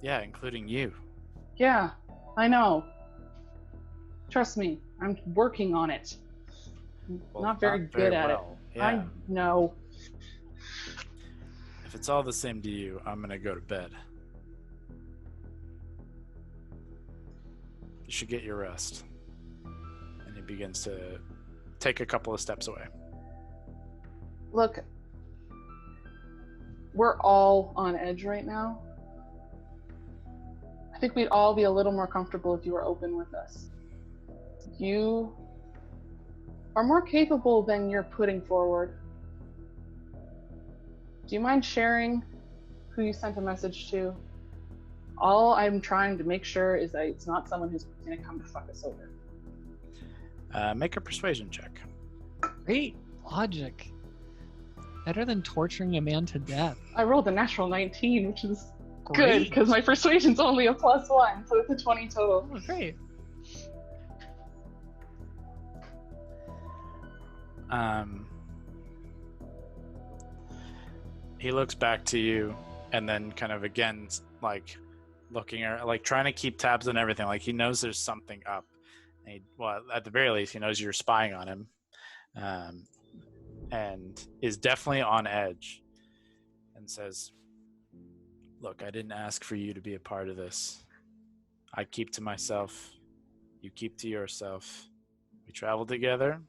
A: Yeah, including you.
D: Yeah, I know. Trust me, I'm working on it.
A: Well,
D: not very good at
A: well.
D: it.
A: Yeah.
D: I know.
A: If it's all the same to you, I'm gonna go to bed. You should get your rest. And he begins to take a couple of steps away.
D: Look, we're all on edge right now. I think we'd all be a little more comfortable if you were open with us. You are more capable than you're putting forward. Do you mind sharing who you sent a message to? All I'm trying to make sure is that it's not someone who's going to come to fuck us over.
A: Make a persuasion check.
C: Great logic. Better than torturing a man to death.
D: I rolled a natural 19, which is good
C: Great.
D: because my persuasion's only a +1, so it's a 20 total.
C: Oh, great.
A: He looks back to you and then kind of again like looking at like trying to keep tabs on everything. Like he knows there's something up. And well, at the very least, he knows you're spying on him, and is definitely on edge. And says, "Look, I didn't ask for you to be a part of this. I keep to myself. You keep to yourself. We travel together.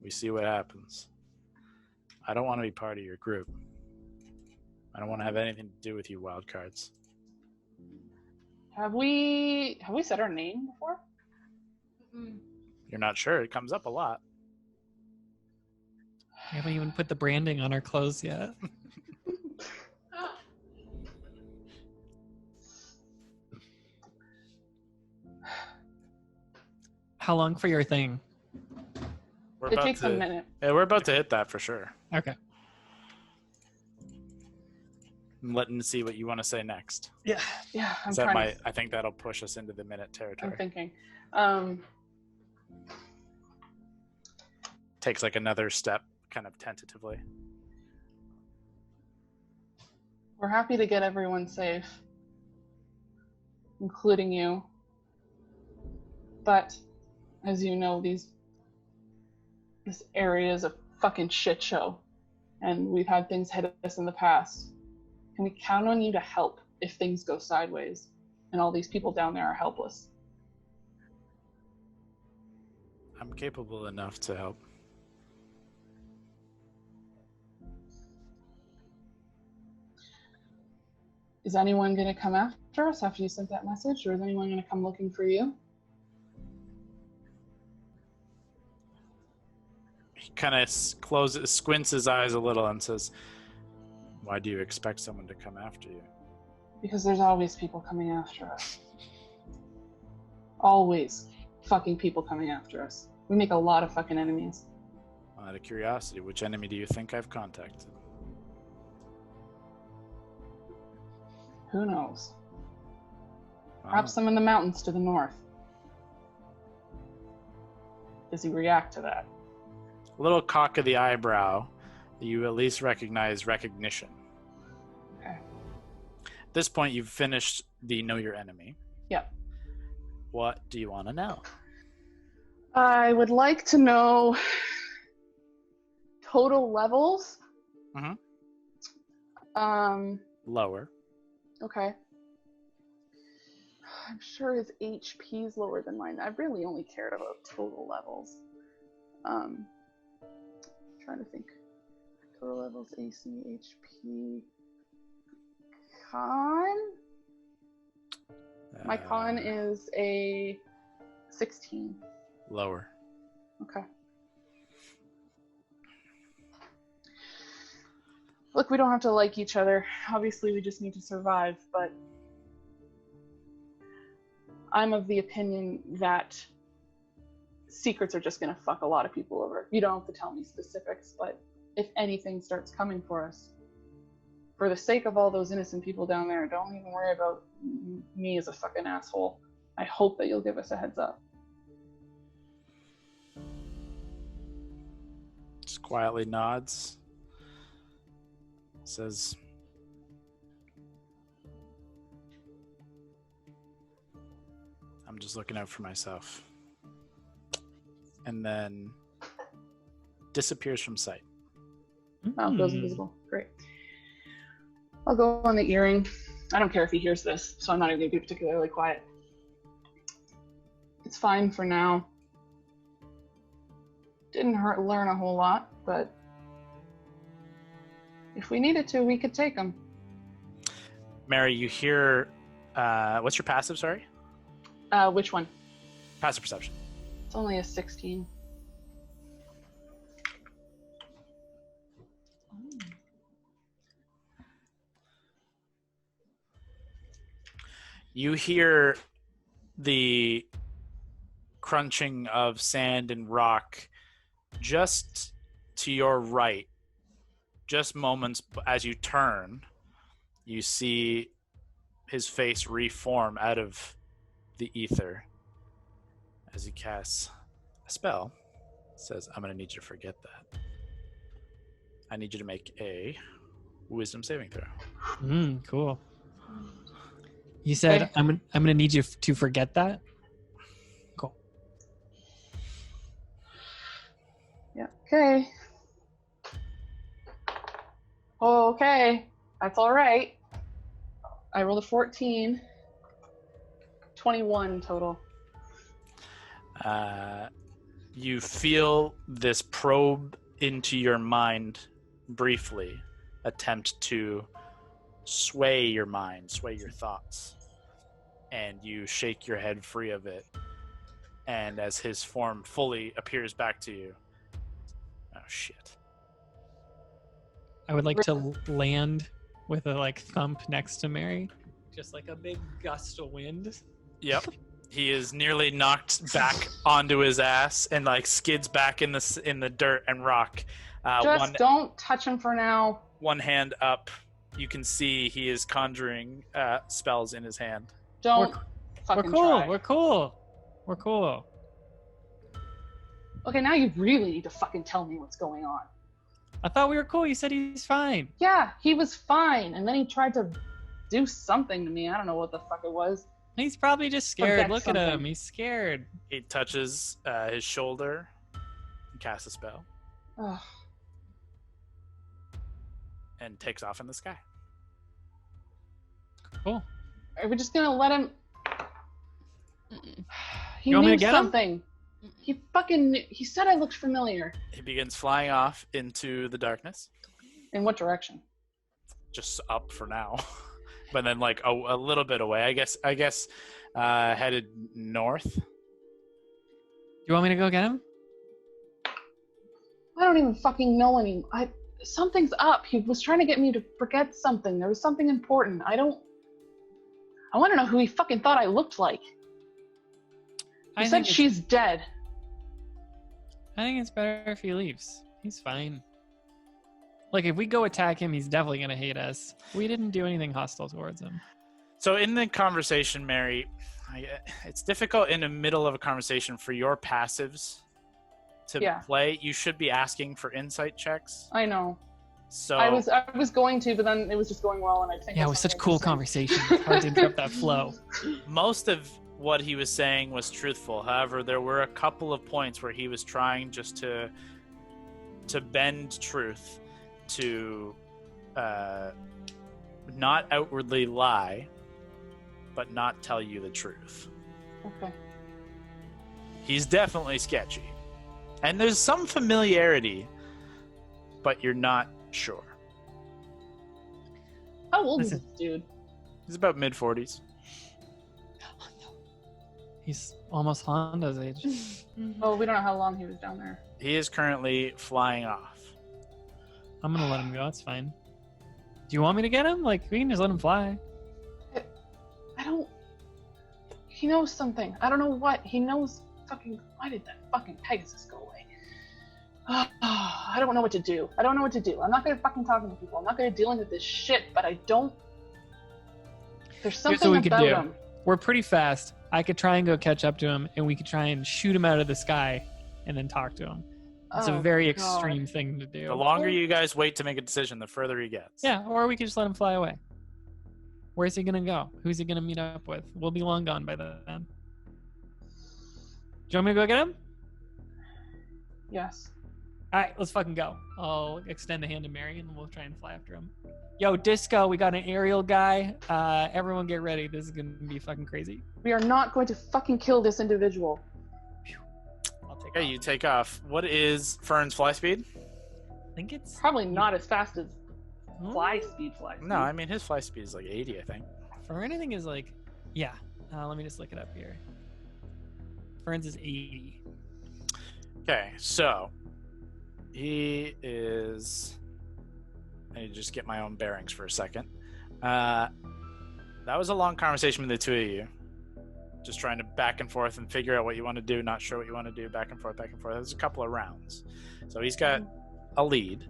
A: We see what happens. I don't want to be part of your group. I don't want to have anything to do with you, Wildcards."
D: Have we said our name before?
A: You're not sure. It comes up a lot.
C: We haven't even put the branding on our clothes yet. How long for your thing?
D: It takes a minute.
A: Yeah, we're about to hit that for sure.
C: Okay.
A: I'm letting to see what you want to say next.
D: Yeah, I'm
A: That
D: trying
A: might. I think that'll push us into the minute territory.
D: I'm thinking.
A: takes like another step, kind of tentatively.
D: We're happy to get everyone safe, including you. But, as you know, this area is a fucking shit show. And we've had things hit us in the past. Can we count on you to help if things go sideways and all these people down there are helpless?
A: I'm capable enough to help.
D: Is anyone going to come after us after you sent that message, or is anyone going to come looking for you?
A: He kind of squints his eyes a little and says, "Why do you expect someone to come after you?"
D: Because there's always people coming after us. Always fucking people coming after us. We make a lot of fucking enemies.
A: Out of curiosity, which enemy do you think I've contacted?
D: Who knows? Perhaps some in the mountains to the north. Does he react to that?
A: A little cock of the eyebrow. You at least recognize recognition.
D: Okay.
A: At this point, you've finished the Know Your Enemy.
D: Yep.
A: What do you want to know?
D: I would like to know total levels.
A: Lower.
D: Okay. I'm sure his HP is lower than mine. I really only cared about total levels. Trying to think. Total levels, AC, HP. Con? My con is a 16.
A: Lower.
D: Okay. Look, we don't have to like each other. Obviously, we just need to survive, but I'm of the opinion that secrets are just going to fuck a lot of people over. You don't have to tell me specifics, but if anything starts coming for us, for the sake of all those innocent people down there, don't even worry about me as a fucking asshole. I hope that you'll give us a heads up.
A: Just quietly nods. Says, "I'm just looking out for myself." And then disappears from sight.
D: Oh, goes invisible. Great. I'll go on the earring. I don't care if he hears this, so I'm not even going to be particularly quiet. It's fine for now. Didn't learn a whole lot, but if we needed to, we could take them.
A: Mary, you hear... what's your passive, sorry?
D: Which one?
A: Passive perception.
D: It's only a 16.
A: You hear the crunching of sand and rock just to your right. Just moments as you turn, you see his face reform out of the ether as he casts a spell. Says, "I'm going to need you to forget that. I need you to make a wisdom saving throw."
C: Cool. You said,
D: Okay.
C: I'm gonna need you to forget that? Cool.
D: Yeah, okay. Okay, that's all right. I rolled a 14. 21 total.
A: You feel this probe into your mind briefly, attempt to sway your mind, sway your thoughts, and you shake your head free of it. And as his form fully appears back to you, oh shit!
C: I would like to land with a thump next to Mary, just like a big gust of wind.
A: Yep, he is nearly knocked back onto his ass and skids back in the dirt and rock.
D: Just don't touch him for now.
A: One hand up. You can see he is conjuring spells in his hand.
D: Don't fucking
C: We're cool.
D: try.
C: We're cool. We're cool.
D: Okay, now you really need to fucking tell me what's going on.
C: I thought we were cool. You said he's fine.
D: Yeah, he was fine, and then he tried to do something to me. I don't know what the fuck it was.
C: He's probably just scared.
D: Forget
C: Look at him.
D: something.
C: He's scared.
A: He touches his shoulder and casts a spell
D: Ugh.
A: and takes off in the sky.
C: Cool.
D: Are we just gonna let him? He
C: You want me
D: knew
C: to get him?
D: something. He fucking knew. He said I looked familiar.
A: He begins flying off into the darkness,
D: In what direction?
A: just up for now, but then like a little bit away. I guess headed north.
C: You want me to go get him?
D: I don't even fucking know anymore. Something's up. He was trying to get me to forget something. There was something important. I want to know who he fucking thought I looked like. He said she's dead.
C: I think it's better if he leaves. He's fine. Like, if we go attack him, he's definitely going to hate us. We didn't do anything hostile towards him.
A: So in the conversation, Mary, it's difficult in the middle of a conversation for your passives to play. You should be asking for insight checks.
D: I know.
A: So
D: I was going to, but then it was just going well, and I think.
C: Yeah, it was such a cool conversation. Hard to interrupt that flow.
A: Most of what he was saying was truthful. However, there were a couple of points where he was trying just to bend truth to not outwardly lie, but not tell you the truth.
D: Okay.
A: He's definitely sketchy. And there's some familiarity, but you're not sure.
D: How old is this dude?
A: He's about mid-40s.
C: He's almost Honda's age.
D: Oh, we don't know how long he was down there.
A: He is currently flying off.
C: I'm going to let him go. It's fine. Do you want me to get him? Like, we can just let him fly.
D: I don't... He knows something. I don't know what. He knows fucking... Why did that fucking Pegasus go away? I don't know what to do. I don't know what to do. I'm not good at fucking talking to people. I'm not good at dealing with this shit, but I don't... There's something about him.
C: We're pretty fast. I could try and go catch up to him, and we could try and shoot him out of the sky and then talk to him. It's a very extreme thing to do.
A: The longer you guys wait to make a decision, the further he gets.
C: Yeah, or we could just let him fly away. Where's he going to go? Who's he going to meet up with? We'll be long gone by then. Do you want me to go get him?
D: Yes.
C: All right, let's fucking go. I'll extend the hand to Mary, and we'll try and fly after him. Yo, Disco, we got an aerial guy. Everyone get ready. This is going to be fucking crazy.
D: We are not going to fucking kill this individual.
C: I'll take
A: Okay, you take off. What is Fern's fly speed?
C: I think it's...
D: Probably not as fast as fly speed.
A: No, I mean, his fly speed is like 80, I think.
C: Fern, I think, is like... Yeah. Let me just look it up here. Fern's is 80.
A: Okay, so... He is... I need to just get my own bearings for a second. That was a long conversation with the two of you. Just trying to back and forth and figure out what you want to do, not sure what you want to do, back and forth, back and forth. There's a couple of rounds. So he's got a lead,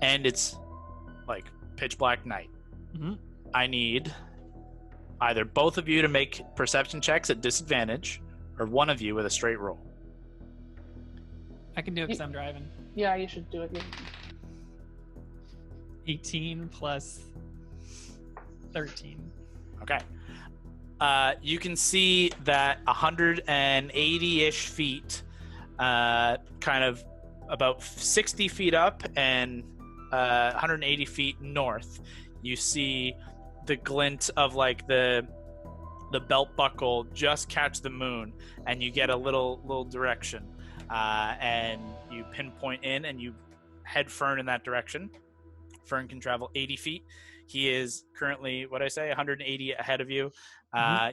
A: and it's like pitch black night.
C: Mm-hmm.
A: I need either both of you to make perception checks at disadvantage, or one of you with a straight roll.
C: I can do it because I'm driving.
D: Yeah, you should do it.
C: 18 plus 13.
A: Okay. You can see that 180-ish feet, kind of about 60 feet up and 180 feet north, you see the glint of like the belt buckle just catch the moon, and you get a little direction, and you pinpoint in and you head Fern in that direction. Fern can travel 80 feet. He is currently, 180 ahead of you.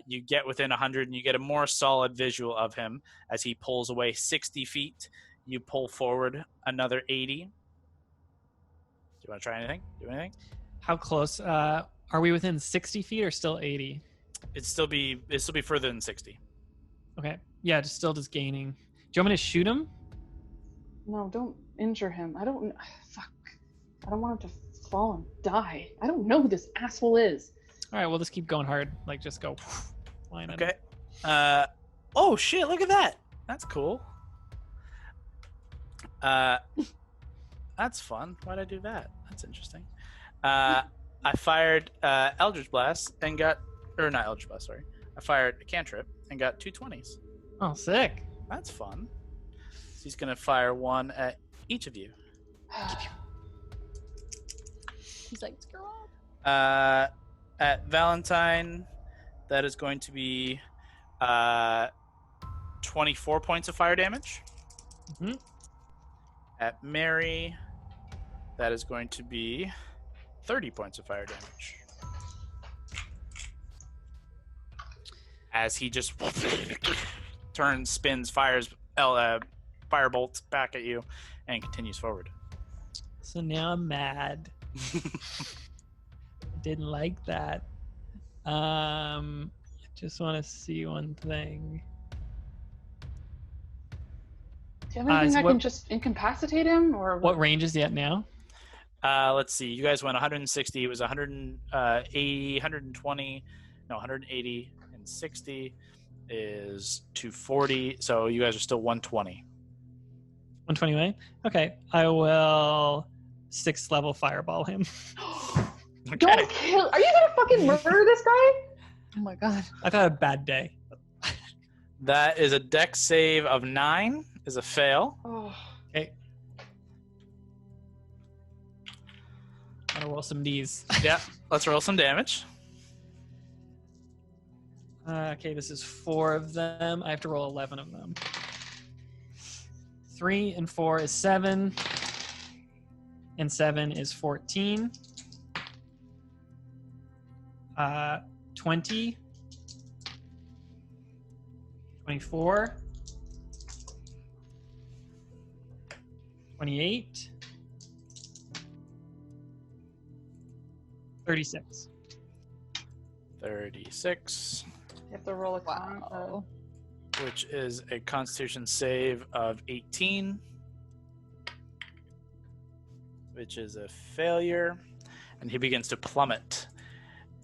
A: You get within 100 and you get a more solid visual of him as he pulls away 60 feet. You pull forward another 80. Do you want to try anything? Do anything?
C: How close? Are we within 60 feet or still 80?
A: It'd still be further than 60.
C: Okay. Yeah, just gaining. Do you want me to shoot him?
D: No, don't injure him. I don't want him to fall and die. I don't know who this asshole is.
C: All right, we'll just keep going hard. Like, just go.
A: Okay. Oh, shit, look at that. That's cool. That's fun. Why'd I do that? That's interesting. I fired Eldritch Blast and got, or not Eldritch Blast, sorry. I fired a cantrip and got 2 20s.
C: Oh, sick.
A: That's fun. So he's going to fire one at each of you.
I: He's like, screw up.
A: At Valentine, that is going to be 24 points of fire damage.
C: Mm-hmm.
A: At Mary, that is going to be 30 points of fire damage. As he just turns, spins, fires firebolt back at you, and continues forward.
C: So now I'm mad. Didn't like that. I just want to see one thing.
D: Do you have anything
C: so
D: that can just incapacitate him? Or
C: what range is he at now?
A: Let's see. You guys went 160. It was 180, 120. No, 180 and 60 is 240. So you guys are still 120.
C: 120 way? Okay. I will 6th level fireball him.
A: Okay.
D: Don't kill. Are you gonna fucking murder this guy?
I: Oh my god.
C: I've had a bad day.
A: That is a dex save of 9. Is a fail.
D: Oh.
C: Okay. I'm gonna roll some Ds.
A: Yeah. Let's roll some damage.
C: Okay, this is 4 of them. I have to roll 11 of them. 3 and 4 is 7. And 7 is 14. 20. 24. 28. 36.
A: 36.
D: You have to roll a con.
I: Wow.
A: Which is a Constitution save of 18, which is a failure, and he begins to plummet.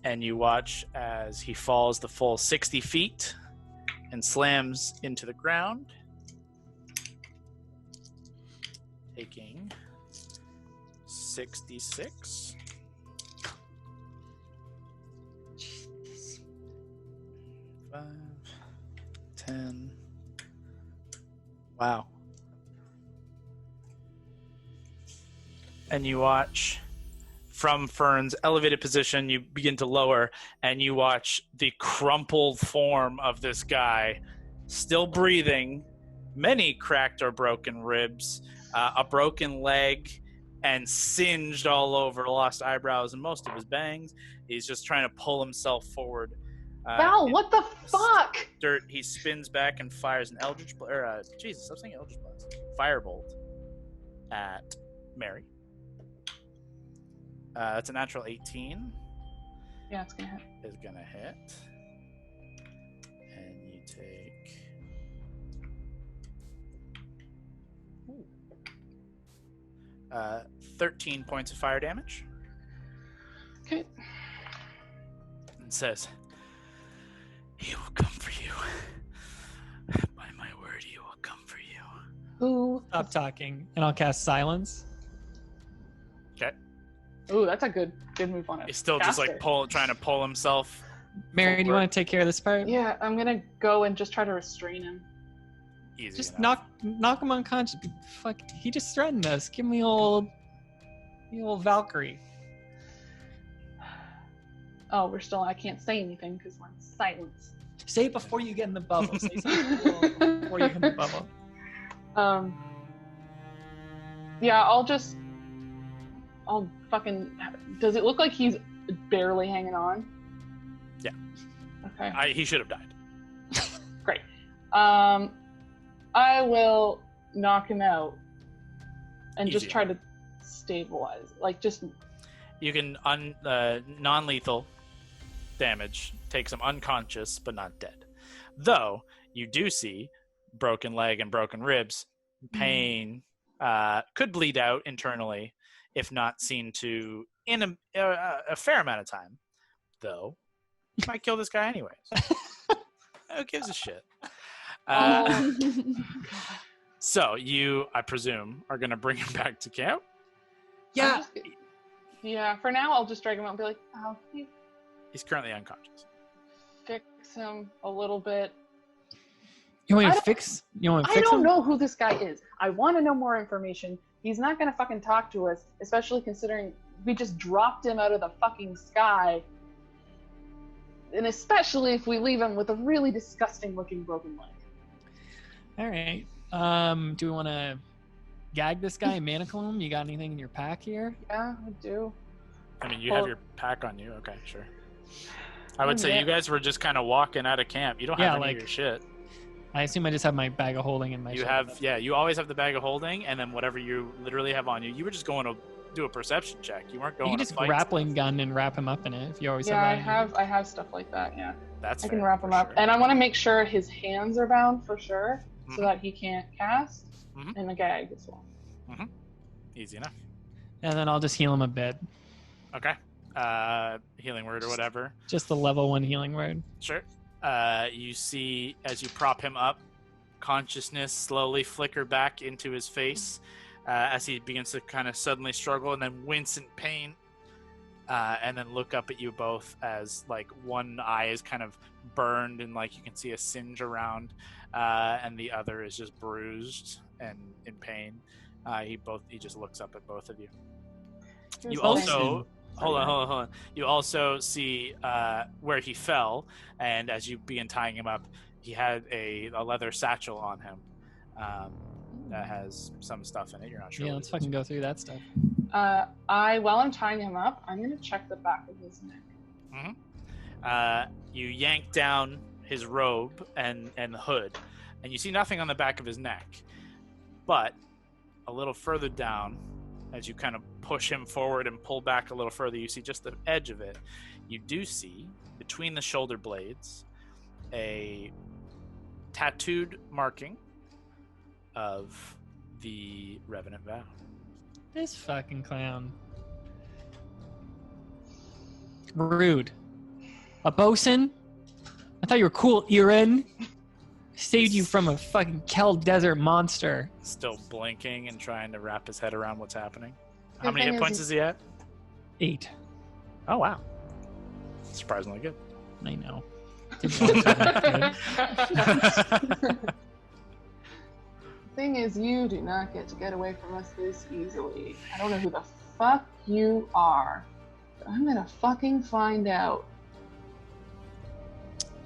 A: And you watch as he falls the full 60 feet and slams into the ground, taking 66.
C: Jesus.
A: 5, 10. Wow. And you watch from Fern's elevated position, you begin to lower, and you watch the crumpled form of this guy, still breathing, many cracked or broken ribs, a broken leg, and singed all over, lost eyebrows and most of his bangs. He's just trying to pull himself forward.
D: Val, what the fuck?
A: Dirt. He spins back and fires an Eldritch Jesus, I'm saying Eldritch Blast. Firebolt at Mary. That's a natural 18.
D: Yeah, it's gonna hit.
A: Is gonna hit. And you take 13 points of fire damage.
D: Okay.
A: And says, "He will come for you. By my word, he will come for you."
D: Ooh.
C: Stop talking, and I'll cast silence.
A: Okay.
D: Ooh, that's a good move on it.
A: He's still just like trying to pull himself.
C: Mary, do you want to take care of this part?
D: Yeah, I'm gonna go and just try to restrain him.
A: Easy
C: Just
A: enough.
C: knock him unconscious. Fuck, he just threatened us. Give me the old Valkyrie.
D: Oh, I can't say anything because we're in silence.
C: Say it before you get in the bubble. Say something before you get in the bubble.
D: Yeah, I'll fucking. Does it look like he's barely hanging on?
A: Yeah.
D: Okay.
A: He should have died.
D: Great. I will knock him out and just
A: Easy.
D: try to stabilize. Like, just.
A: You can non-lethal damage, takes him unconscious but not dead. Though you do see broken leg and broken ribs, pain, could bleed out internally if not seen to in a fair amount of time. Though you might kill this guy anyways. Who gives a shit? So you, I presume, are going to bring him back to camp?
C: Yeah.
D: Yeah, for now, I'll just drag him out and be like, oh,
A: He's currently unconscious.
D: fix him a little bit.
C: You want
D: I
C: to
D: don't-
C: fix? You want to
D: I
C: fix
D: don't
C: him?
D: know who this guy is. I want to know more information. He's not going to fucking talk to us, especially considering we just dropped him out of the fucking sky. And especially if we leave him with a really disgusting looking broken leg.
C: All right. Do we want to gag this guy and manacle him? You got anything in your pack here?
D: Yeah, I do.
A: I mean, you have your pack on you. Okay, sure. I would say
D: Yeah.
A: you guys were just kind of walking out of camp. You don't
C: Yeah,
A: have any
C: like-
A: of your shit.
C: I assume I just have my bag of holding in my.
A: You
C: shit.
A: have, yeah, you always have the bag of holding, and then whatever you literally have on you. You were just going to do a perception check. You weren't going
C: You can
A: to
C: just
A: fight
C: grappling
A: stuff.
C: gun and wrap him up in it if you always
D: Yeah, I
C: have that.
D: I have stuff like that, yeah.
A: That's
D: I can
A: fair,
D: wrap him
A: for
D: up.
A: sure.
D: And I want to make sure his hands are bound for sure, so
A: Mhm.
D: that he can't cast,
A: Mhm.
D: and the gag as well.
A: Easy enough.
C: And then I'll just heal him a bit.
A: Okay. Healing word or whatever.
C: Just the level 1 healing word.
A: Sure. You see, as you prop him up, consciousness slowly flicker back into his face as he begins to kind of suddenly struggle and then wince in pain, and then look up at you both as like one eye is kind of burned and like you can see a singe around, and the other is just bruised and in pain. He just looks up at both of you. You also hold on. You also see where he fell, and as you begin tying him up, he had a leather satchel on him that has some stuff in it. You're not sure.
C: Yeah,
A: what
C: let's
A: it is.
C: fucking go through that stuff.
D: While I'm tying him up, I'm gonna check the back of his neck.
A: You yank down his robe and the hood, and you see nothing on the back of his neck. But a little further down, as you kind of push him forward and pull back a little further, you see just the edge of it. You do see, between the shoulder blades, a tattooed marking of the Revenant Vow.
C: This fucking clown. Rude. A bosun? I thought you were cool, Erin. Saved you from a fucking Kel Desert monster.
A: Still blinking and trying to wrap his head around what's happening.
D: The
A: How many
D: thing
A: hit
D: is
A: points is he at?
C: 8.
A: Oh, wow. Surprisingly good.
C: I know. Didn't want to say that good.
D: Thing is, you do not get to get away from us this easily. I don't know who the fuck you are, but I'm gonna fucking find out.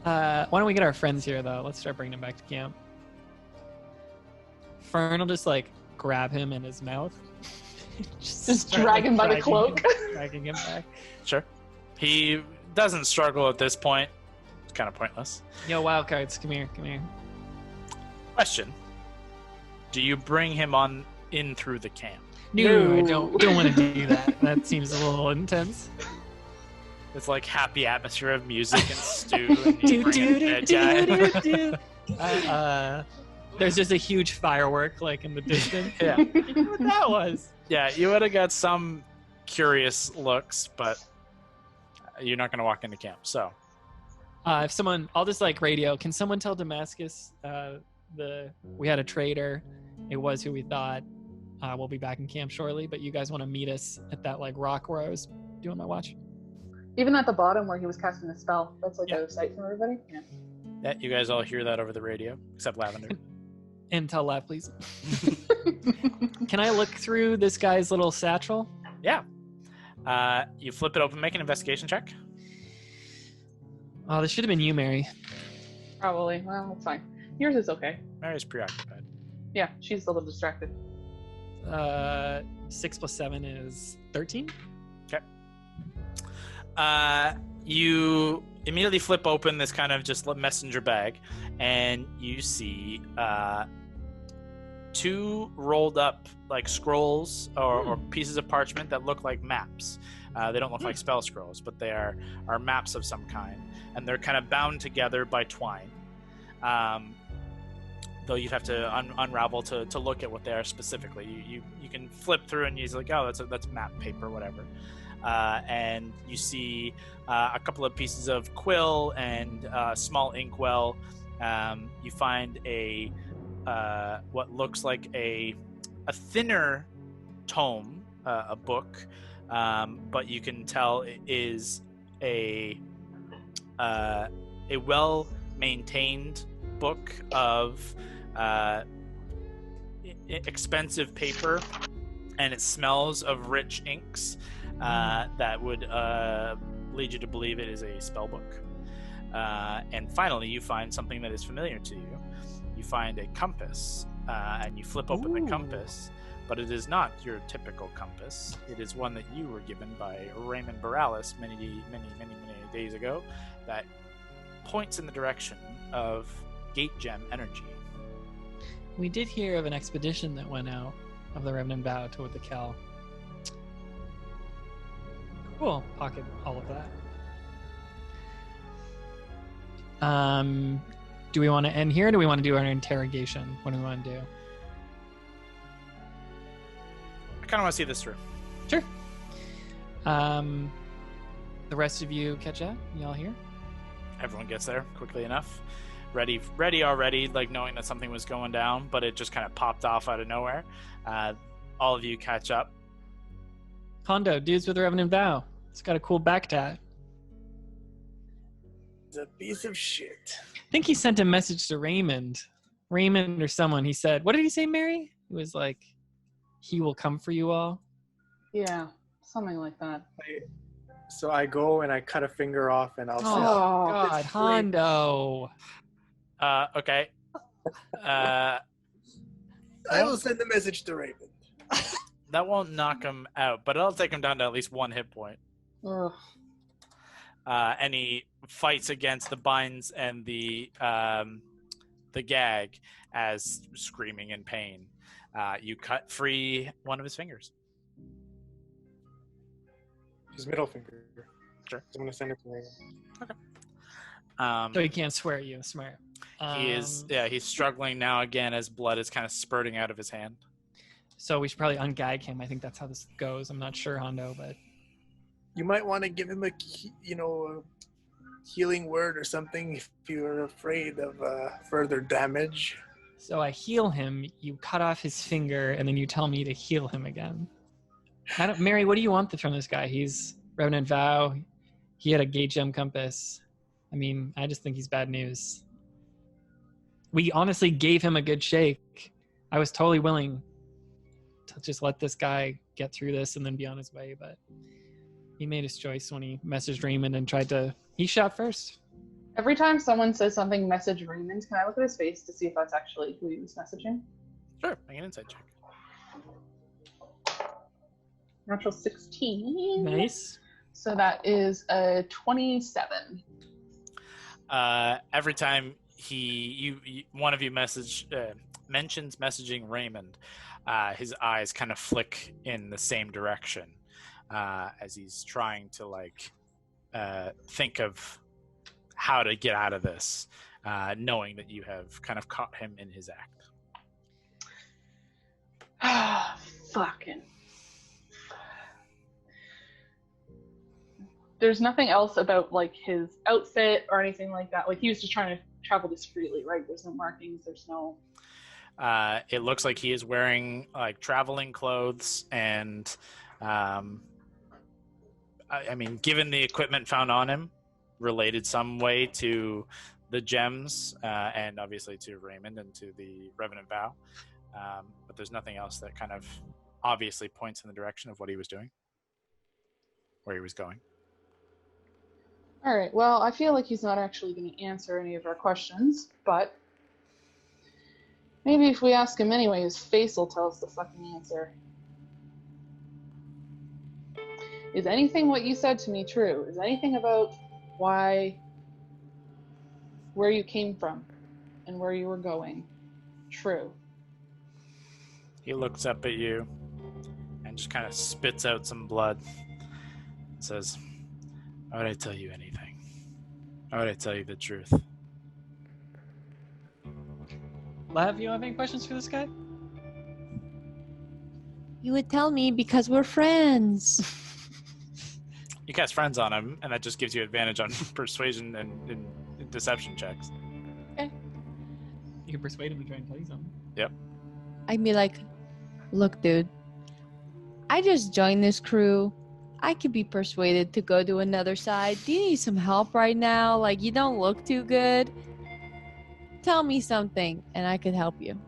C: Why don't we get our friends here, though? Let's start bringing them back to camp. Fern will just, like, grab him in his mouth.
D: Just
C: start,
D: drag him by the
C: dragging
D: cloak.
C: dragging him back.
A: Sure. He doesn't struggle at this point. It's kind of pointless.
C: Yo, Wildcards, come here, come here.
A: Question. Do you bring him on in through the camp?
C: No, I
D: No.
C: don't want to do that. That seems a little intense.
A: It's like happy atmosphere of music and stew. And you
C: Do,
A: bring in
C: do,
A: a
C: do,
A: dead
C: do,
A: guy.
C: do. There's just a huge firework like in the distance.
A: Yeah.
C: You know what that was?
A: Yeah, you would have got some curious looks, but you're not going to walk into camp. So,
C: If someone, I'll just like radio. Can someone tell Damascus we had a traitor? It was who we thought. We'll be back in camp shortly, but you guys want to meet us at that like rock where I was doing my watch?
D: Even at the bottom where he was casting the spell, that's like
A: Yeah.
D: out of sight from everybody. Yeah.
A: yeah, you guys all hear that over the radio, except Lavender.
C: And tell Lav, please. Can I look through this guy's little satchel?
A: Yeah. You flip it open, make an investigation check.
C: Oh, this should have been you, Mary.
D: Probably. Well, it's fine. Yours is okay.
A: Mary's preoccupied.
D: Yeah, she's a little distracted.
C: 6 + 7 is 13.
A: You immediately flip open this kind of just messenger bag, and you see 2 rolled up like scrolls or pieces of parchment that look like maps. They don't look like spell scrolls, but they are maps of some kind, and they're kind of bound together by twine. Though you'd have to unravel to look at what they are specifically. You can flip through and you're like, oh, that's map paper, whatever. And you see a couple of pieces of quill and a small inkwell. You find a what looks like a thinner tome, a book, but you can tell it is a well-maintained book of expensive paper, and it smells of rich inks that would lead you to believe it is a spell book. And finally, you find something that is familiar to you. You find a compass, and you flip open the compass, but it is not your typical compass. It is one that you were given by Raymond Boralis many days ago that points in the direction of Gate Gem energy.
C: We did hear of an expedition that went out of the Revenant Vow toward the Kel. Cool. Pocket all of that. Do we want to end here, or do we want to do our interrogation? What do we want to do?
A: I kind of want to see this through.
C: Sure. The rest of you catch up? Y'all here?
A: Everyone gets there quickly enough. Ready already, like knowing that something was going down, but it just kind of popped off out of nowhere. All of you catch up.
C: Hondo, dudes with the Revenant Vow. It's got a cool back tat.
G: It's a piece of shit.
C: I think he sent a message to Raymond or someone. He said, what did he say, Mary? It was like, he will come for you all.
D: Yeah, something like that.
F: So I go and I cut a finger off, and I'll say,
C: God, Hondo.
A: Okay.
G: I will send a message to Raven.
A: That won't knock him out, but it'll take him down to at least 1 hit point.
D: Ugh.
A: And he fights against the binds and the gag as screaming in pain. You cut free one of his fingers.
F: his middle finger.
A: Sure.
F: I'm going to send it to Raven.
A: Okay.
C: So he can't swear at you. Smart.
A: He is, he's struggling now again as blood is kind of spurting out of his hand.
C: So we should probably ungag him. I think that's how this goes. I'm not sure, Hondo, but
G: You might want to give him a healing word or something if you're afraid of further damage.
C: so I heal him. You cut off his finger, and then you tell me to heal him again. Mary, what do you want from this guy? He's Revenant Vow. He had a gate gem compass. I mean, I just think he's bad news. We honestly gave him a good shake. I was totally willing to just let this guy get through this and then be on his way, but he made his choice when he messaged Raymond and he shot first.
D: Every time someone says something, message Raymond, can I look at his face to see if that's actually who he was messaging?
A: Sure, make an insight check.
D: Natural 16.
C: Nice.
D: So that is a 27.
A: Every time one of you mentions messaging Raymond, his eyes kind of flick in the same direction as he's trying to think of how to get out of this, knowing that you have kind of caught him in his act.
D: Fucking. There's nothing else about his outfit or anything like that. He was just trying to travel discreetly, right? There's no markings. There's no.
A: It looks like he is wearing traveling clothes, and I mean, given the equipment found on him, related some way to the gems, and obviously to Raymond and to the Revenant Vow. But there's nothing else that kind of obviously points in the direction of what he was doing, where he was going.
D: All right. Well, I feel like he's not actually going to answer any of our questions, but maybe if we ask him anyway, his face will tell us the fucking answer. Is anything what you said to me true? Is anything about where you came from and where you were going true?
A: He looks up at you and just kind of spits out some blood and says, "Why would I tell you anything? Why would I tell you the truth?"
C: Lav, you have any questions for this guy?
B: You would tell me because we're friends.
A: You cast friends on him, and that just gives you advantage on persuasion and deception checks.
C: Okay. You can persuade him to try and tell you something.
B: I'd be like, look, dude, I just joined this crew. I could be persuaded to go to another side. Do you need some help right now? Like, you don't look too good. Tell me something, and I could help you.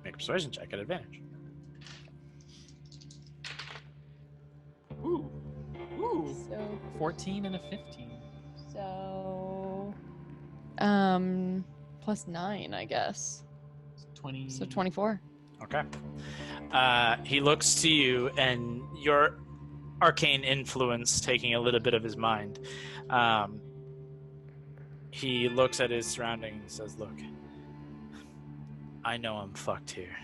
A: Make a persuasion check at advantage.
C: Ooh. Ooh.
B: So,
C: 14 and a 15.
B: plus 9, I guess.
C: 20.
B: So 24.
A: Okay. He looks to you, and your arcane influence taking a little bit of his mind. He looks at his surroundings and says, look, I know I'm fucked here.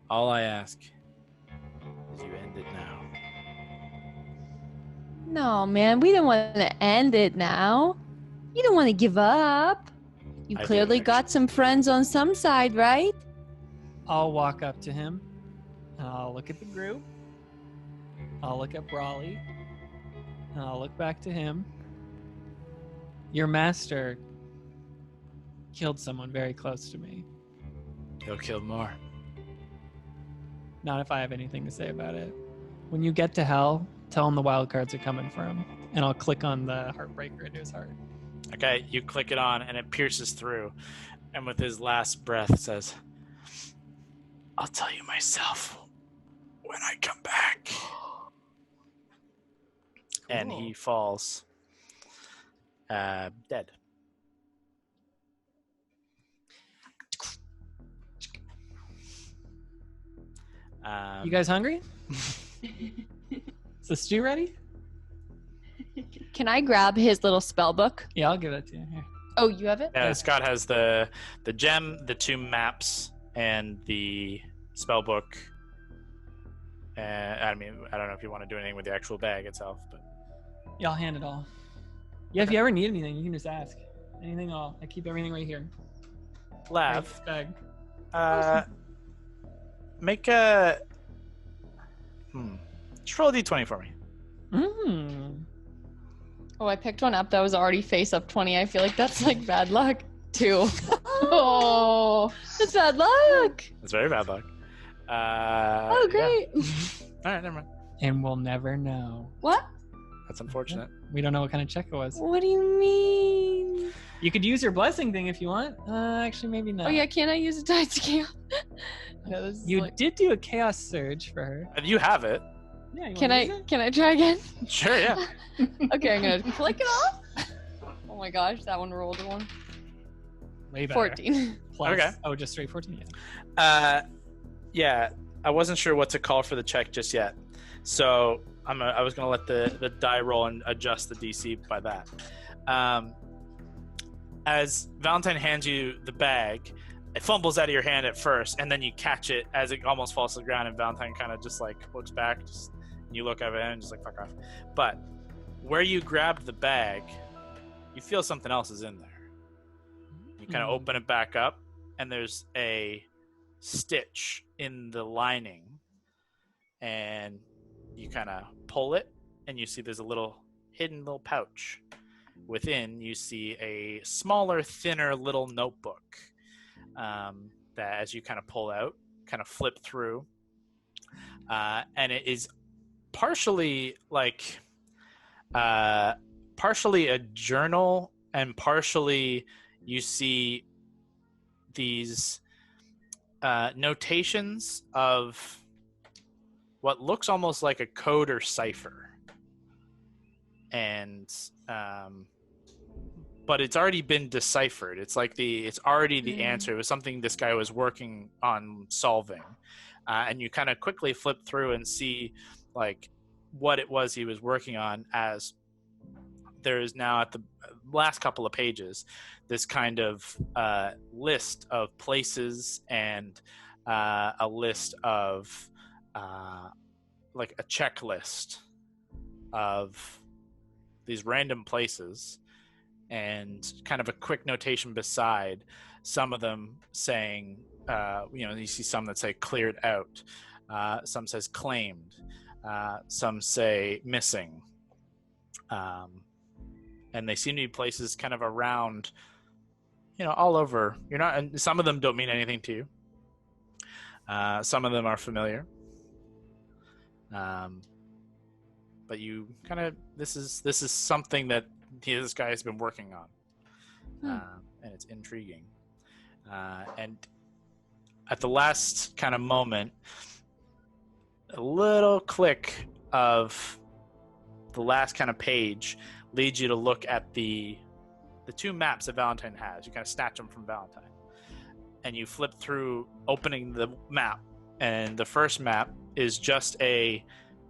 A: All I ask is you end it now.
B: No, man, we don't want to end it now. You don't want to give up. You
A: I do,
B: clearly
A: actually.
B: got some friends on some side, right?
C: I'll walk up to him. I'll look at the group. I'll look at Brawley. And I'll look back to him. Your master killed someone very close to me.
A: He'll kill more.
C: Not if I have anything to say about it. When you get to hell, tell him the wildcards are coming for him. And I'll click on the heartbreaker into his heart.
A: Okay, you click it on, and it pierces through. And with his last breath says, I'll tell you myself when I come back. And he falls dead.
C: You guys hungry? Is the stew ready?
B: Can I grab his little spell book?
C: Yeah, I'll give that to you. Here.
B: Oh, you have it?
A: Scott has the gem, the 2 maps, and the spell book. I mean, I don't know if you want to do anything with the actual bag itself, but
C: Yeah, I'll hand it all. Yeah, if you ever need anything, you can just ask. Anything, I keep everything right here.
A: Lav,
C: Right, bag.
A: make a just roll a d20 for me.
B: Oh, I picked one up that was already face up 20. I feel like that's like bad luck. 2. Oh, it's bad luck.
A: That's very bad luck.
B: Oh, great.
A: Yeah. All right, never mind.
C: And we'll never know.
B: What?
A: That's unfortunate.
C: We don't know what kind of check it was.
B: What do you mean?
C: You could use your blessing thing if you want. Actually, maybe not.
B: Oh, yeah, can't I use a die to chaos? No, this is
C: You
B: like-
C: did do a chaos surge for her.
A: You have it.
C: Yeah. You
B: Can
C: wanna use it?
B: I try again?
A: Sure, yeah.
B: Okay, I'm gonna click it off. Oh my gosh, that one rolled a 1.
C: Way better.
B: 14.
C: Plus,
A: Okay.
C: Oh, just straight 14. Yeah.
A: Yeah, I wasn't sure what to call for the check just yet, so I was gonna let the die roll and adjust the DC by that. As Valentine hands you the bag, it fumbles out of your hand at first, and then you catch it as it almost falls to the ground, and Valentine kind of just like looks back, and you look at it and just like fuck off. But where you grabbed the bag, you feel something else is in there. You kind of open it back up, and there's a stitch in the lining, and you kind of pull it, and you see there's a little hidden little pouch. Within, you see a smaller, thinner little notebook that, as you kind of pull out, kind of flip through, and it is partially like partially a journal, and partially you see these notations of what looks almost like a code or cipher, and but it's already been deciphered. It's like it's already the answer. It was something this guy was working on solving, and you kind of quickly flip through and see like what it was he was working on, as there is now at the last couple of pages this kind of list of places and a list of like a checklist of these random places, and kind of a quick notation beside, some of them saying, you see some that say cleared out, some says claimed, some say missing, and they seem to be places kind of around all over. You're not, and some of them don't mean anything to you. Some of them are familiar. But you kind of this is something that this guy has been working on, and it's intriguing. And at the last kind of moment, a little click of the last kind of page leads you to look at the two maps that Valentine has. You kind of snatch them from Valentine, and you flip through, opening the map, and the first map is just a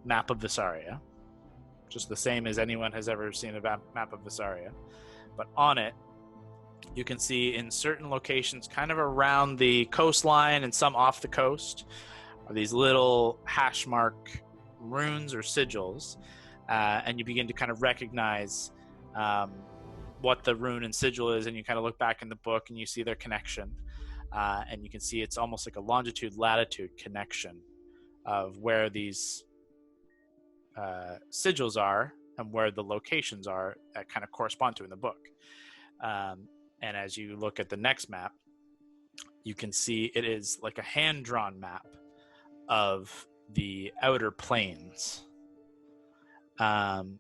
A: map of Vesaria, just the same as anyone has ever seen a map of Vesaria. But on it, you can see in certain locations, kind of around the coastline and some off the coast, are these little hash mark runes or sigils, and you begin to kind of recognize what the rune and sigil is, and you kind of look back in the book and you see their connection, and you can see it's almost like a longitude-latitude connection of where these sigils are and where the locations are that kind of correspond to in the book. And as you look at the next map, you can see it is like a hand-drawn map of the outer planes. And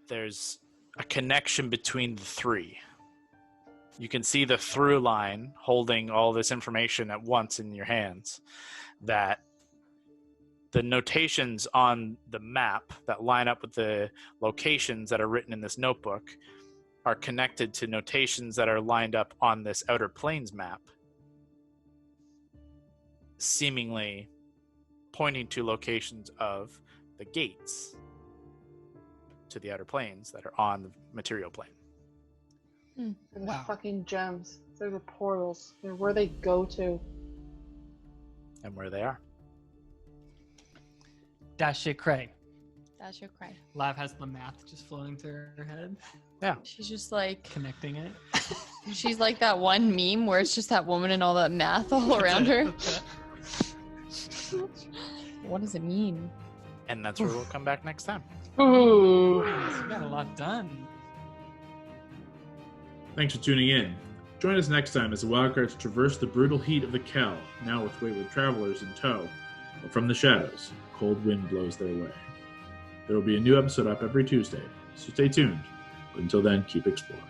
A: there's a connection between the three. You can see the through line holding all this information at once in your hands, that the notations on the map that line up with the locations that are written in this notebook are connected to notations that are lined up on this outer planes map, seemingly pointing to locations of the gates to the outer planes that are on the material plane.
D: They're the fucking gems. They're the portals. They're where they go to.
A: And where they are.
C: Dash shit cray.
I: That's your cry.
C: Lav has the math just flowing through her head,
I: She's just like,
C: connecting it.
I: she's like that one meme where it's just that woman and all that math all around her. What does it mean?
A: And that's where we'll come back next time.
D: Ooh.
C: You got a lot done.
J: Thanks for tuning in. Join us next time as the Wildcards traverse the brutal heat of the Kell, now with wayward travelers in tow. But from the shadows, a cold wind blows their way. There will be a new episode up every Tuesday, so stay tuned. But until then, keep exploring.